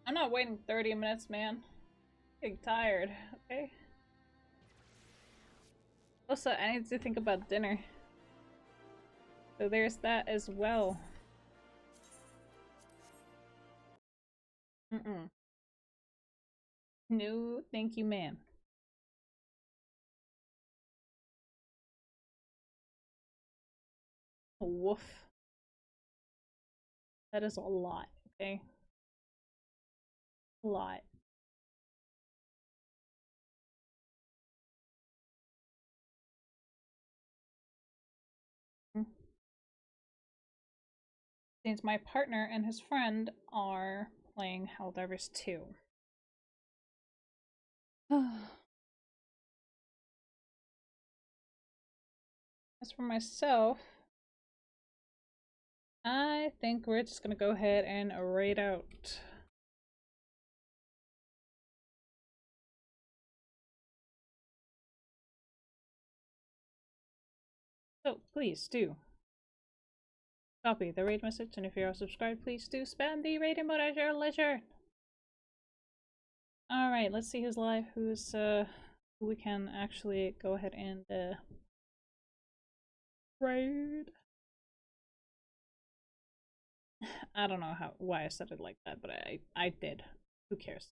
I'm not waiting 30 minutes, man. I'm getting tired, okay? Also, I need to think about dinner. So there's that as well. Mm-mm. No, thank you, ma'am. Woof. That is a lot, okay? A lot. Since my partner and his friend are playing Helldivers 2. As for myself, I think we're just gonna go ahead and raid out. So please do copy the raid message, and if you're subscribed, please do spam the raid mode at your leisure. Alright, let's see who's live, who we can actually go ahead and raid. I don't know why I said it like that, but I did. Who cares?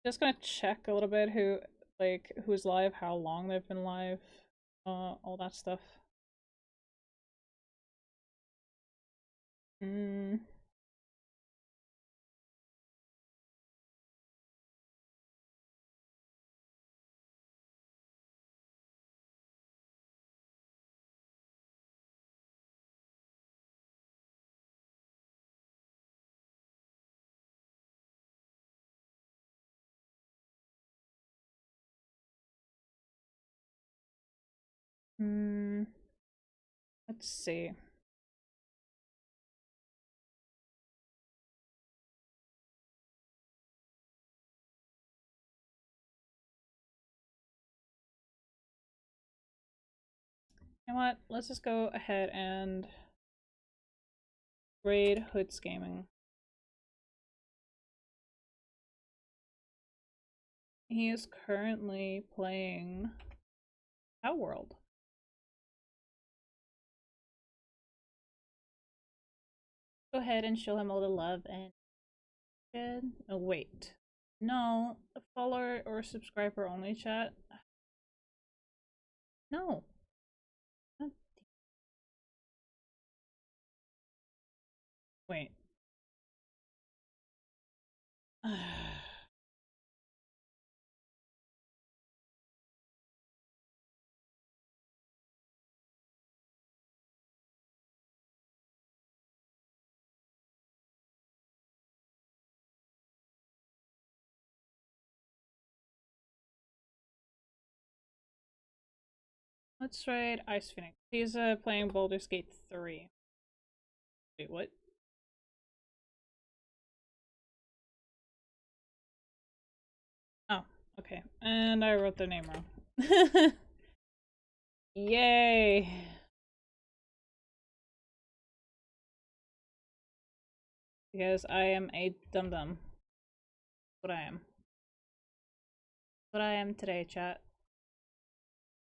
Just gonna check a little bit who's live, how long they've been live, all that stuff. Let's see. You know what? Let's just go ahead and raid Hoods Gaming. He is currently playing How World. Go ahead and show him a little love and oh wait. No, a follower or subscriber only chat. No. Wait. Let's raid Ice Phoenix. He's playing Baldur's Gate 3. Wait, what? Oh, okay. And I wrote their name wrong. Yay! Because I am a dum-dum. What I am. What I am today, chat.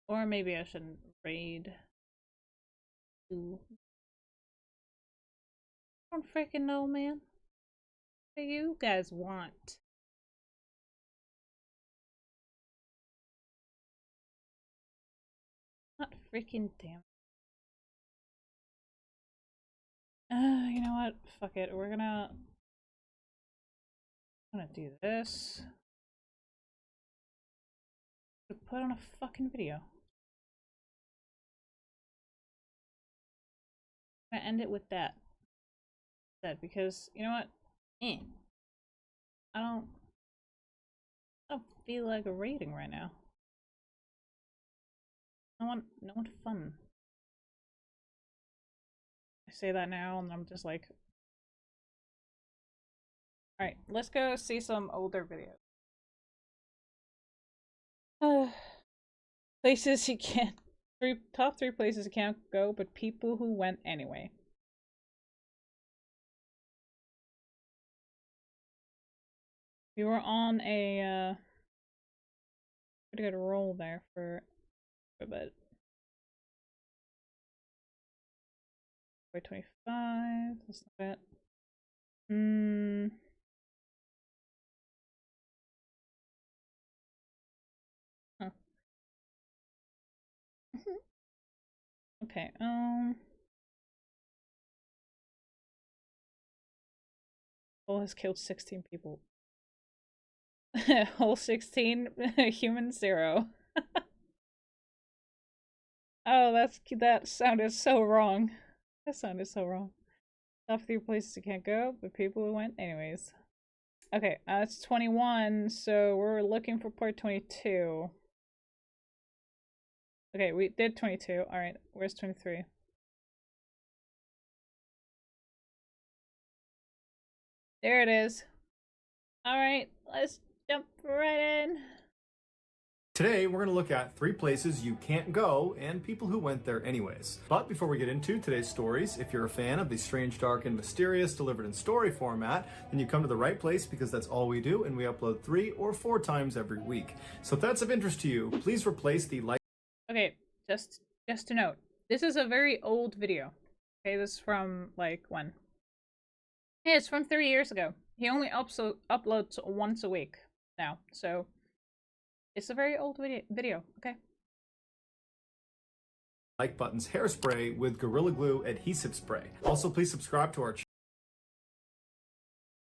Or maybe I shouldn't raid. Ooh. I don't freaking know, man. What do you guys want? Not freaking damn. You know what? Fuck it. I'm gonna do this. Put on a fucking video. I'm gonna end it with that. Because you know what? I don't feel like a rating right now. No one fun. I say that now and I'm just like, alright, let's go see some older videos. Places you can't, top 3 places you can't go, but people who went anyway. We were on a pretty good roll there for a bit. 25, that's not it. Huh. Okay, Bull has killed 16 people. Whole 16, human 0. Oh, that sounded so wrong. That sounded so wrong. Top 3 places you can't go, but people who went anyways. Okay, it's 21, so we're looking for part 22. Okay, we did 22. Alright, where's 23? There it is. Alright, let's jump right in. Today, we're going to look at 3 places you can't go and people who went there anyways. But before we get into today's stories, if you're a fan of the strange, dark, and mysterious delivered in story format, then you come to the right place because that's all we do and we upload 3 or 4 times every week. So if that's of interest to you, please replace the like. Okay, just to note, this is a very old video. Okay, this is from like when? Yeah, it's from 3 years ago. He only uploads once a week now, so it's a very old video, okay? Like button's hairspray with Gorilla Glue adhesive spray. Also, please subscribe to our channel.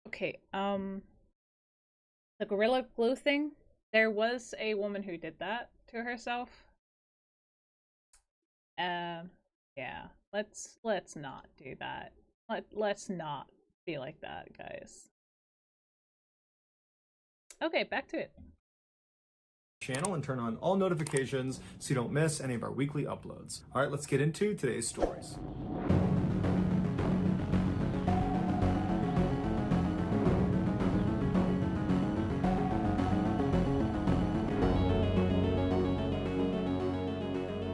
Okay, the Gorilla Glue thing, there was a woman who did that to herself. Yeah, let's not do that. Let's not be like that, guys. Okay, back to it. Channel and turn on all notifications so you don't miss any of our weekly uploads. All right, let's get into today's stories.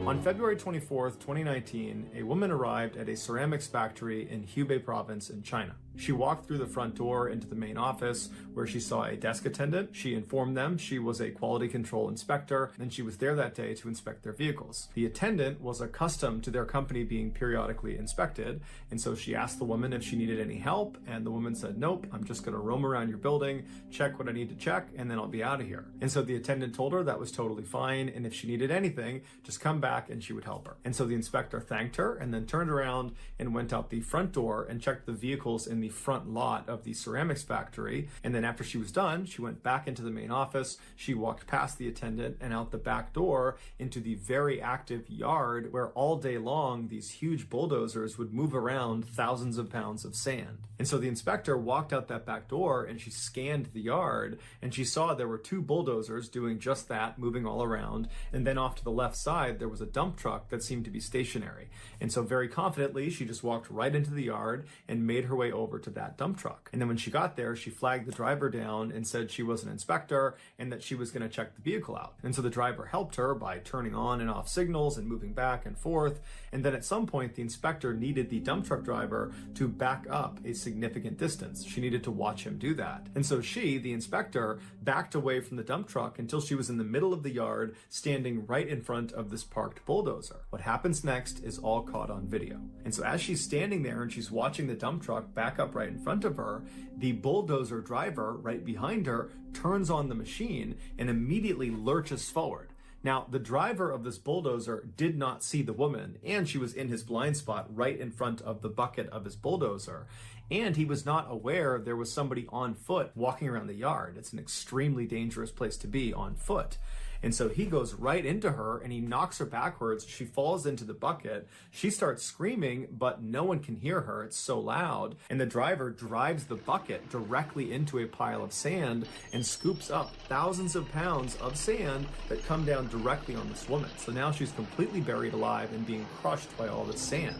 On February 24th, 2019, a woman arrived at a ceramics factory in Hubei province in China. She walked through the front door into the main office where she saw a desk attendant. She informed them she was a quality control inspector and she was there that day to inspect their vehicles. The attendant was accustomed to their company being periodically inspected, and so she asked the woman if she needed any help, and the woman said, "Nope, I'm just going to roam around your building, check what I need to check, and then I'll be out of here." And so the attendant told her that was totally fine, and if she needed anything, just come back and she would help her. And so the inspector thanked her and then turned around and went out the front door and checked the vehicles in the front lot of the ceramics factory. And then after she was done, she went back into the main office. She walked past the attendant and out the back door into the very active yard where all day long these huge bulldozers would move around thousands of pounds of sand. And so the inspector walked out that back door and she scanned the yard and she saw there were 2 bulldozers doing just that, moving all around. And then off to the left side, there was a dump truck that seemed to be stationary. And so very confidently, she just walked right into the yard and made her way over to that dump truck. And then when she got there, she flagged the driver down and said she was an inspector and that she was going to check the vehicle out. And so the driver helped her by turning on and off signals and moving back and forth. And then at some point, the inspector needed the dump truck driver to back up a significant distance. She needed to watch him do that. And so she, the inspector, backed away from the dump truck until she was in the middle of the yard, standing right in front of this parked bulldozer. What happens next is all caught on video. And so as she's standing there and she's watching the dump truck back up right in front of her, the bulldozer driver right behind her turns on the machine and immediately lurches forward. Now, the driver of this bulldozer did not see the woman, and she was in his blind spot right in front of the bucket of his bulldozer. And he was not aware there was somebody on foot walking around the yard. It's an extremely dangerous place to be on foot. And so he goes right into her and he knocks her backwards. She falls into the bucket. She starts screaming, but no one can hear her. It's so loud. And the driver drives the bucket directly into a pile of sand and scoops up thousands of pounds of sand that come down directly on this woman. So now she's completely buried alive and being crushed by all this sand.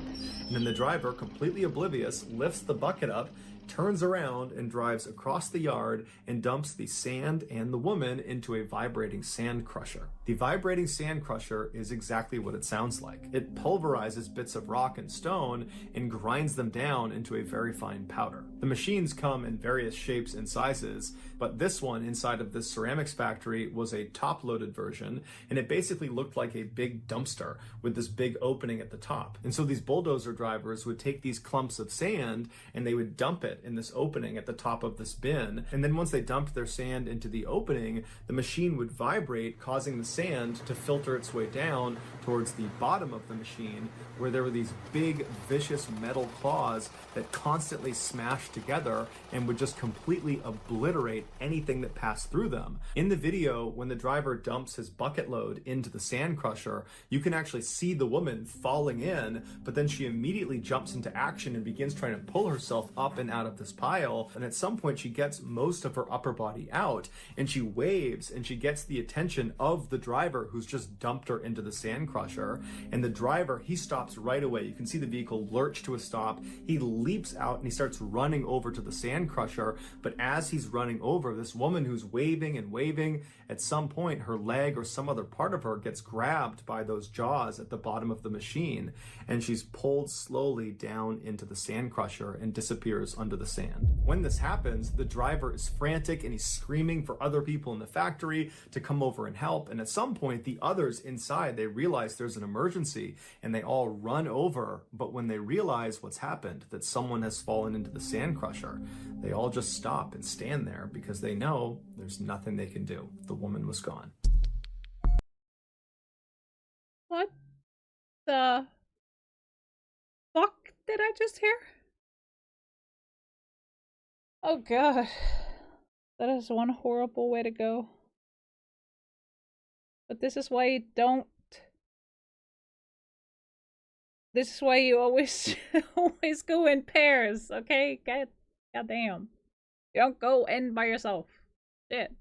And then the driver, completely oblivious, lifts the bucket up, turns around and drives across the yard and dumps the sand and the woman into a vibrating sand crusher. The vibrating sand crusher is exactly what it sounds like. It pulverizes bits of rock and stone and grinds them down into a very fine powder. The machines come in various shapes and sizes, but this one inside of this ceramics factory was a top-loaded version, and it basically looked like a big dumpster with this big opening at the top. And so these bulldozer drivers would take these clumps of sand and they would dump it in this opening at the top of this bin. And then once they dumped their sand into the opening, the machine would vibrate, causing the sand to filter its way down towards the bottom of the machine, where there were these big, vicious metal claws that constantly smashed together and would just completely obliterate anything that passed through them. In the video, when the driver dumps his bucket load into the sand crusher, you can actually see the woman falling in, but then she immediately jumps into action and begins trying to pull herself up and out of this pile. And at some point, she gets most of her upper body out, and she waves, and she gets the attention of the driver who's just dumped her into the sand crusher. And the driver, he stops right away. You can see the vehicle lurch to a stop. He leaps out and he starts running over to the sand crusher. But as he's running over, this woman who's waving and waving, at some point her leg or some other part of her gets grabbed by those jaws at the bottom of the machine, and she's pulled slowly down into the sand crusher and disappears under the sand. When this happens, the driver is frantic and he's screaming for other people in the factory to come over and help. And at some point, the others inside, they realize there's an emergency and they all run over. But when they realize what's happened, that someone has fallen into the sand crusher, they all just stop and stand there because they know there's nothing they can do. The woman was gone. What the fuck did I just hear? Oh god. That is one horrible way to go. But this is why you don't... This is why you always always go in pairs, okay? God damn. You don't go in by yourself. Shit.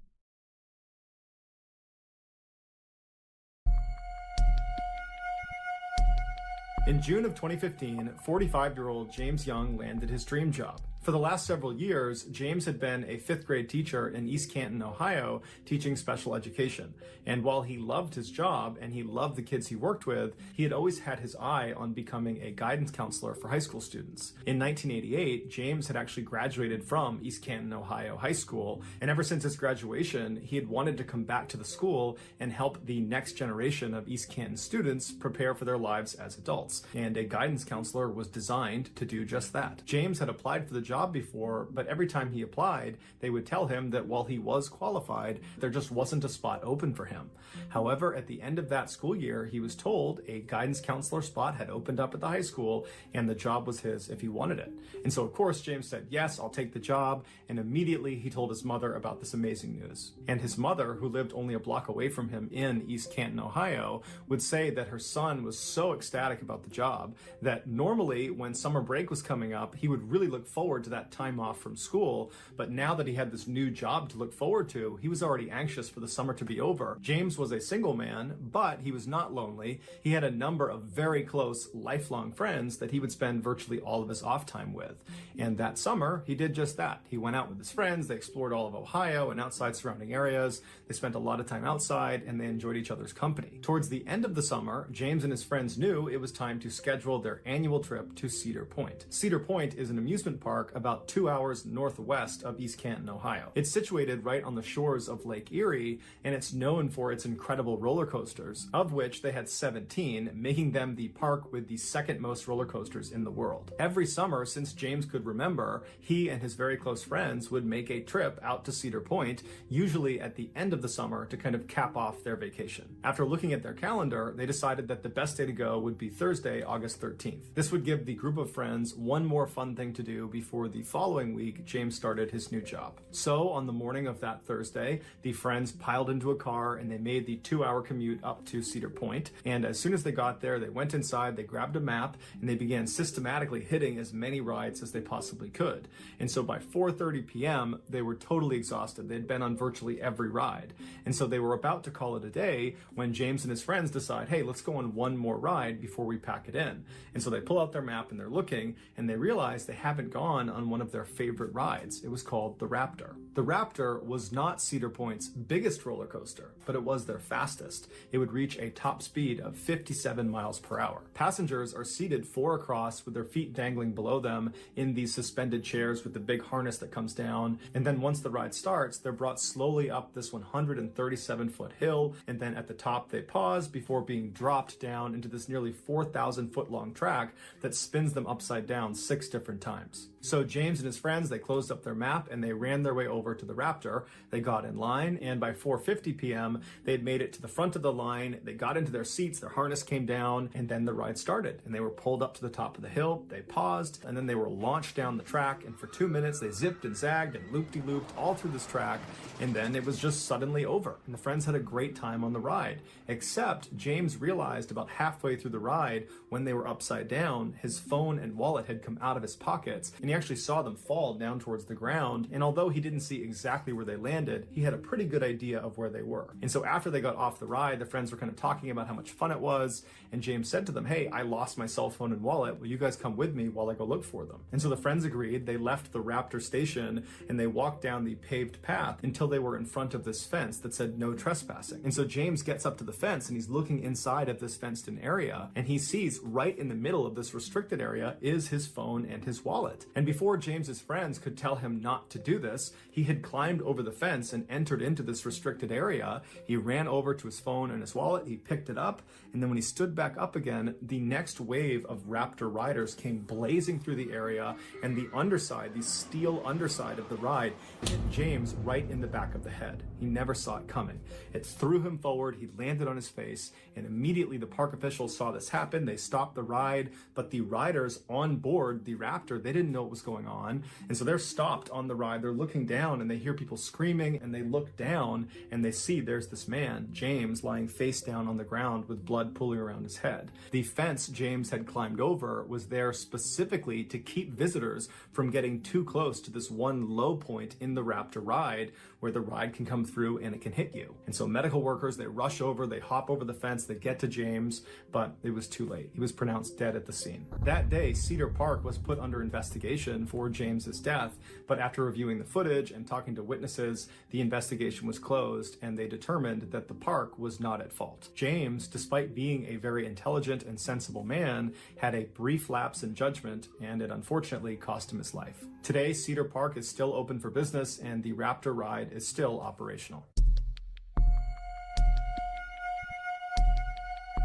In June of 2015, 45-year-old James Young landed his dream job. For the last several years, James had been a 5th grade teacher in East Canton, Ohio, teaching special education. And while he loved his job and he loved the kids he worked with, he had always had his eye on becoming a guidance counselor for high school students. In 1988, James had actually graduated from East Canton, Ohio High School, and ever since his graduation, he had wanted to come back to the school and help the next generation of East Canton students prepare for their lives as adults. And a guidance counselor was designed to do just that. James had applied for the job before, but every time he applied, they would tell him that while he was qualified, there just wasn't a spot open for him. However, at the end of that school year, he was told a guidance counselor spot had opened up at the high school and the job was his if he wanted it. And so of course, James said, yes, I'll take the job. And immediately he told his mother about this amazing news. And his mother, who lived only a block away from him in East Canton, Ohio, would say that her son was so ecstatic about the job that normally when summer break was coming up, he would really look forward to that time off from school. But now that he had this new job to look forward to, he was already anxious for the summer to be over. James was a single man, but he was not lonely. He had a number of very close, lifelong friends that he would spend virtually all of his off time with. And that summer, he did just that. He went out with his friends, they explored all of Ohio and outside surrounding areas. They spent a lot of time outside and they enjoyed each other's company. Towards the end of the summer, James and his friends knew it was time to schedule their annual trip to Cedar Point. Cedar Point is an amusement park Park, about 2 hours northwest of East Canton, Ohio. It's situated right on the shores of Lake Erie, and it's known for its incredible roller coasters, of which they had 17, making them the park with the second most roller coasters in the world. Every summer, since James could remember, he and his very close friends would make a trip out to Cedar Point, usually at the end of the summer, to kind of cap off their vacation. After looking at their calendar, they decided that the best day to go would be Thursday, August 13th. This would give the group of friends one more fun thing to do before the following week James started his new job. So on the morning of that Thursday, the friends piled into a car and they made the 2-hour commute up to Cedar Point. And as soon as they got there, they went inside, they grabbed a map, and they began systematically hitting as many rides as they possibly could. And so by 4:30 p.m., they were totally exhausted. They'd been on virtually every ride. And so they were about to call it a day when James and his friends decide, hey, let's go on one more ride before we pack it in. And so they pull out their map and they're looking, and they realize they haven't gone on one of their favorite rides. It was called the Raptor. The Raptor was not Cedar Point's biggest roller coaster, but it was their fastest. It would reach a top speed of 57 miles per hour. Passengers are seated 4 across with their feet dangling below them in these suspended chairs with the big harness that comes down. And then once the ride starts, they're brought slowly up this 137-foot hill, and then at the top they pause before being dropped down into this nearly 4,000-foot long track that spins them upside down 6 different times. So James and his friends, they closed up their map and they ran their way over to the Raptor. They got in line, and by 4:50 p.m., they had made it to the front of the line. They got into their seats, their harness came down, and then the ride started. And they were pulled up to the top of the hill, they paused, and then they were launched down the track. And for 2 minutes, they zipped and zagged and looped-de-looped all through this track. And then it was just suddenly over. And the friends had a great time on the ride. Except James realized about halfway through the ride, when they were upside down, his phone and wallet had come out of his pockets, and he actually saw them fall down towards the ground. And although he didn't see exactly where they landed, he had a pretty good idea of where they were. And so after they got off the ride, the friends were kind of talking about how much fun it was, and James said to them, hey, I lost my cell phone and wallet. Will you guys come with me while I go look for them? And so the friends agreed. They left the Raptor station and they walked down the paved path until they were in front of this fence that said no trespassing. And so James gets up to the fence and he's looking inside of this fenced-in area, and he sees right in the middle of this restricted area is his phone and his wallet. And before James's friends could tell him not to do this, he had climbed over the fence and entered into this restricted area. He ran over to his phone and his wallet, he picked it up, and then when he stood back up again, the next wave of Raptor riders came blazing through the area, and the underside, the steel underside of the ride, hit James right in the back of the head. He never saw it coming. It threw him forward, he landed on his face, and immediately the park officials saw this happen. They stopped the ride, but the riders on board the Raptor, they didn't know what was going on, and so they're stopped on the ride. They're looking down and they hear people screaming, and they look down and they see there's this man, James, lying face down on the ground with blood pooling around his head. The fence James had climbed over was there specifically to keep visitors from getting too close to this one low point in the Raptor ride where the ride can come through and it can hit you. And so medical workers, they rush over, they hop over the fence, they get to James, but it was too late. He was pronounced dead at the scene. That day, Cedar Park was put under investigation for James's death, but after reviewing the footage and talking to witnesses, the investigation was closed and they determined that the park was not at fault. James, despite being a very intelligent and sensible man, had a brief lapse in judgment, and it unfortunately cost him his life. Today, Cedar Park is still open for business and the Raptor ride is still operational.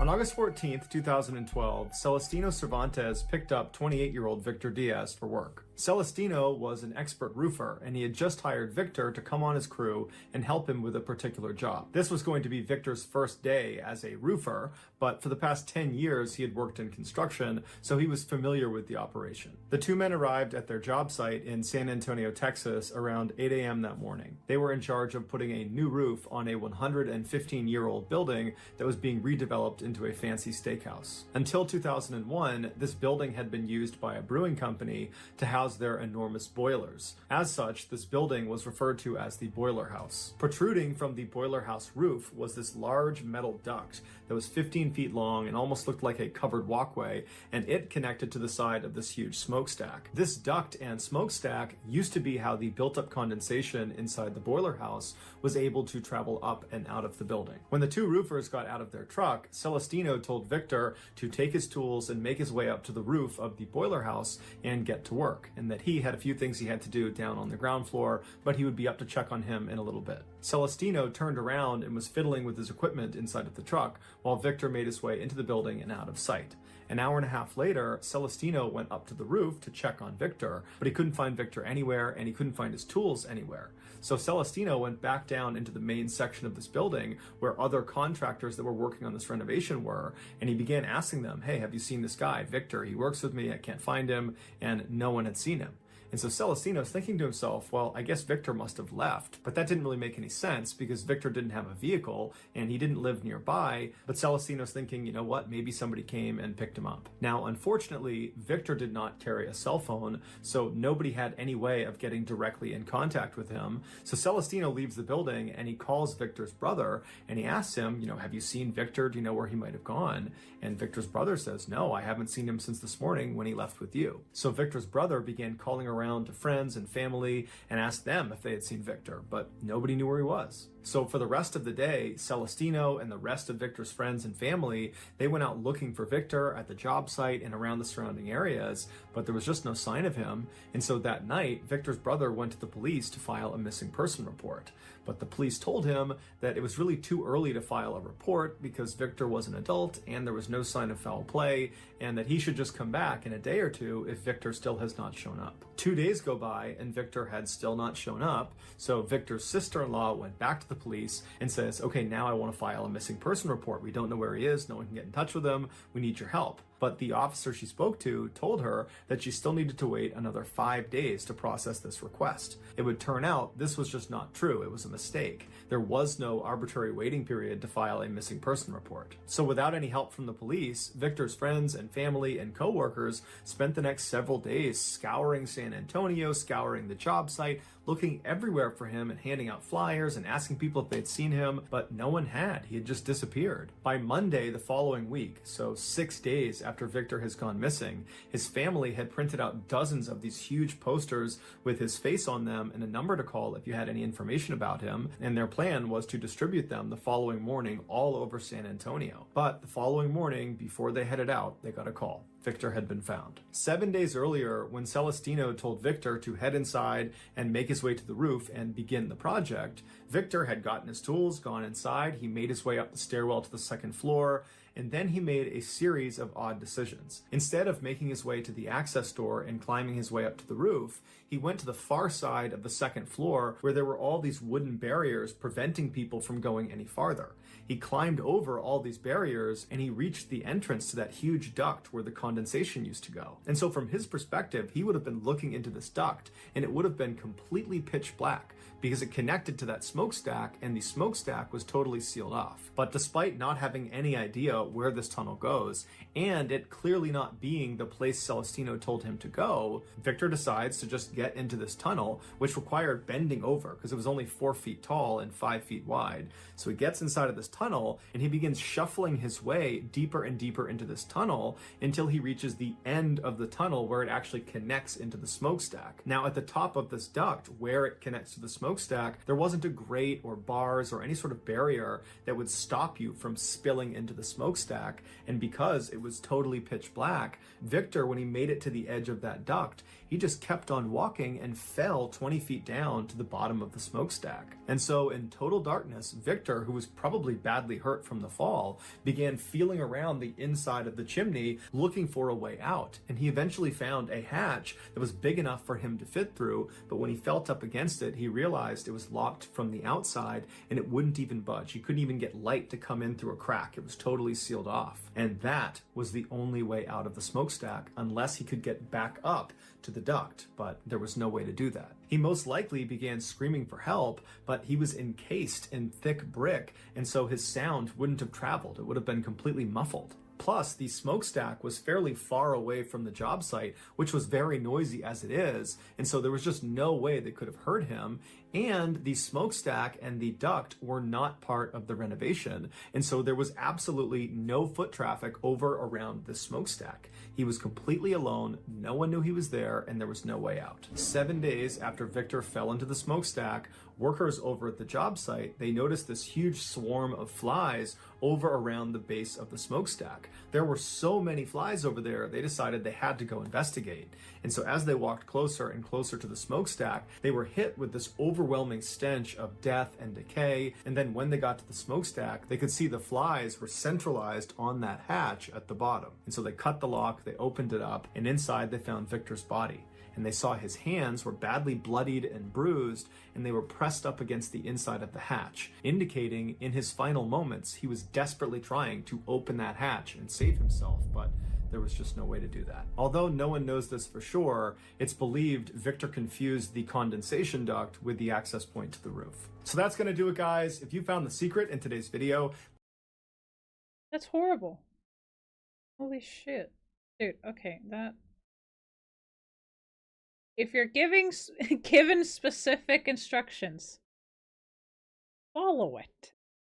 On August 14th, 2012, Celestino Cervantes picked up 28-year-old Victor Diaz for work. Celestino was an expert roofer, and he had just hired Victor to come on his crew and help him with a particular job. This was going to be Victor's first day as a roofer, but for the past 10 years he had worked in construction, so he was familiar with the operation. The two men arrived at their job site in San Antonio, Texas around 8 a.m. that morning. They were in charge of putting a new roof on a 115-year-old building that was being redeveloped into a fancy steakhouse. Until 2001, this building had been used by a brewing company to house their enormous boilers. As such, this building was referred to as the boiler house. Protruding from the boiler house roof was this large metal duct that was 15 feet long and almost looked like a covered walkway, and it connected to the side of this huge smokestack. This duct and smokestack used to be how the built-up condensation inside the boiler house was able to travel up and out of the building. When the two roofers got out of their truck, Celestino told Victor to take his tools and make his way up to the roof of the boiler house and get to work. and that he had a few things he had to do down on the ground floor, but he would be up to check on him in a little bit. Celestino turned around and was fiddling with his equipment inside of the truck, while Victor made his way into the building and out of sight. An hour and a half later, Celestino went up to the roof to check on Victor, but he couldn't find Victor anywhere, and he couldn't find his tools anywhere. So Celestino went back down into the main section of this building where other contractors that were working on this renovation were, and he began asking them, hey, have you seen this guy, Victor? He works with me, I can't find him, and no one had seen him. And so Celestino's thinking to himself, well, I guess Victor must have left. But that didn't really make any sense because Victor didn't have a vehicle and he didn't live nearby. But Celestino's thinking, you know what, maybe somebody came and picked him up. Now, unfortunately, Victor did not carry a cell phone, so nobody had any way of getting directly in contact with him. So Celestino leaves the building and he calls Victor's brother and he asks him, you know, have you seen Victor? Do you know where he might have gone? And Victor's brother says, no, I haven't seen him since this morning when he left with you. So Victor's brother began calling around to friends and family and asked them if they had seen Victor, but nobody knew where he was. So for the rest of the day, Celestino and the rest of Victor's friends and family, they went out looking for Victor at the job site and around the surrounding areas, but there was just no sign of him. And so that night, Victor's brother went to the police to file a missing person report. But the police told him that it was really too early to file a report because Victor was an adult and there was no sign of foul play, and that he should just come back in a day or two if Victor still has not shown up. 2 days go by and Victor had still not shown up, so Victor's sister-in-law went back to the police and says, okay, now I want to file a missing person report. We don't know where he is, no one can get in touch with him, we need your help. But the officer she spoke to told her that she still needed to wait another 5 days to process this request. It would turn out this was just not true. It was a mistake. There was no arbitrary waiting period to file a missing person report. So without any help from the police, Victor's friends and family and co-workers spent the next several days scouring San Antonio, scouring the job site, looking everywhere for him and handing out flyers and asking people if they'd seen him, but no one had. He had just disappeared. By Monday the following week, so 6 days after Victor has gone missing, his family had printed out dozens of these huge posters with his face on them and a number to call if you had any information about him, and their plan was to distribute them the following morning all over San Antonio. But the following morning, before they headed out, they got a call. Victor had been found. 7 days earlier, when Celestino told Victor to head inside and make his way to the roof and begin the project, Victor had gotten his tools, gone inside, he made his way up the stairwell to the second floor, and then he made a series of odd decisions. Instead of making his way to the access door and climbing his way up to the roof, he went to the far side of the second floor where there were all these wooden barriers preventing people from going any farther. He climbed over all these barriers and he reached the entrance to that huge duct where the condensation used to go. And so from his perspective, he would have been looking into this duct and it would have been completely pitch black because it connected to that smokestack and the smokestack was totally sealed off. But despite not having any idea where this tunnel goes, and it clearly not being the place Celestino told him to go, Victor decides to just get into this tunnel, which required bending over because it was only 4 feet tall and 5 feet wide. So he gets inside of this tunnel and he begins shuffling his way deeper and deeper into this tunnel until he reaches the end of the tunnel where it actually connects into the smokestack. Now at the top of this duct where it connects to the smokestack, there wasn't a grate or bars or any sort of barrier that would stop you from spilling into the smokestack, and because it was totally pitch black, Victor, when he made it to the edge of that duct, he just kept on walking and fell 20 feet down to the bottom of the smokestack. And so in total darkness, Victor, who was probably badly hurt from the fall, began feeling around the inside of the chimney looking for a way out. And he eventually found a hatch that was big enough for him to fit through, but when he felt up against it, he realized it was locked from the outside and it wouldn't even budge. He couldn't even get light to come in through a crack. It was totally sealed off. And that was the only way out of the smokestack unless he could get back up to the duct, but there was no way to do that. He most likely began screaming for help, but he was encased in thick brick, and so his sound wouldn't have traveled. It would have been completely muffled. Plus, the smokestack was fairly far away from the job site, which was very noisy as it is, and so there was just no way they could have heard him, And the smokestack and the duct were not part of the renovation, and so there was absolutely no foot traffic over around the smokestack. He was completely alone, no one knew he was there, and there was no way out. 7 days after Victor fell into the smokestack, workers over at the job site, they noticed this huge swarm of flies over around the base of the smokestack. There were so many flies over there, they decided they had to go investigate. And so as they walked closer and closer to the smokestack, they were hit with this overwhelming stench of death and decay. And then when they got to the smokestack, they could see the flies were centralized on that hatch at the bottom. And so they cut the lock, they opened it up, and inside they found Victor's body. And they saw his hands were badly bloodied and bruised, and they were pressed up against the inside of the hatch, indicating in his final moments he was desperately trying to open that hatch and save himself, but there was just no way to do that. Although no one knows this for sure, it's believed Victor confused the condensation duct with the access point to the roof. So that's gonna do it, guys. If you found the secret in today's video... That's horrible. Holy shit. Dude, okay, that... If you're given specific instructions, follow it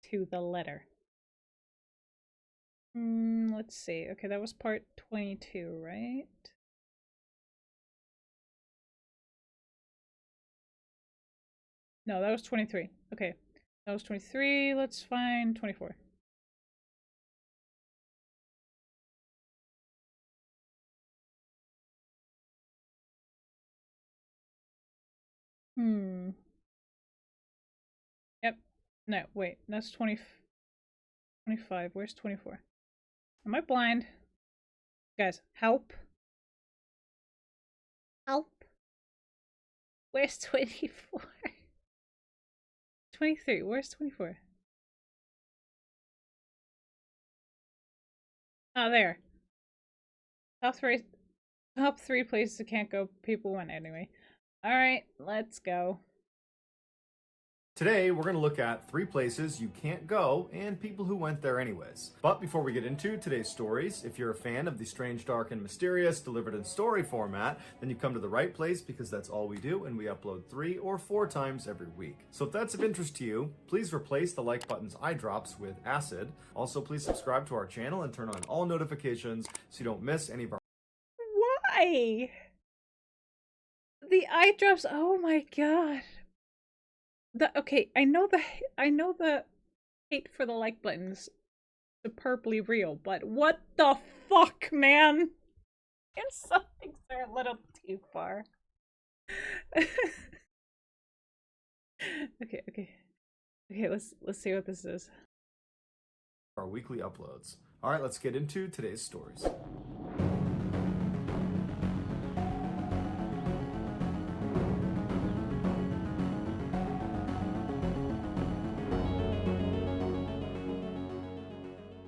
to the letter. Let's see. Okay, that was part 22, right? No, that was 23. Okay, that was 23. Let's find 24. Yep. No, wait. That's 25. Where's 24? Am I blind? Guys, help. Help. Where's 24? 23. Where's 24? Oh, there. Top three places that can't go. People went anyway. Alright, let's go. Today, we're going to look at 3 places you can't go and people who went there anyways. But before we get into today's stories, if you're a fan of the strange, dark, and mysterious delivered in story format, then you come to the right place because that's all we do, and we upload 3 or 4 times every week. So if that's of interest to you, please replace the like button's eye drops with acid. Also, please subscribe to our channel and turn on all notifications so you don't miss any of our... Why? The eye drops, oh my god. Okay, I know the hate for the like button's superbly real, but what the fuck, man? And some things are a little too far. Okay, let's see what this is. Our weekly uploads. All right, let's get into today's stories.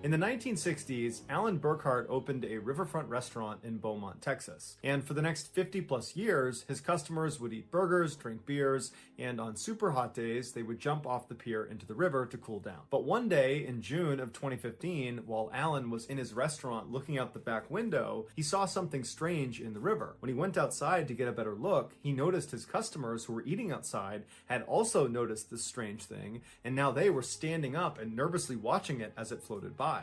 In the 1960s, Alan Burkhart opened a riverfront restaurant in Beaumont, Texas. And for the next 50 plus years, his customers would eat burgers, drink beers, and on super hot days, they would jump off the pier into the river to cool down. But one day in June of 2015, while Alan was in his restaurant looking out the back window, he saw something strange in the river. When he went outside to get a better look, he noticed his customers who were eating outside had also noticed this strange thing, and now they were standing up and nervously watching it as it floated by.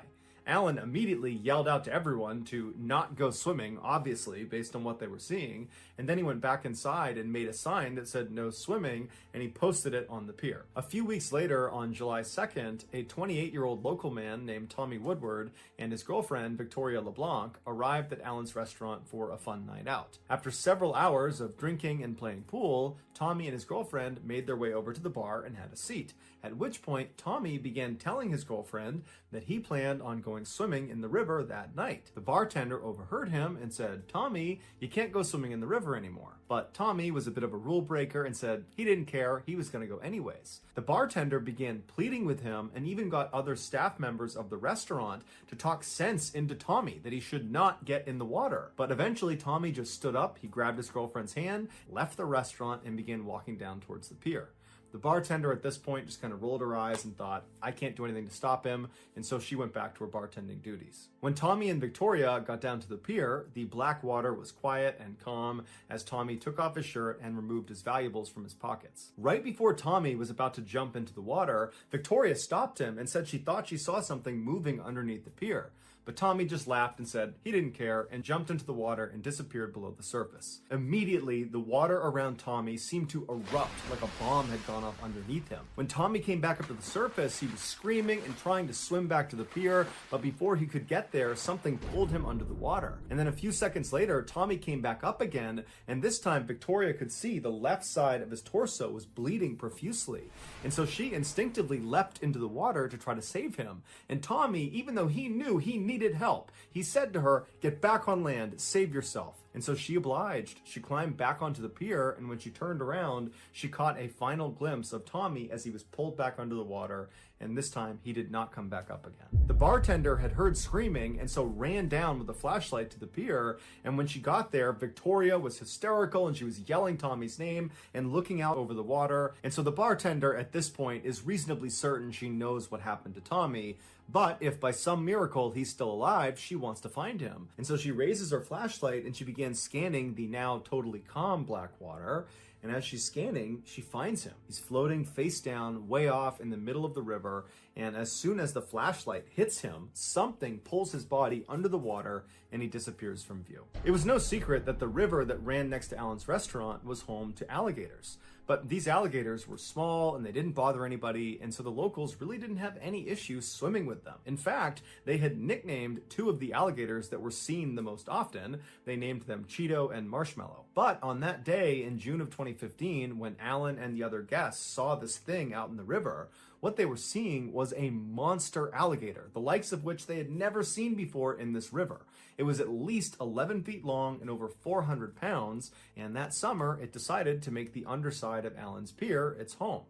Alan immediately yelled out to everyone to not go swimming, obviously, based on what they were seeing, and then he went back inside and made a sign that said no swimming, and he posted it on the pier. A few weeks later, on July 2nd, a 28-year-old local man named Tommy Woodward and his girlfriend, Victoria LeBlanc, arrived at Alan's restaurant for a fun night out. After several hours of drinking and playing pool, Tommy and his girlfriend made their way over to the bar and had a seat, at which point Tommy began telling his girlfriend that he planned on going swimming in the river that night. The bartender overheard him and said, "Tommy, you can't go swimming in the river anymore." But Tommy was a bit of a rule breaker and said he didn't care, he was going to go anyways. The bartender began pleading with him and even got other staff members of the restaurant to talk sense into Tommy that he should not get in the water. But eventually Tommy just stood up, he grabbed his girlfriend's hand, left the restaurant, and began walking down towards the pier. The The bartender at this point just kind of rolled her eyes and thought, I can't do anything to stop him, and so she went back to her bartending duties. When Tommy and Victoria got down to the pier, the black water was quiet and calm as Tommy took off his shirt and removed his valuables from his pockets. Right before Tommy was about to jump into the water, Victoria stopped him and said she thought she saw something moving underneath the pier. But Tommy just laughed and said he didn't care and jumped into the water and disappeared below the surface. Immediately, the water around Tommy seemed to erupt like a bomb had gone off underneath him. When Tommy came back up to the surface, he was screaming and trying to swim back to the pier, but before he could get there, something pulled him under the water. And then a few seconds later, Tommy came back up again, and this time Victoria could see the left side of his torso was bleeding profusely. And so she instinctively leapt into the water to try to save him. And Tommy, even though he knew he needed help, he said to her, "Get back on land, save yourself." And so she obliged. She climbed back onto the pier, and when she turned around, she caught a final glimpse of Tommy as he was pulled back under the water, and this time he did not come back up again. The bartender had heard screaming and so ran down with a flashlight to the pier, and when she got there, Victoria was hysterical and she was yelling Tommy's name and looking out over the water, and so the bartender at this point is reasonably certain she knows what happened to Tommy, but if by some miracle he's still alive, she wants to find him. And so she raises her flashlight and she begins scanning the now totally calm black water. And as she's scanning, she finds him. He's floating face down, way off in the middle of the river. And as soon as the flashlight hits him, something pulls his body under the water and he disappears from view. It was no secret that the river that ran next to Alan's restaurant was home to alligators. But these alligators were small and they didn't bother anybody, and so the locals really didn't have any issues swimming with them. In fact, they had nicknamed two of the alligators that were seen the most often. They named them Cheeto and Marshmallow. But on that day in June of 2015, when Alan and the other guests saw this thing out in the river, what they were seeing was a monster alligator, the likes of which they had never seen before in this river. It was at least 11 feet long and over 400 pounds, and that summer it decided to make the underside of Alan's pier its home.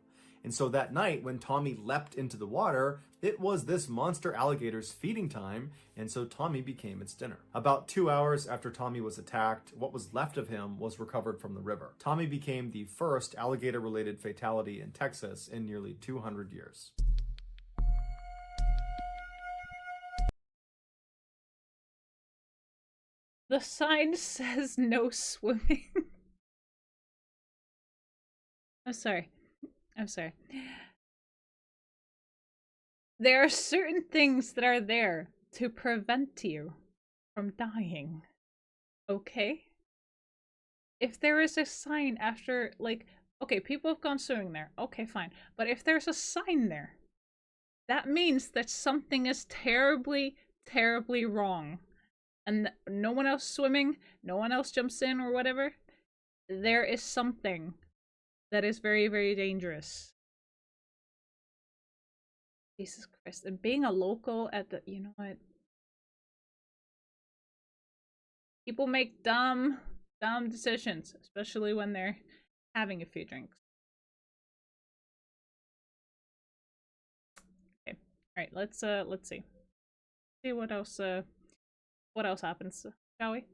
And so that night when Tommy leapt into the water, it was this monster alligator's feeding time, and so Tommy became its dinner. About 2 hours after Tommy was attacked, what was left of him was recovered from the river. Tommy became the first alligator-related fatality in Texas in nearly 200 years. The sign says no swimming. I'm sorry. There are certain things that are there to prevent you from dying. Okay? If there is a sign after, like, okay, people have gone swimming there. Okay, fine. But if there's a sign there, that means that something is terribly, terribly wrong. And no one else swimming, no one else jumps in or whatever. There is something that is very, very dangerous. Jesus Christ. And being a local at the, you know what? People make dumb decisions, especially when they're having a few drinks. Okay. Alright, let's see. See what else happens, shall we?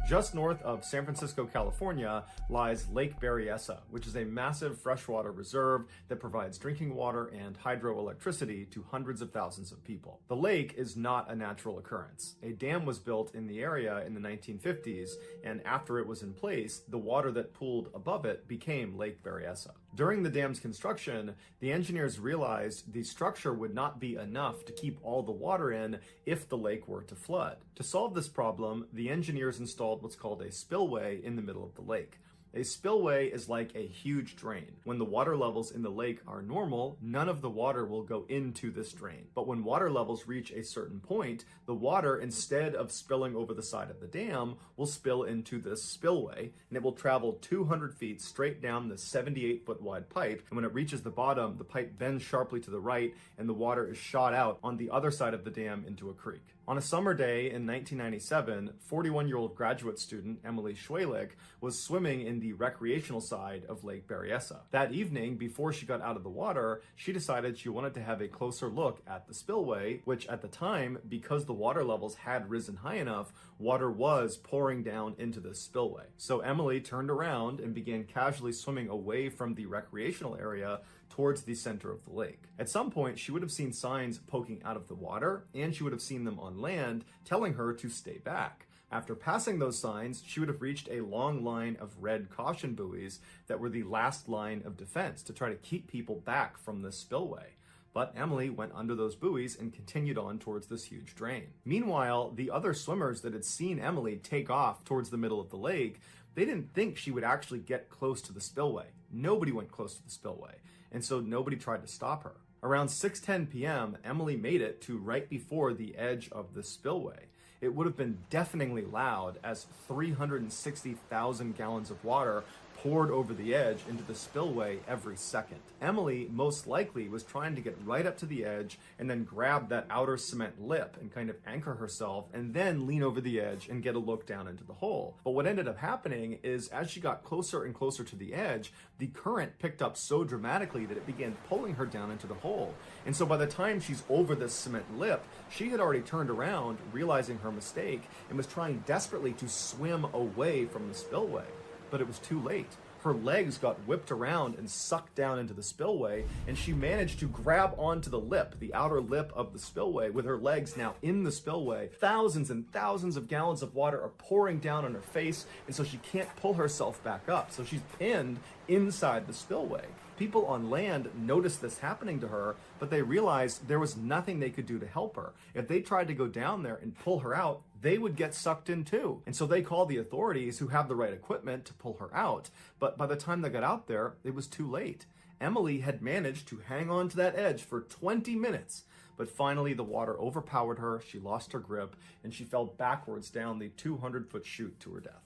Just north of San Francisco, California, lies Lake Berryessa, which is a massive freshwater reserve that provides drinking water and hydroelectricity to hundreds of thousands of people. The lake is not a natural occurrence. A dam was built in the area in the 1950s, and after it was in place, the water that pooled above it became Lake Berryessa. During the dam's construction, the engineers realized the structure would not be enough to keep all the water in if the lake were to flood. To solve this problem, the engineers installed what's called a spillway in the middle of the lake. A spillway is like a huge drain. When the water levels in the lake are normal, none of the water will go into this drain. But when water levels reach a certain point, the water, instead of spilling over the side of the dam, will spill into this spillway, and it will travel 200 feet straight down the 78-foot wide pipe, and when it reaches the bottom, the pipe bends sharply to the right, and the water is shot out on the other side of the dam into a creek. On a summer day in 1997, 41-year-old graduate student Emily Schwalik was swimming in the recreational side of Lake Berryessa. That evening, before she got out of the water, she decided she wanted to have a closer look at the spillway, which at the time, because the water levels had risen high enough, water was pouring down into the spillway. So Emily turned around and began casually swimming away from the recreational area towards the center of the lake. At some point, she would have seen signs poking out of the water, and she would have seen them on land telling her to stay back. After passing those signs, she would have reached a long line of red caution buoys that were the last line of defense to try to keep people back from this spillway. But Emily went under those buoys and continued on towards this huge drain. Meanwhile, the other swimmers that had seen Emily take off towards the middle of the lake, they didn't think she would actually get close to the spillway. Nobody went close to the spillway, and so nobody tried to stop her. Around 6:10 p.m., Emily made it to right before the edge of the spillway. It would have been deafeningly loud as 360,000 gallons of water poured over the edge into the spillway every second. Emily most likely was trying to get right up to the edge and then grab that outer cement lip and kind of anchor herself and then lean over the edge and get a look down into the hole. But what ended up happening is as she got closer and closer to the edge, the current picked up so dramatically that it began pulling her down into the hole. And so by the time she's over this cement lip, she had already turned around, realizing her mistake, and was trying desperately to swim away from the spillway. But it was too late. Her legs got whipped around and sucked down into the spillway, and she managed to grab onto the lip, the outer lip of the spillway, with her legs now in the spillway. Thousands and thousands of gallons of water are pouring down on her face, and so she can't pull herself back up. So she's pinned inside the spillway. People on land noticed this happening to her, but they realized there was nothing they could do to help her. If they tried to go down there and pull her out, they would get sucked in too. And so they called the authorities, who have the right equipment to pull her out. But by the time they got out there, it was too late. Emily had managed to hang on to that edge for 20 minutes. But finally, the water overpowered her, she lost her grip, and she fell backwards down the 200-foot chute to her death.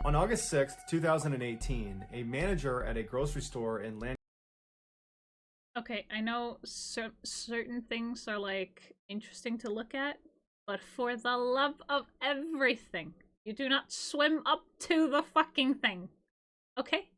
On August 6th, 2018, a manager at a grocery store in Lancaster. Okay, I know certain things are, like, interesting to look at, but for the love of everything, you do not swim up to the fucking thing. Okay?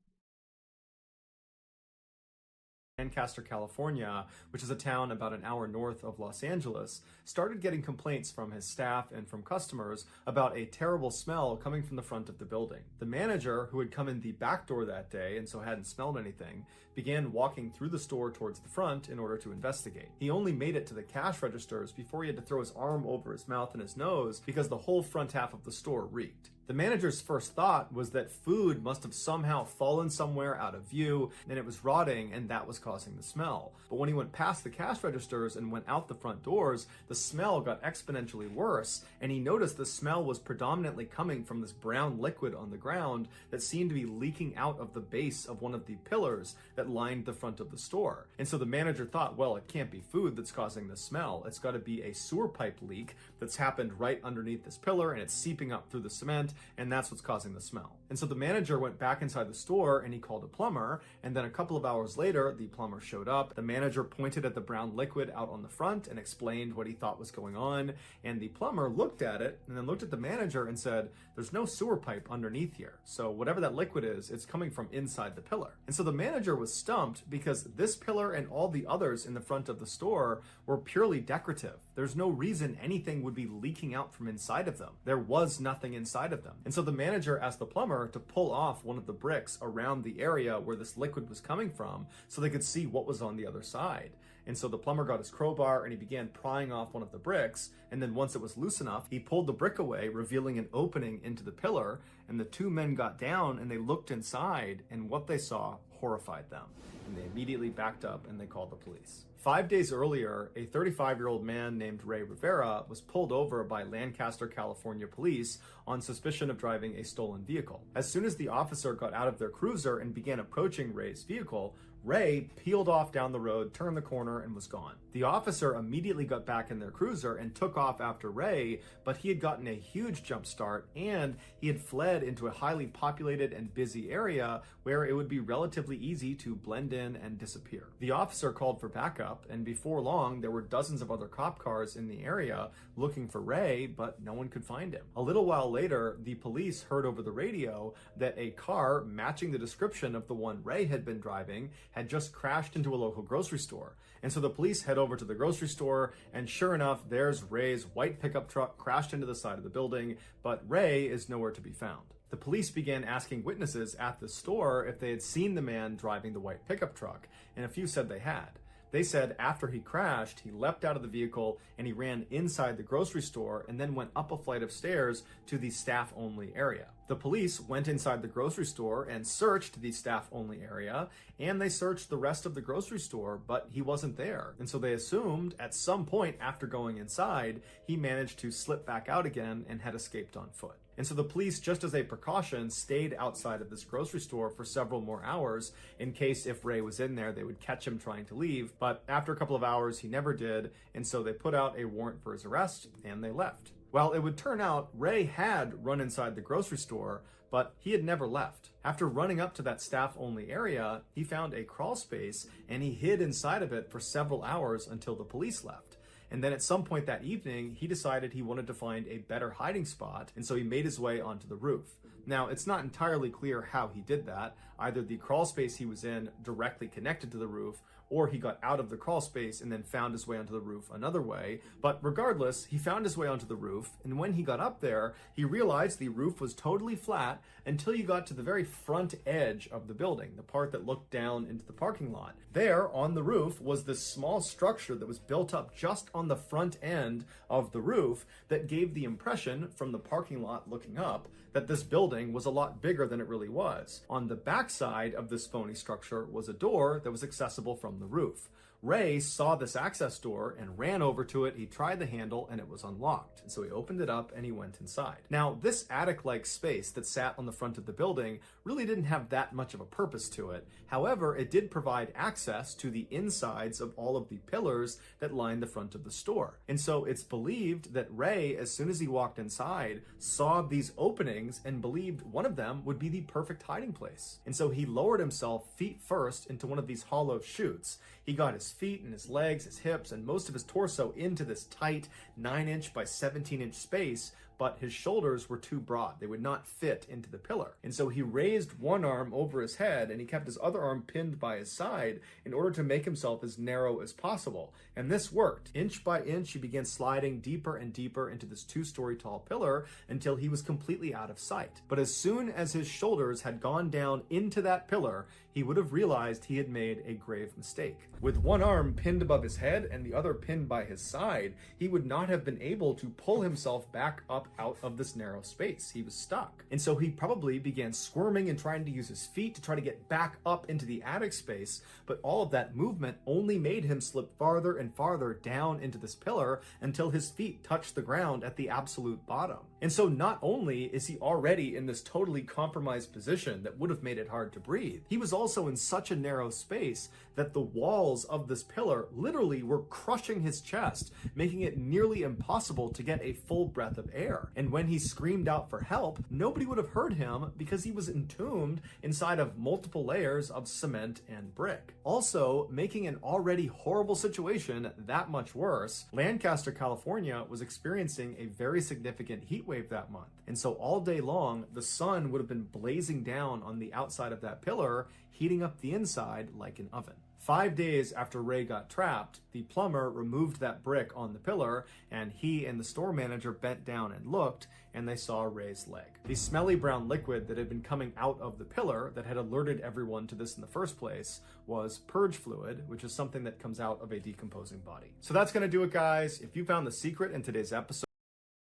Lancaster, California, which is a town about an hour north of Los Angeles, started getting complaints from his staff and from customers about a terrible smell coming from the front of the building. The manager, who had come in the back door that day and so hadn't smelled anything, began walking through the store towards the front in order to investigate. He only made it to the cash registers before he had to throw his arm over his mouth and his nose because the whole front half of the store reeked. The manager's first thought was that food must have somehow fallen somewhere out of view and it was rotting, and that was causing the smell. But when he went past the cash registers and went out the front doors, the smell got exponentially worse, and he noticed the smell was predominantly coming from this brown liquid on the ground that seemed to be leaking out of the base of one of the pillars that lined the front of the store. And so the manager thought, well, it can't be food that's causing the smell. It's got to be a sewer pipe leak that's happened right underneath this pillar, and it's seeping up through the cement, and that's what's causing the smell. And so the manager went back inside the store and he called a plumber, and then a couple of hours later, the plumber showed up. The manager pointed at the brown liquid out on the front and explained what he thought was going on, and the plumber looked at it and then looked at the manager and said, there's no sewer pipe underneath here, so whatever that liquid is, it's coming from inside the pillar. And so the manager was stumped because this pillar and all the others in the front of the store were purely decorative. There's no reason anything would be leaking out from inside of them. There was nothing inside of them. And so the manager asked the plumber to pull off one of the bricks around the area where this liquid was coming from so they could see what was on the other side. And so the plumber got his crowbar and he began prying off one of the bricks, and then once it was loose enough, he pulled the brick away, revealing an opening into the pillar, and the two men got down and they looked inside, and what they saw horrified them. And they immediately backed up and they called the police. 5 days earlier, a 35-year-old man named Ray Rivera was pulled over by Lancaster, California police on suspicion of driving a stolen vehicle. As soon as the officer got out of their cruiser and began approaching Ray's vehicle, Ray peeled off down the road, turned the corner, and was gone. The officer immediately got back in their cruiser and took off after Ray, but he had gotten a huge jump start and he had fled into a highly populated and busy area where it would be relatively easy to blend in and disappear. The officer called for backup, and before long, there were dozens of other cop cars in the area looking for Ray, but no one could find him. A little while later, the police heard over the radio that a car matching the description of the one Ray had been driving had just crashed into a local grocery store. And so the police head over to the grocery store, and sure enough, there's Ray's white pickup truck crashed into the side of the building, but Ray is nowhere to be found. The police began asking witnesses at the store if they had seen the man driving the white pickup truck, and a few said they had. They said after he crashed, he leapt out of the vehicle and he ran inside the grocery store and then went up a flight of stairs to the staff-only area. The police went inside the grocery store and searched the staff-only area, and they searched the rest of the grocery store, but he wasn't there. And so they assumed at some point after going inside, he managed to slip back out again and had escaped on foot. And so the police, just as a precaution, stayed outside of this grocery store for several more hours in case if Ray was in there, they would catch him trying to leave. But after a couple of hours, he never did. And so they put out a warrant for his arrest and they left. Well, it would turn out Ray had run inside the grocery store, but he had never left. After running up to that staff-only area, he found a crawl space and he hid inside of it for several hours until the police left. And then at some point that evening, he decided he wanted to find a better hiding spot, and so he made his way onto the roof. Now, it's not entirely clear how he did that. Either the crawl space he was in directly connected to the roof, or he got out of the crawl space and then found his way onto the roof another way. But regardless, he found his way onto the roof, and when he got up there, he realized the roof was totally flat until you got to the very front edge of the building, the part that looked down into the parking lot. There, on the roof, was this small structure that was built up just on the front end of the roof that gave the impression, from the parking lot looking up, that this building was a lot bigger than it really was. On the backside of this phony structure was a door that was accessible from the roof. Ray saw this access door and ran over to it. He tried the handle and it was unlocked. And so he opened it up and he went inside. Now, this attic-like space that sat on the front of the building really didn't have that much of a purpose to it. However, it did provide access to the insides of all of the pillars that lined the front of the store. And so it's believed that Ray, as soon as he walked inside, saw these openings and believed one of them would be the perfect hiding place. And so he lowered himself feet first into one of these hollow chutes. He got his feet and his legs, his hips, and most of his torso into this tight 9-inch by 17-inch space, but his shoulders were too broad. They would not fit into the pillar. And so he raised one arm over his head and he kept his other arm pinned by his side in order to make himself as narrow as possible. And this worked. Inch by inch, he began sliding deeper and deeper into this 2-story tall pillar until he was completely out of sight. But as soon as his shoulders had gone down into that pillar, he would have realized he had made a grave mistake. With one arm pinned above his head and the other pinned by his side, he would not have been able to pull himself back up out of this narrow space. He was stuck. And so he probably began squirming and trying to use his feet to try to get back up into the attic space, but all of that movement only made him slip farther and farther down into this pillar until his feet touched the ground at the absolute bottom. And so not only is he already in this totally compromised position that would have made it hard to breathe, he was also in such a narrow space that the walls of this pillar literally were crushing his chest, making it nearly impossible to get a full breath of air. And when he screamed out for help, nobody would have heard him because he was entombed inside of multiple layers of cement and brick. Also, making an already horrible situation that much worse, Lancaster, California was experiencing a very significant heat wave that month. And so all day long, the sun would have been blazing down on the outside of that pillar, heating up the inside like an oven. 5 days after Ray got trapped, the plumber removed that brick on the pillar, and he and the store manager bent down and looked, and they saw Ray's leg. The smelly brown liquid that had been coming out of the pillar that had alerted everyone to this in the first place was purge fluid, which is something that comes out of a decomposing body. So that's going to do it, guys. If you found the secret in today's episode...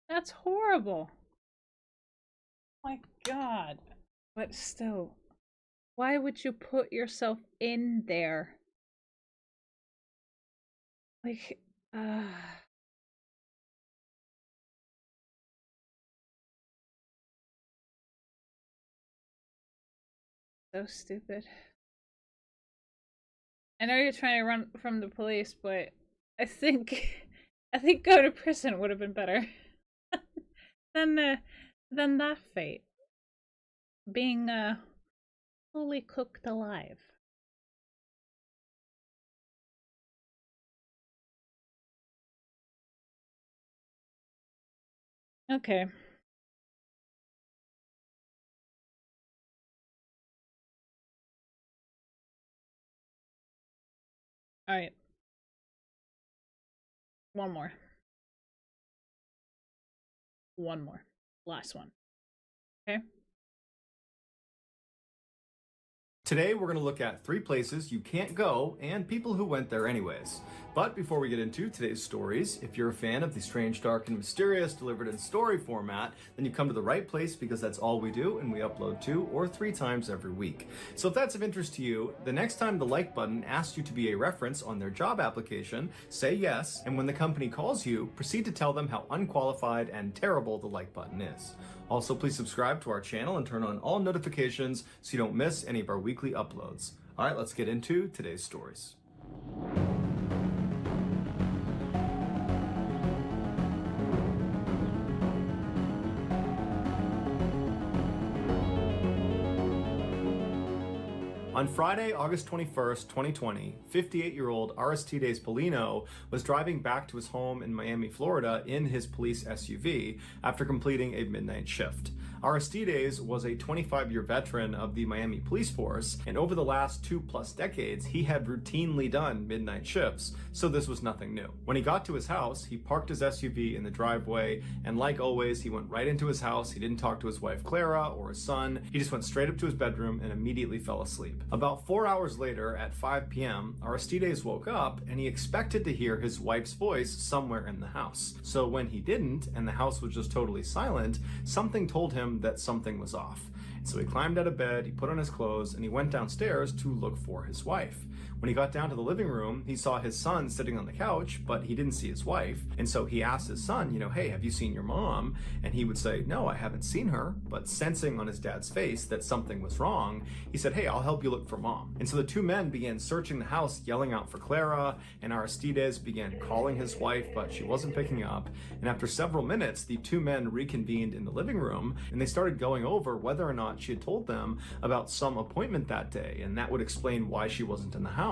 That's horrible. My God. But still, why would you put yourself in there? Like, so stupid. I know you're trying to run from the police, but I think go to prison would have been better than that fate. Being fully cooked alive. Okay. Alright. One more. One more. Last one. Okay? Today, we're going to look at 3 places you can't go and people who went there anyways. But before we get into today's stories, if you're a fan of the strange, dark, and mysterious delivered in story format, then you've come to the right place because that's all we do and we upload 2 or 3 times every week. So if that's of interest to you, the next time the like button asks you to be a reference on their job application, say yes, and when the company calls you, proceed to tell them how unqualified and terrible the like button is. Also, please subscribe to our channel and turn on all notifications so you don't miss any of our weekly uploads. All right, let's get into today's stories. On Friday, August 21st, 2020, 58-year-old Aristides Polino was driving back to his home in Miami, Florida in his police SUV after completing a midnight shift. Aristides was a 25-year veteran of the Miami police force, and over the last 2+ decades, he had routinely done midnight shifts, so this was nothing new. When he got to his house, he parked his SUV in the driveway, and like always, he went right into his house. He didn't talk to his wife Clara or his son. He just went straight up to his bedroom and immediately fell asleep. About 4 hours later, at 5 p.m., Aristides woke up and he expected to hear his wife's voice somewhere in the house. So when he didn't, and the house was just totally silent, something told him that something was off. So he climbed out of bed, he put on his clothes, and he went downstairs to look for his wife. When he got down to the living room, he saw his son sitting on the couch, but he didn't see his wife. And so he asked his son, hey, have you seen your mom? And he would say, no, I haven't seen her. But sensing on his dad's face that something was wrong, he said, hey, I'll help you look for mom. And so the 2 men began searching the house, yelling out for Clara, and Aristides began calling his wife, but she wasn't picking up. And after several minutes, the 2 men reconvened in the living room, and they started going over whether or not she had told them about some appointment that day, and that would explain why she wasn't in the house.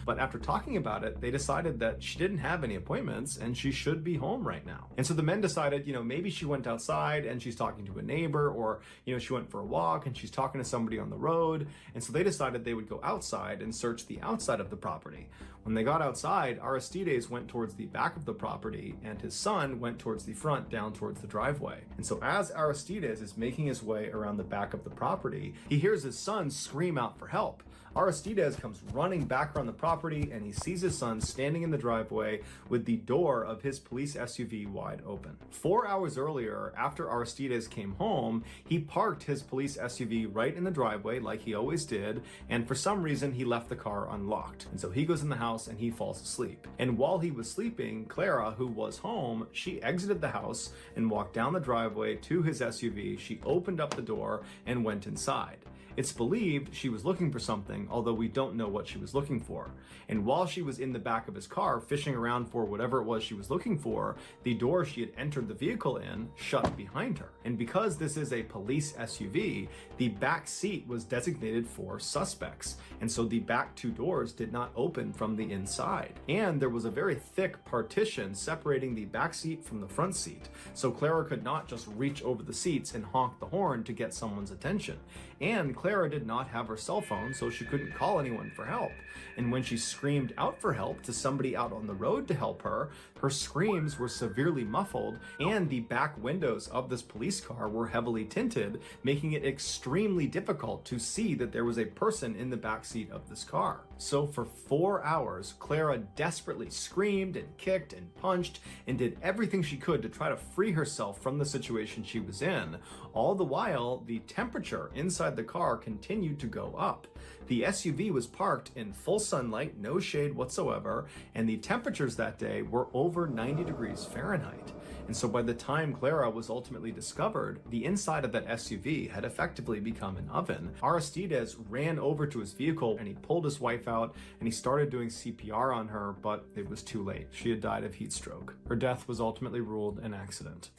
But after talking about it, they decided that she didn't have any appointments and she should be home right now. And so the men decided, maybe she went outside and she's talking to a neighbor, or, she went for a walk and she's talking to somebody on the road. And so they decided they would go outside and search the outside of the property. When they got outside, Aristides went towards the back of the property and his son went towards the front, down towards the driveway. And so as Aristides is making his way around the back of the property, he hears his son scream out for help. Aristides comes running back around the property and he sees his son standing in the driveway with the door of his police SUV wide open. 4 hours earlier, after Aristides came home, he parked his police SUV right in the driveway like he always did, and for some reason he left the car unlocked. And so he goes in the house and he falls asleep. And while he was sleeping, Clara, who was home, she exited the house and walked down the driveway to his SUV. She opened up the door and went inside. It's believed she was looking for something, although we don't know what she was looking for. And while she was in the back of his car fishing around for whatever it was she was looking for, the door she had entered the vehicle in shut behind her. And because this is a police SUV, the back seat was designated for suspects. And so the back 2 doors did not open from the inside. And there was a very thick partition separating the back seat from the front seat. So Clara could not just reach over the seats and honk the horn to get someone's attention. And Clara did not have her cell phone, so she couldn't call anyone for help. And when she screamed out for help to somebody out on the road to help her, her screams were severely muffled, and the back windows of this police car were heavily tinted, making it extremely difficult to see that there was a person in the back seat of this car. So for 4 hours, Clara desperately screamed and kicked and punched and did everything she could to try to free herself from the situation she was in. All the while, the temperature inside the car continued to go up. The SUV was parked in full sunlight, no shade whatsoever, and the temperatures that day were over 90 degrees Fahrenheit. And so by the time Clara was ultimately discovered, the inside of that SUV had effectively become an oven. Aristides ran over to his vehicle and he pulled his wife out and he started doing CPR on her, but it was too late. She had died of heat stroke. Her death was ultimately ruled an accident.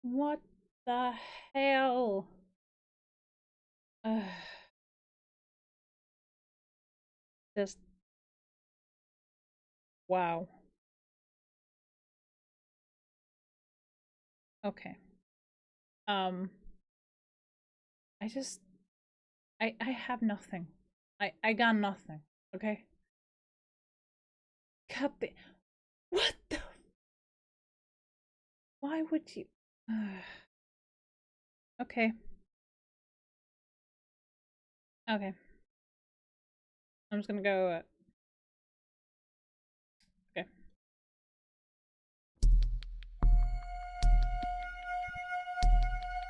What the hell? Just wow. Okay. I just I have nothing. I got nothing. Okay. Cut the what the why would you okay. Okay. I'm just gonna go okay.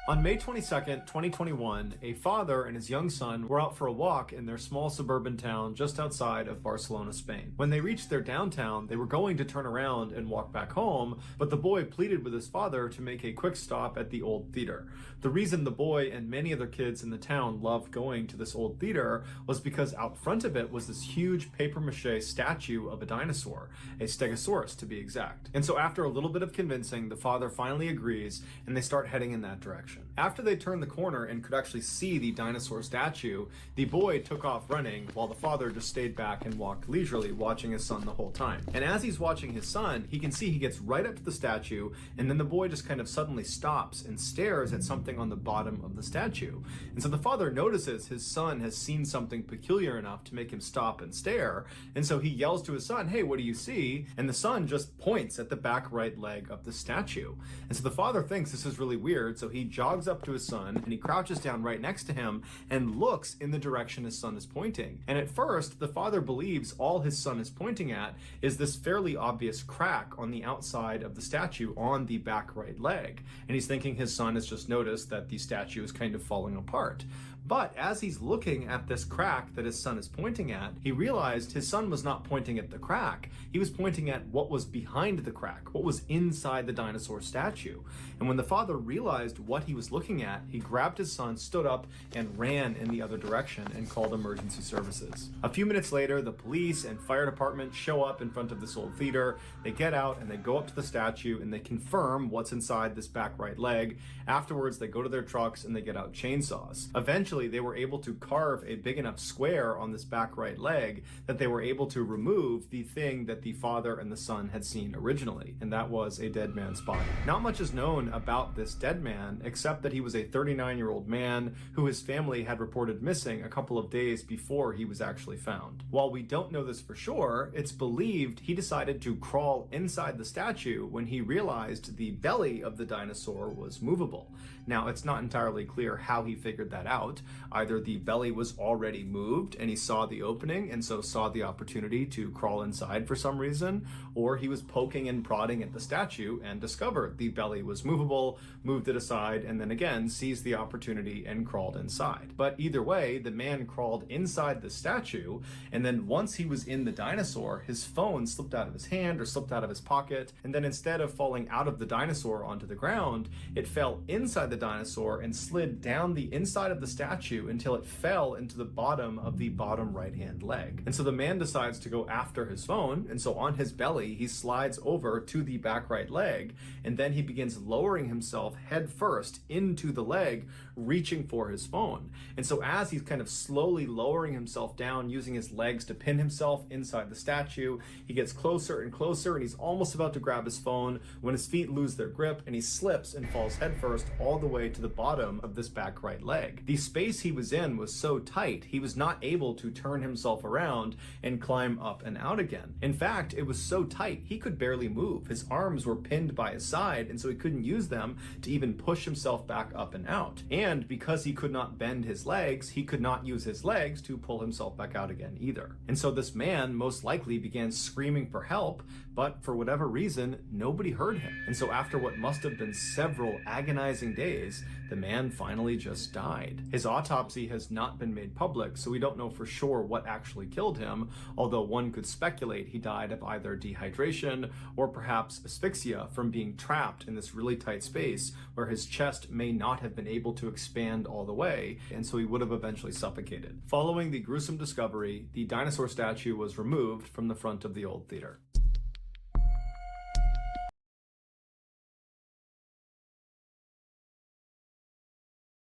On May 22nd, 2021, a father and his young son were out for a walk in their small suburban town just outside of Barcelona, Spain. When they reached their downtown, they were going to turn around and walk back home, but the boy pleaded with his father to make a quick stop at the old theater. The reason the boy and many other kids in the town loved going to this old theater was because out front of it was this huge papier-mâché statue of a dinosaur, a stegosaurus to be exact. And so after a little bit of convincing, the father finally agrees and they start heading in that direction. After they turned the corner and could actually see the dinosaur statue, the boy took off running while the father just stayed back and walked leisurely, watching his son the whole time. And as he's watching his son, he can see he gets right up to the statue, and then the boy just kind of suddenly stops and stares at something on the bottom of the statue. And so the father notices his son has seen something peculiar enough to make him stop and stare, and so he yells to his son, "Hey, what do you see?" And the son just points at the back right leg of the statue. And so the father thinks this is really weird, so he jogs up to his son and he crouches down right next to him and looks in the direction his son is pointing. And at first, the father believes all his son is pointing at is this fairly obvious crack on the outside of the statue on the back right leg. And he's thinking his son has just noticed that the statue is kind of falling apart. But as he's looking at this crack that his son is pointing at, he realized his son was not pointing at the crack. He was pointing at what was behind the crack, what was inside the dinosaur statue. And when the father realized what he was looking at, he grabbed his son, stood up, and ran in the other direction and called emergency services. A few minutes later, the police and fire department show up in front of this old theater. They get out and they go up to the statue and they confirm what's inside this back right leg. Afterwards, they go to their trucks and they get out chainsaws. Eventually, they were able to carve a big enough square on this back right leg that they were able to remove the thing that the father and the son had seen originally, and that was a dead man's body. Not much is known about this dead man, except that he was a 39-year-old man who his family had reported missing a couple of days before he was actually found. While we don't know this for sure, it's believed he decided to crawl inside the statue when he realized the belly of the dinosaur was movable. Now, it's not entirely clear how he figured that out. Either the belly was already moved and he saw the opening and so saw the opportunity to crawl inside for some reason, or he was poking and prodding at the statue and discovered the belly was movable, moved it aside, and then again seized the opportunity and crawled inside. But either way, the man crawled inside the statue, and then once he was in the dinosaur, his phone slipped out of his hand or slipped out of his pocket, and then instead of falling out of the dinosaur onto the ground, it fell inside the dinosaur and slid down the inside of the statue until it fell into the bottom of the bottom right hand leg. And so the man decides to go after his phone, and so on his belly he slides over to the back right leg, and then he begins lowering himself head first into the leg, reaching for his phone. And so as he's kind of slowly lowering himself down, using his legs to pin himself inside the statue, he gets closer and closer, and he's almost about to grab his phone when his feet lose their grip and he slips and falls headfirst all the way to the bottom of this back right leg. The space he was in was so tight, he was not able to turn himself around and climb up and out again. In fact, it was so tight, he could barely move. His arms were pinned by his side, and so he couldn't use them to even push himself back up and out. And because he could not bend his legs, he could not use his legs to pull himself back out again either. And so this man most likely began screaming for help, but for whatever reason, nobody heard him. And so after what must have been several agonizing days, the man finally just died. His autopsy has not been made public, so we don't know for sure what actually killed him, although one could speculate he died of either dehydration or perhaps asphyxia from being trapped in this really tight space where his chest may not have been able to expand all the way, and so he would have eventually suffocated. Following the gruesome discovery, the dinosaur statue was removed from the front of the old theater.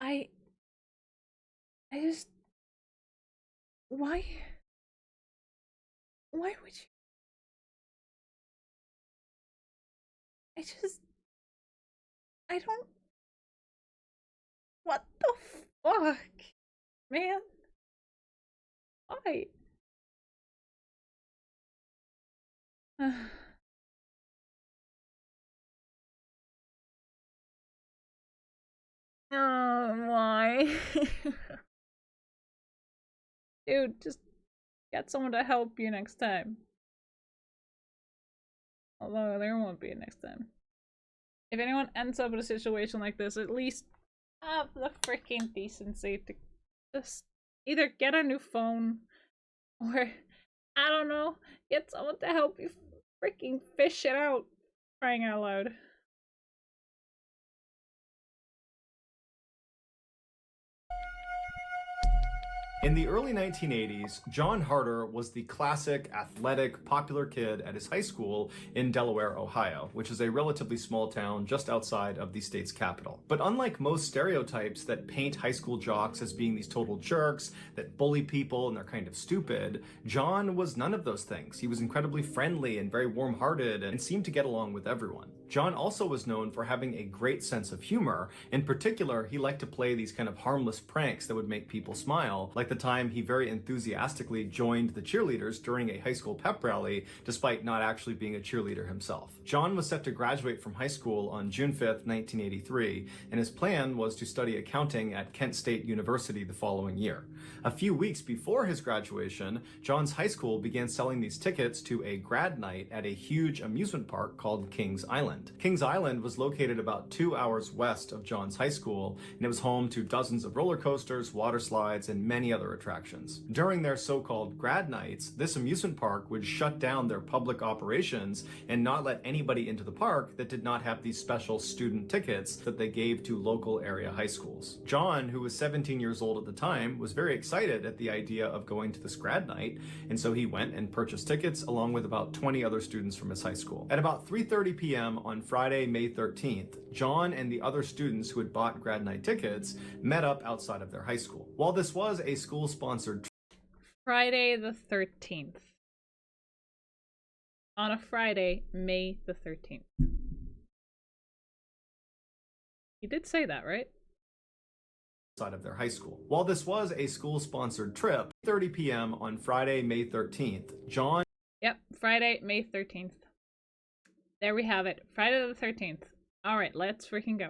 I just... Why would you... I don't... the fuck? Man. Why? Why? Dude, just get someone to help you next time. Although there won't be a next time. If anyone ends up in a situation like this, at least have the freaking decency to just either get a new phone or, I don't know, get someone to help you freaking fish it out. Crying out loud. In the early 1980s, John Harder was the classic, athletic, popular kid at his high school in Delaware, Ohio, which is a relatively small town just outside of the state's capital. But unlike most stereotypes that paint high school jocks as being these total jerks, that bully people and they're kind of stupid, John was none of those things. He was incredibly friendly and very warm-hearted and seemed to get along with everyone. John also was known for having a great sense of humor. In particular, he liked to play these kind of harmless pranks that would make people smile, like the time he very enthusiastically joined the cheerleaders during a high school pep rally, despite not actually being a cheerleader himself. John was set to graduate from high school on June 5th, 1983, and his plan was to study accounting at Kent State University the following year. A few weeks before his graduation, John's high school began selling these tickets to a grad night at a huge amusement park called Kings Island. Kings Island was located about 2 hours west of John's high school, and it was home to dozens of roller coasters, water slides, and many other attractions. During their so-called grad nights, this amusement park would shut down their public operations and not let anybody into the park that did not have these special student tickets that they gave to local area high schools. John, who was 17 years old at the time, was very excited at the idea of going to this grad night, and so he went and purchased tickets along with about 20 other students from his high school. At about 3:30 p.m. on Friday, May 13th, John and the other students who had bought grad night tickets met up outside of their high school. While this was a school-sponsored Friday the 13th. On a Friday, May the 13th. You did say that, right? Outside of their high school. While this was a school-sponsored trip, 30 p.m. on Friday, May 13th, John... Yep, Friday, May 13th. There we have it. Friday the 13th. Alright, let's freaking go.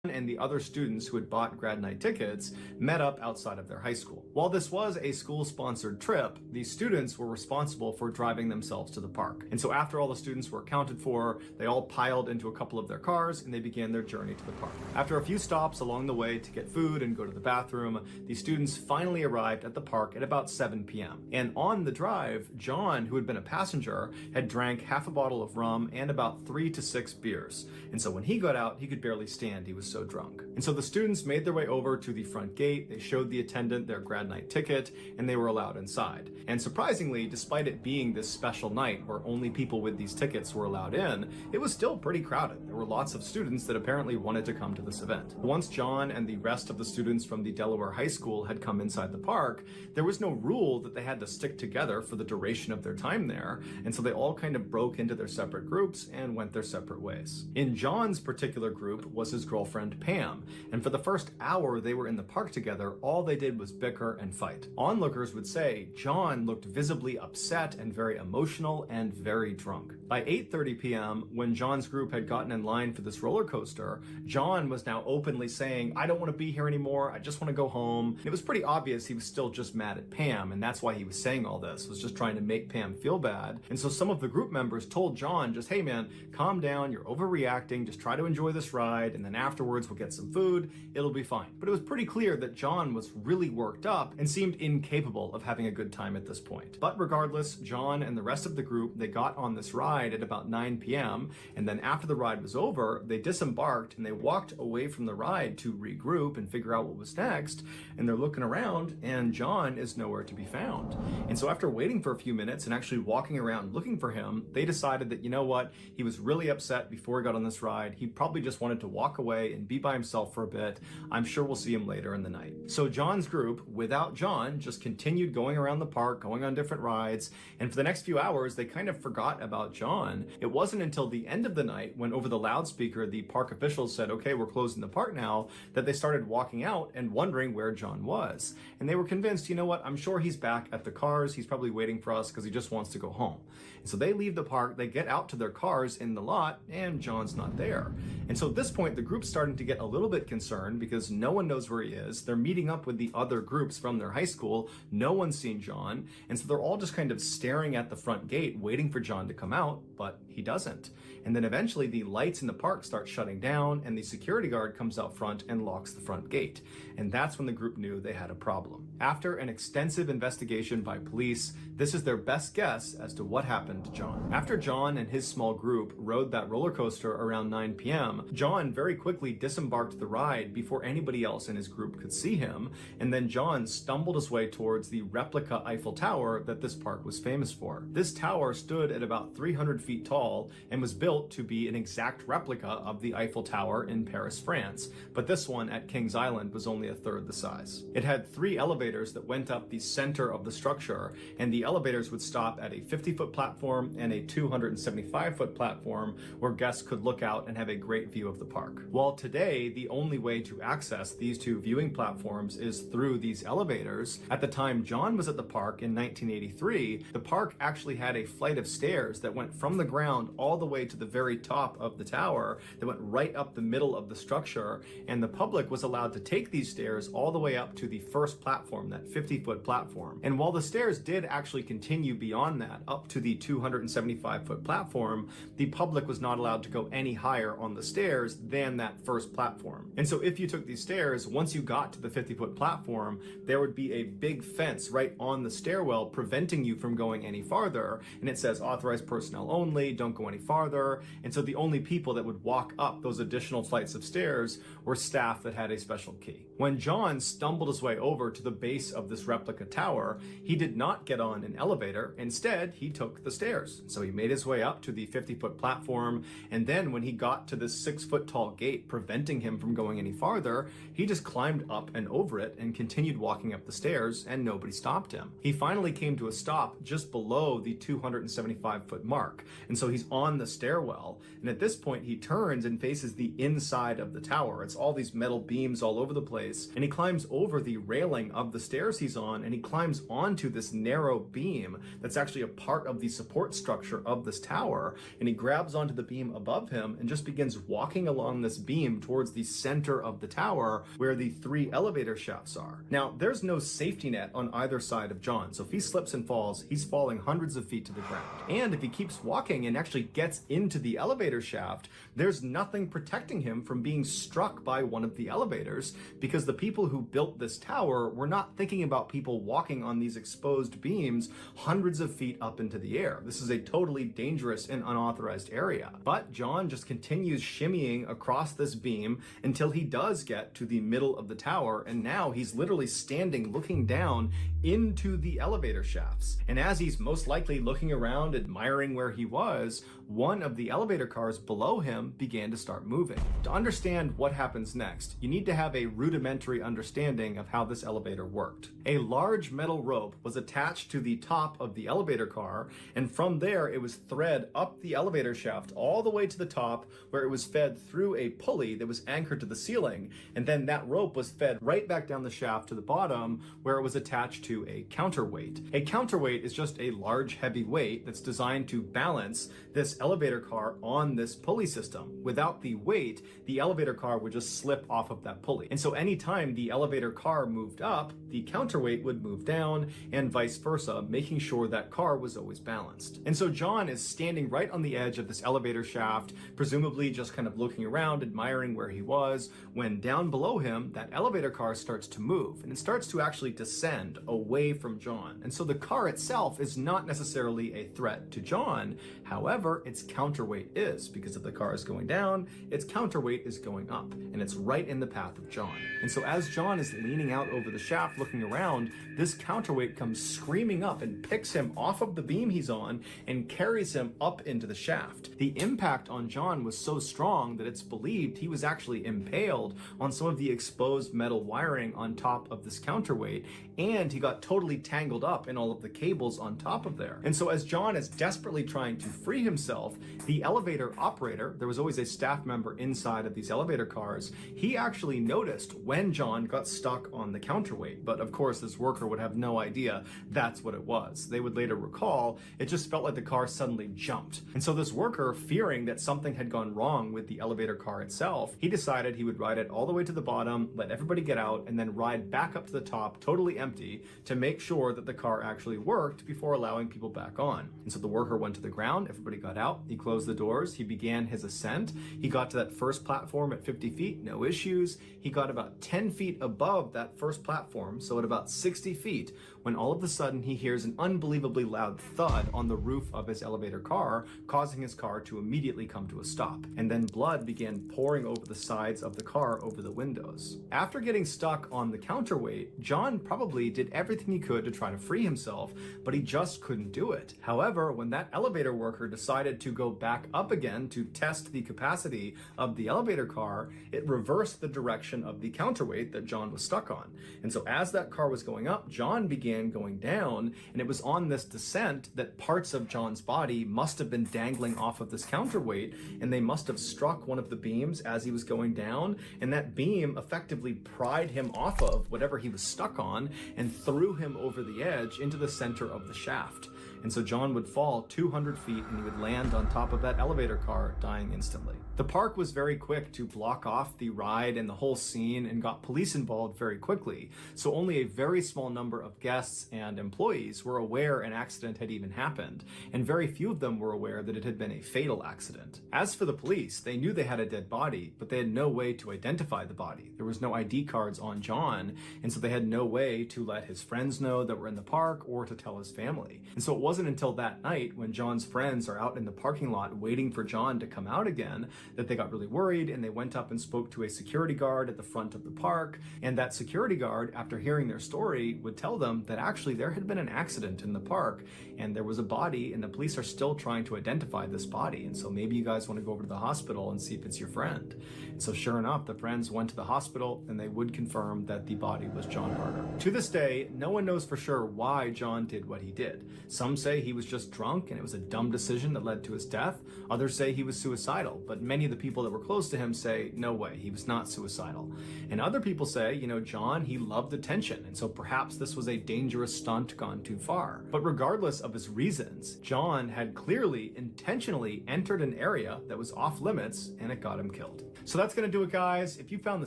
And the other students who had bought grad night tickets met up outside of their high school. While this was a school-sponsored trip, the students were responsible for driving themselves to the park. And so after all the students were accounted for, they all piled into a couple of their cars and they began their journey to the park. After a few stops along the way to get food and go to the bathroom, the students finally arrived at the park at about 7 p.m. And on the drive, John, who had been a passenger, had drank half a bottle of rum and about 3 to 6 beers. And so when he got out, he could barely stand. He was so drunk. And so the students made their way over to the front gate, they showed the attendant their grad night ticket, and they were allowed inside. And surprisingly, despite it being this special night where only people with these tickets were allowed in, it was still pretty crowded. There were lots of students that apparently wanted to come to this event. Once John and the rest of the students from the Delaware High School had come inside the park, there was no rule that they had to stick together for the duration of their time there, and so they all kind of broke into their separate groups and went their separate ways. In John's particular group was his girlfriend Pam, and for the first hour they were in the park together, all they did was bicker and fight. Onlookers would say John looked visibly upset and very emotional and very drunk. By 8:30 p.m., when John's group had gotten in line for this roller coaster, John was now openly saying, "I don't want to be here anymore, I just want to go home." It was pretty obvious he was still just mad at Pam, and that's why he was saying all this, was just trying to make Pam feel bad. And so some of the group members told John, just, "Hey man, calm down, you're overreacting, just try to enjoy this ride, and then afterwards we'll get some food, it'll be fine." But it was pretty clear that John was really worked up and seemed incapable of having a good time at this point. But regardless, John and the rest of the group, they got on this ride at about 9 p.m. and then after the ride was over, they disembarked and they walked away from the ride to regroup and figure out what was next, and they're looking around and John is nowhere to be found. And so after waiting for a few minutes and actually walking around looking for him, they decided that, you know what, he was really upset before he got on this ride, he probably just wanted to walk away and be by himself for a bit. I'm sure we'll see him later in the night. So John's group, without John, just continued going around the park, going on different rides, and for the next few hours, they kind of forgot about John. It wasn't until the end of the night, when over the loudspeaker, the park officials said, okay, we're closing the park now, that they started walking out and wondering where John was. And they were convinced, you know what, I'm sure he's back at the cars, he's probably waiting for us because he just wants to go home. And so they leave the park, they get out to their cars in the lot, and John's not there. And so at this point, the group's starting to get a little bit concerned because no one knows where he is. They're meeting up with the other groups from their high school. No one's seen John. And so they're all just kind of staring at the front gate, waiting for John to come out, but he doesn't. And then eventually the lights in the park start shutting down and the security guard comes out front and locks the front gate. And that's when the group knew they had a problem. After an extensive investigation by police, this is their best guess as to what happened to John. After John and his small group rode that roller coaster around 9 p.m., John very quickly disembarked the ride before anybody else in his group could see him. And then John stumbled his way towards the replica Eiffel Tower that this park was famous for. This tower stood at about 300 feet tall and was built to be an exact replica of the Eiffel Tower in Paris, France, but this one at Kings Island was only a third the size. It had 3 elevators that went up the center of the structure, and the elevators would stop at a 50-foot platform and a 275-foot platform where guests could look out and have a great view of the park. While today, the only way to access these 2 viewing platforms is through these elevators, at the time John was at the park in 1983, the park actually had a flight of stairs that went from the ground all the way to the very top of the tower that went right up the middle of the structure, and the public was allowed to take these stairs all the way up to the first platform, that 50-foot platform. And while the stairs did actually continue beyond that, up to the 275-foot platform, the public was not allowed to go any higher on the stairs than that first platform. And so if you took these stairs, once you got to the 50-foot platform, there would be a big fence right on the stairwell preventing you from going any farther, and it says authorized personnel only, don't go any farther. And so the only people that would walk up those additional flights of stairs were staff that had a special key. When John stumbled his way over to the base of this replica tower, he did not get on an elevator. Instead, he took the stairs. So he made his way up to the 50-foot platform, and then when he got to this 6-foot tall gate preventing him from going any farther, he just climbed up and over it and continued walking up the stairs, and nobody stopped him. He finally came to a stop just below the 275-foot mark, and so he's on the stairwell, and at this point he turns and faces the inside of the tower. It's all these metal beams all over the place, and he climbs over the railing of the stairs he's on, and he climbs onto this narrow beam that's actually a part of the support structure of this tower, and he grabs onto the beam above him and just begins walking along this beam towards the center of the tower where the 3 elevator shafts are. Now, there's no safety net on either side of John, so if he slips and falls, he's falling hundreds of feet to the ground. And if he keeps walking and actually gets into the elevator shaft, there's nothing protecting him from being struck by one of the elevators, because the people who built this tower were not thinking about people walking on these exposed beams hundreds of feet up into the air. This is a totally dangerous and unauthorized area. But John just continues shimmying across this beam until he does get to the middle of the tower, and now he's literally standing looking down into the elevator shafts. And as he's most likely looking around, admiring where he was, one of the elevator cars below him began to start moving. To understand what happens next, you need to have a rudimentary understanding of how this elevator worked. A large metal rope was attached to the top of the elevator car, and from there it was thread up the elevator shaft all the way to the top, where it was fed through a pulley that was anchored to the ceiling, and then that rope was fed right back down the shaft to the bottom, where it was attached to a counterweight. A counterweight is just a large heavy weight that's designed to balance this elevator car on this pulley system. Without the weight, the elevator car would just slip off of that pulley. And so anytime the elevator car moved up, the counterweight would move down, and vice versa, making sure that car was always balanced. And so John is standing right on the edge of this elevator shaft, presumably just kind of looking around, admiring where he was, when down below him, that elevator car starts to move, and it starts to actually descend away from John. And so the car itself is not necessarily a threat to John. However, However, its counterweight is, because if the car is going down, its counterweight is going up, and it's right in the path of John. And so as John is leaning out over the shaft looking around, this counterweight comes screaming up and picks him off of the beam he's on and carries him up into the shaft. The impact on John was so strong that it's believed he was actually impaled on some of the exposed metal wiring on top of this counterweight, and he got totally tangled up in all of the cables on top of there. And so as John is desperately trying to free himself, the elevator operator, there was always a staff member inside of these elevator cars, he actually noticed when John got stuck on the counterweight. But of course, this worker would have no idea that's what it was. They would later recall, it just felt like the car suddenly jumped. And so this worker, fearing that something had gone wrong with the elevator car itself, he decided he would ride it all the way to the bottom, let everybody get out, and then ride back up to the top, totally empty, to make sure that the car actually worked before allowing people back on. And so the worker went to the ground, everybody got out, he closed the doors, he began his ascent. He got to that first platform at 50 feet, no issues. He got about 10 feet above that first platform, so at about 60 feet, when all of a sudden he hears an unbelievably loud thud on the roof of his elevator car, causing his car to immediately come to a stop. And then blood began pouring over the sides of the car over the windows. After getting stuck on the counterweight, John probably did everything he could to try to free himself, but he just couldn't do it. However, when that elevator worker decided to go back up again to test the capacity of the elevator car, it reversed the direction of the counterweight that John was stuck on. And so as that car was going up, John began going down, and it was on this descent that parts of John's body must have been dangling off of this counterweight, and they must have struck one of the beams as he was going down, and that beam effectively pried him off of whatever he was stuck on and threw him over the edge into the center of the shaft. And so John would fall 200 feet and he would land on top of that elevator car, dying instantly. The park was very quick to block off the ride and the whole scene and got police involved very quickly. So only a very small number of guests and employees were aware an accident had even happened, and very few of them were aware that it had been a fatal accident. As for the police, they knew they had a dead body, but they had no way to identify the body. There was no ID cards on John, and so they had no way to let his friends know that were in the park or to tell his family. And so it wasn't until that night, when John's friends are out in the parking lot waiting for John to come out again, that they got really worried, and they went up and spoke to a security guard at the front of the park. And that security guard, after hearing their story, would tell them that actually there had been an accident in the park and there was a body, and the police are still trying to identify this body. And so maybe you guys want to go over to the hospital and see if it's your friend. And so sure enough, the friends went to the hospital, and they would confirm that the body was John Barter. To this day, no one knows for sure why John did what he did. Some say he was just drunk and it was a dumb decision that led to his death. Others say he was suicidal, but many of the people that were close to him say, no way, he was not suicidal. And other people say, you know, John, he loved attention, and so perhaps this was a dangerous stunt gone too far. But regardless of his reasons, John had clearly intentionally entered an area that was off limits, and it got him killed. So that's gonna do it, guys. If you found the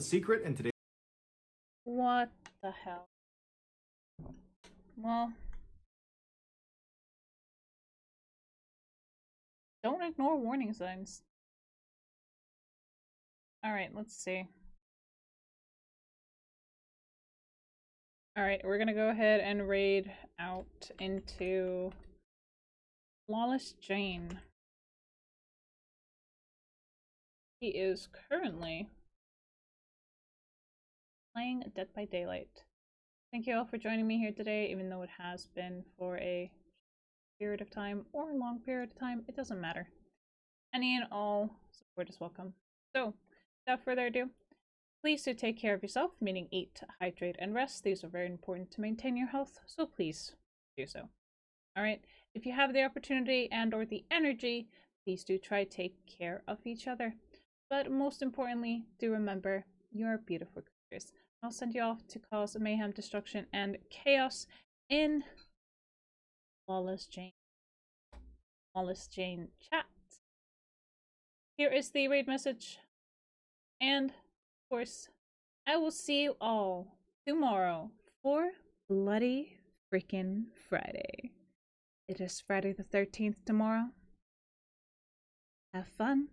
secret in today's... What the hell? Well, don't ignore warning signs. Alright, let's see. Alright, we're gonna go ahead and raid out into Flawless Jane. He is currently playing Dead by Daylight. Thank you all for joining me here today, even though it has been for a period of time or a long period of time. It doesn't matter. Any and all support is welcome. So, without further ado, please do take care of yourself, meaning eat, hydrate, and rest. These are very important to maintain your health, so please do so. Alright, if you have the opportunity and or the energy, please do try to take care of each other. But most importantly, do remember, you are beautiful creatures. I'll send you off to cause mayhem, destruction, and chaos in Flawless Jane. Flawless Jane chat. Here is the raid message. And, of course, I will see you all tomorrow for Bloody Freaking Friday. It is Friday the 13th tomorrow. Have fun.